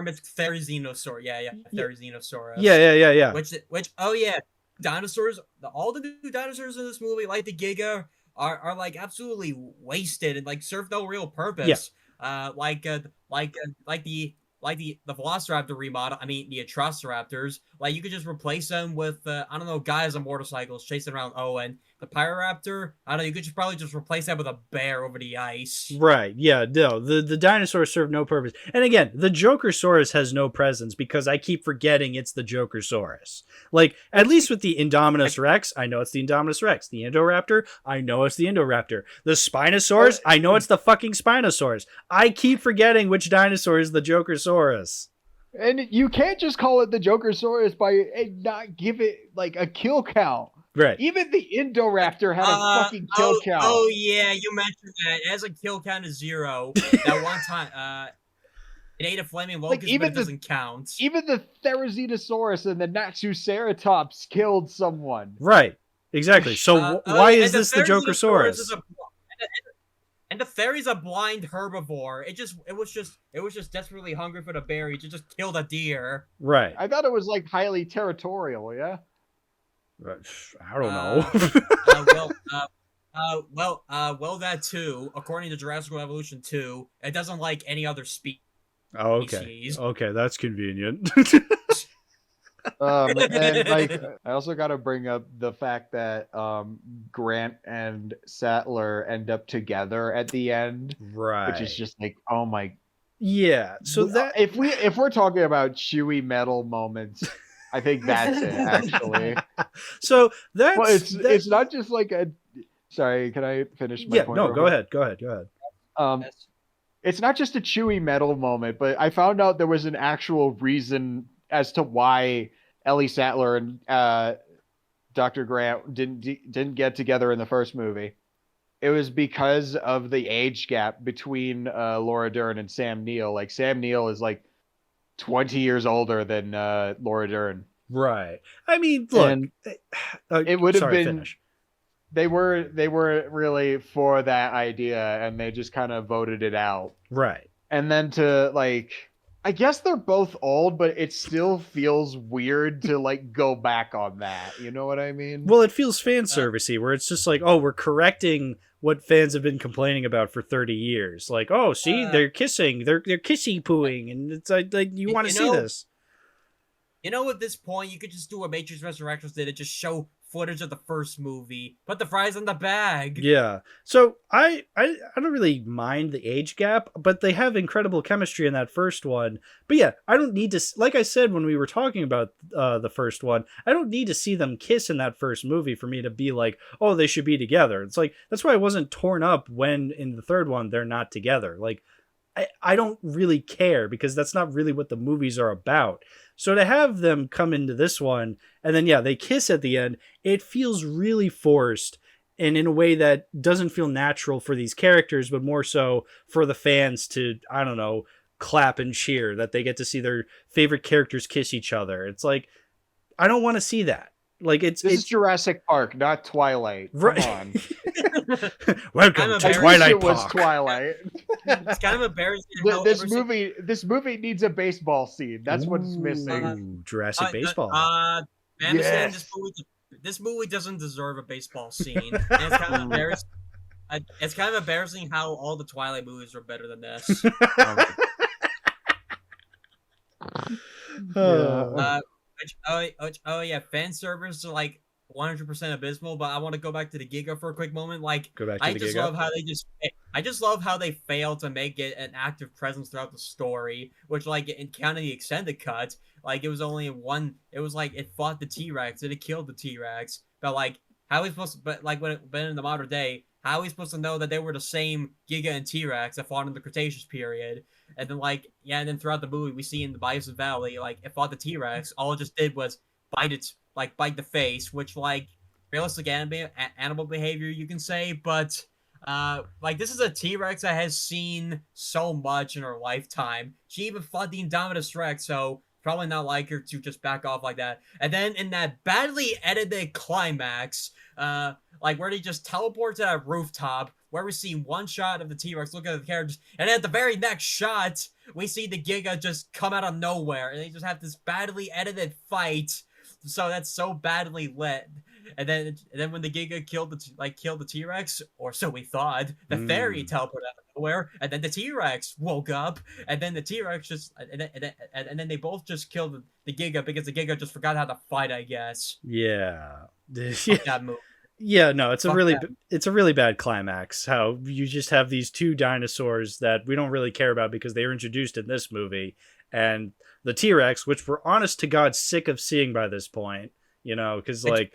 It's Therizinosaur. Yeah. Therizinosaurus. Yeah. Which oh yeah, dinosaurs. All the new dinosaurs in this movie, like the Giga, are like absolutely wasted and like serve no real purpose. Yeah. Like the Velociraptor remodel. I mean the Atrociraptors. Like you could just replace them with I don't know, guys on motorcycles chasing around Owen. The Pyroraptor, I don't know, you could just probably just replace that with a bear over the ice. Right, yeah, no, the dinosaurs serve no purpose. And again, the Jokersaurus has no presence because I keep forgetting it's the Jokersaurus. Like, at least with the Indominus Rex, I know it's the Indominus Rex. The Indoraptor, I know it's the Indoraptor. The Spinosaurus, I know it's the fucking Spinosaurus. I keep forgetting which dinosaur is the Jokersaurus. And you can't just call it the Jokersaurus and not give it, like, a kill count. Right. Even the Indoraptor had a fucking kill count. Oh yeah, you mentioned that. It has a kill count of 0. That one time, it ate a flaming locust, but it doesn't count. Even the Therizinosaurus and the Natsuceratops killed someone. Right. Exactly. So why is this the Jokersaurus? And the fairy's a blind herbivore. It was just desperately hungry for the berry to just kill the deer. Right. I thought it was like highly territorial. Yeah. I don't know. Well, that too. According to Jurassic World Evolution 2, it doesn't like any other species. Oh, okay. Okay, that's convenient. And like, I also got to bring up the fact that Grant and Sattler end up together at the end, right? Which is just like, oh my. Yeah. So that if we're talking about Chewy metal moments. I think that's it, actually. So that's... Well, it's not just like a... Sorry, can I finish my point? No, go ahead. It's not just a Chewy metal moment, but I found out there was an actual reason as to why Ellie Sattler and Dr. Grant didn't get together in the first movie. It was because of the age gap between Laura Dern and Sam Neill. Like, Sam Neill is like 20 years older than Laura Dern. Right. I mean, look, it would have been. Finish. They were really for that idea, and they just kind of voted it out. Right. And then to like, I guess they're both old, but it still feels weird to like go back on that. You know what I mean? Well, it feels fan servicey, where it's just like, oh, we're correcting what fans have been complaining about for 30 years. Like, oh, see, they're kissing, they're kissy pooing, and it's like you want to see this. You know, at this point, you could just do what Matrix Resurrections did and just show footage of the first movie. Put the fries in the bag. Yeah. So I don't really mind the age gap, but they have incredible chemistry in that first one. But yeah, I don't need to, like I said when we were talking about the first one, I don't need to see them kiss in that first movie for me to be like, oh, they should be together. It's like, that's why I wasn't torn up when in the third one they're not together. Like, I don't really care because that's not really what the movies are about. So to have them come into this one and then, yeah, they kiss at the end, it feels really forced and in a way that doesn't feel natural for these characters, but more so for the fans to, I don't know, clap and cheer that they get to see their favorite characters kiss each other. It's like, I don't want to see that. Like it's Jurassic Park, not Twilight. Right. Come on. Welcome to Twilight Park. It was Twilight. It's kind of embarrassing. This movie needs a baseball scene. That's what's missing. Jurassic baseball. Bamason, yes. This movie doesn't deserve a baseball scene. And it's kind of embarrassing. It's kind of embarrassing how all the Twilight movies are better than this. Yeah, fan service are like 100% abysmal, but I want to go back to the Giga for a quick moment. Like, I just love how they fail to make it an active presence throughout the story, which, like, in counting the extended cut, like, it was only one, it was like, it fought the T-Rex, and it killed the T-Rex, but, like, how are we supposed to, but, like, when in the modern day, how are we supposed to know that they were the same Giga and T-Rex that fought in the Cretaceous period? And then, like, yeah, and then throughout the movie, we see in the Bison Valley, like, it fought the T-Rex, all it just did was bite the face, which, like, realistic animal behavior, you can say, but, like, this is a T-Rex that has seen so much in her lifetime. She even fought the Indominus Rex, so probably not like her to just back off like that. And then in that badly edited climax, like where they just teleport to that rooftop, where we see one shot of the T-Rex looking at the characters, and at the very next shot, we see the Giga just come out of nowhere, and they just have this badly edited fight. So that's so badly lit. And then when the Giga killed the T-Rex, or so we thought, the fairy teleported out of nowhere, and then the T-Rex woke up, and then the T-Rex just and then they both just killed the Giga because the Giga just forgot how to fight, I guess. Yeah. Fuck that movie. Yeah, no, it's a really bad climax. How you just have these two dinosaurs that we don't really care about because they were introduced in this movie, and the T-Rex, which we're honest to God sick of seeing by this point, because I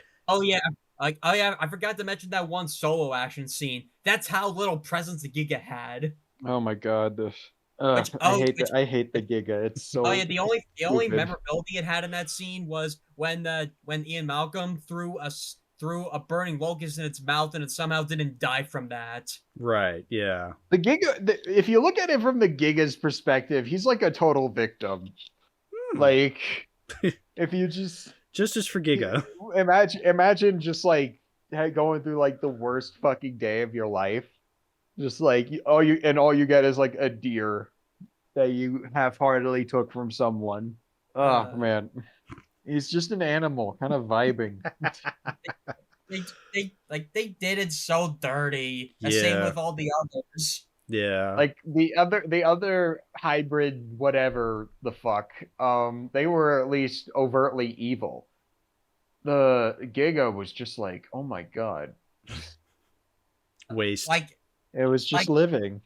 forgot to mention that one solo action scene. That's how little presence the Giga had. Oh my god, I hate the Giga. It's so. Oh yeah, the only stupid. memorability it had in that scene was when Ian Malcolm threw a burning locust in its mouth, and it somehow didn't die from that. Right, yeah. The Giga, if you look at it from the Giga's perspective, he's like a total victim. Like, if you just Justice for Giga. Imagine just like going through like the worst fucking day of your life. Just like all you get is like a deer that you half-heartedly took from someone. Oh man. He's just an animal, kind of vibing. they did it so dirty. The same with all the others. Yeah. Like the other hybrid, whatever the fuck, they were at least overtly evil. The Giga was just like, oh my god. Waste. Like it was just living.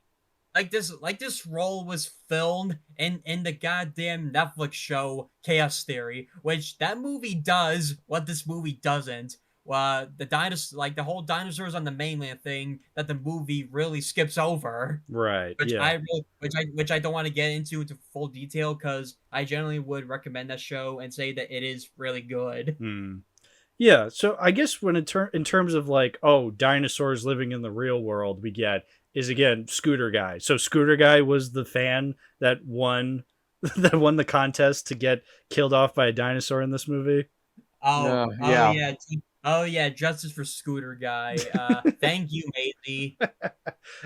Like this role was filmed in the goddamn Netflix show Chaos Theory, which that movie does what this movie doesn't. The whole dinosaurs on the mainland thing that the movie really skips over. Right. Which I don't want to get into full detail because I generally would recommend that show and say that it is really good. Yeah. So I guess when in terms of like, dinosaurs living in the real world, we get is again Scooter Guy. So Scooter Guy was the fan that won the contest to get killed off by a dinosaur in this movie. Oh yeah, justice for Scooter Guy. Thank you, matey.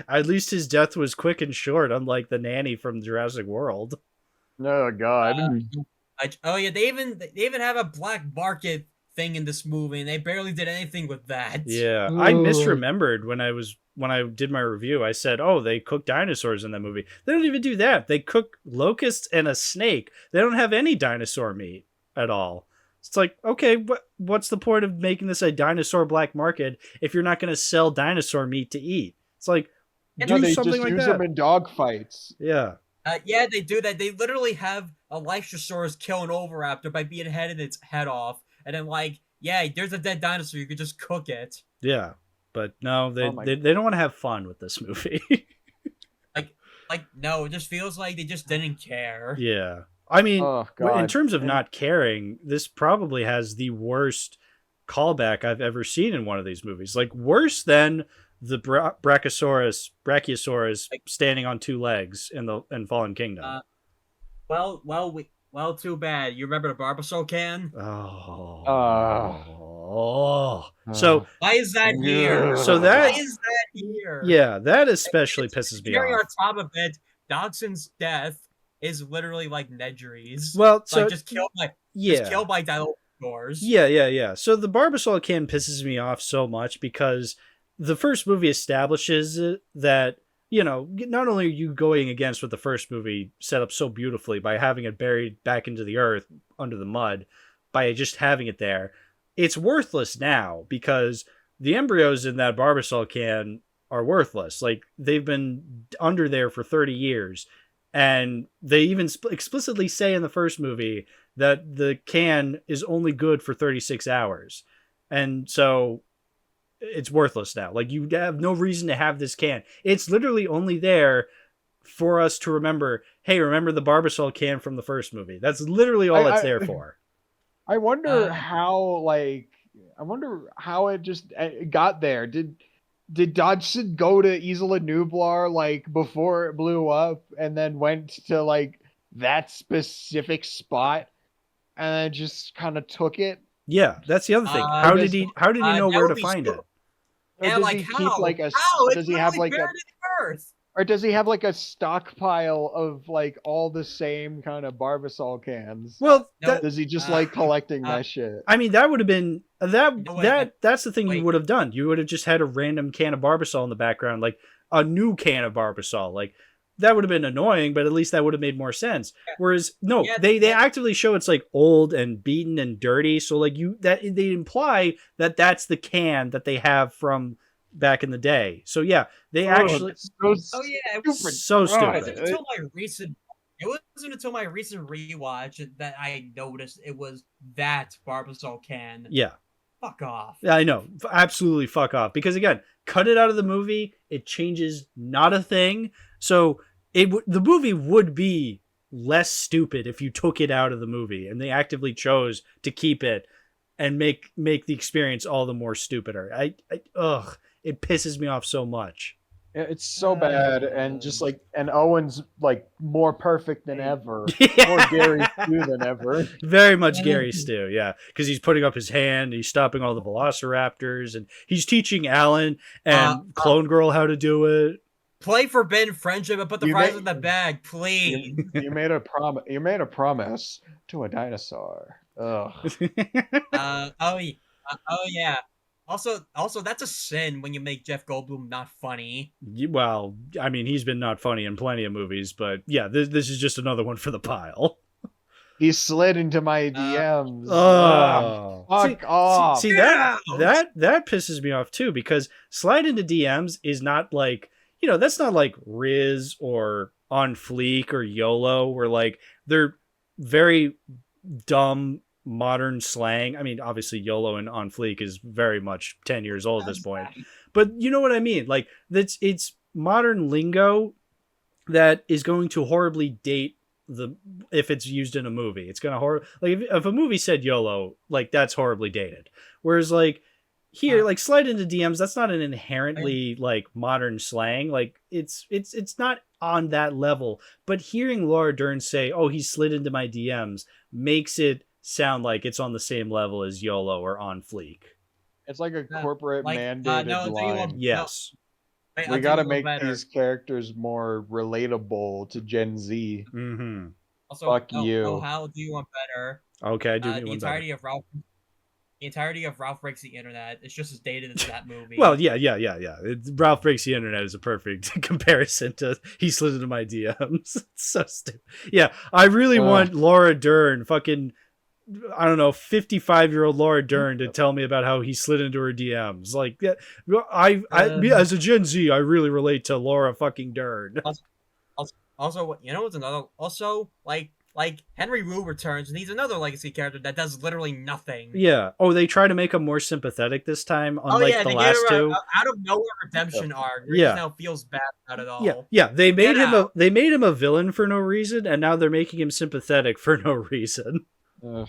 At least his death was quick and short, unlike the nanny from Jurassic World. Oh god. They even have a black market thing in this movie, and they barely did anything with that. Yeah, I misremembered when I did my review. I said, they cook dinosaurs in that movie. They don't even do that. They cook locusts and a snake. They don't have any dinosaur meat at all. It's like, okay, what's the point of making this a dinosaur black market if you're not going to sell dinosaur meat to eat? It's like, they just use them in dog fights. Yeah. Yeah, they do that. They literally have a Lycosaurus kill an oviraptor by beheading its head off, and then there's a dead dinosaur. You could just cook it. Yeah, but no, they don't want to have fun with this movie. No, it just feels like they just didn't care. Yeah. I mean, in terms of not caring, this probably has the worst callback I've ever seen in one of these movies. Like, worse than the Brachiosaurus standing on two legs in Fallen Kingdom. Well, too bad. You remember the Barbasol can? So why is that here? Why is that here? Yeah, that especially pisses me off. On top of it, Dodson's death is literally like Nedry's. Well, so just killed by dinosaurs. Yeah. So the Barbasol can pisses me off so much because the first movie establishes that, not only are you going against what the first movie set up so beautifully by having it buried back into the earth under the mud, by just having it there, it's worthless now because the embryos in that Barbasol can are worthless. Like, they've been under there for 30 years. And they even explicitly say in the first movie that the can is only good for 36 hours. And so it's worthless now. Like, you have no reason to have this can. It's literally only there for us to remember, hey, remember the Barbasol can from the first movie. That's literally all it's there for. I wonder how it just got there. Did Dodgson go to Isla Nublar before it blew up and then went to that specific spot, and I just kind of took it. Yeah, that's the other thing. How did he know that where would to be find so- it? Or Yeah, does like he how? keep like a? How? It's Does he have literally like a? buried in the earth. Or does he have like a stockpile of like all the same kind of Barbasol cans? Well, No. Does he just like collecting that shit? I mean, that would have been No, wait, that's the thing you wait. would have done. You would have just had a random can of Barbasol in the background, like a new can of Barbasol. Like that would have been annoying, but at least that would have made more sense. Whereas no, Yeah, they yeah. actively show it's like old and beaten and dirty. So like they imply that that's the can that they have from back in the day. So yeah, they actually Oh yeah, it was so It stupid. wasn't until my recent. It wasn't until my recent rewatch that I noticed it was that Barbasol can. Yeah. Fuck off. Yeah, I know. Absolutely fuck off. Because again, cut it out of the movie. It changes not a thing. So the movie would be less stupid if you took it out of the movie, and they actively chose to keep it and make the experience all the more stupider. It pisses me off so much. Yeah, it's so bad, and just like, and Owen's like more perfect than ever, more Gary Stu than ever. Very much Gary Stu, yeah, because he's putting up his hand, he's stopping all the velociraptors, and he's teaching Alan and Clone Girl how to do it. Play forbidden friendship and put the You fries made- in the bag, please. You made a promise. You made a promise to a dinosaur. Ugh. Oh yeah. Also, that's a sin when you make Jeff Goldblum not funny. Well, I mean, he's been not funny in plenty of movies, but yeah, this is just another one for the pile. He slid into my DMs. Fuck off. See that pisses me off too, because slide into DMs is not like, that's not like Riz or On Fleek or YOLO, where like they're very dumb modern slang. I mean, obviously YOLO and On Fleek is very much 10 years old at this point, but you know what I mean? Like it's modern lingo that is going to horribly date if it's used in a movie. It's going to like if a movie said YOLO, like that's horribly dated. Whereas like here, like slide into DMs, that's not an inherently like modern slang. Like it's not on that level, but hearing Laura Dern say, "Oh, he slid into my DMs," makes it sound like it's on the same level as YOLO or On Fleek. It's like a corporate mandated line. Yes. We got to make these characters more relatable to Gen Z. Mm-hmm. Also, Fuck you. Oh, how do you want better? Okay, do the one entirety of Ralph. The entirety of Ralph Breaks the Internet. It's just as dated as that movie. Well, yeah. Ralph Breaks the Internet is a perfect comparison to He Slid Into My DMs. It's so stupid. Yeah, I really want Laura Dern, fucking, I don't know, 55-year-old Laura Dern, to tell me about how he slid into her DMs. Like, I as a Gen Z, I really relate to Laura fucking Dern. Also, you know what's another? Also, like Henry Wu returns, and he's another legacy character that does literally nothing. Yeah. Oh, they try to make him more sympathetic this time, unlike the last two. Out of nowhere redemption arc. Where Yeah. He now feels bad about it all. Yeah. They made him a villain for no reason, and now they're making him sympathetic for no reason. Why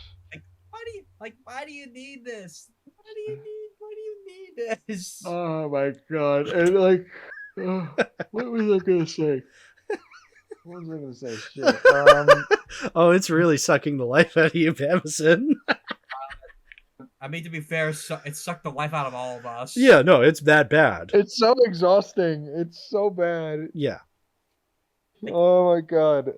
do you need this? Why do you need this? Oh my god! And like, what was I gonna say? What was I gonna say? Shit. Oh, it's really sucking the life out of you, Bamason. I mean, to be fair, it sucked the life out of all of us. Yeah, no, it's that bad. It's so exhausting. It's so bad. Yeah. Oh my god.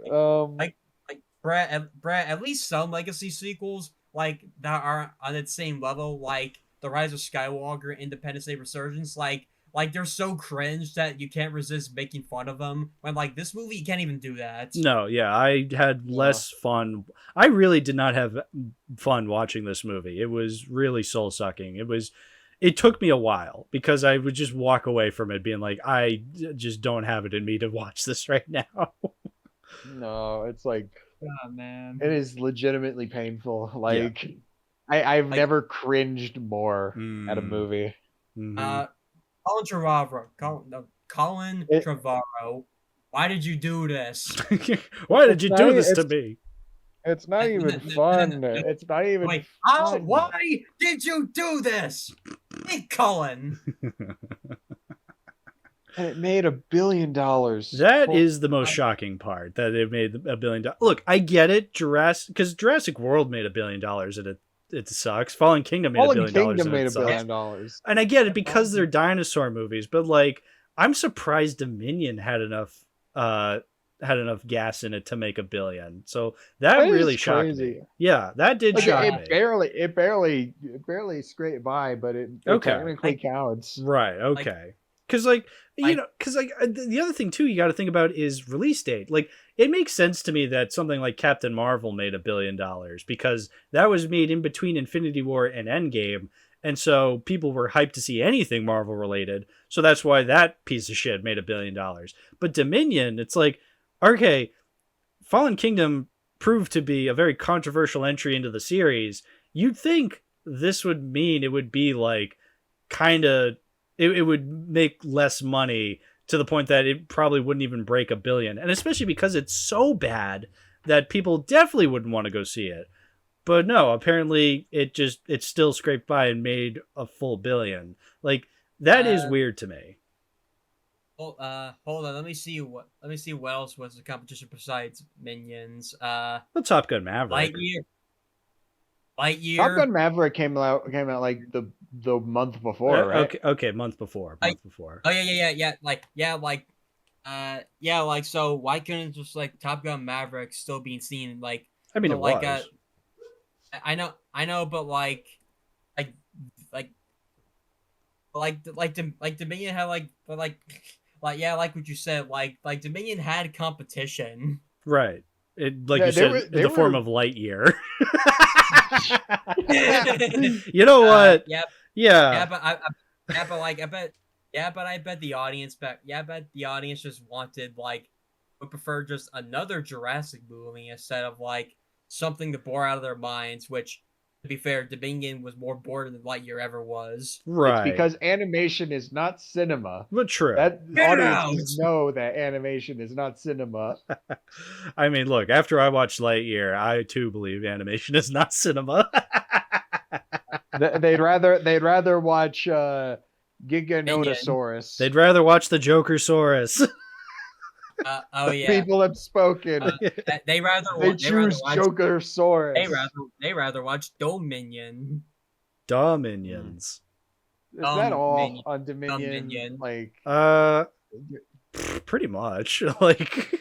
Brad, at least some legacy sequels like that are on its same level, like The Rise of Skywalker, Independence Day Resurgence, like they're so cringe that you can't resist making fun of them. When like this movie, you can't even do that. No, yeah, I had less fun. I really did not have fun watching this movie. It was really soul sucking. It took me a while because I would just walk away from it being like, I just don't have it in me to watch this right now. No, it's like, oh, man, it is legitimately painful. Like, yeah. I've never cringed more at a movie. Mm-hmm. Colin Trevorrow, why did you do this? Why did you do this to me? It's not even fun. It's not even fun. Why did you do this? Hey, Colin. And it made $1 billion. That is the most shocking part, that it made $1 billion. Look, I get it, because Jurassic World made $1 billion and it sucks. Fallen Kingdom made $1 billion and it sucks. And I get it because they're dinosaur movies, but like, I'm surprised Dominion had enough gas in it to make $1 billion. So that really shocked me. Yeah, that did shock me. It barely scraped by, but it technically counts. Right. Okay. Because the other thing too you got to think about is release date. Like, it makes sense to me that something like Captain Marvel made $1 billion because that was made in between Infinity War and Endgame, and so people were hyped to see anything Marvel related. So that's why that piece of shit made $1 billion. But Dominion, it's like, okay, Fallen Kingdom proved to be a very controversial entry into the series. You'd think this would mean it would be like kind of. It would make less money to the point that it probably wouldn't even break $1 billion. And especially because it's so bad that people definitely wouldn't want to go see it. But no, apparently it still scraped by and made a full $1 billion. Like, that is weird to me. Hold on. Let me see what else was the competition besides Minions. Well, Top Gun Maverick. Lightyear. Top Gun Maverick came out like the month before, right? Okay, month before. Oh yeah. So why couldn't just like Top Gun Maverick still being seen? Like, I mean, it like, was. I know, but like Dominion had like what you said, like Dominion had competition, right? You said, in the form of Lightyear. You know what? I bet the audience just wanted would prefer just another Jurassic movie instead of like something to bore out of their minds, which, to be fair, Dominion was more bored than Lightyear ever was. Right. It's because animation is not cinema. But true. Audiences know that animation is not cinema. I mean, look, after I watched Lightyear, I too believe animation is not cinema. They'd rather watch Giganotosaurus. They'd rather watch the Jokersaurus. Oh yeah. People have spoken. They choose Jokersaurus. They rather watch Dominion. Dominions. Is that all on Dominion? Like, pretty much. Like,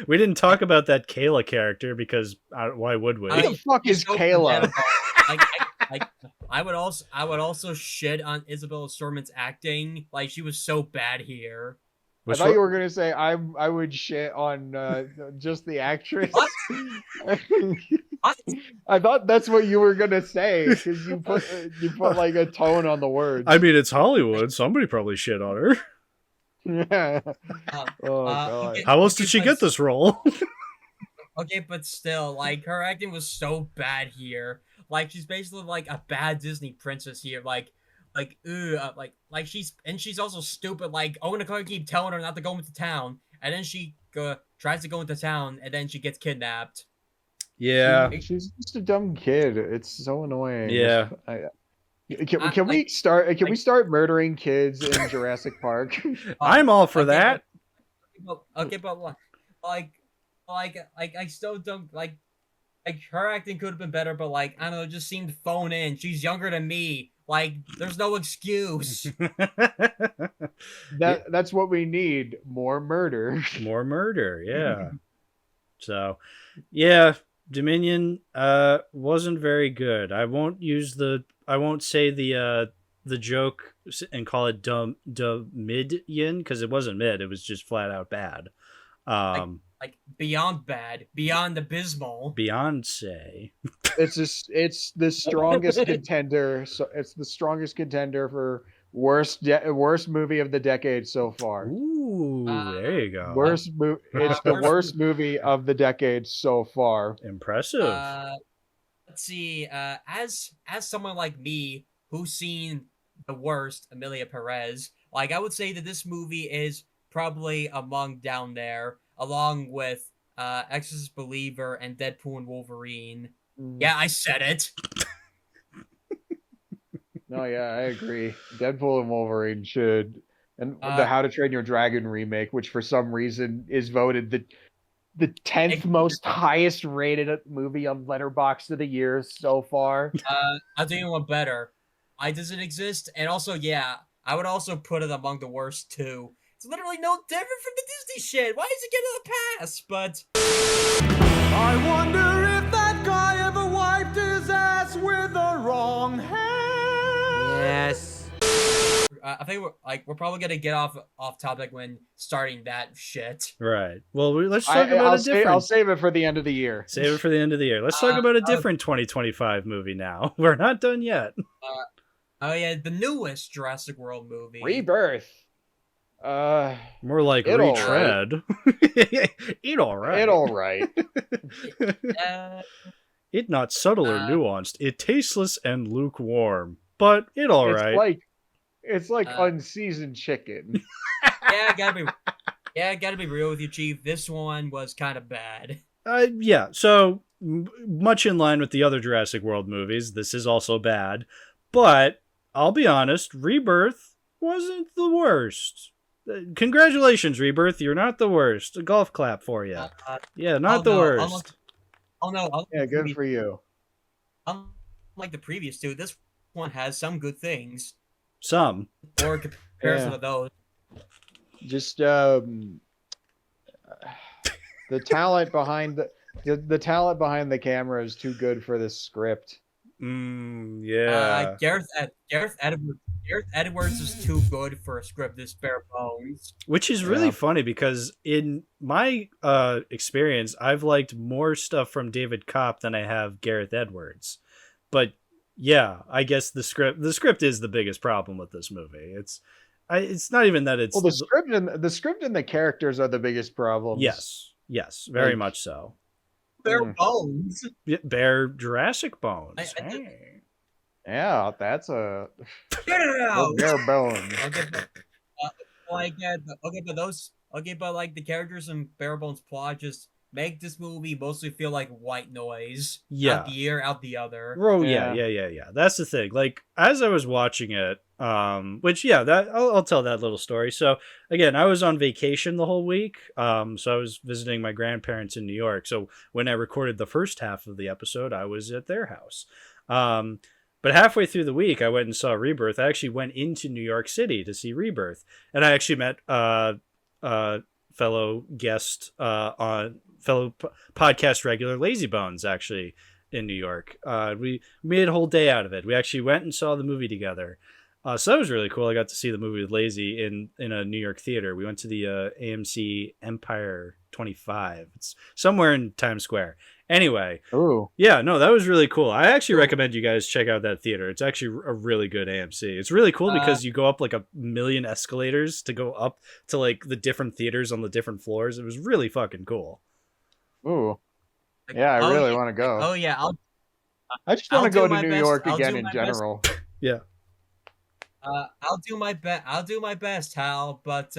we didn't talk about that Kayla character because why would we? Who the fuck is Kayla? I would also shit on Isabella Storman's acting. Like, she was so bad here. I thought you were gonna say I would shit on just the actress. What? I thought that's what you were gonna say because you put like a tone on the words. I mean, it's Hollywood. Somebody probably shit on her. Yeah. God. How else did she get this role? Okay, but still, like, her acting was so bad here. Like, she's basically like a bad Disney princess here. She's also stupid. Like, Owen and Clark keep telling her not to go into town, and then she tries to go into town, and then she gets kidnapped. Yeah, she's just a dumb kid. It's so annoying. Yeah. Can we start murdering kids in Jurassic Park? I'm all for that. But I still don't like her acting could have been better, but like, I don't know, it just seemed phoned in. She's younger than me. Like, there's no excuse. That's what we need. More murder. More murder, yeah. So, yeah, Dominion wasn't very good. I won't say the joke and call it Dominion because it wasn't mid. It was just flat out bad. Like beyond bad, beyond abysmal. Beyonce. It's the strongest contender. So it's the strongest contender for worst movie of the decade so far. Ooh, there you go. It's the worst movie of the decade so far. Impressive. Let's see. As someone like me who's seen the worst, Emilia Perez, like, I would say that this movie is probably among down there, along with Exorcist Believer and Deadpool and Wolverine. Yeah, I said it. No, yeah, I agree. Deadpool and Wolverine should And the How to Train Your Dragon remake, which for some reason is voted the 10th most highest rated movie on Letterboxd of the year so far. I'll tell you one better. Why does it exist? And also, yeah, I would also put it among the worst too. It's literally no different from the Disney shit. Why is it getting a pass? But I wonder if that guy ever wiped his ass with the wrong hand. Yes. I think we're probably gonna get off topic when starting that shit. Right. Well, let's talk about a different. I'll save it for the end of the year. Save it for the end of the year. Let's talk about a different 2025 movie now. We're not done yet. Oh yeah, the newest Jurassic World movie, Rebirth. More like retread. It all right. It all right. It not subtle or nuanced. It tasteless and lukewarm, but it all right. It's like unseasoned chicken. Gotta be real with you, Chief. This one was kind of bad. Yeah. So much in line with the other Jurassic World movies, this is also bad. But I'll be honest, Rebirth wasn't the worst. Congratulations, Rebirth. You're not the worst. A golf clap for you. Yeah, not the worst. Yeah, good for you. Unlike the previous two, this one has some good things. Some. Or comparison to those. Just the talent behind the talent behind the camera is too good for this script. Yeah. Gareth Edwards is too good for a script this bare bones. Which is really funny because in my experience, I've liked more stuff from David Kopp than I have Gareth Edwards. But yeah, I guess the script is the biggest problem with this movie. It's not even that it's the script and the characters are the biggest problems. Yes, very much so. Bare bones. Bare Jurassic bones. Yeah, that's a bare bones. But like the characters and bare bones plot just make this movie mostly feel like white noise. Yeah. Out the ear, out the other. Oh yeah. That's the thing. Like as I was watching it, that I'll tell that little story. So again, I was on vacation the whole week. So I was visiting my grandparents in New York. So when I recorded the first half of the episode, I was at their house. But halfway through the week, I went and saw Rebirth. I actually went into New York City to see Rebirth, and I actually met fellow guest podcast regular Lazy Bones actually in New York. We made a whole day out of it. We actually went and saw the movie together. So that was really cool. I got to see the movie with Lazy in a New York theater. We went to the AMC Empire 25. It's somewhere in Times Square. Anyway. Oh. Yeah, no, that was really cool. I actually recommend you guys check out that theater. It's actually a really good AMC. It's really cool because you go up like a million escalators to go up to like the different theaters on the different floors. It was really fucking cool. Ooh. Yeah, I really want to go. Oh yeah, I just want to go to New York again in general. Yeah. I'll do my best, Hal. But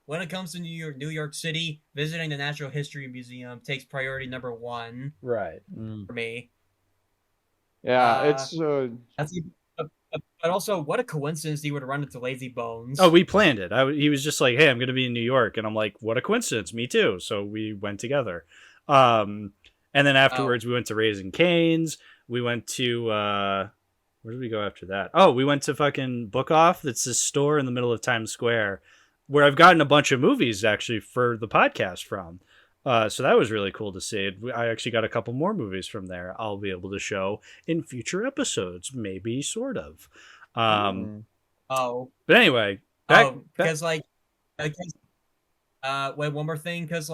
when it comes to New York City, visiting the Natural History Museum takes priority number one. Right. For me. Yeah, it's. But also, what a coincidence he would run into Lazy Bones. Oh, we planned it. He was just like, "Hey, I'm going to be in New York," and I'm like, "What a coincidence! Me too." So we went together. And then afterwards, we went to Raising Cane's. We went to where did we go after that? Oh, we went to fucking Book Off. That's this store in the middle of Times Square, where I've gotten a bunch of movies actually for the podcast from. So that was really cool to see. I actually got a couple more movies from there. I'll be able to show in future episodes, maybe, sort of. But anyway, wait, one more thing, because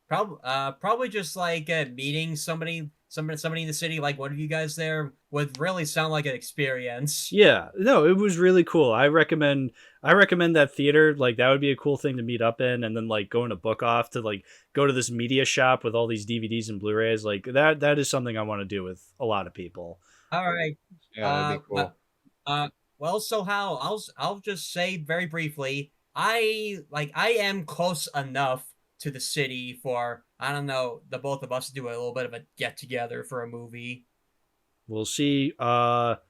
probably just meeting somebody in the city, like one of you guys there, would really sound like an experience. Yeah, no, it was really cool. I recommend that theater. Like that would be a cool thing to meet up in, and then like going to Book Off to like go to this media shop with all these DVDs and Blu-rays. Like that is something I want to do with a lot of people. All right. Yeah, that'd be cool. Well, so Hal, I'll just say very briefly, I am close enough to the city for, I don't know, the both of us to do a little bit of a get together for a movie. We'll see. Smurfs.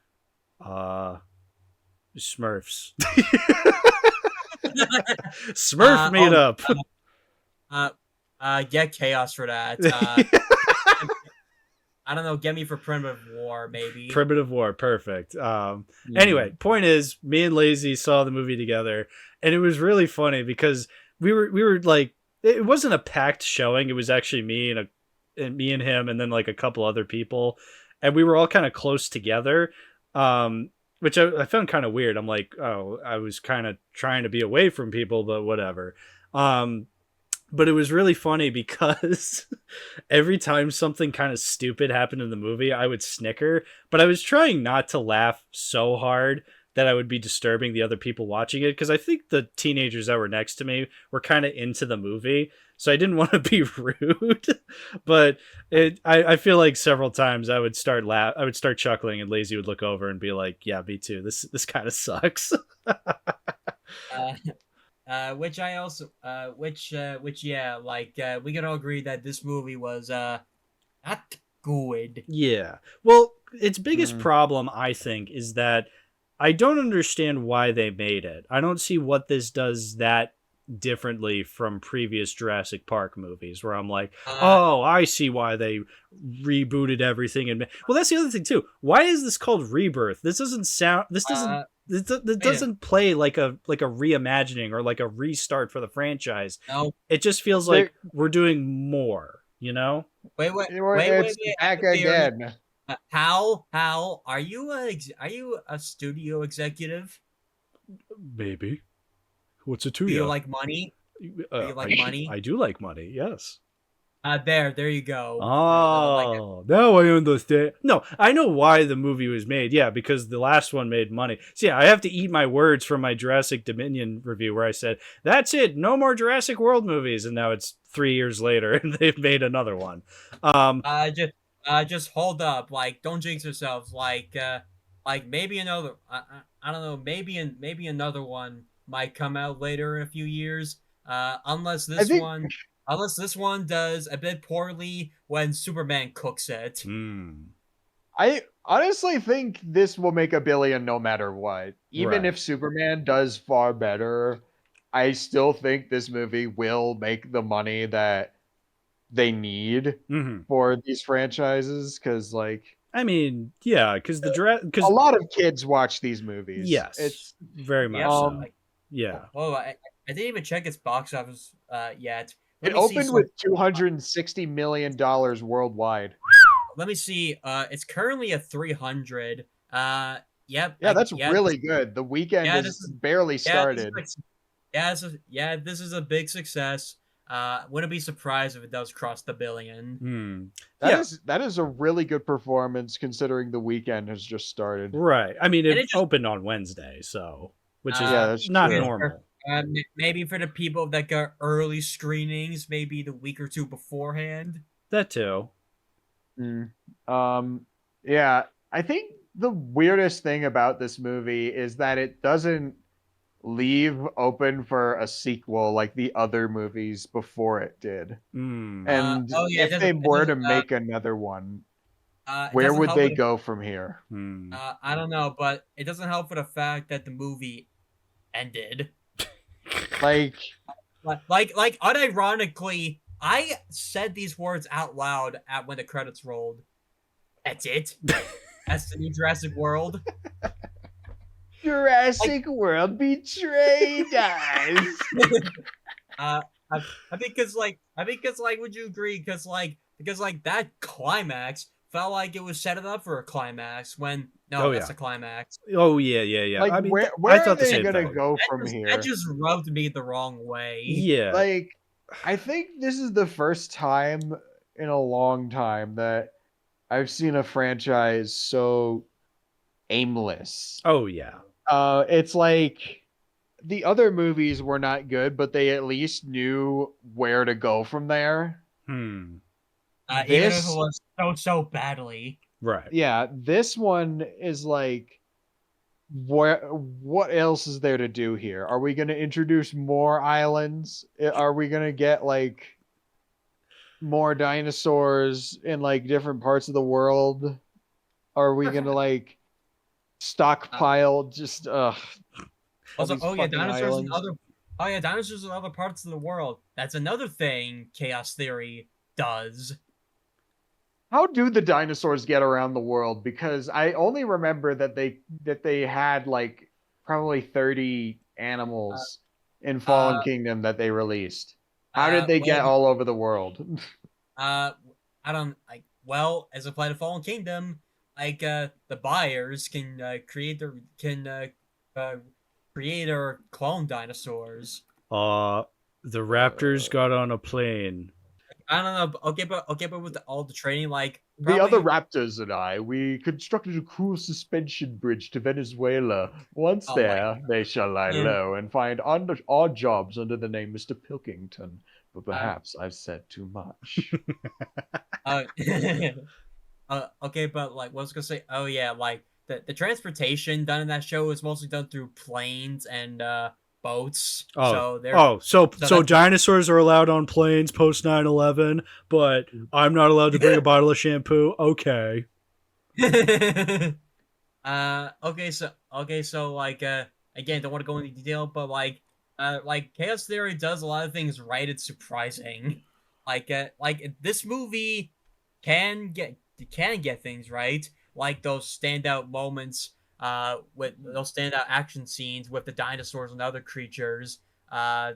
Smurf meetup. Get Chaos for that. I don't know. Get me for Primitive War, maybe. Primitive War, perfect. Anyway, point is, me and Lazy saw the movie together, and it was really funny because we were like, it wasn't a packed showing. It was actually me and him, and then like a couple other people, and we were all kind of close together, which I found kind of weird. I'm like, oh, I was kind of trying to be away from people, but whatever. But it was really funny because every time something kind of stupid happened in the movie, I would snicker, but I was trying not to laugh so hard that I would be disturbing the other people watching it, because I think the teenagers that were next to me were kind of into the movie, so I didn't want to be rude. But I feel like several times I would start chuckling, and Lazy would look over and be like, "Yeah, me too. This kind of sucks." Which yeah, like we can all agree that this movie was not good. Yeah. Well, its biggest problem, I think, is that I don't understand why they made it. I don't see what this does that differently from previous Jurassic Park movies, where I'm like, oh, I see why they rebooted everything. And well, that's the other thing too. Why is this called Rebirth? This doesn't sound. This doesn't. It doesn't play like a reimagining or like a restart for the franchise. No, it just feels like we're doing more. You know? Wait, back again. Hal, are you a studio executive? Maybe. What's a tuyo? Do you like money? Money? I do like money. Yes. There you go. Oh, now I understand. No, I know why the movie was made. Yeah, because the last one made money. So yeah, I have to eat my words from my Jurassic Dominion review where I said, that's it, no more Jurassic World movies. And now it's 3 years later and they've made another one. Just hold up. Like, don't jinx yourselves. Like maybe another, I don't know, maybe another one might come out later in a few years. Unless this one does a bit poorly when Superman cooks it. I honestly think this will make $1 billion no matter what. Even Right. if Superman does far better, I still think this movie will make the money that they need for these franchises. Because, like, I mean, yeah, because a lot of kids watch these movies. Yes, it's very much so. Yeah. Oh, I didn't even check its box office yet. It opened with $260 million worldwide. Let me see. It's currently at 300. Yep. Yeah, that's really good. The weekend is barely started. This is a big success. Wouldn't be surprised if it does cross the $1 billion. That is a really good performance considering the weekend has just started. Right. I mean, it opened on Wednesday, so which is not normal. Maybe for the people that got early screenings, maybe the week or two beforehand. That too. Yeah, I think the weirdest thing about this movie is that it doesn't leave open for a sequel like the other movies before it did. And if they were to make another one, where would they go from here? I don't know, but it doesn't help for the fact that the movie ended. Like unironically, I said these words out loud when the credits rolled. That's it. That's the new Jurassic World. Jurassic World betrayed us. I think because would you agree? Because that climax felt like it was setting up for a climax when that's a climax. Oh yeah. Like, I mean, where are they gonna go from here? That just rubbed me the wrong way. Yeah. Like, I think this is the first time in a long time that I've seen a franchise so aimless. Oh yeah. It's like the other movies were not good, but they at least knew where to go from there. Even if it was so badly. Right. Yeah, this one is like, what else is there to do here? Are we going to introduce more islands? Are we going to get like more dinosaurs in like different parts of the world? Are we going to like stockpile just Also, dinosaurs Oh yeah, dinosaurs in other parts of the world. That's another thing chaos theory does. How do the dinosaurs get around the world? Because I only remember that they had like probably 30 animals in Fallen Kingdom that they released. How did they get all over the world? I don't like. Well, as applied to Fallen Kingdom, like the buyers can create create or clone dinosaurs. The raptors got on a plane. I don't know. Okay, but with all the training, like The other raptors and I, we constructed a cool suspension bridge to Venezuela. Once there, they shall lie low and find odd jobs under the name Mr. Pilkington. But perhaps I've said too much. Okay, but like, what was I gonna say? Oh yeah, like the transportation done in that show is mostly done through planes and boats. So dinosaurs are allowed on planes post 9/11, but I'm not allowed to bring a bottle of shampoo. Okay. Okay, so like again, don't want to go into detail, but like chaos theory does a lot of things right. It's surprising. Like this movie can get things right, like those standout moments with those standout action scenes with the dinosaurs and other creatures like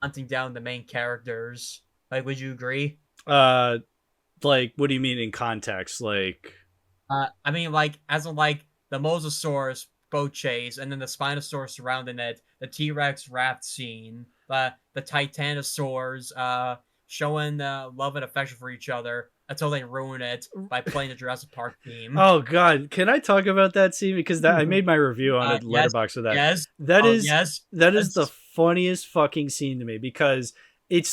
hunting down the main characters. Like, would you agree? Like, what do you mean in context? Like, I mean, like, as in, like, the Mosasaurus boat chase, and then the Spinosaurus surrounding it, the T-Rex raft scene, the Titanosaurs showing love and affection for each other until they ruin it by playing the Jurassic Park theme. Oh God, can I talk about that scene? Because I made my review on Letterboxd of that. Yes, that is the funniest fucking scene to me, because it's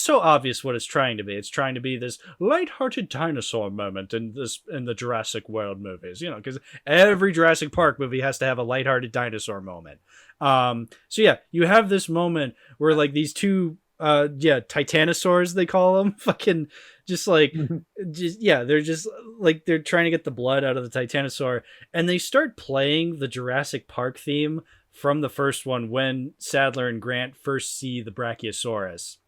so obvious what it's trying to be. It's trying to be this lighthearted dinosaur moment in the Jurassic World movies, you know, because every Jurassic Park movie has to have a lighthearted dinosaur moment. So yeah, you have this moment where like these two titanosaurs, they call them, fucking they're just like, they're trying to get the blood out of the titanosaur, and they start playing the Jurassic Park theme from the first one when Sadler and Grant first see the Brachiosaurus.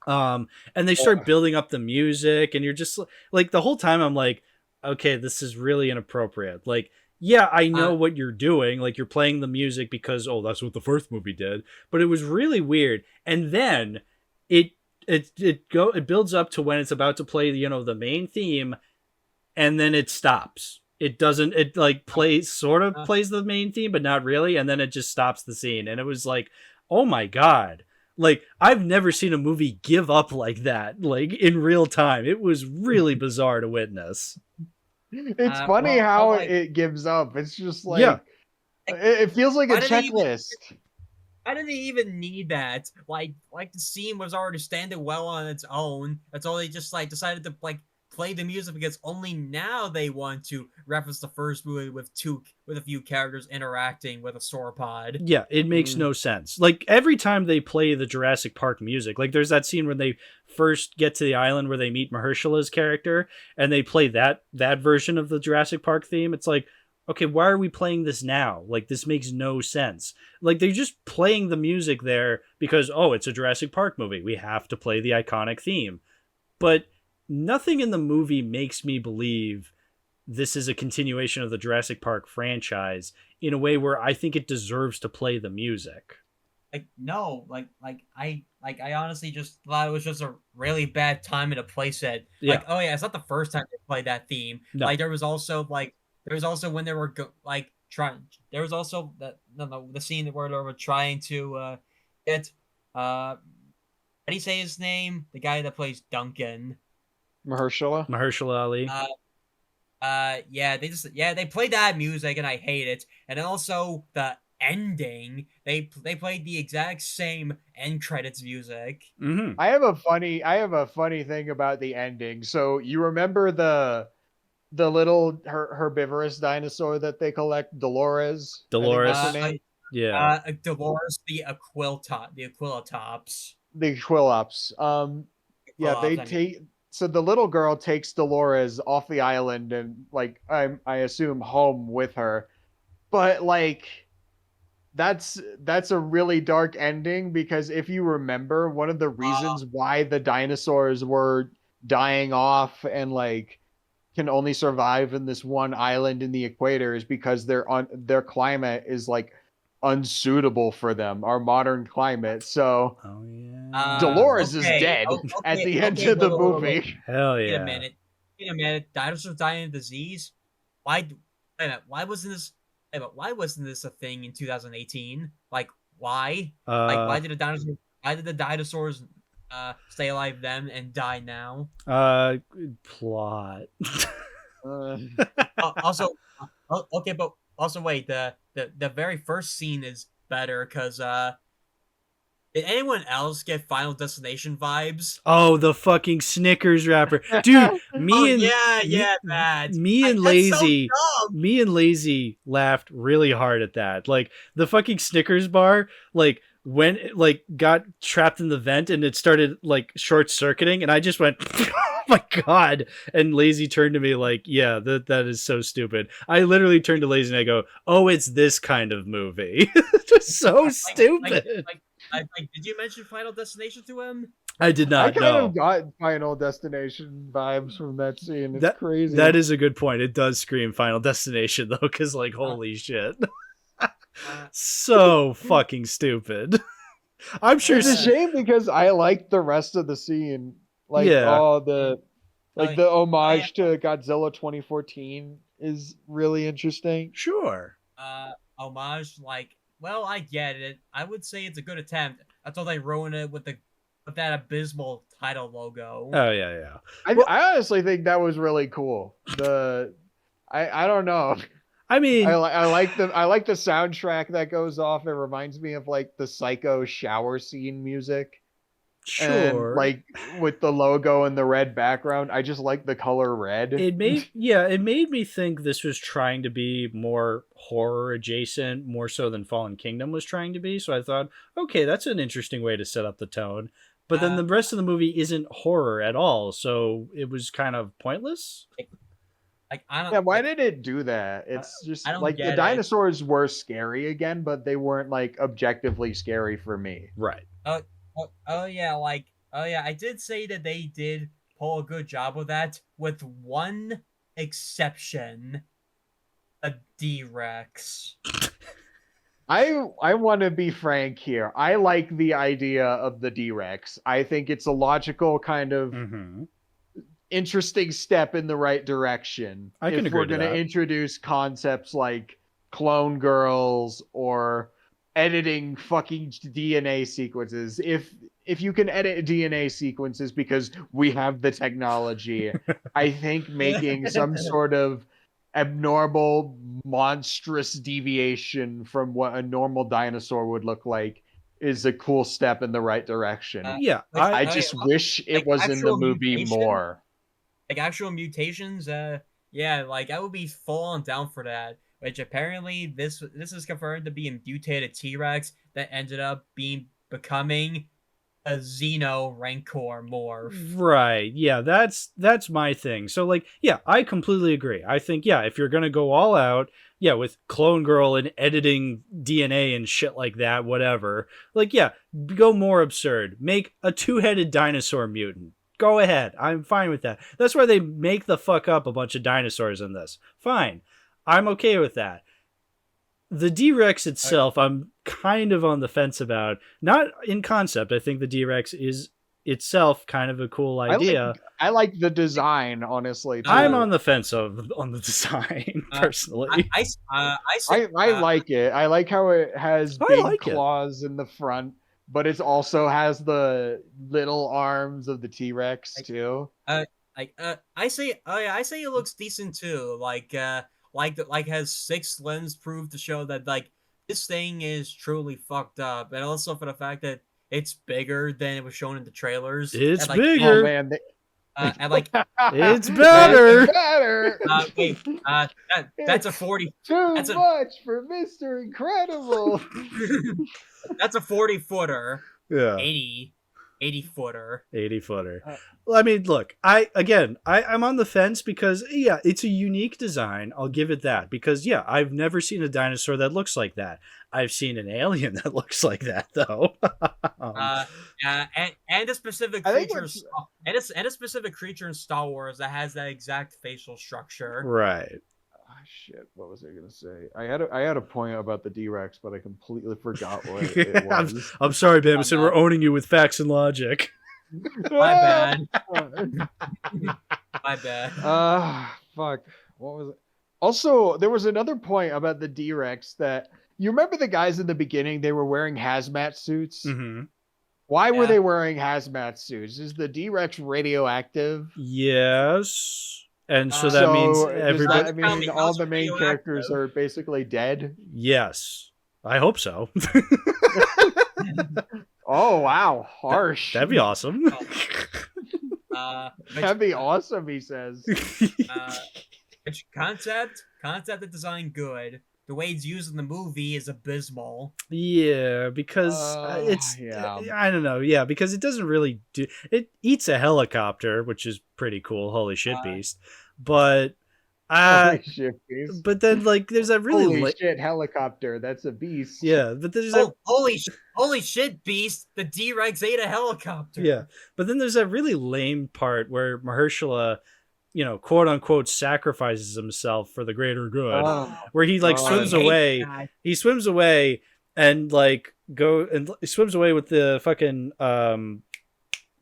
And they start building up the music, and you're just like, the whole time I'm like, okay, this is really inappropriate. Like, yeah, I know what you're doing. Like, you're playing the music because, that's what the first movie did. But it was really weird. And then it builds up to when it's about to play, the main theme, and then it stops. It doesn't, it like plays the main theme, but not really. And then it just stops the scene. And it was like, oh my God. Like, I've never seen a movie give up like that, like in real time. It was really bizarre to witness. It's funny how it gives up. It's just like, it feels like a checklist. I didn't even need that. Like the scene was already standing well on its own. That's all. They just like decided to like play the music because only now they want to reference the first movie with a few characters interacting with a sauropod. Yeah, it makes no sense. Like, every time they play the Jurassic Park music, like there's that scene when they first get to the island where they meet Mahershala's character, and they play that version of the Jurassic Park theme. It's like, okay, why are we playing this now? Like, this makes no sense. Like, they're just playing the music there because, it's a Jurassic Park movie. We have to play the iconic theme. But nothing in the movie makes me believe this is a continuation of the Jurassic Park franchise in a way where I think it deserves to play the music. Like, no, I honestly just thought it was just a really bad time in a playset. Yeah. Like, it's not the first time they played that theme. No. Like, there was also when they were trying. There was also the scene where they were trying to get how do you say his name? The guy that plays Duncan. Mahershala Ali. They played that music and I hate it. And then also the ending, they played the exact same end credits music. Mm-hmm. I have a funny thing about the ending. So you remember the little herbivorous dinosaur that they collect, Dolores? Dolores. Yeah. Dolores, the Aquilatops. The Aquilops. So the little girl takes Dolores off the island and, like, I assume home with her. But, like, that's a really dark ending, because if you remember, one of the reasons why the dinosaurs were dying off and like can only survive in this one island in the equator is because their climate is like unsuitable for them, our modern climate. So Dolores is dead at the end of the movie. Hell Wait yeah. a minute. Dinosaurs dying of disease? Why wasn't this a thing in 2018? Like, why? Why did the dinosaurs stay alive then and die now? Plot. Also, okay, but also wait, the very first scene is better because did anyone else get Final Destination vibes? Oh, the fucking Snickers wrapper, dude. Me and Lazy laughed really hard at that. Like the fucking Snickers bar, like when it like got trapped in the vent and it started like short circuiting, and I just went, "Oh my god!" And Lazy turned to me like, "Yeah, that is so stupid." I literally turned to Lazy and I go, "Oh, it's this kind of movie." Just so stupid. Did you mention Final Destination to him? I did not. I kind of got Final Destination vibes from that scene. It's crazy. That is a good point. It does scream Final Destination though, because like holy shit, so fucking stupid. I'm sure it's a shame because I like the rest of the scene, like all the the homage to Godzilla 2014 is really interesting. Sure. Homage, like, well, I get it. I would say it's a good attempt. I thought they ruined it with that abysmal title logo. Oh yeah. I honestly think that was really cool. I don't know. I mean, I like the soundtrack that goes off. It reminds me of like the Psycho shower scene music. Sure. And, like with the logo and the red background, I just like the color red. It made me think this was trying to be more horror adjacent, more so than Fallen Kingdom was trying to be. So I thought, okay, that's an interesting way to set up the tone. But then the rest of the movie isn't horror at all, so it was kind of pointless. Why did it do that? It's just like the dinosaurs were scary again, but they weren't like objectively scary for me. Right. I did say that they did pull a good job with that, with one exception: a D-Rex. I want to be frank here. I like the idea of the D-Rex. I think it's a logical kind of interesting step in the right direction. I can agree if we're going to introduce concepts like clone girls or editing fucking DNA sequences. If you can edit DNA sequences because we have the technology, I think making some sort of abnormal, monstrous deviation from what a normal dinosaur would look like is a cool step in the right direction. I just wish it was in the movie more. Like actual mutations, like I would be full on down for that. Which apparently this is confirmed to be a mutated T-Rex that ended up becoming a Xeno Rancor morph. Right. Yeah, that's my thing. So like, yeah, I completely agree. I think, yeah, if you're gonna go all out, yeah, with Clone Girl and editing DNA and shit like that, whatever. Like, yeah, go more absurd. Make a two-headed dinosaur mutant. Go ahead. I'm fine with that. That's why they make the fuck up a bunch of dinosaurs in this. Fine. I'm okay with that. The D-Rex itself, I'm kind of on the fence about. Not in concept. I think the D-Rex is itself kind of a cool idea. I like the design, honestly. Too. I'm on the fence on the design, personally. I like it. I like how it has big claws in the front, but it also has the little arms of the T-Rex too. I say it looks decent too. Like has 6 limbs proof to show that like this thing is truly fucked up, and also for the fact that it's bigger than it was shown in the trailers. It's bigger. Oh man, and like it's better. That's a 40. Much for Mr. Incredible. That's a 40-footer. Yeah. 80 80-footer. 80-footer. Well, I mean, look, I'm on the fence because, yeah, it's a unique design. I'll give it that. Because, yeah, I've never seen a dinosaur that looks like that. I've seen an alien that looks like that, though. And a specific creature, and a specific creature in Star Wars that has that exact facial structure. Right. Shit, what was I gonna say? I had a point about the D-Rex, but I completely forgot what it was. I'm sorry, Bamason. We're owning you with facts and logic. My bad. My bad. Fuck. What was it? Also, there was another point about the D-Rex that you remember the guys in the beginning. They were wearing hazmat suits. Mm-hmm. Why were they wearing hazmat suits? Is the D-Rex radioactive? Yes. And so that means everybody. I mean, all the main characters are basically dead. Yes, I hope so. Oh wow, harsh. That'd be awesome. That'd be awesome. He says. Concept and design good. The way it's used in the movie is abysmal. Yeah, because it's I don't know. Yeah, because it doesn't really do. It eats a helicopter, which is pretty cool. Holy shit, beast! But holy shit, beast. But then like there's that really holy shit helicopter. That's a beast. Yeah, but there's holy shit, beast! The D-Rex ate a helicopter. Yeah, but then there's that really lame part where Mahershala, you know, quote unquote, sacrifices himself for the greater good, where he like swims away. He swims away and like he swims away with the fucking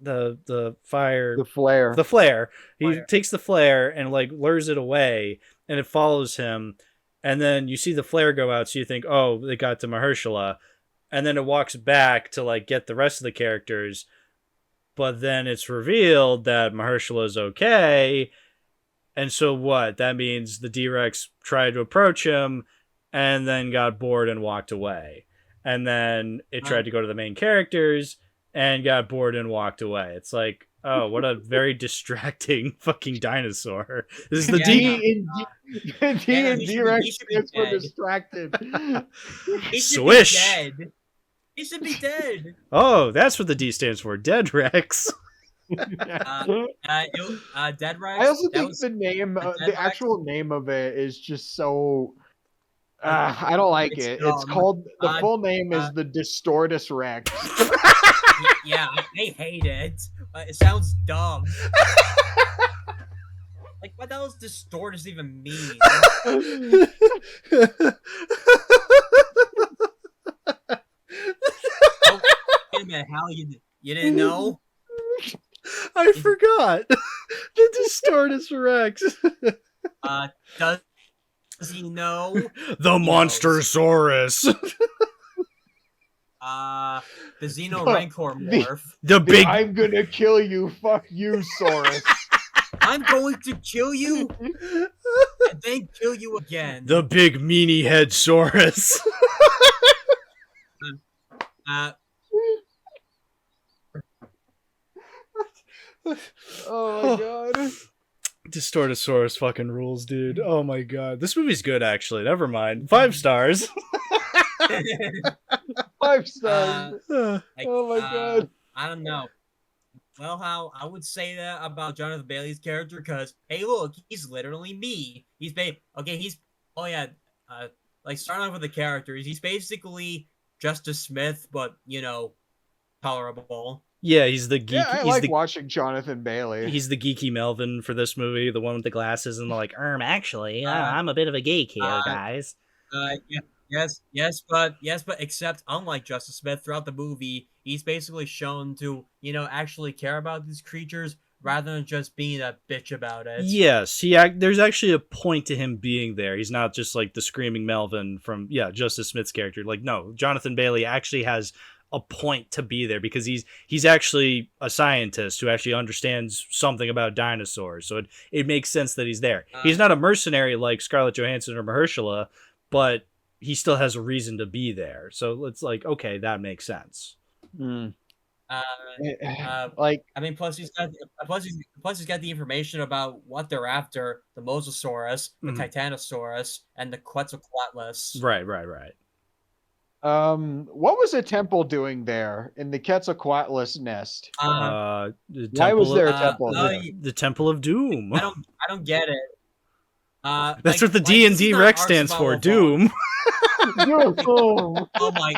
the fire, the flare. He takes the flare and like lures it away, and it follows him. And then you see the flare go out, so you think, oh, they got to Mahershala, and then it walks back to like get the rest of the characters. But then it's revealed that Mahershala is okay. And so what? That means the D-Rex tried to approach him and then got bored and walked away. And then it tried to go to the main characters and got bored and walked away. It's like, oh, what a very distracting fucking dinosaur. This is the D and D-Rex stands for distracted. Swish. He should be dead. Oh, that's what the D stands for. Dead Rex. Dead Rex. I also think the name, the actual name of it is just so. I don't like it. It's called, the full name is the Distortus Rex. Yeah, I hate it. It sounds dumb. Like, what the hell does Distortus even mean? Wait a minute, Hal, you didn't know? I forgot. The Distortus Rex. Does he know? The Monstersaurus. The Xenorancor morph. The big. I'm gonna kill you. Fuck you, Saurus. I'm going to kill you and then kill you again. The big meanie head Saurus. Oh my god. Distortosaurus fucking rules, dude. Oh my god. This movie's good, actually. Never mind. 5 stars. 5 stars. Oh my god. I don't know. Well, how I would say that about Jonathan Bailey's character, because hey, look, he's literally me. Like starting off with the characters, he's basically Justice Smith, but you know, tolerable. Yeah, he's the geek. Yeah, I like watching Jonathan Bailey. He's the geeky Melvin for this movie, the one with the glasses and the like. Actually, I'm a bit of a geek here, guys. Yes, but except unlike Justice Smith, throughout the movie, he's basically shown to actually care about these creatures rather than just being a bitch about it. Yes, there's actually a point to him being there. He's not just like the screaming Melvin from Justice Smith's character. Like, no, Jonathan Bailey actually has a point to be there because he's actually a scientist who actually understands something about dinosaurs. So it makes sense that he's there. He's not a mercenary like Scarlett Johansson or Mahershala, but he still has a reason to be there. So it's like, okay, that makes sense. Plus he's got the information about what they're after: the Mosasaurus, the Titanosaurus, and the Quetzalcoatlus. Right. What was a temple doing there in the Quetzalcoatlus nest? The Why was temple there of, a temple? the Temple of Doom. I don't get it. That's what the D&D Rex stands for, Doom. Doom. Oh my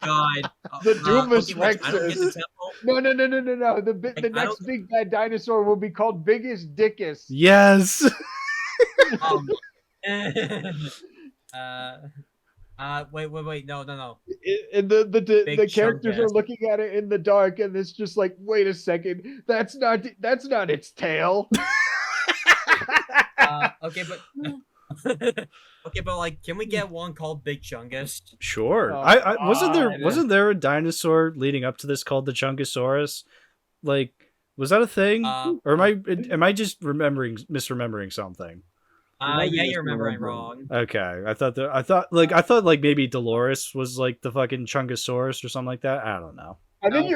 god. The Doomus okay, wait, I don't get the Rexes. temple. No. The next big bad dinosaur will be called Biggest Dickus. Yes. Wait, no. And the Big characters are Chungus. looking at it in the dark, and it's just like, wait a second, that's not its tail. Okay, but okay, but like, can we get one called Big Chungus? Sure. Oh, I God. wasn't there a dinosaur leading up to this called the Chungosaurus? Like, was that a thing? Or am I just misremembering something? Yeah, you're remembering wrong. Okay, I thought like maybe Dolores was like the fucking Chungosaurus or something like that. I don't know. I think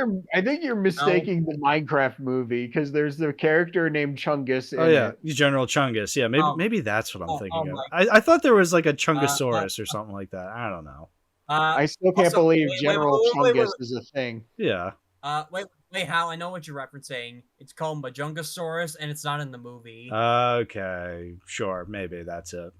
you're mistaking the Minecraft movie because there's the character named Chungus. Oh yeah, General Chungus. Yeah, maybe that's what I'm thinking of. I thought there was like a Chungosaurus or something like that. I don't know. I still can't also, believe wait, General wait. Chungus is a thing. Yeah. Wait, Hal, I know what you're referencing. It's called Majungasaurus, and it's not in the movie. Okay, sure, maybe that's it.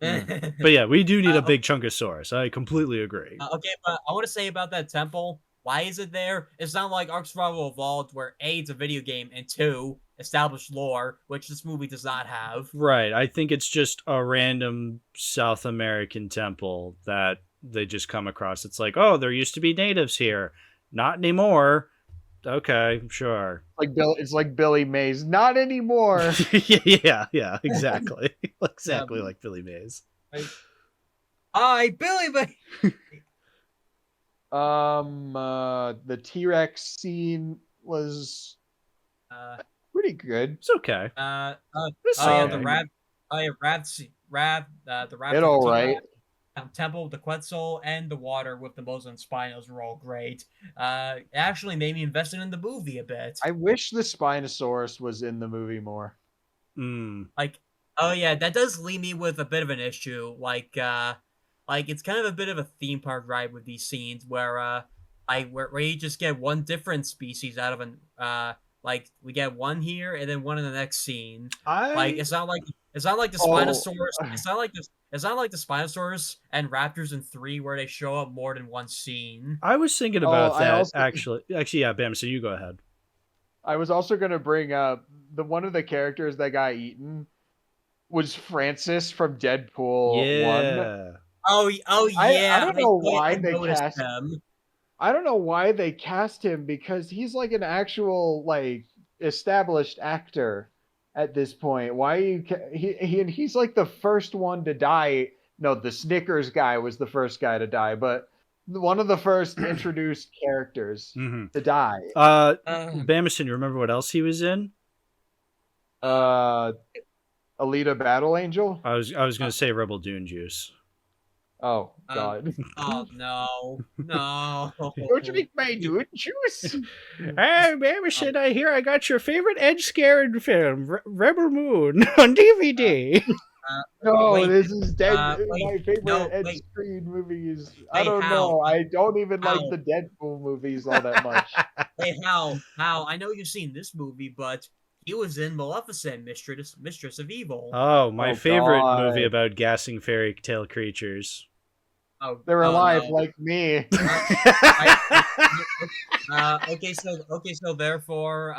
But yeah, we do need a big Chungosaurus. I completely agree. Okay, but I want to say about that temple. Why is it there? It's not like Ark Survival Evolved, where A, it's a video game, and 2, established lore, which this movie does not have. Right. I think it's just a random South American temple that they just come across. It's like, oh, there used to be natives here. Not anymore. Okay, sure. It's like Billy Mays. Not anymore. yeah, exactly. Exactly like Billy Mays. Billy Mays! The T-Rex scene was pretty good. It's okay. The raft. It all right. Temple, the Quetzal, and the water with the Bamason and Spinos were all great. It actually made me invested in the movie a bit. I wish the Spinosaurus was in the movie more. Like, oh yeah, that does leave me with a bit of an issue. Like it's kind of a bit of a theme park ride with these scenes where you just get one different species out of an like we get one here and then one in the next scene. It's not like the Spinosaurus. It's not like the Spinosaurus and Raptors in 3 where they show up more than one scene. I was thinking about that actually, yeah, Bam. So you go ahead. I was also going to bring up one of the characters that got eaten was Francis from Deadpool 1. Oh yeah. I don't know why they cast him. I don't know why they cast him because he's like an actual like established actor at this point. Why he's like the first one to die. No, the Snickers guy was the first guy to die, but one of the first introduced characters to die. Bamason, you remember what else he was in? Alita Battle Angel? I was going to say Rebel Dune Juice. Oh, God. Oh, no. Don't you make my Dune Juice? Hey, Bamason, I hear I got your favorite edge-scared film, Rebel Moon, on DVD. This is my favorite edge-screen movies. I don't know. I don't even like the Deadpool movies all that much. Hey, Hal, I know you've seen this movie, but he was in Maleficent, Mistress of Evil. Oh, my favorite movie about gassing fairy tale creatures. Oh, they're alive like me. So therefore,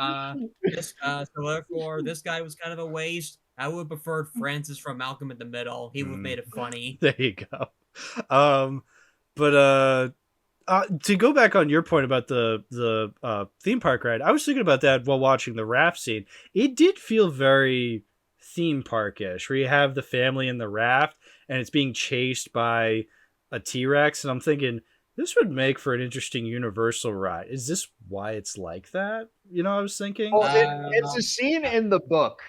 this guy was kind of a waste. I would have preferred Francis from Malcolm in the Middle. He would have made it funny. There you go. To go back on your point about the theme park ride, I was thinking about that while watching the raft scene. It did feel very theme park-ish, where you have the family in the raft and it's being chased by a T-Rex, and I'm thinking this would make for an interesting Universal ride. Is this why it's like that? You know, I was thinking. It's a scene in the book.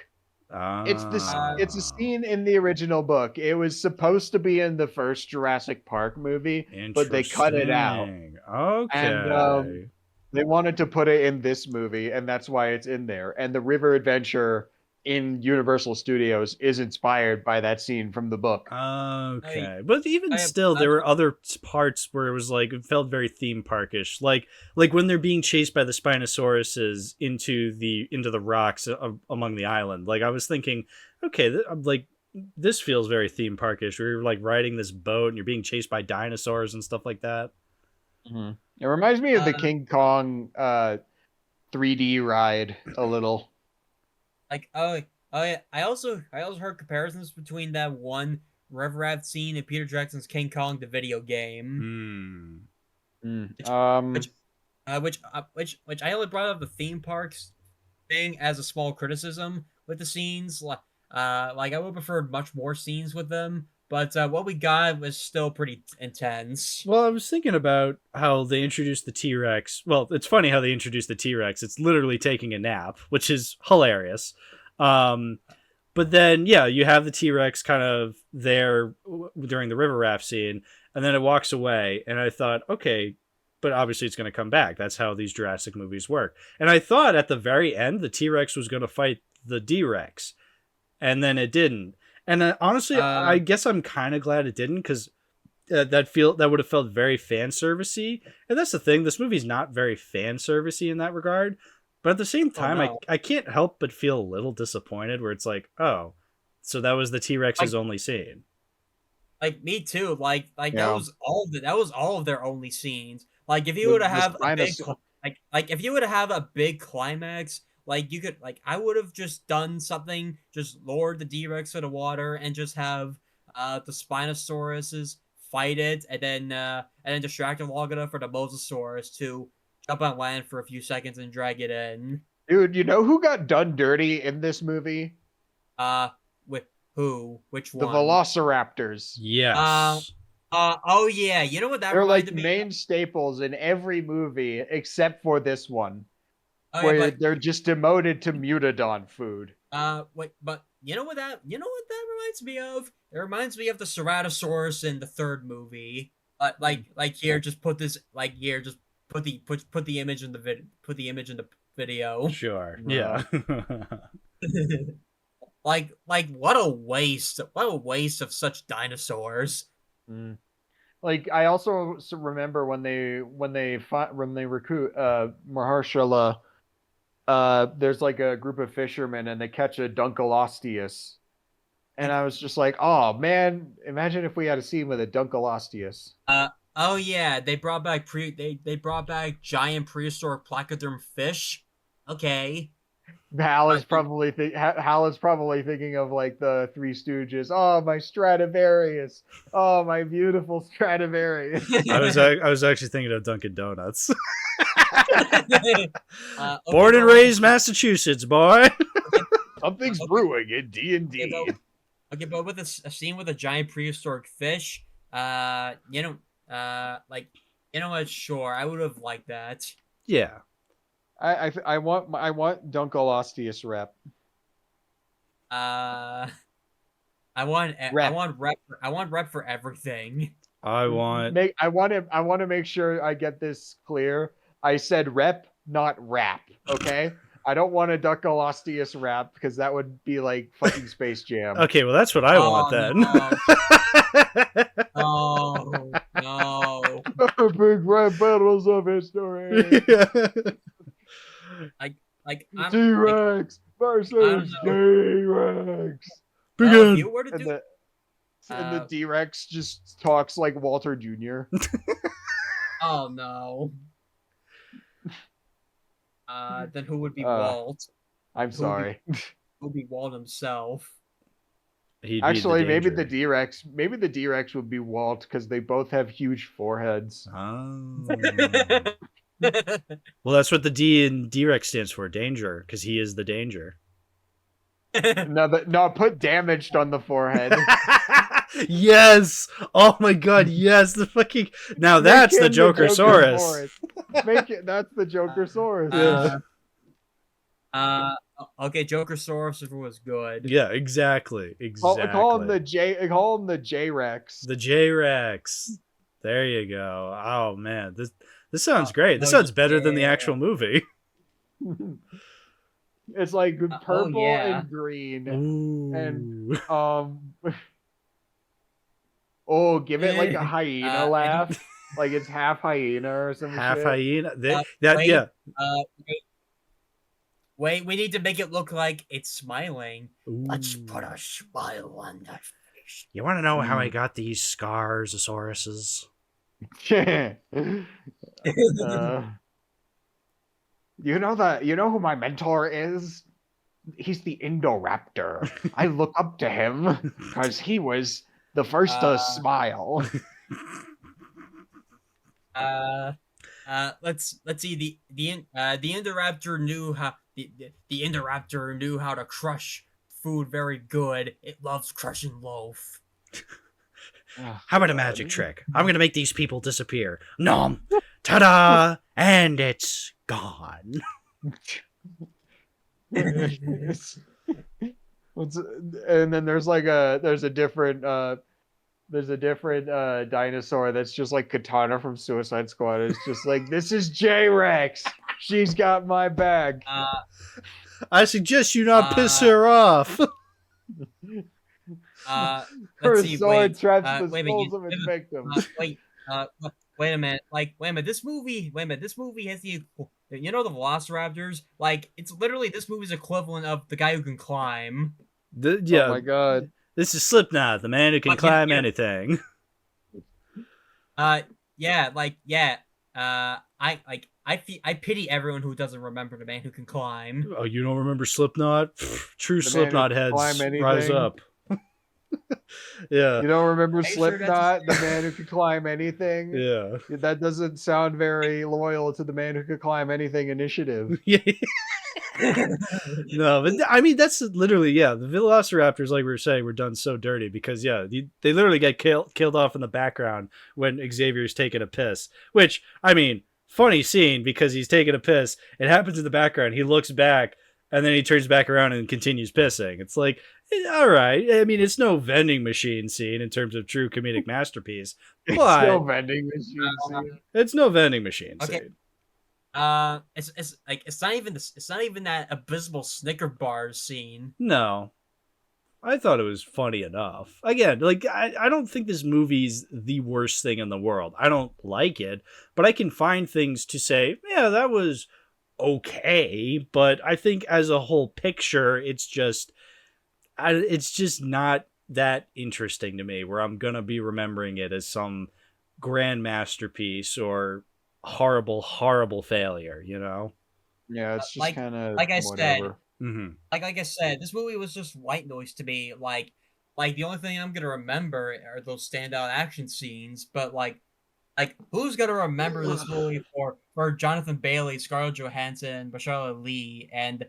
It's a scene in the original book. It was supposed to be in the first Jurassic Park movie, but they cut it out. Okay. And they wanted to put it in this movie, and that's why it's in there. And the river adventure in Universal Studios is inspired by that scene from the book. Okay, but even still, there were other parts where it was like it felt very theme parkish, like when they're being chased by the Spinosauruses into the rocks among the island. Like I was thinking, okay, this feels very theme parkish. Where you're like riding this boat and you're being chased by dinosaurs and stuff like that. Mm-hmm. It reminds me of the King Kong 3D ride a little. Like, oh yeah. I also heard comparisons between that one river raft scene in Peter Jackson's King Kong the video game. Which I only brought up the theme parks thing as a small criticism with the scenes. Like I would prefer much more scenes with them, but what we got was still pretty intense. Well, I was thinking about how they introduced the T-Rex. Well, it's funny how they introduced the T-Rex. It's literally taking a nap, which is hilarious. But then, yeah, you have the T-Rex kind of there during the river raft scene, and then it walks away. And I thought, okay, but obviously it's going to come back. That's how these Jurassic movies work. And I thought at the very end, the T-Rex was going to fight the D-Rex, and then it didn't. And honestly, I guess I'm kind of glad it didn't, because that would have felt very fan servicey. And that's the thing. This movie's not very fan servicey in that regard. But at the same time, I can't help but feel a little disappointed where it's like, oh, so that was the T-Rex's only scene. Like me too. Like that was all of their only scenes. Like if you would have a big, if you would have a big climax, like you could, like I would have just done something, just lowered the D-Rex to the water and just have the Spinosauruses fight it, and then distract them long enough for the Mosasaurus to jump on land for a few seconds and drag it in. Dude, you know who got done dirty in this movie? With who? Which one? The Velociraptors. Yes. Oh yeah. You know what that? They're like main staples in every movie except for this one, where they're just demoted to Mutadon food. Wait, but you know what that reminds me of? It reminds me of the Ceratosaurus in the third movie. Just put the image in the video. Sure. Yeah. like what a waste of such dinosaurs. Like I also remember when they recruit Mahershala, there's like a group of fishermen and they catch a Dunkleosteus. And I was just like, oh man, imagine if we had a scene with a Dunkleosteus. Oh yeah, they brought back giant prehistoric placoderm fish. Okay. Hal is probably thinking of like the Three Stooges. Oh, my Stradivarius. Oh, my beautiful Stradivarius. I was actually thinking of Dunkin' Donuts. Born and raised Massachusetts, boy. Something's brewing in D&D. Okay, but with a scene with a giant prehistoric fish, what? Sure, I would have liked that. Yeah. I want Dunkleosteus rep. I want rep for everything. I want to make sure I get this clear. I said rep, not rap. Okay. I don't want a Dunkleosteus rap because that would be like fucking Space Jam. Okay, well that's what I want then. No. No. Big red battles of history. T-Rex versus T-Rex. Begin. And the T-Rex just talks like Walter Jr. Oh no. Then who would be Walt? I'm sorry. Who would be Walt himself? Actually, maybe the D-Rex would be Walt because they both have huge foreheads. Oh. Well, that's what the D in D-Rex stands for, danger, because he is the danger. No, put damaged on the forehead. Yes! Oh my god, yes! The fucking that's the Jokersaurus. That's the Jokersaurus. Okay, Jokersaurus was good. Yeah, exactly. Call him the J-Rex. The J-Rex. There you go. Oh man, this sounds great. This sounds better than the actual movie. It's like purple yeah. and green, Ooh. and oh, give it like a hyena laugh, like it's half hyena or some half shit. hyena. Wait, Yeah. Wait, we need to make it look like it's smiling. Let's Ooh. put a smile on that face. You want to know how I got these scars, Asauruses? You know who my mentor is? He's the Indoraptor. I look up to him because he was the first to smile. Let's see. The Indoraptor knew how the Indoraptor knew how to crush food very good. It loves crushing loaf. How about a magic trick? I'm gonna make these people disappear. Nom, ta-da, and it's gone. And then there's a different dinosaur that's just like Katana from Suicide Squad. It's just like, this is J-Rex. She's got my bag. I suggest you not piss her off. Her see, sword wait, traps the wait a souls minute, of its victims. Wait a minute. Wait a minute. This movie has the, the Velociraptors. Like, it's literally this movie's equivalent of the guy who can climb. Yeah. Oh my god. This is Slipknot, the man who can climb anything. I pity everyone who doesn't remember the man who can climb. Oh, you don't remember Slipknot? True The man Slipknot who can heads climb anything? rise up. Yeah. You don't remember Are you sure Slipknot, the man who could climb anything? Yeah. That doesn't sound very loyal to the man who could climb anything initiative. Yeah. No, but I mean, that's literally, the Velociraptors, like we were saying, were done so dirty because, they literally get killed off in the background when Xavier's taking a piss. Which, I mean, funny scene because he's taking a piss. It happens in the background. He looks back and then he turns back around and continues pissing. It's like, all right. I mean, it's no vending machine scene in terms of true comedic masterpiece. But It's no vending machine scene. It's no vending machine Okay. scene. It's not even that abysmal Snicker bar scene. No. I thought it was funny enough. Again, like, I don't think this movie's the worst thing in the world. I don't like it, but I can find things to say, yeah, that was okay, but I think as a whole picture, it's just not that interesting to me, where I'm gonna be remembering it as some grand masterpiece or horrible failure, you know? Yeah, it's just kind of like I said. Mm-hmm. Like I said, this movie was just white noise to me. Like the only thing I'm gonna remember are those standout action scenes. But like who's gonna remember this movie for Jonathan Bailey, Scarlett Johansson, Bashar Ali, and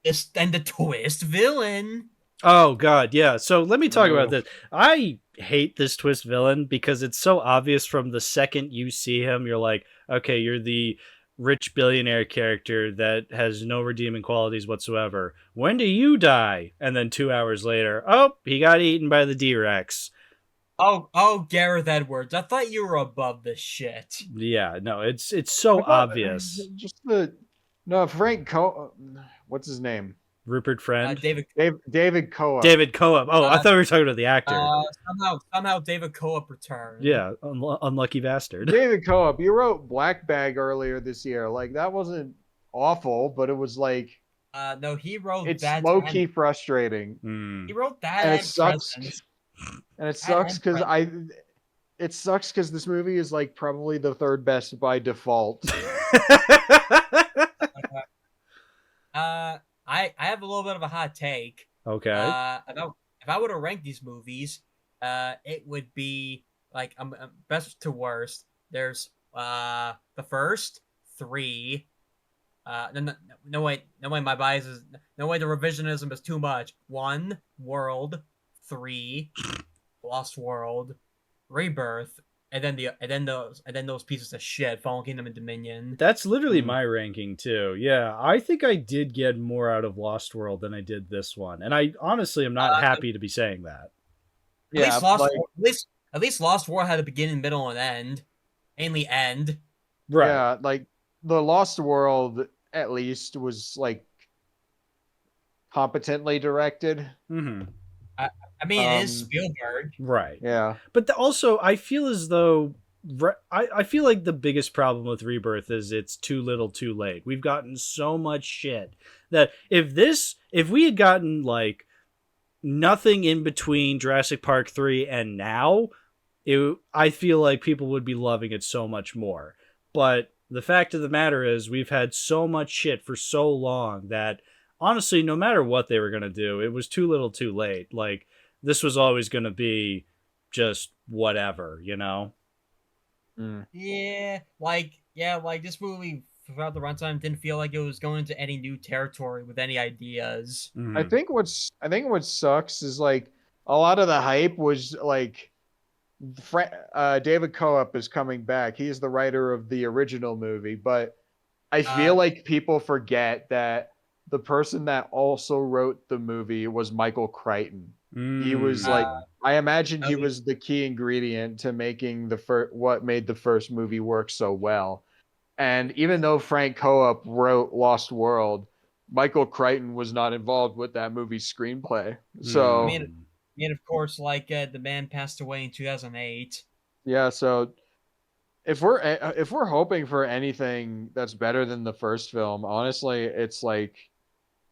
the twist villain? Oh god, yeah. So let me talk about this. I hate this twist villain because it's so obvious from the second you see him. You're like, okay, you're the rich billionaire character that has no redeeming qualities whatsoever. When do you die? And then 2 hours later, oh, he got eaten by the D-Rex. Oh, Gareth Edwards. I thought you were above this shit. Yeah, no, it's so obvious. Just Frank what's his name? Rupert Friend? David Coop. David Coop. Oh, I thought we were talking about the actor. Somehow David Coop returned. Yeah, unlucky bastard. David Coop, you wrote Black Bag earlier this year. Like, that wasn't awful, but it was like... no, he wrote it's that. It's low-key frustrating. He wrote that, and it sucks. And it sucks because it sucks because this movie is like probably the third best by default. I have a little bit of a hot take. Okay. If I were to rank these movies, it would be like best to worst. There's the first three. No way, my bias is no way. The revisionism is too much. 1, World. 3, Lost World, Rebirth, and then those pieces of shit, Fallen Kingdom and Dominion. That's literally my ranking too. Yeah, I think I did get more out of Lost World than I did this one, and I honestly am not happy to be saying that. At least Lost World had a beginning, middle, and end, mainly end. Right. Yeah, like the Lost World at least was like competently directed. Mm-hmm. I mean, it is Spielberg. Right. Yeah. But also, I feel as though I feel like the biggest problem with Rebirth is it's too little too late. We've gotten so much shit that if we had gotten like nothing in between Jurassic Park 3 and now, I feel like people would be loving it so much more. But the fact of the matter is we've had so much shit for so long that honestly, no matter what they were going to do, it was too little too late. Like, this was always going to be just whatever, you know? Yeah, like this movie throughout the runtime didn't feel like it was going into any new territory with any ideas. Mm-hmm. I think what sucks is like a lot of the hype was like David Coop is coming back. He's the writer of the original movie, but I feel like people forget that the person that also wrote the movie was Michael Crichton. He was like, I imagine he was the key ingredient to making what made the first movie work so well. And even though Frank Coop wrote Lost World, Michael Crichton was not involved with that movie's screenplay. So, I mean, of course, like the man passed away in 2008. Yeah, so if we're hoping for anything that's better than the first film, honestly, it's like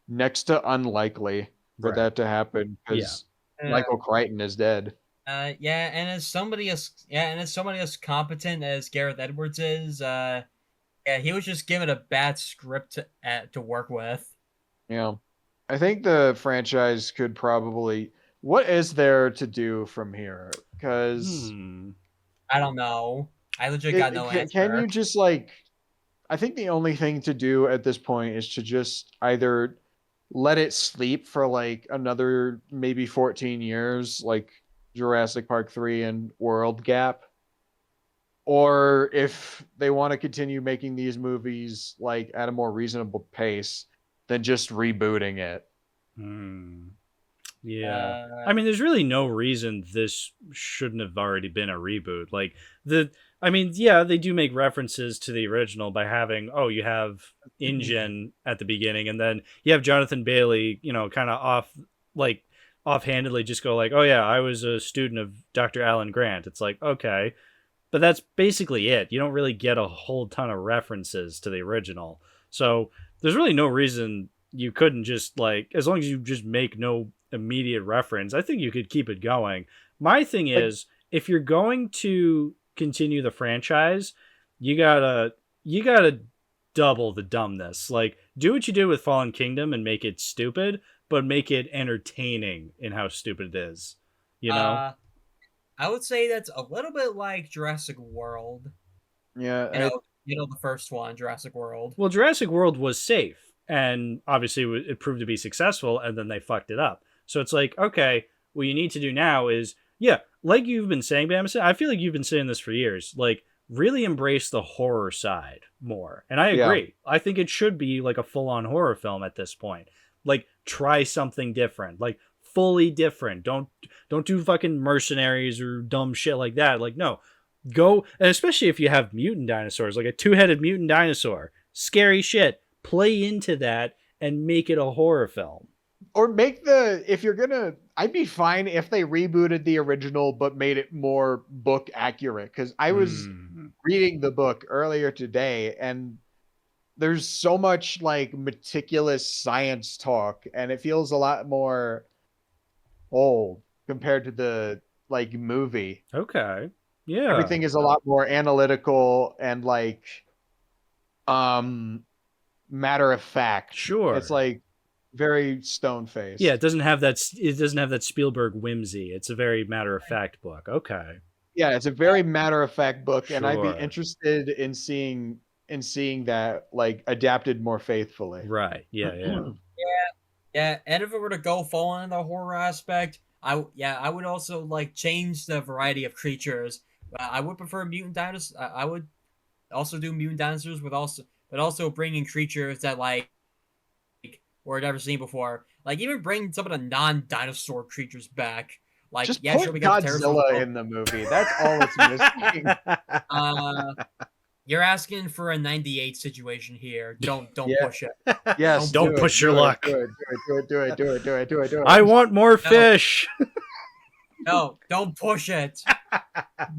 next to unlikely for that to happen because Michael Crichton is dead. And as somebody as competent as Gareth Edwards is, he was just given a bad script to work with. Yeah, I think the franchise could probably. What is there to do from here? Because I don't know. I legit got no answer. Can you just like? I think the only thing to do at this point is to just either let it sleep for like another maybe 14 years, like Jurassic Park 3 and World gap. Or if they want to continue making these movies like at a more reasonable pace, then just rebooting it. Yeah. I mean, there's really no reason this shouldn't have already been a reboot. Like they do make references to the original by having, you have InGen at the beginning, and then you have Jonathan Bailey, kind of offhandedly just go like, oh yeah, I was a student of Dr. Alan Grant. It's like, okay, but that's basically it. You don't really get a whole ton of references to the original. So there's really no reason you couldn't just like, as long as you just make no immediate reference, I think you could keep it going. My thing is, if you're going to continue the franchise, you gotta double the dumbness. Like, do what you did with Fallen Kingdom and make it stupid, but make it entertaining in how stupid it is. I would say that's a little bit like Jurassic World. Yeah, the first one, Jurassic World. Well, Jurassic World was safe, and obviously it proved to be successful, and then they fucked it up. So it's like, okay, what you need to do now is, like you've been saying, Bamason, I feel like you've been saying this for years, like, really embrace the horror side more. And I agree. I think it should be like a full-on horror film at this point. Like, try something different. Like, fully different. Don't do fucking mercenaries or dumb shit like that. Like, no. Go, and especially if you have mutant dinosaurs, like a two-headed mutant dinosaur. Scary shit. Play into that and make it a horror film. Or I'd be fine if they rebooted the original but made it more book accurate, because I was reading the book earlier today and there's so much like meticulous science talk and it feels a lot more old compared to the like movie. Okay. Yeah. Everything is a lot more analytical and like matter of fact. Sure. It's like very stone-faced. Yeah, it doesn't have that Spielberg whimsy. It's a very matter-of-fact book. Okay. Yeah, it's a very matter-of-fact book, and I'd Sure. be interested in seeing that like adapted more faithfully. Right. Yeah. Yeah, and if it were to go full on the horror aspect, I would also like change the variety of creatures. I would prefer mutant dinosaurs. I would also do mutant dinosaurs but also bring in creatures that like were never seen before. Like even bring some of the non-dinosaur creatures back. Like Just yeah, put sure we got Godzilla in the movie. That's all it's missing. You're asking for a 98 situation here. Don't Yeah. push it. Yes, Don't do push it, your do it, luck. Do it. I want more fish. No, don't push it.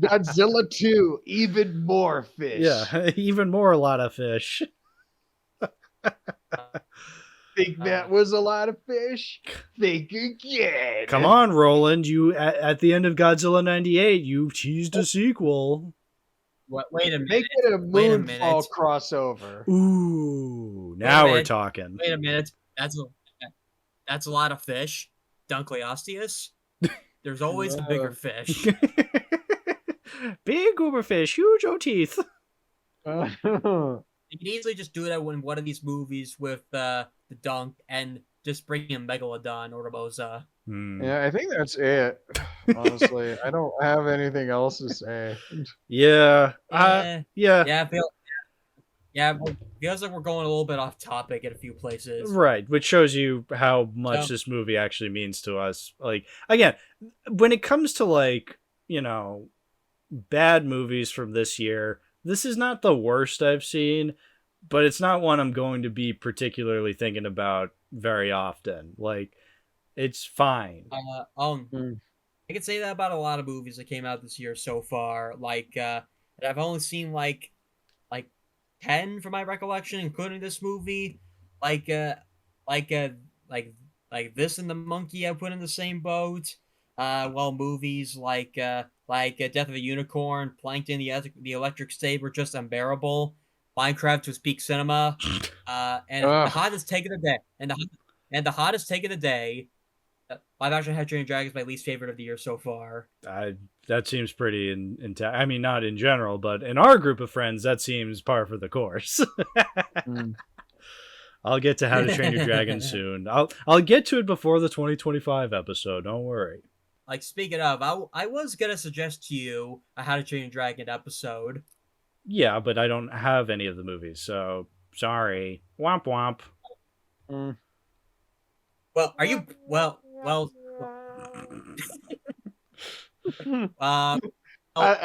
Godzilla 2, even more fish. Yeah, even more a lot of fish. Think that was a lot of fish? Think again. Come on, Roland. You at the end of Godzilla 98, you teased a sequel. Wait a minute. Make it a Wait a Moonfall minute. crossover. Ooh, now we're minute. talking. Wait a minute. That's a lot of fish. Dunkleosteus? There's always a bigger fish. Big uber fish, huge O teeth. You can easily just do that in one of these movies with the dunk and just bring in Megalodon or Rabosa. Yeah, I think that's it. Honestly, I don't have anything else to say. Yeah. Yeah, feels like we're going a little bit off topic at a few places. Right, which shows you how much this movie actually means to us. Like, again, when it comes to, like, you know, bad movies from this year, this is not the worst I've seen, but it's not one I'm going to be particularly thinking about very often. Like, it's fine. I can say that about a lot of movies that came out this year so far. Like, I've only seen like 10 from my recollection, including this movie. Like this and The Monkey I put in the same boat. While movies like Death of a Unicorn, Plankton, the Electric State were just unbearable. Minecraft was peak cinema. And the hottest take of the day. And the hottest take of the day. Live action How to Train Your Dragon is my least favorite of the year so far. That seems pretty I mean, not in general, but in our group of friends, that seems par for the course. I'll get to How to Train Your Dragon soon. I'll get to it before the 2025 episode. Don't worry. Like, speaking of, I was gonna suggest to you a How to Train Your Dragon episode. Yeah, but I don't have any of the movies, so sorry. Womp womp. Well, are you well? I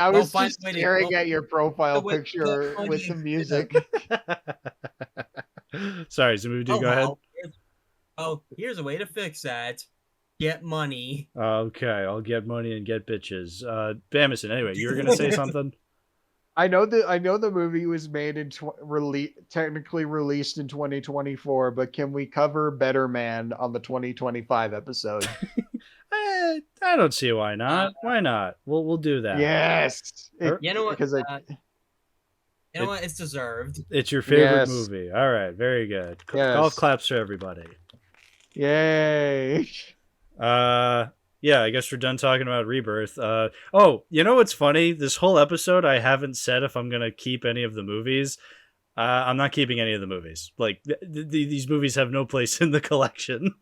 was just staring at your profile picture with the music. Sorry, ZaMovieDude, go ahead. Here's a way to fix that. Get money. Okay, I'll get money and get bitches. Bamason, anyway, you were gonna say something? I know the movie was made in technically released in 2024, but can we cover Better Man on the 2025 episode? I don't see why not. Why not? We'll do that. Yes. You know what? Because you know what? It's deserved. It's your favorite movie. All right, very good. Golf claps for everybody. Yay. Yeah, I guess we're done talking about Rebirth. Oh, you know what's funny? This whole episode, I haven't said if I'm gonna keep any of the movies. I'm not keeping any of the movies. Like these movies have no place in the collection.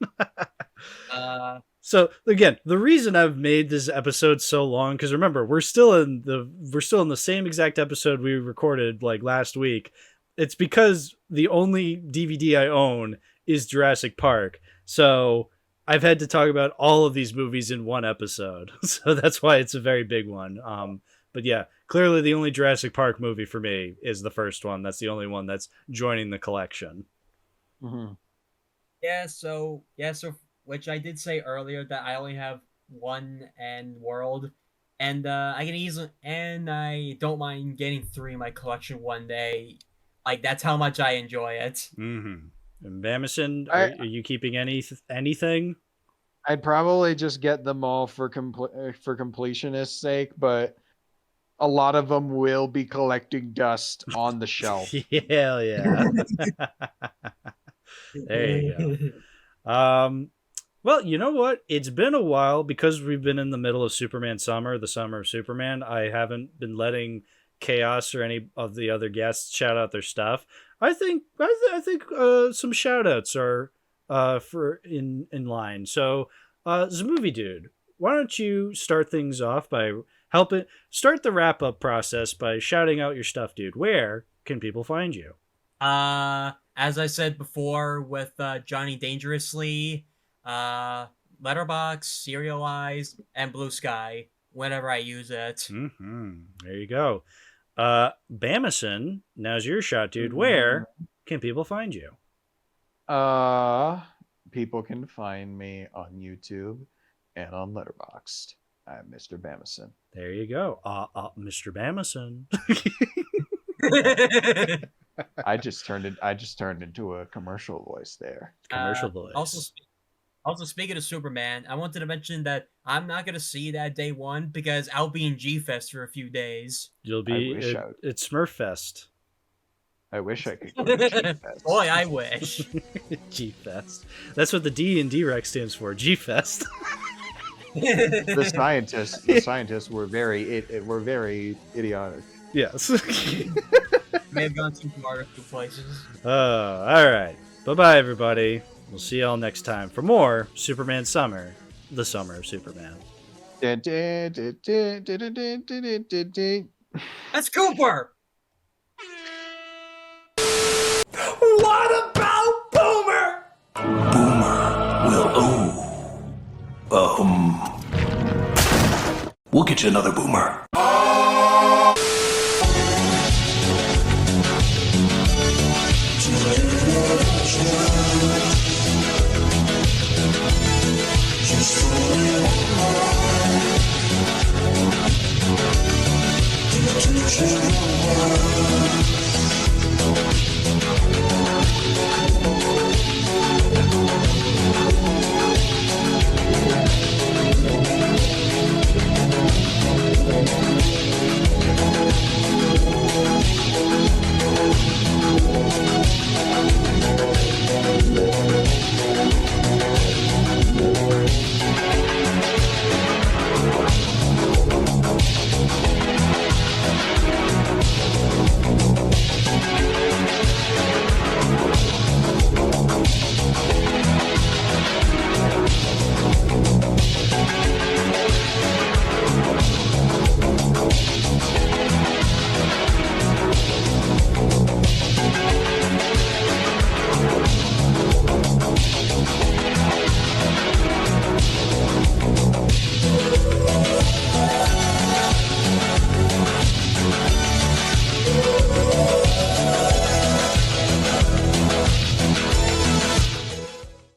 So again, the reason I've made this episode so long, because remember, we're still in the same exact episode we recorded like last week. It's because the only DVD I own is Jurassic Park. So I've had to talk about all of these movies in one episode. So that's why it's a very big one. But yeah, clearly the only Jurassic Park movie for me is the first one. That's the only one that's joining the collection. Mm-hmm. So which I did say earlier that I only have one End World, and I don't mind getting 3 in my collection one day. Like, that's how much I enjoy it. Mm-hmm. And Bamason, are you keeping anything? I'd probably just get them all for completionist's sake, but a lot of them will be collecting dust on the shelf. Hell yeah. There you go. Well, you know what? It's been a while because we've been in the middle of Superman Summer, the summer of Superman. I haven't been letting Chaos or any of the other guests shout out their stuff. I think some shout outs are in line. So, ZaMovieDude, why don't you start things off by start the wrap up process by shouting out your stuff, dude. Where can people find you? As I said before, with Johnny Dangerously, Letterboxd, Serialized, and Blue Sky, whenever I use it. Mm-hmm. There you go. Bamason, now's your shot, dude. Where can people find you? People can find me on YouTube and on Letterboxd. I'm Mr. Bamason. There you go. Mr. Bamason. I just turned into a commercial voice there. Commercial voice. Also, speaking of Superman, I wanted to mention that I'm not going to see that day one because I'll be in G-Fest for a few days. You'll be it's Smurf-Fest. I wish I could go to G-Fest. Boy, I wish. G-Fest. That's what the D in D-Rex stands for. G-Fest. The scientists were very idiotic. Yes. May have gone too far a few places. All right. Bye-bye, everybody. We'll see y'all next time for more Superman Summer, the Summer of Superman. That's Cooper! What about Boomer? We'll get you another boomer.